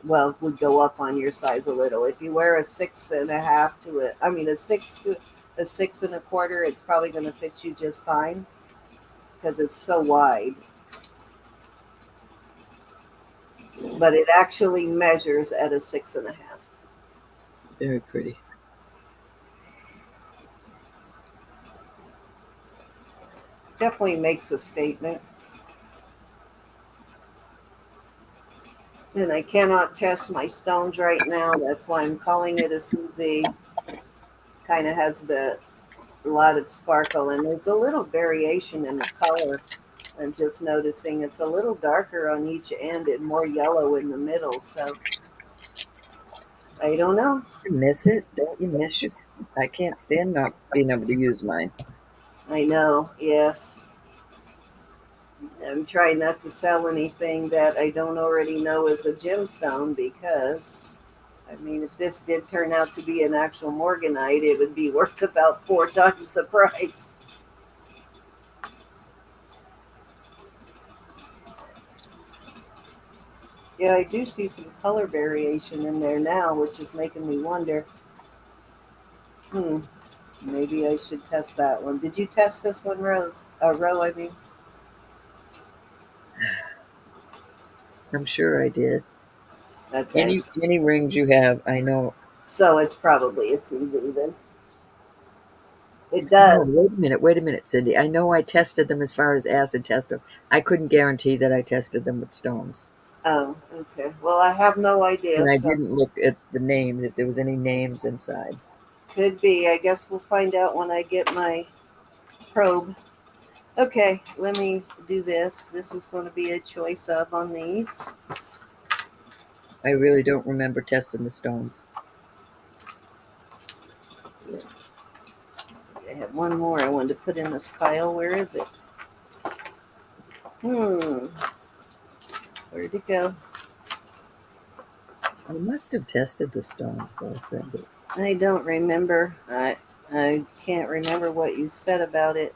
well, it would go up on your size a little. If you wear a 6 1/2 to a 6 1/4, it's probably going to fit you just fine because it's so wide. But it actually measures at a 6 1/2. Very pretty. Definitely makes a statement. And I cannot test my stones right now. That's why I'm calling it a Susie. Kind of has a lot of sparkle, and there's a little variation in the color. I'm just noticing it's a little darker on each end and more yellow in the middle. So I don't know. You miss it? Don't you miss your? I can't stand not being able to use mine. I know. Yes. I'm trying not to sell anything that I don't already know is a gemstone because, I mean, if this did turn out to be an actual morganite, it would be worth about 4 times the price. Yeah, I do see some color variation in there now, which is making me wonder. Hmm, maybe I should test that one. Did you test this one, Rose? Row, I mean. I'm sure I did. Okay, Any rings you have, I know. so it's probably a Susie then. It No, does. wait a minute, Cindy. I know I tested them as far as acid test them. I couldn't guarantee that I tested them with stones. Oh, okay. Well, I have no idea, And I so didn't look at the names, if there was any names inside. could be. I guess we'll find out when I get my probe. Okay, let me do this. This is going to be a choice of on these. I really don't remember testing the stones. I have one more I wanted to put in this pile. Where is it? Where'd it go? I must have tested the stones, though, Cindy. I don't remember. I can't remember what you said about it.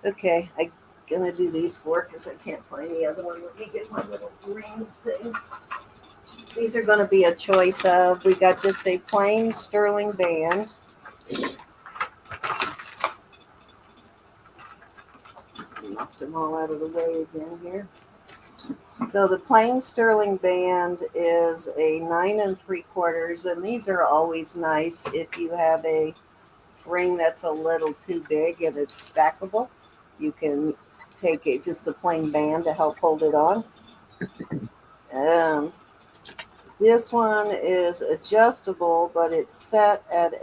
Okay, I'm gonna do these four because I can't find the other one. Let me get my little ring thing. These are going to be a choice of. We got just a plain sterling band. Knocked them all out of the way again here. So the plain sterling band is a 9 3/4, and these are always nice if you have a ring that's a little too big and it's stackable. You can take just a plain band to help hold it on. Um, this one is adjustable, but it's set at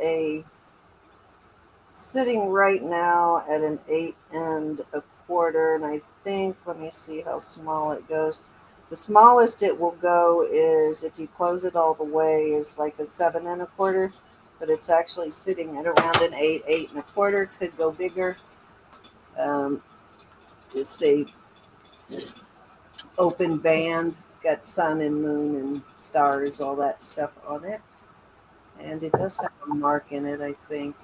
sitting right now at an 8 1/4, and I think, let me see how small it goes. The smallest it will go is, if you close it all the way, is like a 7 1/4, but it's actually sitting at around an 8 1/4. Could go bigger. Um, just a open band. It's got sun and moon and stars, all that stuff on it, and it does have a mark in it, I think.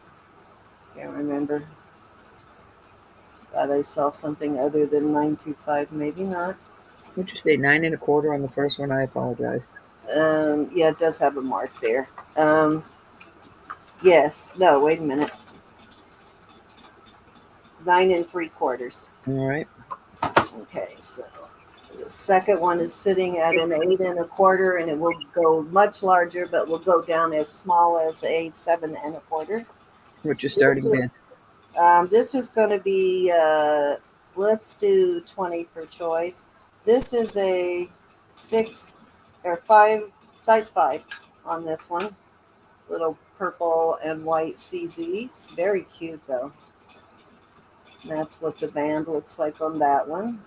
Can't remember. Thought I saw something other than 925. Maybe not. Would you say 9 1/4 on the first one? I apologize. Yeah, it does have a mark there. Yes. No, wait a minute. 9 3/4. All right. Okay, so the second one is sitting at an 8 1/4, and it will go much larger, but will go down as small as a 7 1/4. What's your starting bid? This is going to be, let's do 20 for choice. This is a 6 or 5, size 5 on this one. Little purple and white CZs. Very cute, though. That's what the band looks like on that one.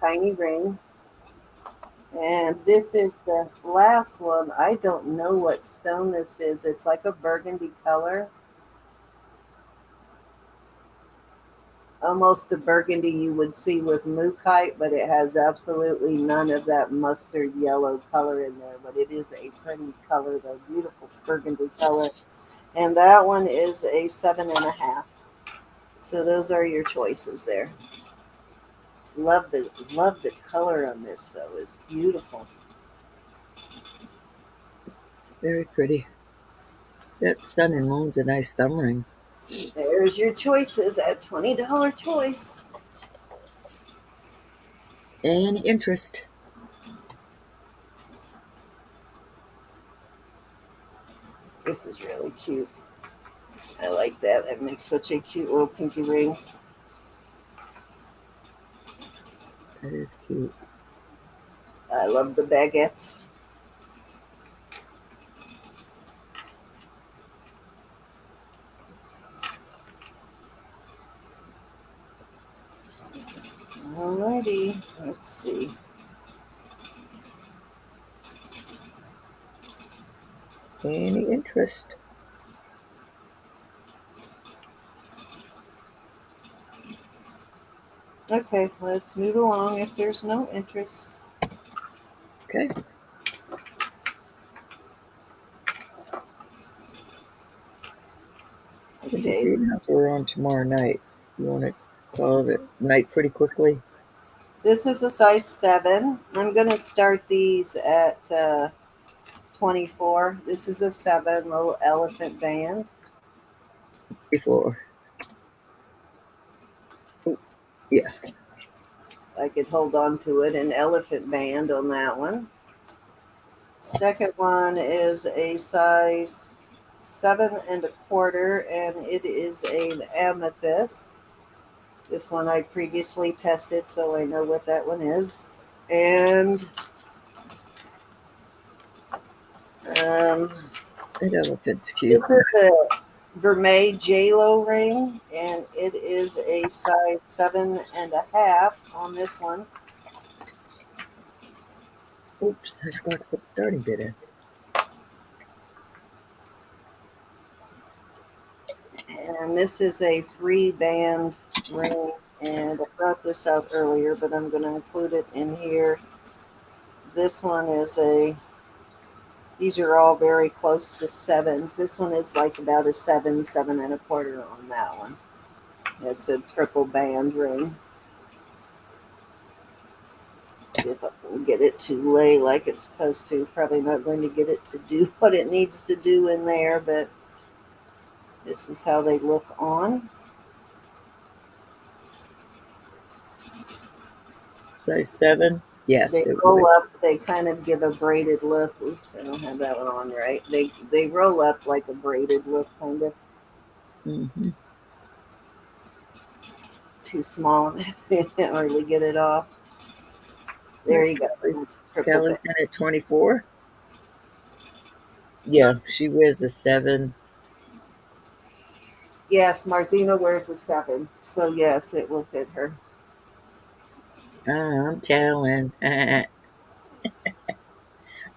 Tiny ring. And this is the last one. I don't know what stone this is. It's like a burgundy color. Almost the burgundy you would see with mookaite, but it has absolutely none of that mustard yellow color in there. But it is a pretty color, though. Beautiful burgundy color. And that one is a 7.5. So those are your choices there. Love the color on this though. It's beautiful. Very pretty. That sun and moon's a nice thumb ring. There's your choices at $20 choice. Any interest? This is really cute. I like that. That makes such a cute little pinky ring. That is cute. I love the baguettes. Alrighty, let's see. Any interest? Okay, let's move along if there's no interest. Okay. Let me see now. We're on tomorrow night. You want to call it night pretty quickly? This is a size 7. I'm going to start these at 24. This is a 7 little elephant band. Before. Oh, yeah. I could hold on to it. An elephant band on that one. Second one is a size 7.25, and it is an amethyst. This one I previously tested, so I know what that one is. And that elephant's cute. this is a Vermeil JLo ring, and it is a size 7.5 on this one. Oops, I forgot to put the starting bit in. And this is a 3-band ring, and I brought this out earlier, but I'm going to include it in here. This one is these are all very close to 7s. This one is like about a 7, 7.25 on that one. It's a triple band ring. See if I can get it to lay like it's supposed to. Probably not going to get it to do what it needs to do in there, but this is how they look on. Size 7? Yes. They roll up. They kind of give a braided look. Oops, I don't have that one on right. They roll up like a braided look, kind of. Mm-hmm. Too small. I can't really get it off. There you go. Kelly's in at 24? Yeah, she wears a 7. Yes, Marzina wears a 7. So, yes, it will fit her. I'm telling. Right,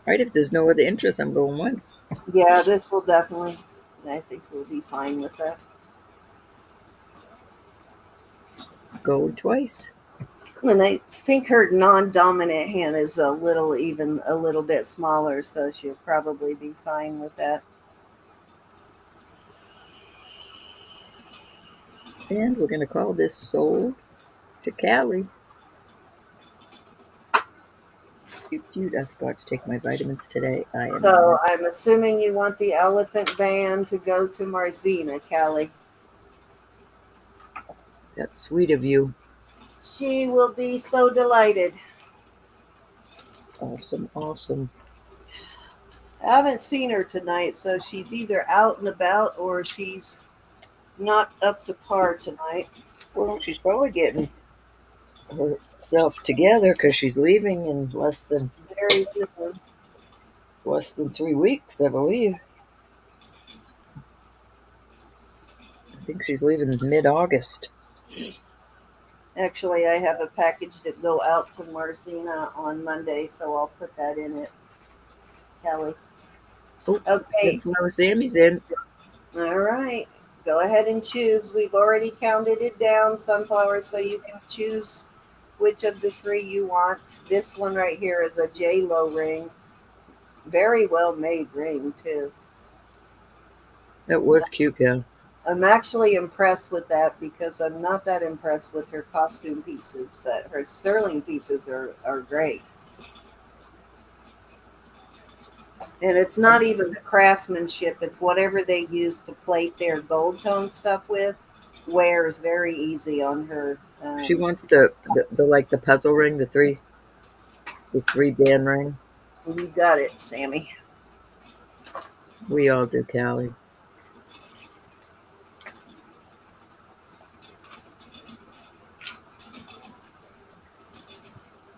if there's no other interest, I'm going once. Yeah, this will definitely, I think we'll be fine with that. Go twice. And I think her non-dominant hand is a little bit smaller, so she'll probably be fine with that. And we're going to call this sold to Callie. Cute. I forgot to take my vitamins today. So I'm assuming you want the elephant band to go to Marzina, Callie. That's sweet of you. She will be so delighted. Awesome. I haven't seen her tonight, so she's either out and about or she's not up to par tonight. Well, she's probably getting herself together because she's leaving in very soon. Less than 3 weeks, I believe. I think she's leaving mid-August. Actually, I have a package that go out to Marzina on Monday, so I'll put that in it, Kelly. Oh, Okay, Sunflower Sammy's in. all right. Go ahead and choose. We've already counted it down, sunflower, so you can choose which of the three you want. This one right here is a J-Lo ring. Very well made ring, too. That was cute, Cal. I'm actually impressed with that because I'm not that impressed with her costume pieces, but her sterling pieces are great. And it's not even the craftsmanship, it's whatever they use to plate their gold tone stuff with, wears very easy on her. She wants the like the puzzle ring, the three Dan ring. You got it, Sammy. We all do, Callie.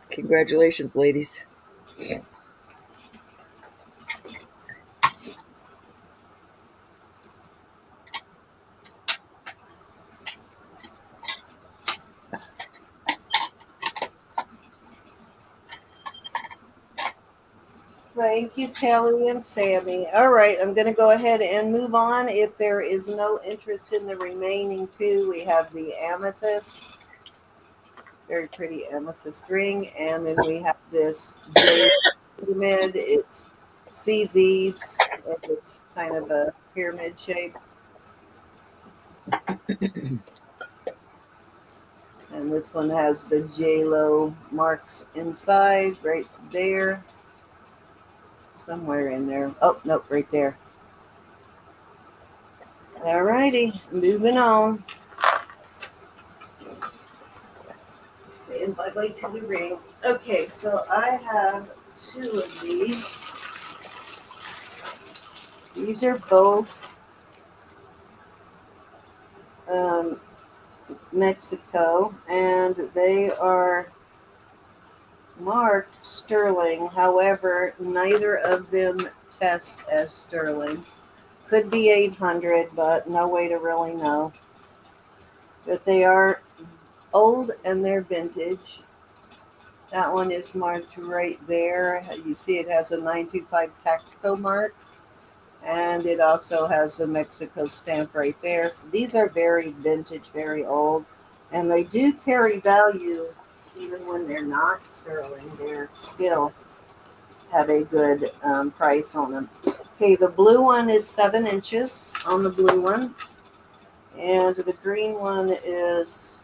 Congratulations, ladies. Thank you, Kelly and Sammy. All right, I'm going to go ahead and move on. If there is no interest in the remaining two, we have the amethyst, very pretty amethyst ring, and then we have this jade pyramid. It's CZ's, and it's kind of a pyramid shape. And this one has the J-Lo marks inside, right there. Somewhere in there. Oh, nope, right there. All righty, moving on. Stand by way to the ring. Okay, so I have two of these. These are both Mexico, and they are marked sterling. However, neither of them test as sterling. Could be 800, but no way to really know. But they are old and they're vintage. That one is marked right there. You see it has a 925 Taxco mark, and it also has the Mexico stamp right there. So these are very vintage, very old, and they do carry value even when they're not sterling. They're still have a good price on them. Okay, the blue one is 7 inches on the blue one, and the green one is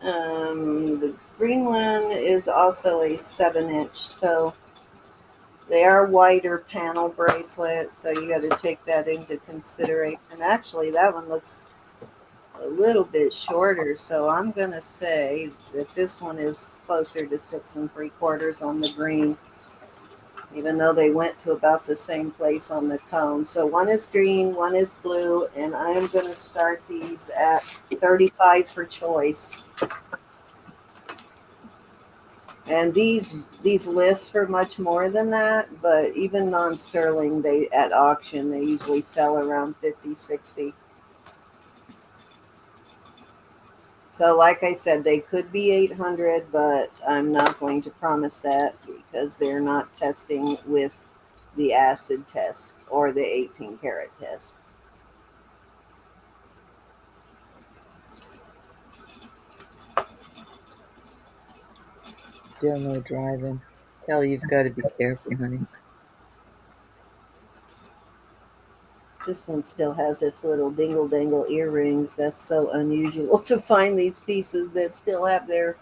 the green one is also a 7 inch. So they are wider panel bracelets, so you got to take that into consideration. Actually, that one looks a little bit shorter, so I'm gonna say that this one is closer to 6 3/4 on the green, even though they went to about the same place on the tone. So one is green, one is blue, and I am going to start these at 35 for choice. And these lists for much more than that, but even non-sterling, they at auction they usually sell around 50, 60. So like I said, they could be 800, but I'm not going to promise that because they're not testing with the acid test or the 18 karat test. Still no driving. Kelly, you've got to be careful, honey. This one still has its little dingle dangle earrings. That's so unusual to find these pieces that still have their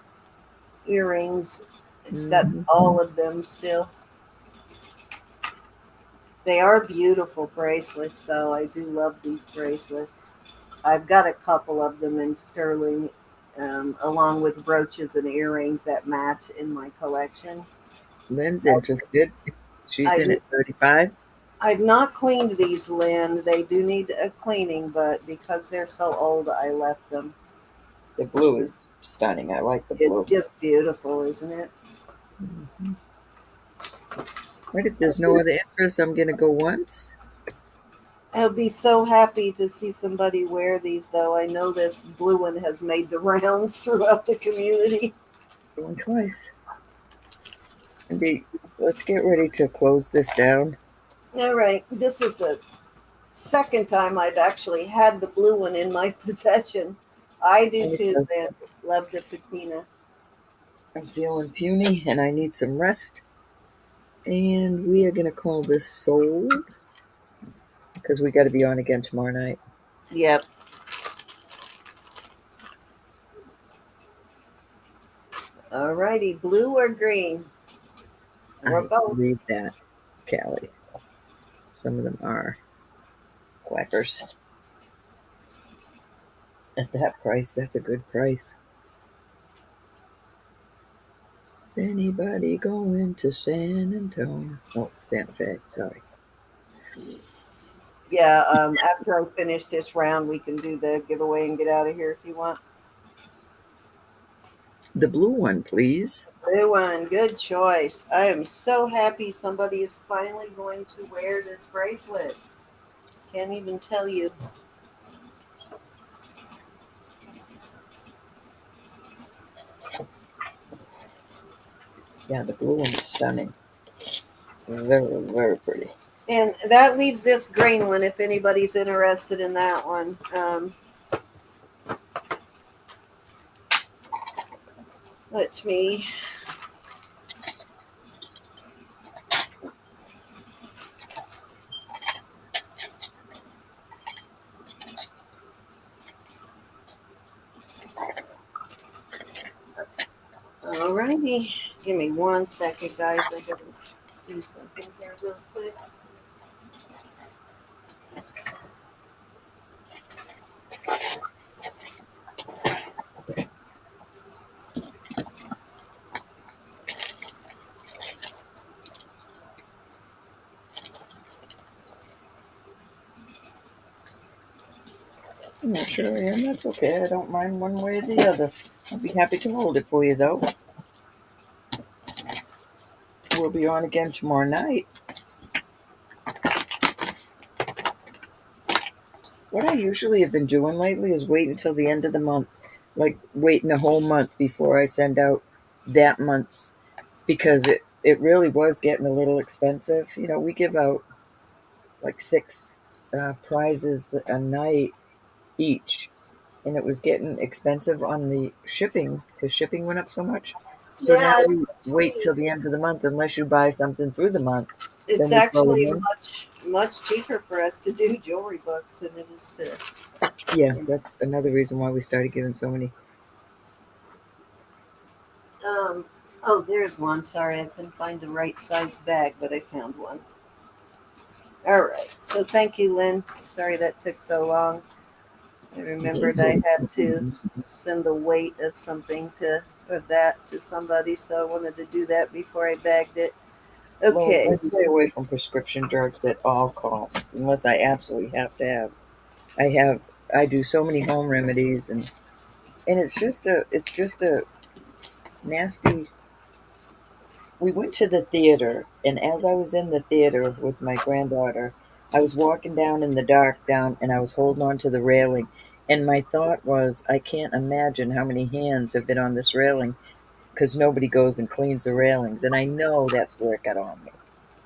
earrings. It's got all of them still. They are beautiful bracelets, though. I do love these bracelets. I've got a couple of them in sterling, along with brooches and earrings that match in my collection. Lynn's interested. She's I in do, at 35. I've not cleaned these, Lynn. They do need a cleaning, but because they're so old, I left them. The blue is stunning. I like the It's blue. just beautiful, isn't it? Right, if there's no other interest, I'm going to go once. I'll be so happy to see somebody wear these, though. I know this blue one has made the rounds throughout the community. Going twice. Let's get ready to close this down. All right, this is the second time I've actually had the blue one in my possession. I do too, Because Lynn. Love the patina. I'm feeling puny and I need some rest. And we are going to call this sold because we got to be on again tomorrow night. Yep. All righty, blue or green? Or I both. read that, Callie. Some of them are quackers. At that price, that's a good price. Anybody going to San Antonio? Oh, Santa Fe, sorry. Yeah, after I finish this round, we can do the giveaway and get out of here if you want. The blue one, please. Blue one, good choice. I am so happy somebody is finally going to wear this bracelet. Can't even tell you. Yeah, the blue one is stunning. Very, very pretty. And that leaves this green one if anybody's interested in that one. Let me. Alrighty. Give me 1 second, guys. I gotta do something here real quick. I'm not sure I am. That's okay. I don't mind one way or the other. I'll be happy to hold it for you, though. We'll be on again tomorrow night. What I usually have been doing lately is wait until the end of the month, like waiting a whole month before I send out that month's, because it really was getting a little expensive. You know, we give out like 6 prizes a night each, and it was getting expensive on the shipping because shipping went up so much. So now Yeah, we wait till the end of the month unless you buy something through the month. Then it's we throw them actually in. much cheaper for us to do jewelry books than it is to. Yeah, that's another reason why we started giving so many. Um, oh, there's one. Sorry, I couldn't find the right size bag, but I found one. All right. So thank you, Lynn. Sorry that took so long. I remembered I had to send the weight of something of that to somebody, so I wanted to do that before I bagged it. Well, Okay. I stay away from prescription drugs at all costs, unless I absolutely have to have. I have. I do so many home remedies, and it's just a nasty. We went to the theater, and as I was in the theater with my granddaughter, I was walking down in the dark and I was holding on to the railing, and my thought was, I can't imagine how many hands have been on this railing because nobody goes and cleans the railings, and I know that's where it got on me.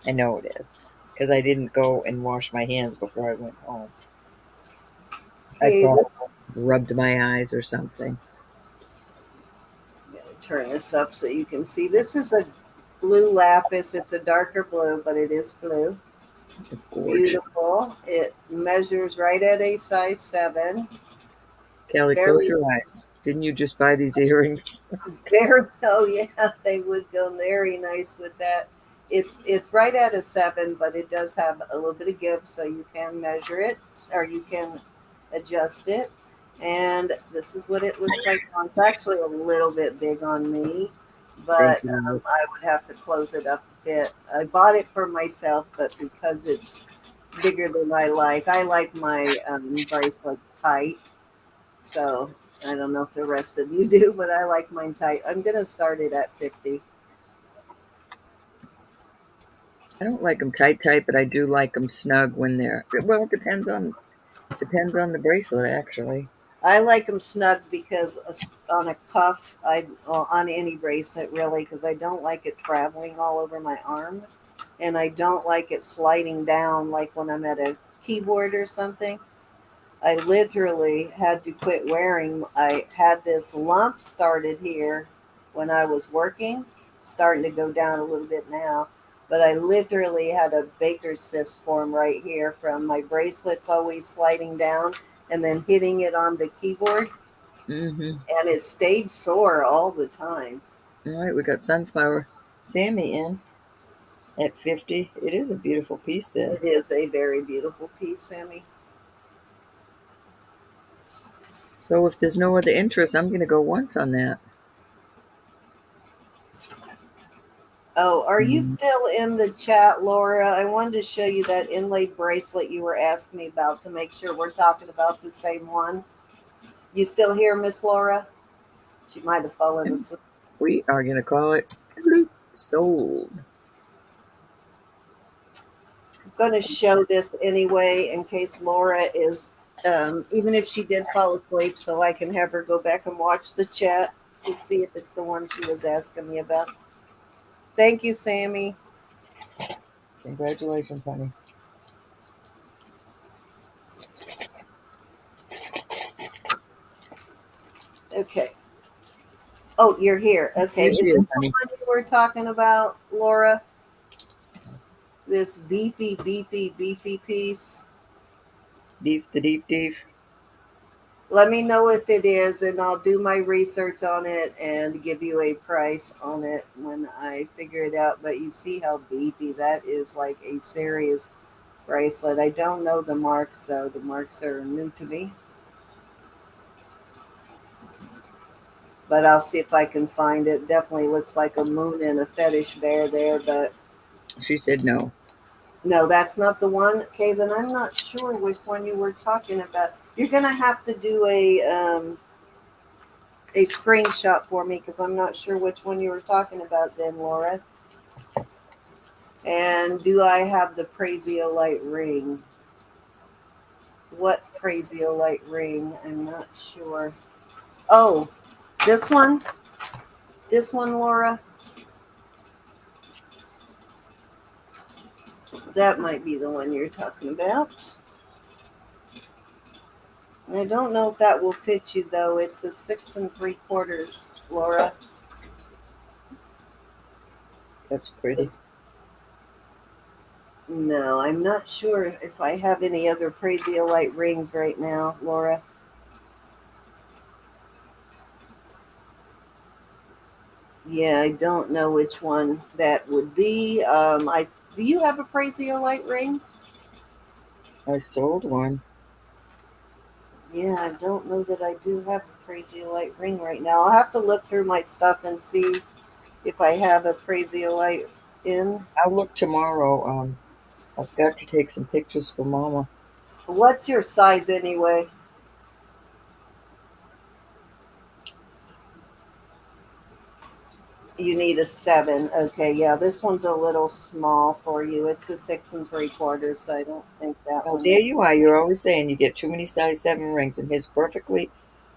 I know it is because I didn't go and wash my hands before I went home. I Okay, probably let's rubbed my eyes or something. turn this up so you can see. This is a blue lapis. It's a darker blue, but it is blue. It's gorgeous. Beautiful. It measures right at a size 7. Kelly, close Very, your eyes. Didn't you just buy these earrings? very. Oh yeah, they would go very nice with that. It's right at a 7, but it does have a little bit of give, so you can measure it or you can adjust it. And this is what it looks like. It's actually a little bit big on me, Thank but you, Liz. I would have to close it up a bit. I bought it for myself, but because it's bigger than I like my bracelets tight. So I don't know if the rest of you do, but I like mine tight. I'm going to start it at 50. I don't like them tight, but I do like them snug when they're. Well, it depends on the bracelet actually. I like them snug because on a cuff, on any bracelet really, because I don't like it traveling all over my arm, and I don't like it sliding down like when I'm at a keyboard or something. I literally had to quit wearing. I had this lump started here when I was working, starting to go down a little bit now. But I literally had a baker's cyst form right here from my bracelets always sliding down and then hitting it on the keyboard. Mm-hmm. And it stayed sore all the time. All right, we got Sunflower Sammy in at 50. It is a beautiful piece then. It is a very beautiful piece, Sammy. So if there's no other interest, I'm going to go once on that. Oh, are you Mm. still in the chat, Laura? I wanted to show you that inlaid bracelet you were asking me about to make sure we're talking about the same one. You still here, Miss Laura? She might have fallen And asleep. we are going to call it sold. I'm going to show this anyway in case Laura is, even if she did fall asleep, so I can have her go back and watch the chat to see if it's the one she was asking me about. Thank you, Sammy. Congratulations, honey. Okay. Oh, you're here. Okay. Here she Is is, this the honey. one you were talking about, Laura? This beefy piece. Deef the deef. Let me know if it is, and I'll do my research on it and give you a price on it when I figure it out. But you see how beefy that is, like a serious bracelet. I don't know the marks, though. The marks are new to me. But I'll see if I can find it. Definitely looks like a moon and a fetish bear there, but She said no. no, that's not the one. Okay, then I'm not sure which one you were talking about. You're gonna have to do a screenshot for me because I'm not sure which one you were talking about then, Laura. And do I have the Praisiolite ring? What Praisiolite ring? I'm not sure. Oh, this one? This one, Laura? That might be the one you're talking about. I don't know if that will fit you though. It's a 6 3/4, Laura. That's pretty. No, I'm not sure if I have any other Praisiolite rings right now, Laura. Yeah, I don't know which one that would be. Do you have a Praisiolite ring? I sold one. Yeah, I don't know that I do have a Praisiolite ring right now. I'll have to look through my stuff and see if I have a Praisiolite in. I'll look tomorrow. I've got to take some pictures for Mama. What's your size anyway? You need a 7. Okay, yeah, this one's a little small for you. It's a 6 3/4, so I don't think that Oh, one there would. you are. You're always saying you get too many size 7 rings, and here's perfectly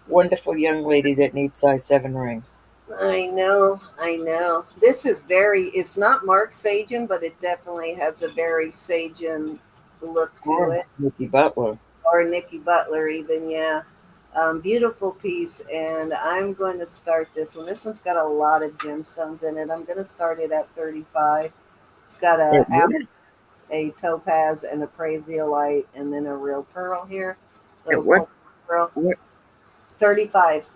wonderful young lady that needs size 7 rings. I know, I know. This is it's not Mark Sajen, but it definitely has a very Sajen look to Or it. Nicki Butler. Or Nicki Butler, even, yeah. Beautiful piece, and I'm going to start this one. This one's got a lot of gemstones in it. I'm going to start it at 35. It's got It would. a topaz and a praisiolite, and then a real pearl here, It little what? cold pearl. What? 35.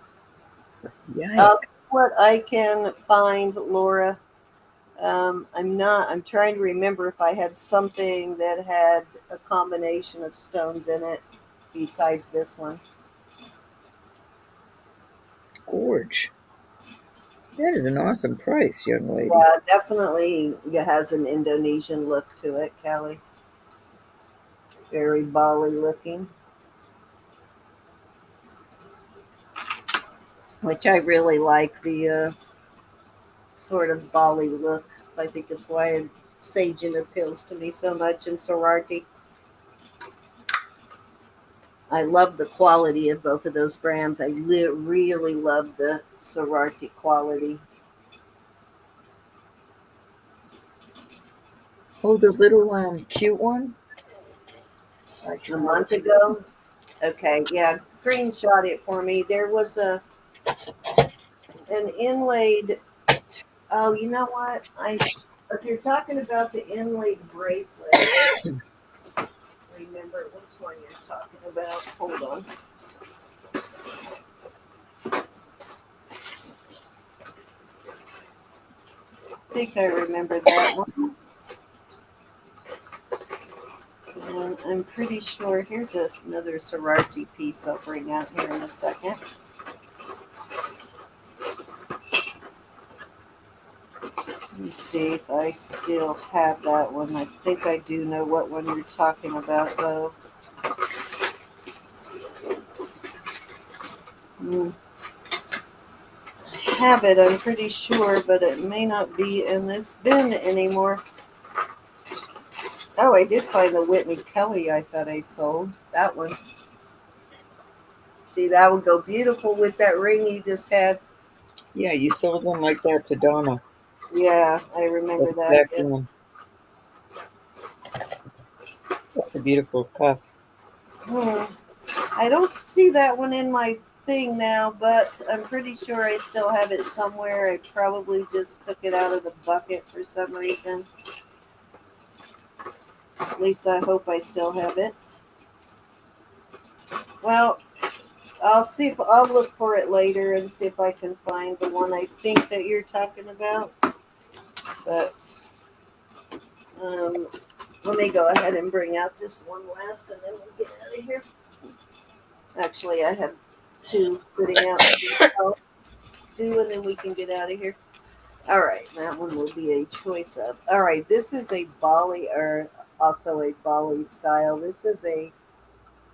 I'll Yikes. see what I can find, Laura. I'm trying to remember if I had something that had a combination of stones in it besides this one. Gorge. That is an awesome price, young lady. Yeah, definitely it has an Indonesian look to it, Callie. Very Bali looking, which I really like the sort of Bali look. So I think it's why I Sajen appeals to me so much in sorority. I love the quality of both of those brands. I really love the sorority quality. Oh, the little cute one. I A tried month it. ago, okay, yeah, screenshot it for me. There was an inlaid. Oh, you know what? I if you're talking about the inlaid bracelet, I remember which one you're talking about. Hold on. I think I remember that one. And I'm pretty sure here's another sorority piece I'll bring out here in a second. Let me see if I still have that one. I think I do know what one you're talking about, though. Mm, I have it, I'm pretty sure, but it may not be in this bin anymore. Oh, I did find the Whitney Kelly I thought I sold. That one. See, that would go beautiful with that ring you just had. Yeah, you sold one like that to Donna. Yeah, I That remember that. exact Yeah. one. That's a beautiful cuff. Hmm. I don't see that one in my thing now, but I'm pretty sure I still have it somewhere. I probably just took it out of the bucket for some reason. At least I hope I still have it. Well, I'll see if I'll look for it later and see if I can find the one I think that you're talking about. But um, let me go ahead and bring out this one last, and then we'll get out of here. Actually, I have two sitting out. I'll do, and then we can get out of here. All right, that one will be a choice of. All right, this is a Bali, or also a Bali style. This is a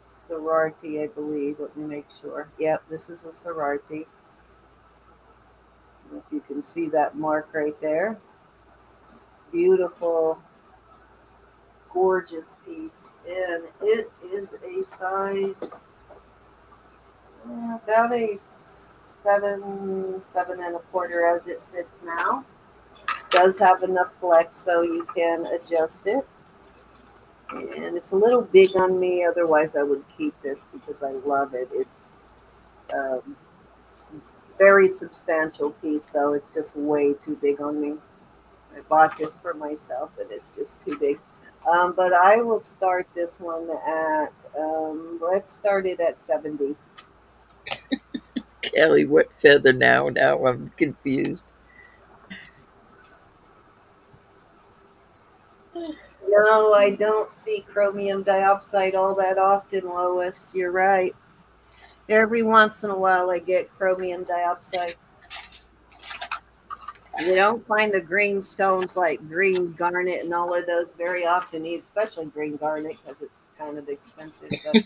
sorority, I believe. Let me make sure. Yep, this is a sorority. If you can see that mark right there. Beautiful, gorgeous piece. And it is a size about a 7 and a quarter as it sits now. Does have enough flex though you can adjust it. And it's a little big on me, otherwise I would keep this because I love it. It's um, very substantial piece, so it's just way too big on me. I bought this for myself, and it's just too big. But I will start this one at, let's start it at 70. Kelly, what feather now? Now I'm confused. No, I don't see chromium diopside all that often, Lois. You're right. Every once in a while, I get chromium diopside. You don't find the green stones like green garnet and all of those very often, especially green garnet because it's kind of expensive. But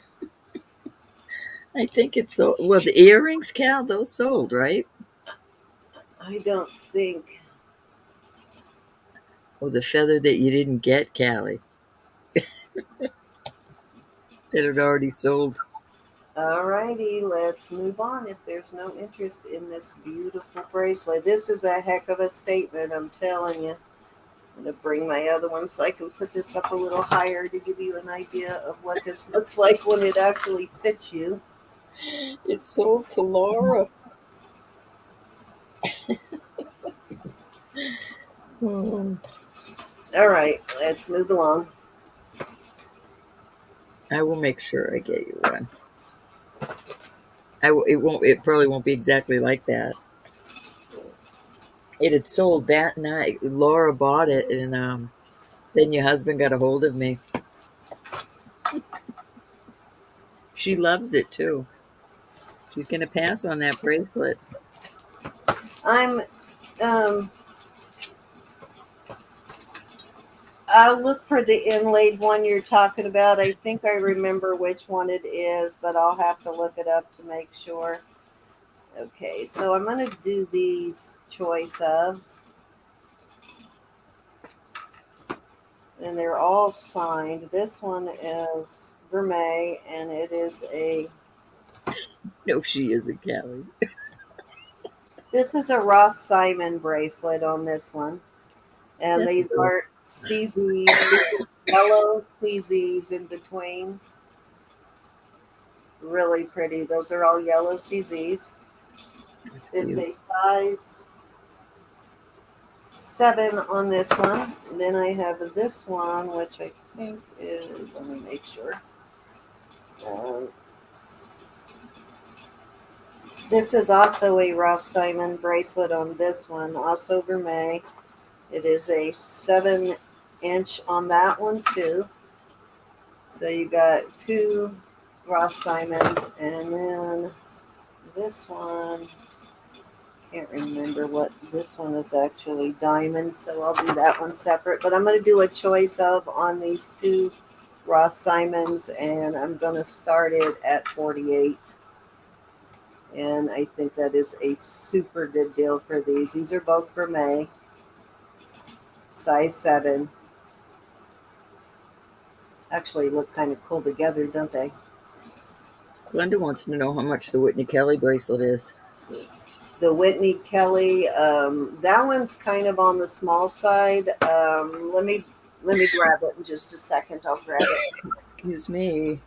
I think it's so. Well, the earrings, Cal, those sold, right? I don't think. Oh, the feather that you didn't get, Callie, that had already sold. All righty, let's move on. If there's no interest in this beautiful bracelet, this is a heck of a statement, I'm telling you. I'm going to bring my other one so I can put this up a little higher to give you an idea of what this looks like when it actually fits you. It's sold to Laura. Hmm. All right, let's move along. I will make sure I get you one. It won't. It probably won't be exactly like that. It had sold that night. Laura bought it, and then your husband got a hold of me. She loves it too. She's gonna pass on that bracelet. I'm um I'll look for the inlaid one you're talking about. I think I remember which one it is, but I'll have to look it up to make sure. Okay, so I'm going to do these choice of. And they're all signed. This one is Vermeil, and it is No, she isn't, Callie. this is a Ross Simon bracelet on this one. And That's these cool. are CZs, yellow CZs in between. Really pretty. Those are all yellow CZs. That's It's cute. a size 7 on this one. Then I have this one, which I think is, let me make sure. Um, this is also a Ross Simon bracelet on this one, also Vermeil. It is a 7-inch on that one too. So you got 2 Ross Simons, and then this one, can't remember what this one is, actually diamonds, so I'll do that one separate. But I'm going to do a choice of on these 2 Ross Simons, and I'm going to start it at 48. And I think that is a super good deal for these. These are both for May, size 7. Actually look kind of cool together, don't they? Glenda wants to know how much the Whitney Kelly bracelet is. The Whitney Kelly, that one's kind of on the small side. Let me grab it in just a second. I'll grab it. Excuse me.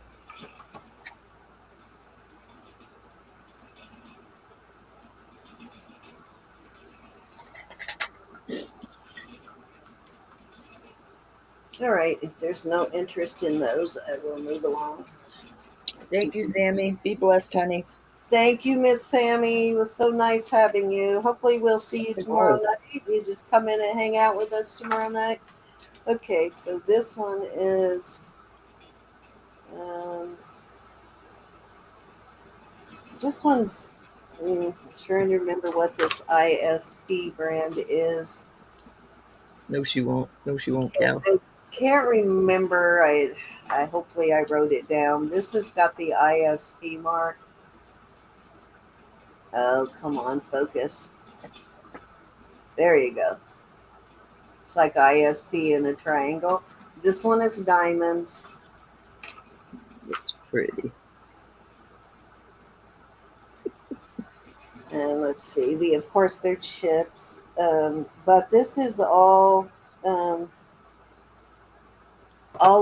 All right. If there's no interest in those, I will move along. Thank you, Sammy. Be blessed, honey. Thank you, Miss Sammy. It was so nice having you. Hopefully, we'll see you It tomorrow was. night. You just come in and hang out with us tomorrow night. Okay, so this one is um, this one's. I'm trying to remember what this ISP brand is. No, she won't. No, she won't, Cal. I can't remember. I hopefully I wrote it down. This has got the ISP mark. Oh, come on, focus. There you go. It's like ISP in a triangle. This one is diamonds. It's pretty. And let's see. Of course, they're chips. But this is all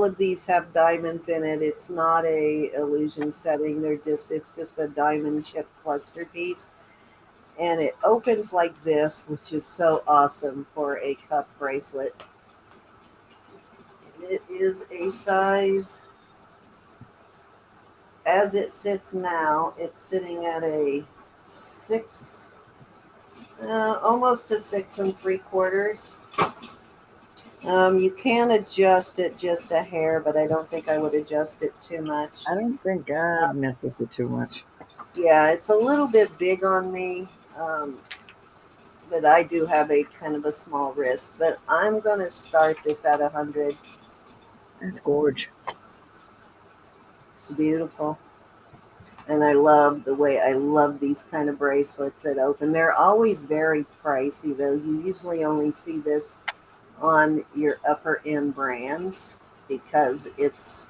of these have diamonds in it. It's not a illusion setting. It's just a diamond chip cluster piece. And it opens like this, which is so awesome for a cuff bracelet. It is a size, as it sits now, it's sitting at a 6, almost a 6 3/4. You can adjust it just a hair, but I don't think I would adjust it too much. I don't think I'd mess with it too much. Yeah, it's a little bit big on me, but I do have a kind of a small wrist. But I'm going to start this at 100. That's gorge. It's beautiful. And I love these kind of bracelets that open. They're always very pricey, though. You usually only see this on your upper end brands because it's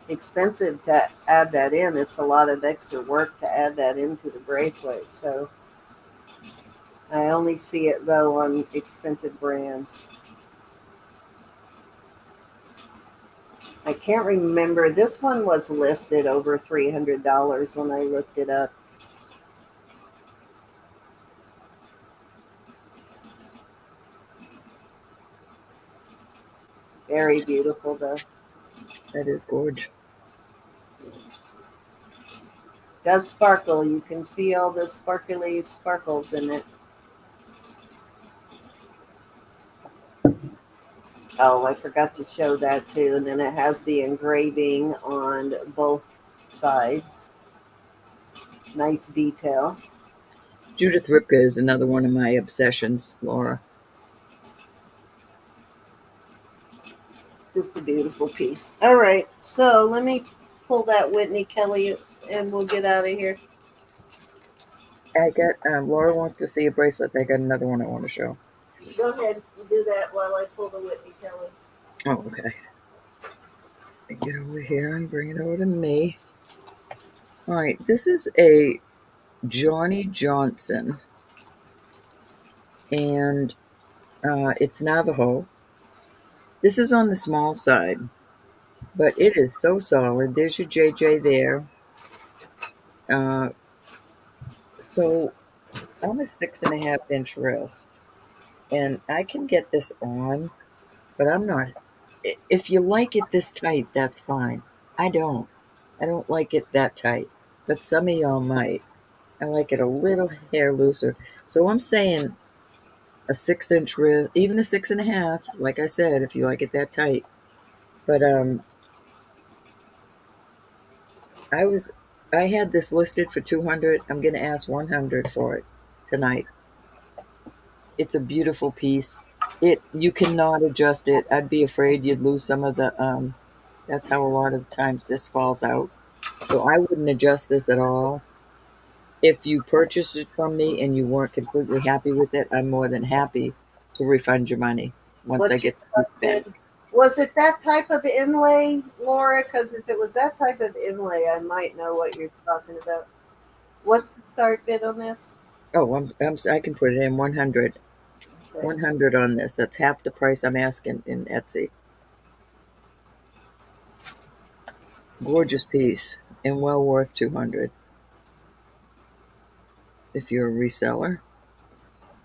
expensive to add that in. It's a lot of extra work to add that into the bracelet. So I only see it though on expensive brands. I can't remember. This one was listed over $300 when I looked it up. Very beautiful though. That is gorge. Does sparkle. You can see all the sparkly sparkles in it. Oh, I forgot to show that too. And then it has the engraving on both sides. Nice detail. Judith Ripka is another one of my obsessions, Laura. Just a beautiful piece. All right, so let me pull that Whitney Kelly and we'll get out of here. I got Laura wants to see a bracelet. I got another one I want to show. Go ahead and do that while I pull the Whitney Kelly. Oh, okay. Get over here and bring it over to me. All right, this is a Johnny Johnson, and it's Navajo. This is on the small side, but it is so solid. There's your JJ there. Uh, so I'm a 6.5 inch wrist, and I can get this on, but I'm not. If you like it this tight, that's fine. I don't. I don't like it that tight, but some of y'all might. I like it a little hair looser. So I'm saying a 6 inch wrist, even a 6.5. Like I said, if you like it that tight. But I was I had this listed for 200. I'm gonna ask 100 for it tonight. It's a beautiful piece. You cannot adjust it. I'd be afraid you'd lose some of the that's how a lot of times this falls out. So I wouldn't adjust this at all. If you purchased it from me and you weren't completely happy with it, I'm more than happy to refund your money once I What's your get the piece start back. bid? Was it that type of inlay, Laura? Because if it was that type of inlay, I might know what you're talking about. What's the start bid on this? Oh, I can put it in 100. Okay. 100 on this. That's half the price I'm asking in Etsy. Gorgeous piece and well worth 200 if you're a reseller.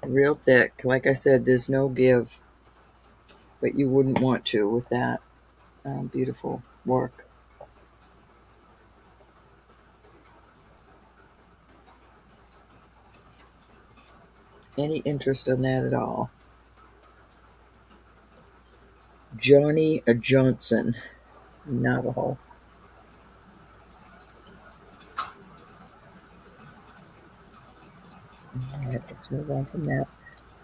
Real thick. Like I said, there's no give, but you wouldn't want to with that beautiful work. Any interest in that at all? Johnny Johnson, Navajo. All right, let's move on from that.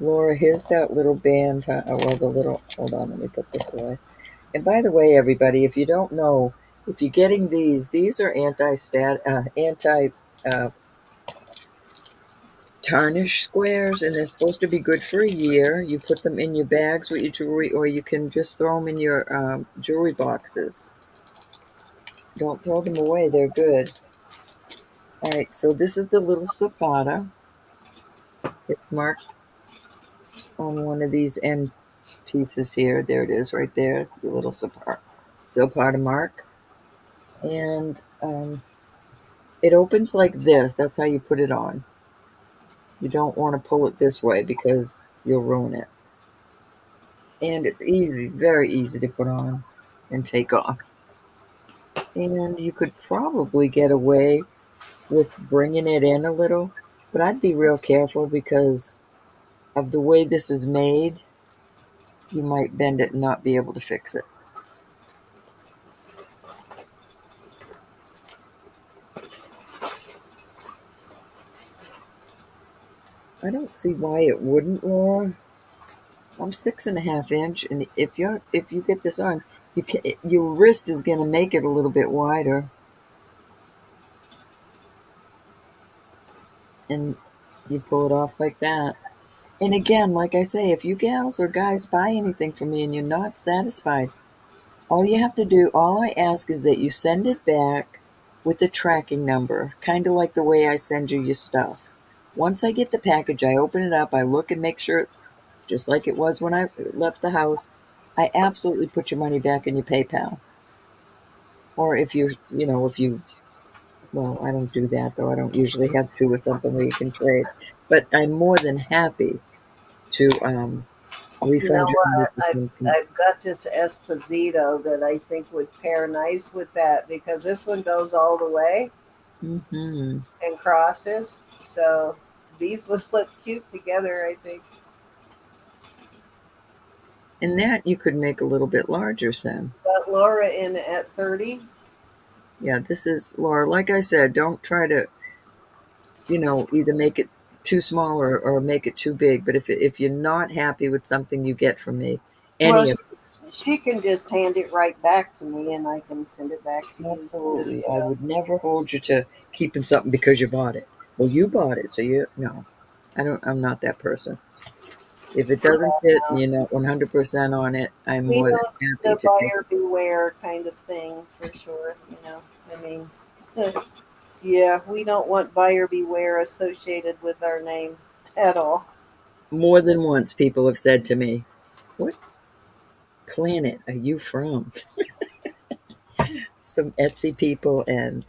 Laura, here's that little band. Hold on, let me put this away. And by the way, everybody, if you don't know, if you're getting these are anti tarnish squares, and they're supposed to be good for a year. You put them in your bags with your jewelry, or you can just throw them in your jewelry boxes. Don't throw them away; they're good. All right, so this is the little silpada. It's marked on one of these end pieces here. There it is, right there, the little silpada mark, and it opens like this. That's how you put it on. You don't want to pull it this way because you'll ruin it. And it's easy, very easy to put on and take off. And you could probably get away with bringing it in a little, but I'd be real careful because of the way this is made. You might bend it and not be able to fix it. I don't see why it wouldn't, Laura. I'm 6.5 inch, and if you get this on, your wrist is going to make it a little bit wider, and you pull it off like that. And again, like I say, if you gals or guys buy anything from me and you're not satisfied, all I ask is that you send it back with a tracking number, kind of like the way I send you your stuff. Once I get the package, I open it up, I look and make sure it's just like it was when I left the house. I absolutely put your money back in your PayPal. Or well, I don't do that though. I don't usually have two or something where you can trade. But I'm more than happy to You know refund your money what? for something. I've got this Esposito that I think would pair nice with that because this one goes all the way Mm-hmm. and crosses. So these would look cute together, I think. And that you could make a little bit larger, Sam. Got Laura in at 30. Yeah, this is Laura. Like I said, don't try to, either make it too small or make it too big. But if you're not happy with something you get from me, Well, any of she can just hand it right back to me and I can send it back to you. absolutely, I would never hold you to keeping something because you bought it. Well, you bought it, so no, I don't. I'm not that person. If it doesn't fit and Uh, you're not 100% on it, I'm we more than don't happy the to take buyer beware kind of thing for sure. I mean, yeah, we don't want buyer beware associated with our name at all. it. More than once, people have said to me, "What planet are you from?" Some Etsy people and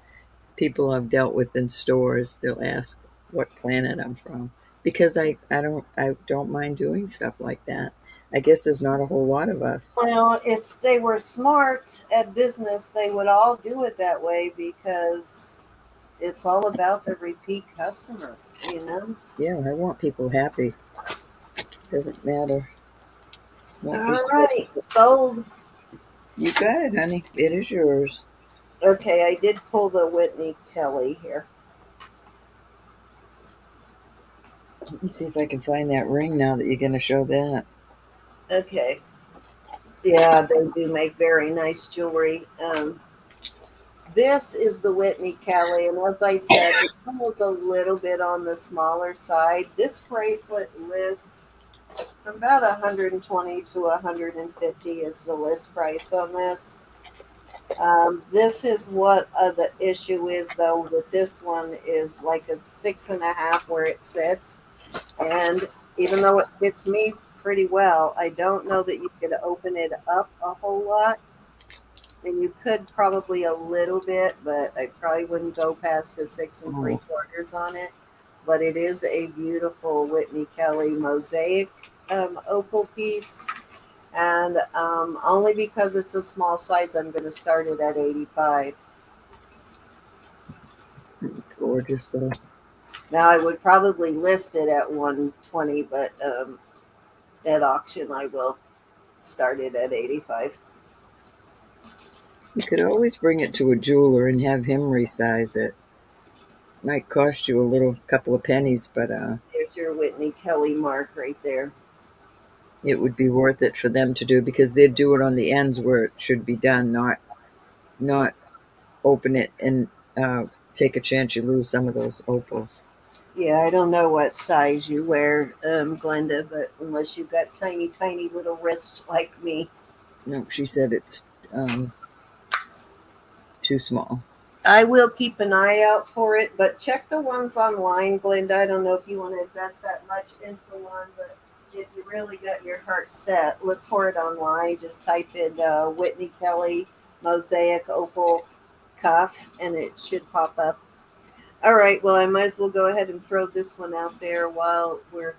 people I've dealt with in stores, they'll ask what planet I'm from because I don't mind doing stuff like that. I guess there's not a whole lot of us. Well, if they were smart at business, they would all do it that way because it's all about the repeat customer, you know? Yeah, I want people happy. Doesn't matter what All perspective. right, sold. You got it, honey. It is yours. Okay, I did pull the Whitney Kelly here. Let me see if I can find that ring now that you're going to show that. Okay. Yeah, they do make very nice jewelry. This is the Whitney Kelly, and as I said, this one was a little bit on the smaller side. This bracelet lists from about 120 to 150 is the list price on this. This is what the issue is, though, with this one is like a 6.5 where it sits. And even though it fits me pretty well, I don't know that you could open it up a whole lot. And you could probably a little bit, but I probably wouldn't go past a 6 3/4 on it. But it is a beautiful Whitney Kelly mosaic opal piece. And only because it's a small size, I'm going to start it at 85. It's gorgeous, though. Now, I would probably list it at 120, but at auction, I will start it at 85. You could always bring it to a jeweler and have him resize it. Might cost you a little couple of pennies, but There's your Whitney Kelly mark right there. it would be worth it for them to do because they'd do it on the ends where it should be done, not open it and take a chance you lose some of those opals. Yeah, I don't know what size you wear, Glenda, but unless you've got tiny, tiny little wrists like me. No, she said it's um, too small. I will keep an eye out for it, but check the ones online, Glenda. I don't know if you want to invest that much into one, but if you really got your heart set, look for it online. Just type in Whitney Kelly mosaic opal cuff, and it should pop up. All right, well, I might as well go ahead and throw this one out there while we're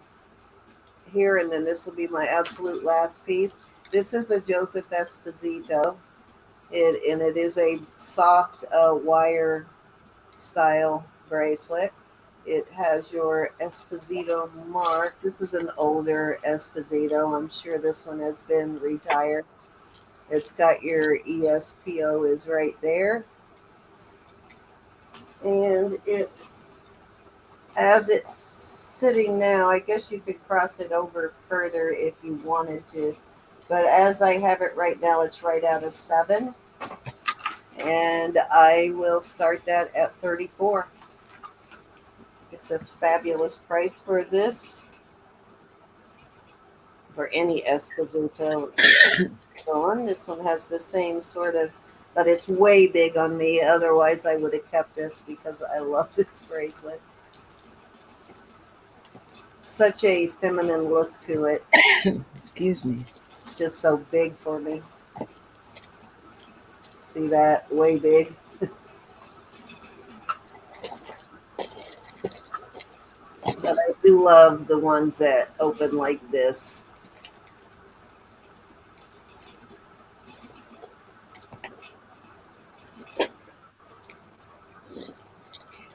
here, and then this will be my absolute last piece. This is a Joseph Esposito, and it is a soft wire style bracelet. It has your Esposito mark. This is an older Esposito. I'm sure this one has been retired. It's got your ESPO is right there. And it, as it's sitting now, I guess you could cross it over further if you wanted to. But as I have it right now, it's right out of 7. And I will start that at 34. It's a fabulous price for this, for any Esposito on. This one has the same sort of, but it's way big on me. Otherwise, I would have kept this because I love this bracelet. Such a feminine look to it. Excuse me. It's just so big for me. See that? Way big. But I do love the ones that open like this.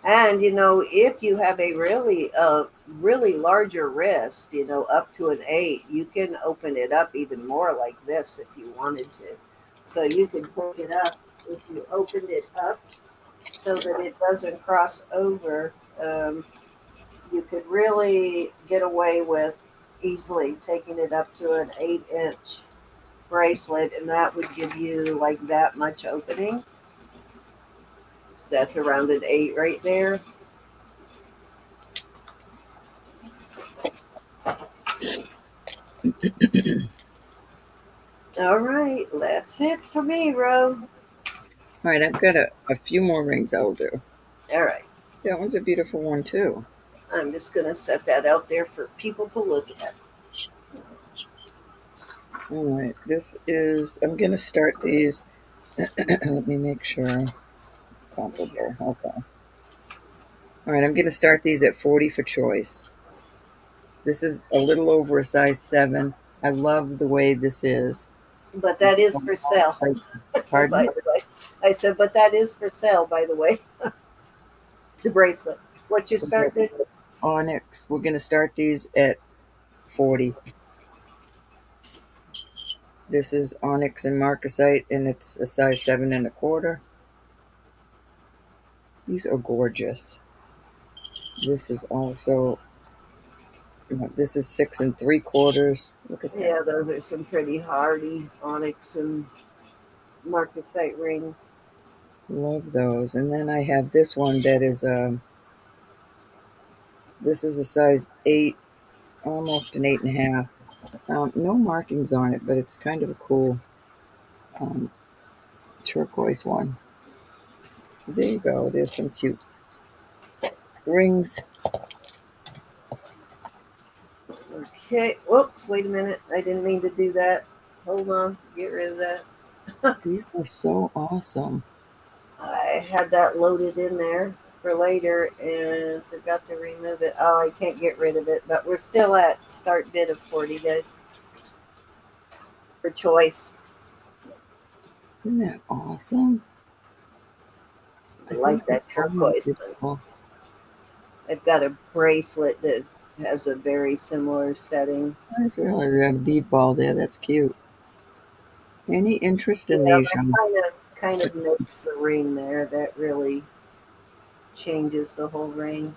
And if you have a really larger wrist, up to an 8, you can open it up even more like this if you wanted to. So you could hook it up if you opened it up so that it doesn't cross over. You could really get away with easily taking it up to an 8-inch bracelet, and that would give you like that much opening. That's around an 8 right there. All right, that's it for me, Ro. All right, I've got a few more rings I'll do. All right, That one's a beautiful one too. I'm just going to set that out there for people to look at. All right, this is, I'm going to start these. Let me make sure. Comparable. Okay. All right, I'm going to start these at 40 for choice. This is a little over a size 7. I love the way this is. But that is for sale, Pardon? by the way. I said, but that is for sale, by the way. The bracelet. What you So started? Onyx. We're going to start these at 40. This is onyx and marcasite, and it's a size 7 1/4. These are gorgeous. This is also, this is 6 3/4. Look at that. Yeah, those are some pretty hardy onyx and marcasite rings. Love those. And then I have this one that is this is a size 8, almost an 8 1/2. No markings on it, but it's kind of a cool um, turquoise one. There you go. There's some cute rings. Okay. Whoops, wait a minute. I didn't mean to do that. Hold on. Get rid of that. These are so awesome. I had that loaded in there for later and forgot to remove it. Oh, I can't get rid of it, but we're still at start bid of 40, guys. For choice. Isn't that awesome? I like that turquoise one. I've got a bracelet that has a very similar setting. Nice. Really, got a bead ball there. That's cute. Any interest in Yeah, these? that kind of makes the ring there. That really changes the whole ring.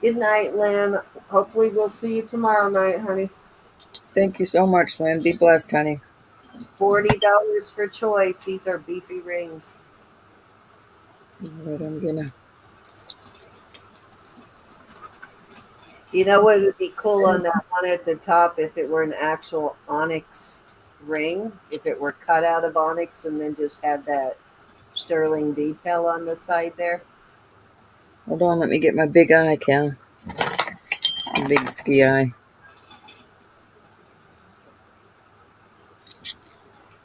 Good night, Lynn. Hopefully we'll see you tomorrow night, honey. Thank you so much, Lynn. Be blessed, honey. $40 for choice. These are beefy rings. But I'm gonna. You know what would be cool on that one at the top if it were an actual onyx ring? If it were cut out of onyx and then just had that sterling detail on the side there. Hold on, let me get my big eye, Cal. My big ski eye.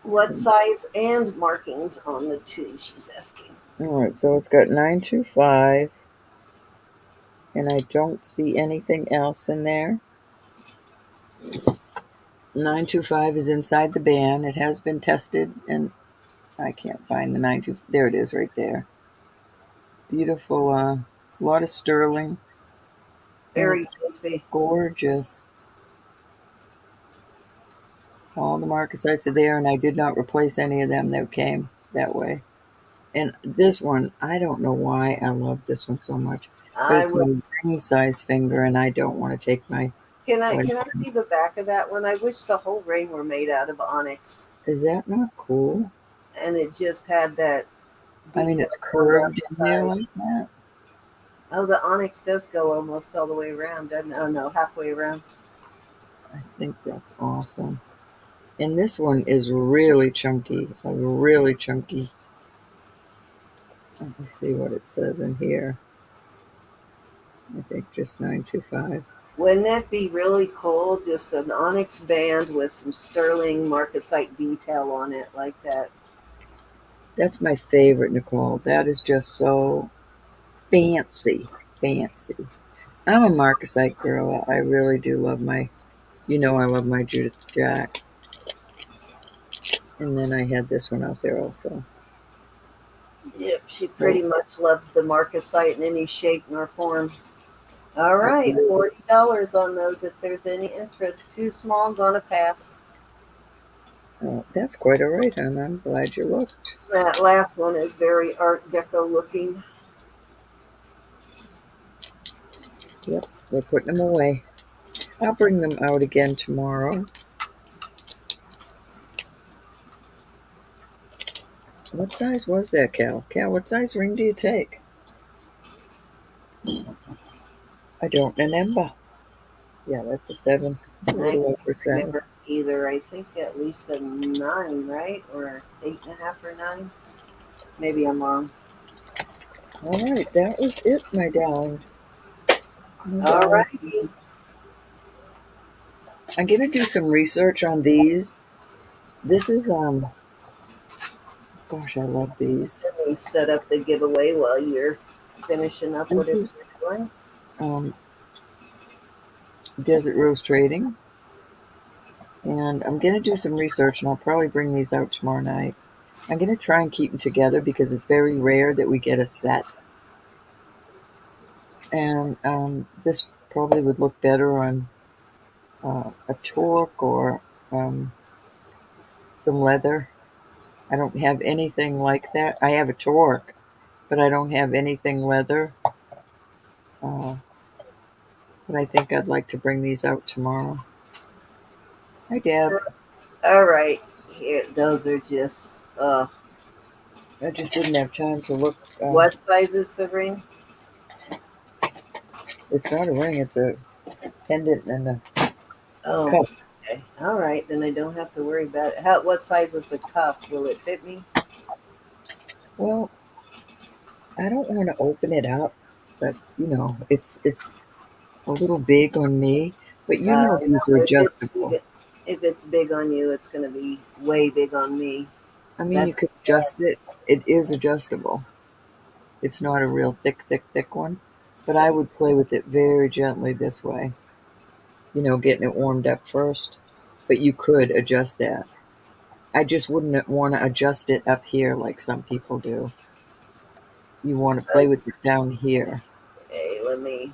What size and markings on the two, she's asking. All right, so it's got 925, and I don't see anything else in there. 925 is inside the band. It has been tested, and I can't find the 925. There it is, right there. Beautiful, lot of sterling. Very beefy. Gorgeous. All the marcasites are there, and I did not replace any of them that came that way. And this one, I don't know why I love this one so much. But it's my ring size finger, and I don't want to take my. Can I see the back of that one? I wish the whole ring were made out of onyx. Is that not cool? And it just had that. I mean, it's curved in there like that. Oh, the onyx does go almost all the way around, doesn't it? Oh, no, halfway around. I think that's awesome. And this one is really chunky, really chunky. Let me see what it says in here. I think just 925. Wouldn't that be really cool? Just an onyx band with some sterling marcasite detail on it like that. That's my favorite, Nicole. That is just so fancy. Fancy. I'm a marcasite girl. I really do love my, I love my Judith Jack. And then I had this one out there also. Yep, she pretty much loves the marcasite in any shape nor form. All right, $40 on those if there's any interest. Too small, gonna pass. Oh, that's quite all right, hon. I'm glad you looked. That last one is very Art Deco looking. Yep, we're putting them away. I'll bring them out again tomorrow. What size was that, Cal? Cal, what size ring do you take? I don't remember. Yeah, that's a 7. A I little can't over 7. remember either. I think at least a 9, right? Or 8.5 or 9. Maybe I'm wrong. All right, that was it, my darlings. My All darling. righty. I'm gonna do some research on these. This is gosh, I love these. Let me set up the giveaway while you're finishing up This whatever is you're doing. um, Desert Rose Trading, and I'm gonna do some research, and I'll probably bring these out tomorrow night. I'm gonna try and keep them together because it's very rare that we get a set, and this probably would look better on a torque or um, some leather. I don't have anything like that. I have a torque, but I don't have anything leather. Uh, but I think I'd like to bring these out tomorrow. Hi, Deb. All right. Here, those are just. I just didn't have time to look. What size is the ring? It's not a ring, it's a pendant and a Oh, cup. okay. All right. Then I don't have to worry about it. How? What size is the cup? Will it fit me? Well, I don't want to open it up, but it's a little big on me. But these are No, adjustable. if it's big on you, it's going to be way big on me. I mean, you That's could adjust it. It is adjustable. It's not a real thick one, but I would play with it very gently this way. Getting it warmed up first. But you could adjust that. I just wouldn't want to adjust it up here like some people do. You want to play with it down here. okay. Let me.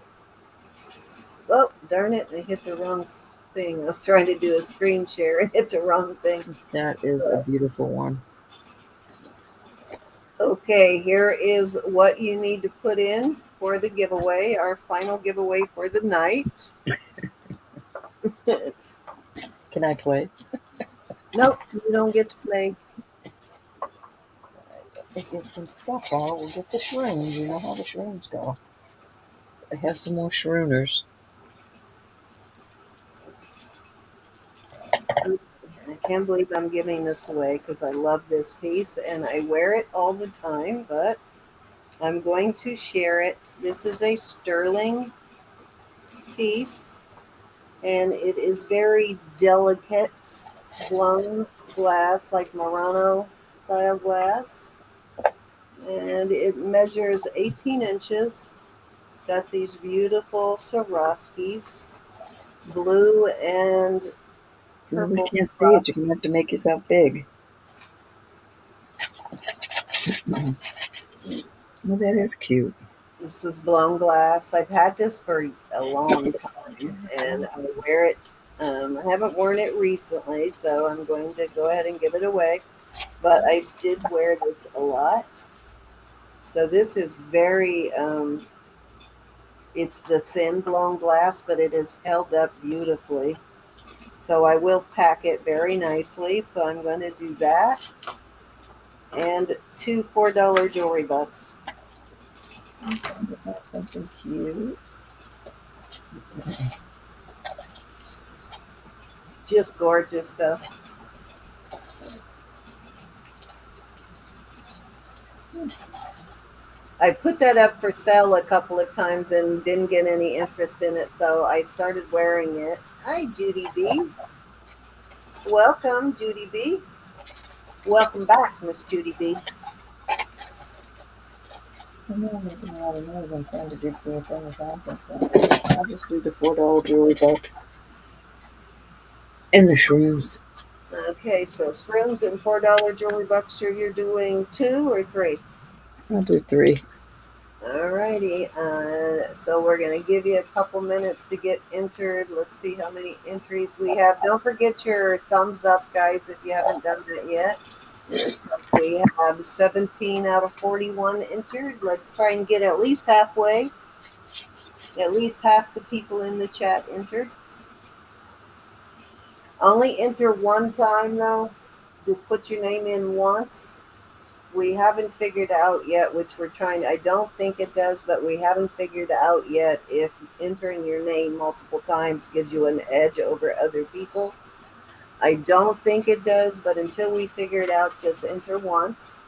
Oh, darn it! I hit the wrong thing. I was trying to do a screen share and hit the wrong thing. That is a beautiful one. Okay, here is what you need to put in for the giveaway, our final giveaway for the night. Can I play? Nope, you don't get to play. Let's get some stuff out. We'll get the shrooms. You know how the shrooms go. I have some more shrooners. I can't believe I'm giving this away because I love this piece and I wear it all the time, but I'm going to share it. This is a sterling piece and it is very delicate blown glass, like Murano style glass. And it measures 18 inches. It's got these beautiful Swarovskis, blue and Well, we purple can't see it. You're Swarovski. going to have to make yourself big. Well, that is cute. This is blown glass. I've had this for a long time, and I wear it. I haven't worn it recently, so I'm going to go ahead and give it away. But I did wear this a lot. So this is very. It's the thin blown glass, but it is held up beautifully. So I will pack it very nicely. So I'm going to do that. And two $4 jewelry bucks. Something cute. Just gorgeous though. I put that up for sale a couple of times and didn't get any interest in it, so I started wearing it. Hi, Judy B. Welcome, Judy B. Welcome back, Miss Judy B. I know I'm making a lot of noise. I'm trying to do things on something. I'll just do the $4 jewelry box and the shrooms. Okay, so shrooms and $4 jewelry bucks. Sure, you're doing 2 or 3? I'll do 3. Alrighty, so we're going to give you a couple minutes to get entered. Let's see how many entries we have. Don't forget your thumbs up, guys, if you haven't done that yet. So we have 17 out of 41 entered. Let's try and get at least halfway. At least half the people in the chat entered. Only enter one time, though. Just put your name in once. we haven't figured out yet, which we're trying. I don't think it does, but we haven't figured out yet if entering your name multiple times gives you an edge over other people. I don't think it does, but until we figure it out, just enter once.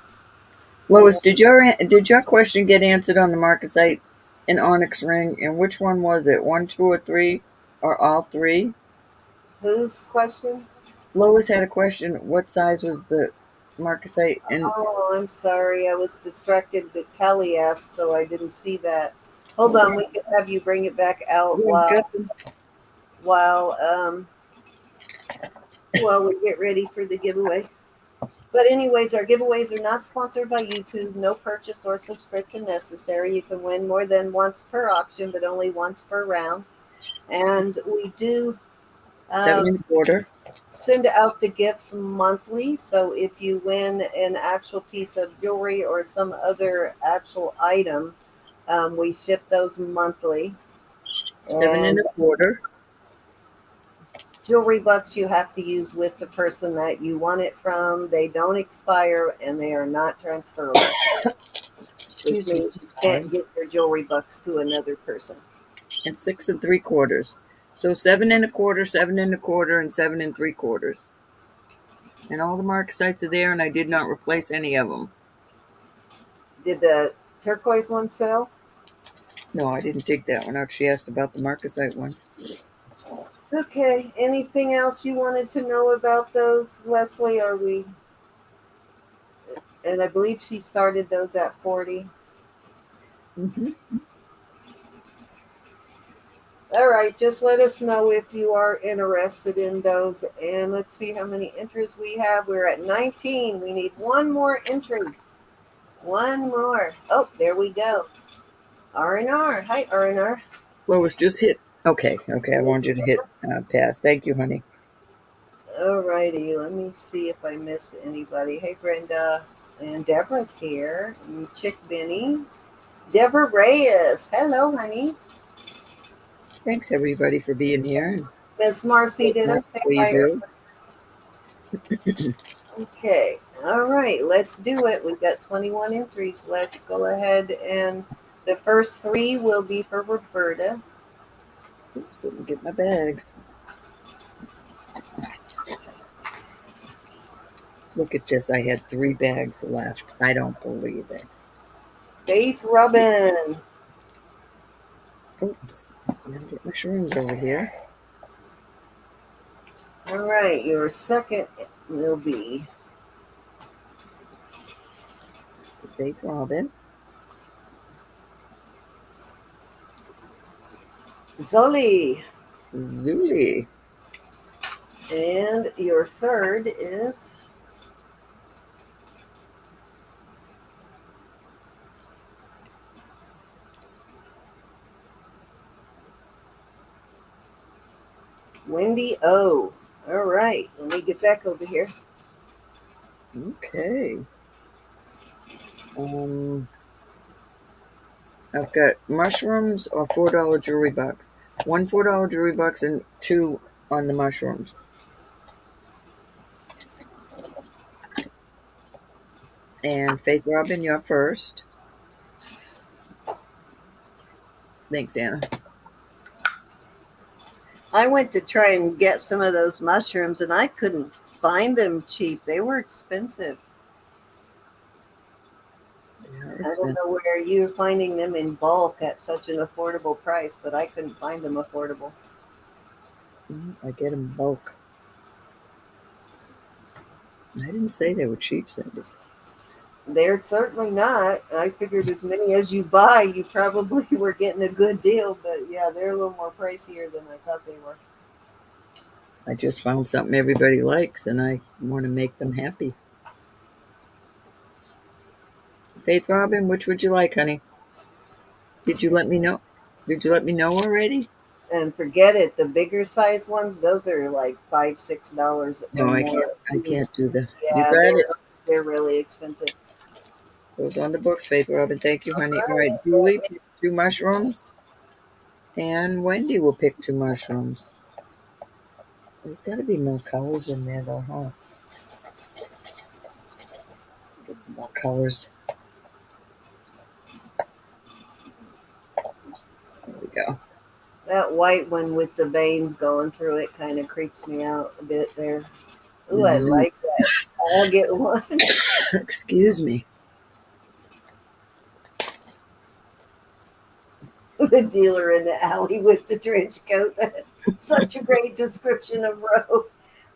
Lois, did your question get answered on the marcasite and onyx ring? And which one was it? 1, 2, or 3, or all three? Whose question? Lois had a question. What size was the marcasite? And Oh, I'm sorry. I was distracted, but Kelly asked, so I didn't see that. Hold on, we can have you bring it back out while while we get ready for the giveaway. But anyways, our giveaways are not sponsored by YouTube. No purchase or subscription necessary. You can win more than once per auction, but only once per round. And we do 7 1/4. send out the gifts monthly. So if you win an actual piece of jewelry or some other actual item, we ship those monthly. 7 1/4. Jewelry bucks you have to use with the person that you want it from. They don't expire and they are not transferable. Excuse me, you can't get your jewelry bucks to another person. And 6 3/4. So 7 1/4, 7 1/4, and 7 3/4. And all the marcasites are there, and I did not replace any of them. Did the turquoise one sell? No, I didn't take that one out. She asked about the marcasite ones. Okay. Anything else you wanted to know about those, Leslie? Are we? And I believe she started those at 40. Mm-hmm. All right. Just let us know if you are interested in those. And let's see how many entries we have. We're at 19. We need one more entry. One more. Oh, there we go. R&R. Hi, R&R. Lois, just hit. Okay. I wanted you to hit pass. Thank you, honey. All righty. Let me see if I missed anybody. Hey, Brenda. And Deborah's here. And Chick Benny. Deborah Reyes. Hello, honey. Thanks, everybody, for being here. Miss Marcy, did I say hi? You. Okay. All right. Let's do it. We've got 21 entries. Let's go ahead and the first 3 will be for Roberta. Oops, let me get my bags. Look at this. I had 3 bags left. I don't believe it. Faith Robin. Oops. I'm going to get my shrooms over here. All right. Your second will be Faith Robin. Zoli. Zuli. And your third is Wendy O. All right. Let me get back over here. Okay. I've got mushrooms or $4 jewelry box. 1 $4 jewelry box and 2 on the mushrooms. And Faith Robin, you're first. Thanks, Anna. I went to try and get some of those mushrooms and I couldn't find them cheap. They were expensive. I don't know where you're finding them in bulk at such an affordable price, but I couldn't find them affordable. I get them in bulk. I didn't say they were cheap, Cindy. They're certainly not. I figured as many as you buy, you probably were getting a good deal. But yeah, they're a little more pricier than I thought they were. I just found something everybody likes, and I want to make them happy. Faith Robin, which would you like, honey? Did you let me know? Did you let me know already? And forget it, the bigger size ones, those are like $5, $6. No, I can't do that. Yeah, you got it. They're really expensive. Goes on the books, Faith Robin. Thank you, honey. All right, Julie, pick 2 mushrooms. And Wendy will pick 2 mushrooms. There's got to be more colors in there, though, huh? Get some more colors. There we go. That white one with the veins going through it kind of creeps me out a bit there. Ooh, I like that. I'll get one. Excuse me. The dealer in the alley with the trench coat. Such a great description of Ro.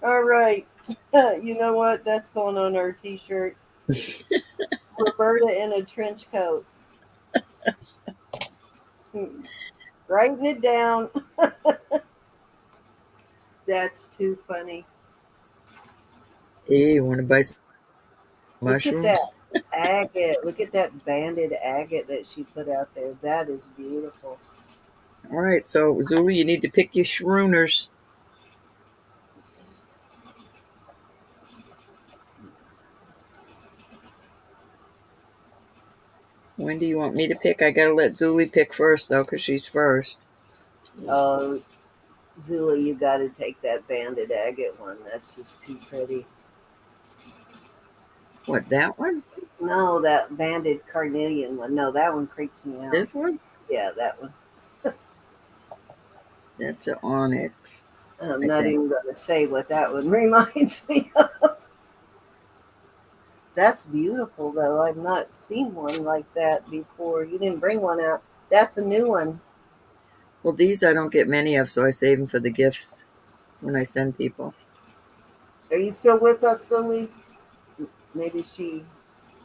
All right. You know what? That's going on our t-shirt. Roberta in a trench coat. Writing it down. That's too funny. Hey, you want to buy some Look at that mushrooms? agate. Look at that banded agate that she put out there. That is beautiful. All right, so Zuli, you need to pick your shrooners. When do you want me to pick? I gotta let Zuli pick first, though, because she's first. Oh, Zula, you got to take that banded agate one. That's just too pretty. What, that one? No, that banded carnelian one. No, that one creeps me out. This one? Yeah, that one. That's an onyx. I'm I not think. even going to say what that one reminds me of. That's beautiful, though. I've not seen one like that before. You didn't bring one out. That's a new one. Well, these I don't get many of, so I save them for the gifts when I send people. Are you still with us, Sully? Maybe she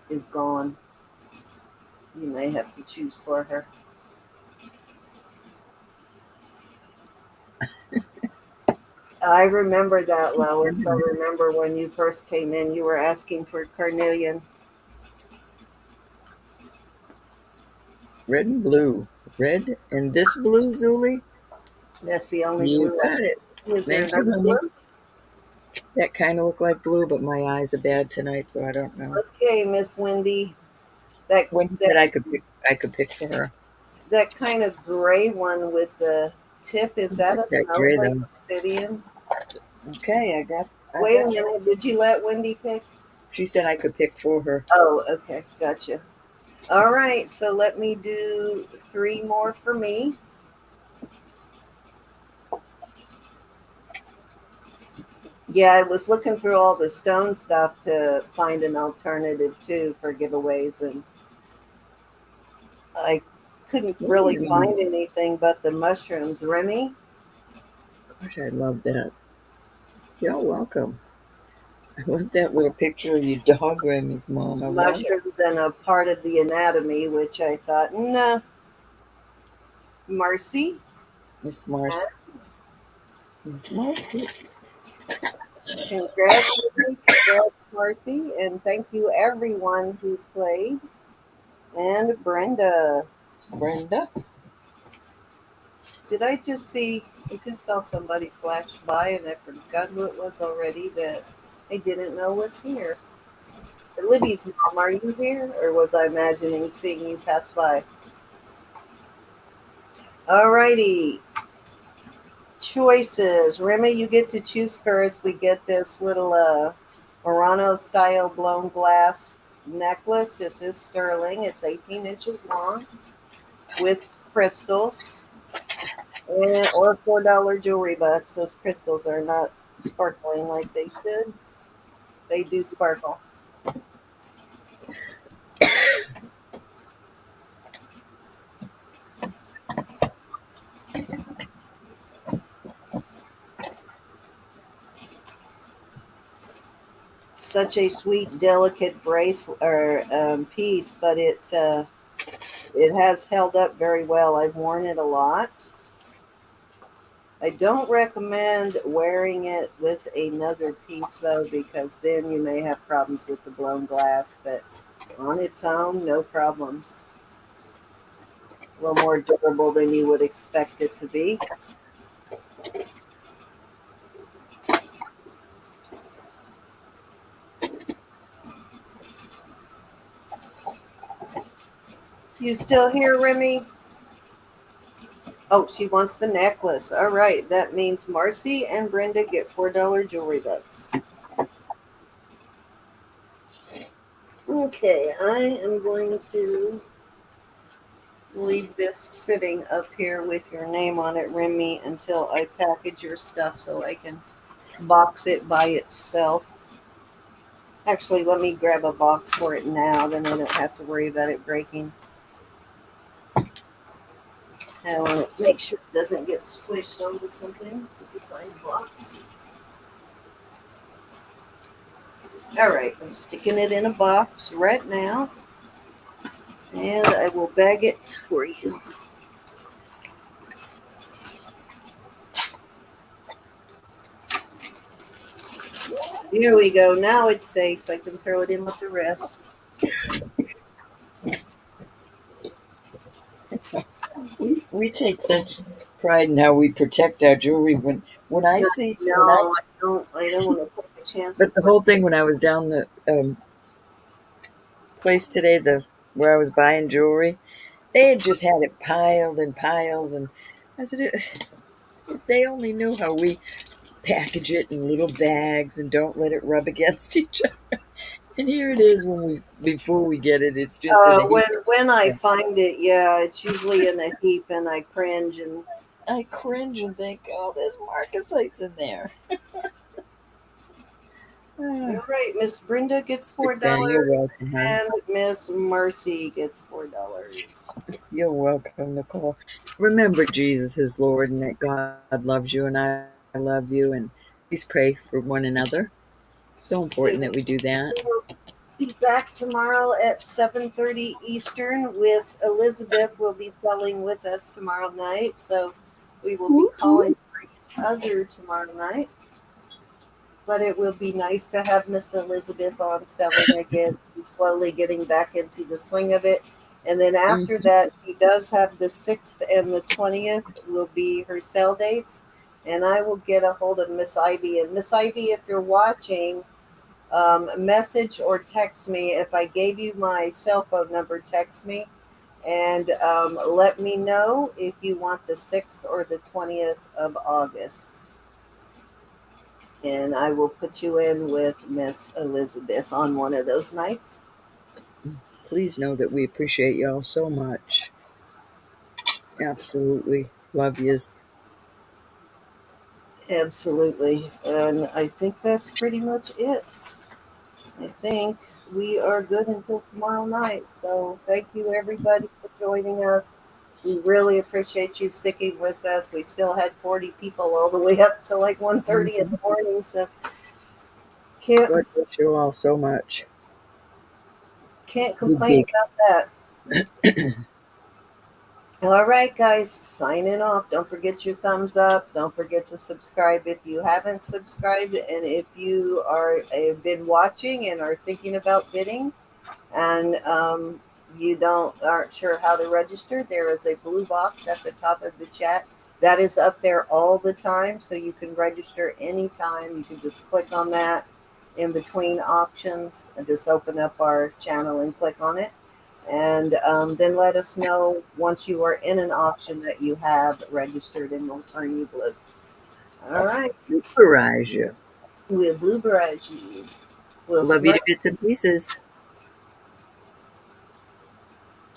is gone. You may have to choose for her. I remember that, Lois. I remember when you first came in, you were asking for carnelian. Red and blue. Red and this blue, Zuli? That's the only You blue. got it. Is there Thank you, another honey. blue? That kind of look like blue, but my eyes are bad tonight, so I don't know. Okay, Miss Wendy. That When you said that's I could pick for her. that kind of gray one with the tip. Is that a That gray snowflake though. obsidian? Okay, I got Wait a that. minute. Did you let Wendy pick? She said I could pick for her. Oh, okay. Gotcha. All right. So let me do 3 more for me. Yeah, I was looking through all the stone stuff to find an alternative too for giveaways, and I couldn't really find anything but the mushrooms. Remy? Gosh, I love that. You're welcome. I love that little picture of your dog, Remy's mom. I love it. Mushrooms and a part of the anatomy, which I thought, nah. Marcy? Miss Marcy. Miss Marcy. Congrats, Marcy, and thank you everyone who played. And Brenda. Brenda. Did I just see? I just saw somebody flash by, and I forgot who it was already that I didn't know was here. Libby's mom, are you here, or was I imagining seeing you pass by? Alrighty, choices. Remy, you get to choose first. We get this little Murano style blown glass necklace. This is sterling. It's 18 inches long with crystals. Or $4 jewelry bucks. Those crystals are not sparkling like they should. They do sparkle. Such a sweet, delicate bracelet or piece, but it has held up very well. I've worn it a lot. I don't recommend wearing it with another piece though, because then you may have problems with the blown glass. But on its own, no problems. A little more durable than you would expect it to be. You still here, Remy? Oh, she wants the necklace. All right. That means Marcy and Brenda get $4 jewelry bucks. Okay, I am going to leave this sitting up here with your name on it, Remy, until I package your stuff so I can box it by itself. Actually, let me grab a box for it now, then I don't have to worry about it breaking. I want to make sure it doesn't get squished onto something. Let me find a box. All right, I'm sticking it in a box right now, and I will bag it for you. Here we go. Now it's safe. I can throw it in with the rest. We take such pride in how we protect our jewelry. When I see when I No, I don't. I don't want to take a chance but of the breaking. whole thing when I was down the place today, the where I was buying jewelry, they had just had it piled and piles, and I said, if they only knew how we package it in little bags and don't let it rub against each other. And here it is when we before we get it, it's just in a When heap. I find it, yeah, it's usually in a heap, and I cringe. And I cringe and think, oh, there's marcasites in there. all Ah, right, Miss Brenda gets You're $4, welcome, hon. and Miss Mercy gets $4. You're welcome, Nicole. Remember Jesus is Lord and that God loves you and I love you, and please pray for one another. It's so We important that we do that. will be back tomorrow at 7:30 Eastern with Elizabeth. Will be selling with us tomorrow night, so we will be calling each other tomorrow night. But it will be nice to have Miss Elizabeth on selling again, slowly getting back into the swing of it. And then after Mhm. that, she does have the 6th and the 20th will be her sell dates. And I will get a hold of Miss Ivy. And Miss Ivy, if you're watching, message or text me. If I gave you my cell phone number, text me and let me know if you want the 6th or the 20th of August. And I will put you in with Miss Elizabeth on one of those nights. Please know that we appreciate y'all so much. Absolutely. Love yous. Absolutely. And I think that's pretty much it. I think we are good until tomorrow night. So thank you, everybody, for joining us. We really appreciate you sticking with us. We still had 40 people all the way up to like 1:30 in Mhm. the morning. So can't God bless you all so much. can't Big, complain big. about that. All right, guys, signing off. Don't forget your thumbs up. Don't forget to subscribe if you haven't subscribed. And if you are have been watching and are thinking about bidding, and you aren't sure how to register, there is a blue box at the top of the chat that is up there all the time, so you can register anytime. You can just click on that in between auctions and just open up our channel and click on it, and then let us know once you are in an auction that you have registered, and we'll turn you blue. All right, Supervise you. we'll blueberize you. We'll Love you smut. to bits and pieces.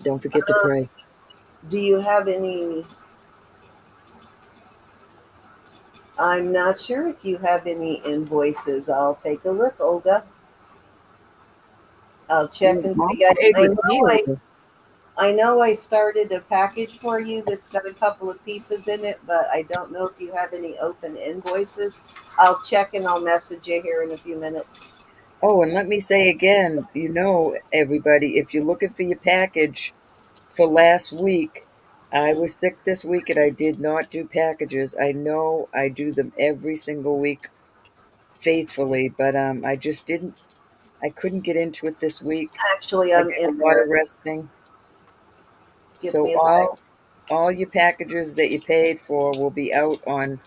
Don't forget to pray. Do you have any? I'm not sure if you have any invoices. I'll take a look, Olga. I'll check and Mom see. paid with me, Olga. I know I started a package for you that's got a couple of pieces in it, but I don't know if you have any open invoices. I'll check and I'll message you here in a few minutes. Oh, and let me say again, everybody, if you're looking for your package for last week, I was sick this week and I did not do packages. I know I do them every single week faithfully, but I just didn't. I couldn't get into it this week. Actually, I I'm did a lot of interested. resting. Give So me a sec. all your packages that you paid for will be out on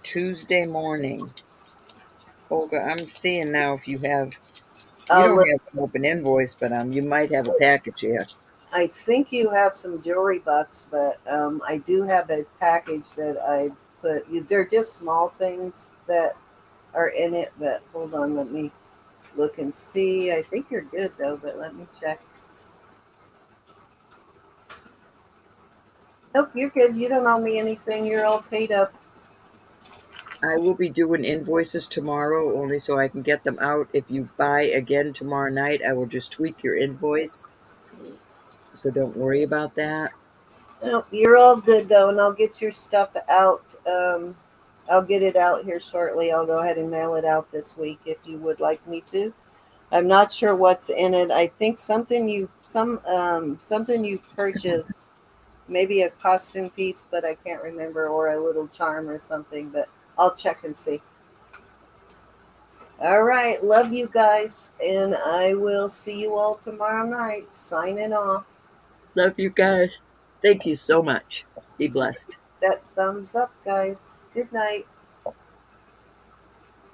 Tuesday morning. Olga, I'm seeing now if you don't Look, have an open invoice, but you might have a package here. I think you have some jewelry bucks, but I do have a package that I put. They're just small things that are in it, but hold on, let me Look and see. I think you're good though, but let me check. Nope, you're good. You don't owe me anything. You're all paid up. I will be doing invoices tomorrow only so I can get them out. If you buy again tomorrow night, I will just tweak your invoice. So don't worry about that. Nope, you're all good though, and I'll get your stuff out. I'll get it out here shortly. I'll go ahead and mail it out this week if you would like me to. I'm not sure what's in it. I think something you purchased, maybe a costume piece, but I can't remember, or a little charm or something. But I'll check and see. All right, love you guys, and I will see you all tomorrow night. Signing off. Love you guys. Thank you so much. Be blessed. That thumbs up, guys. Good night.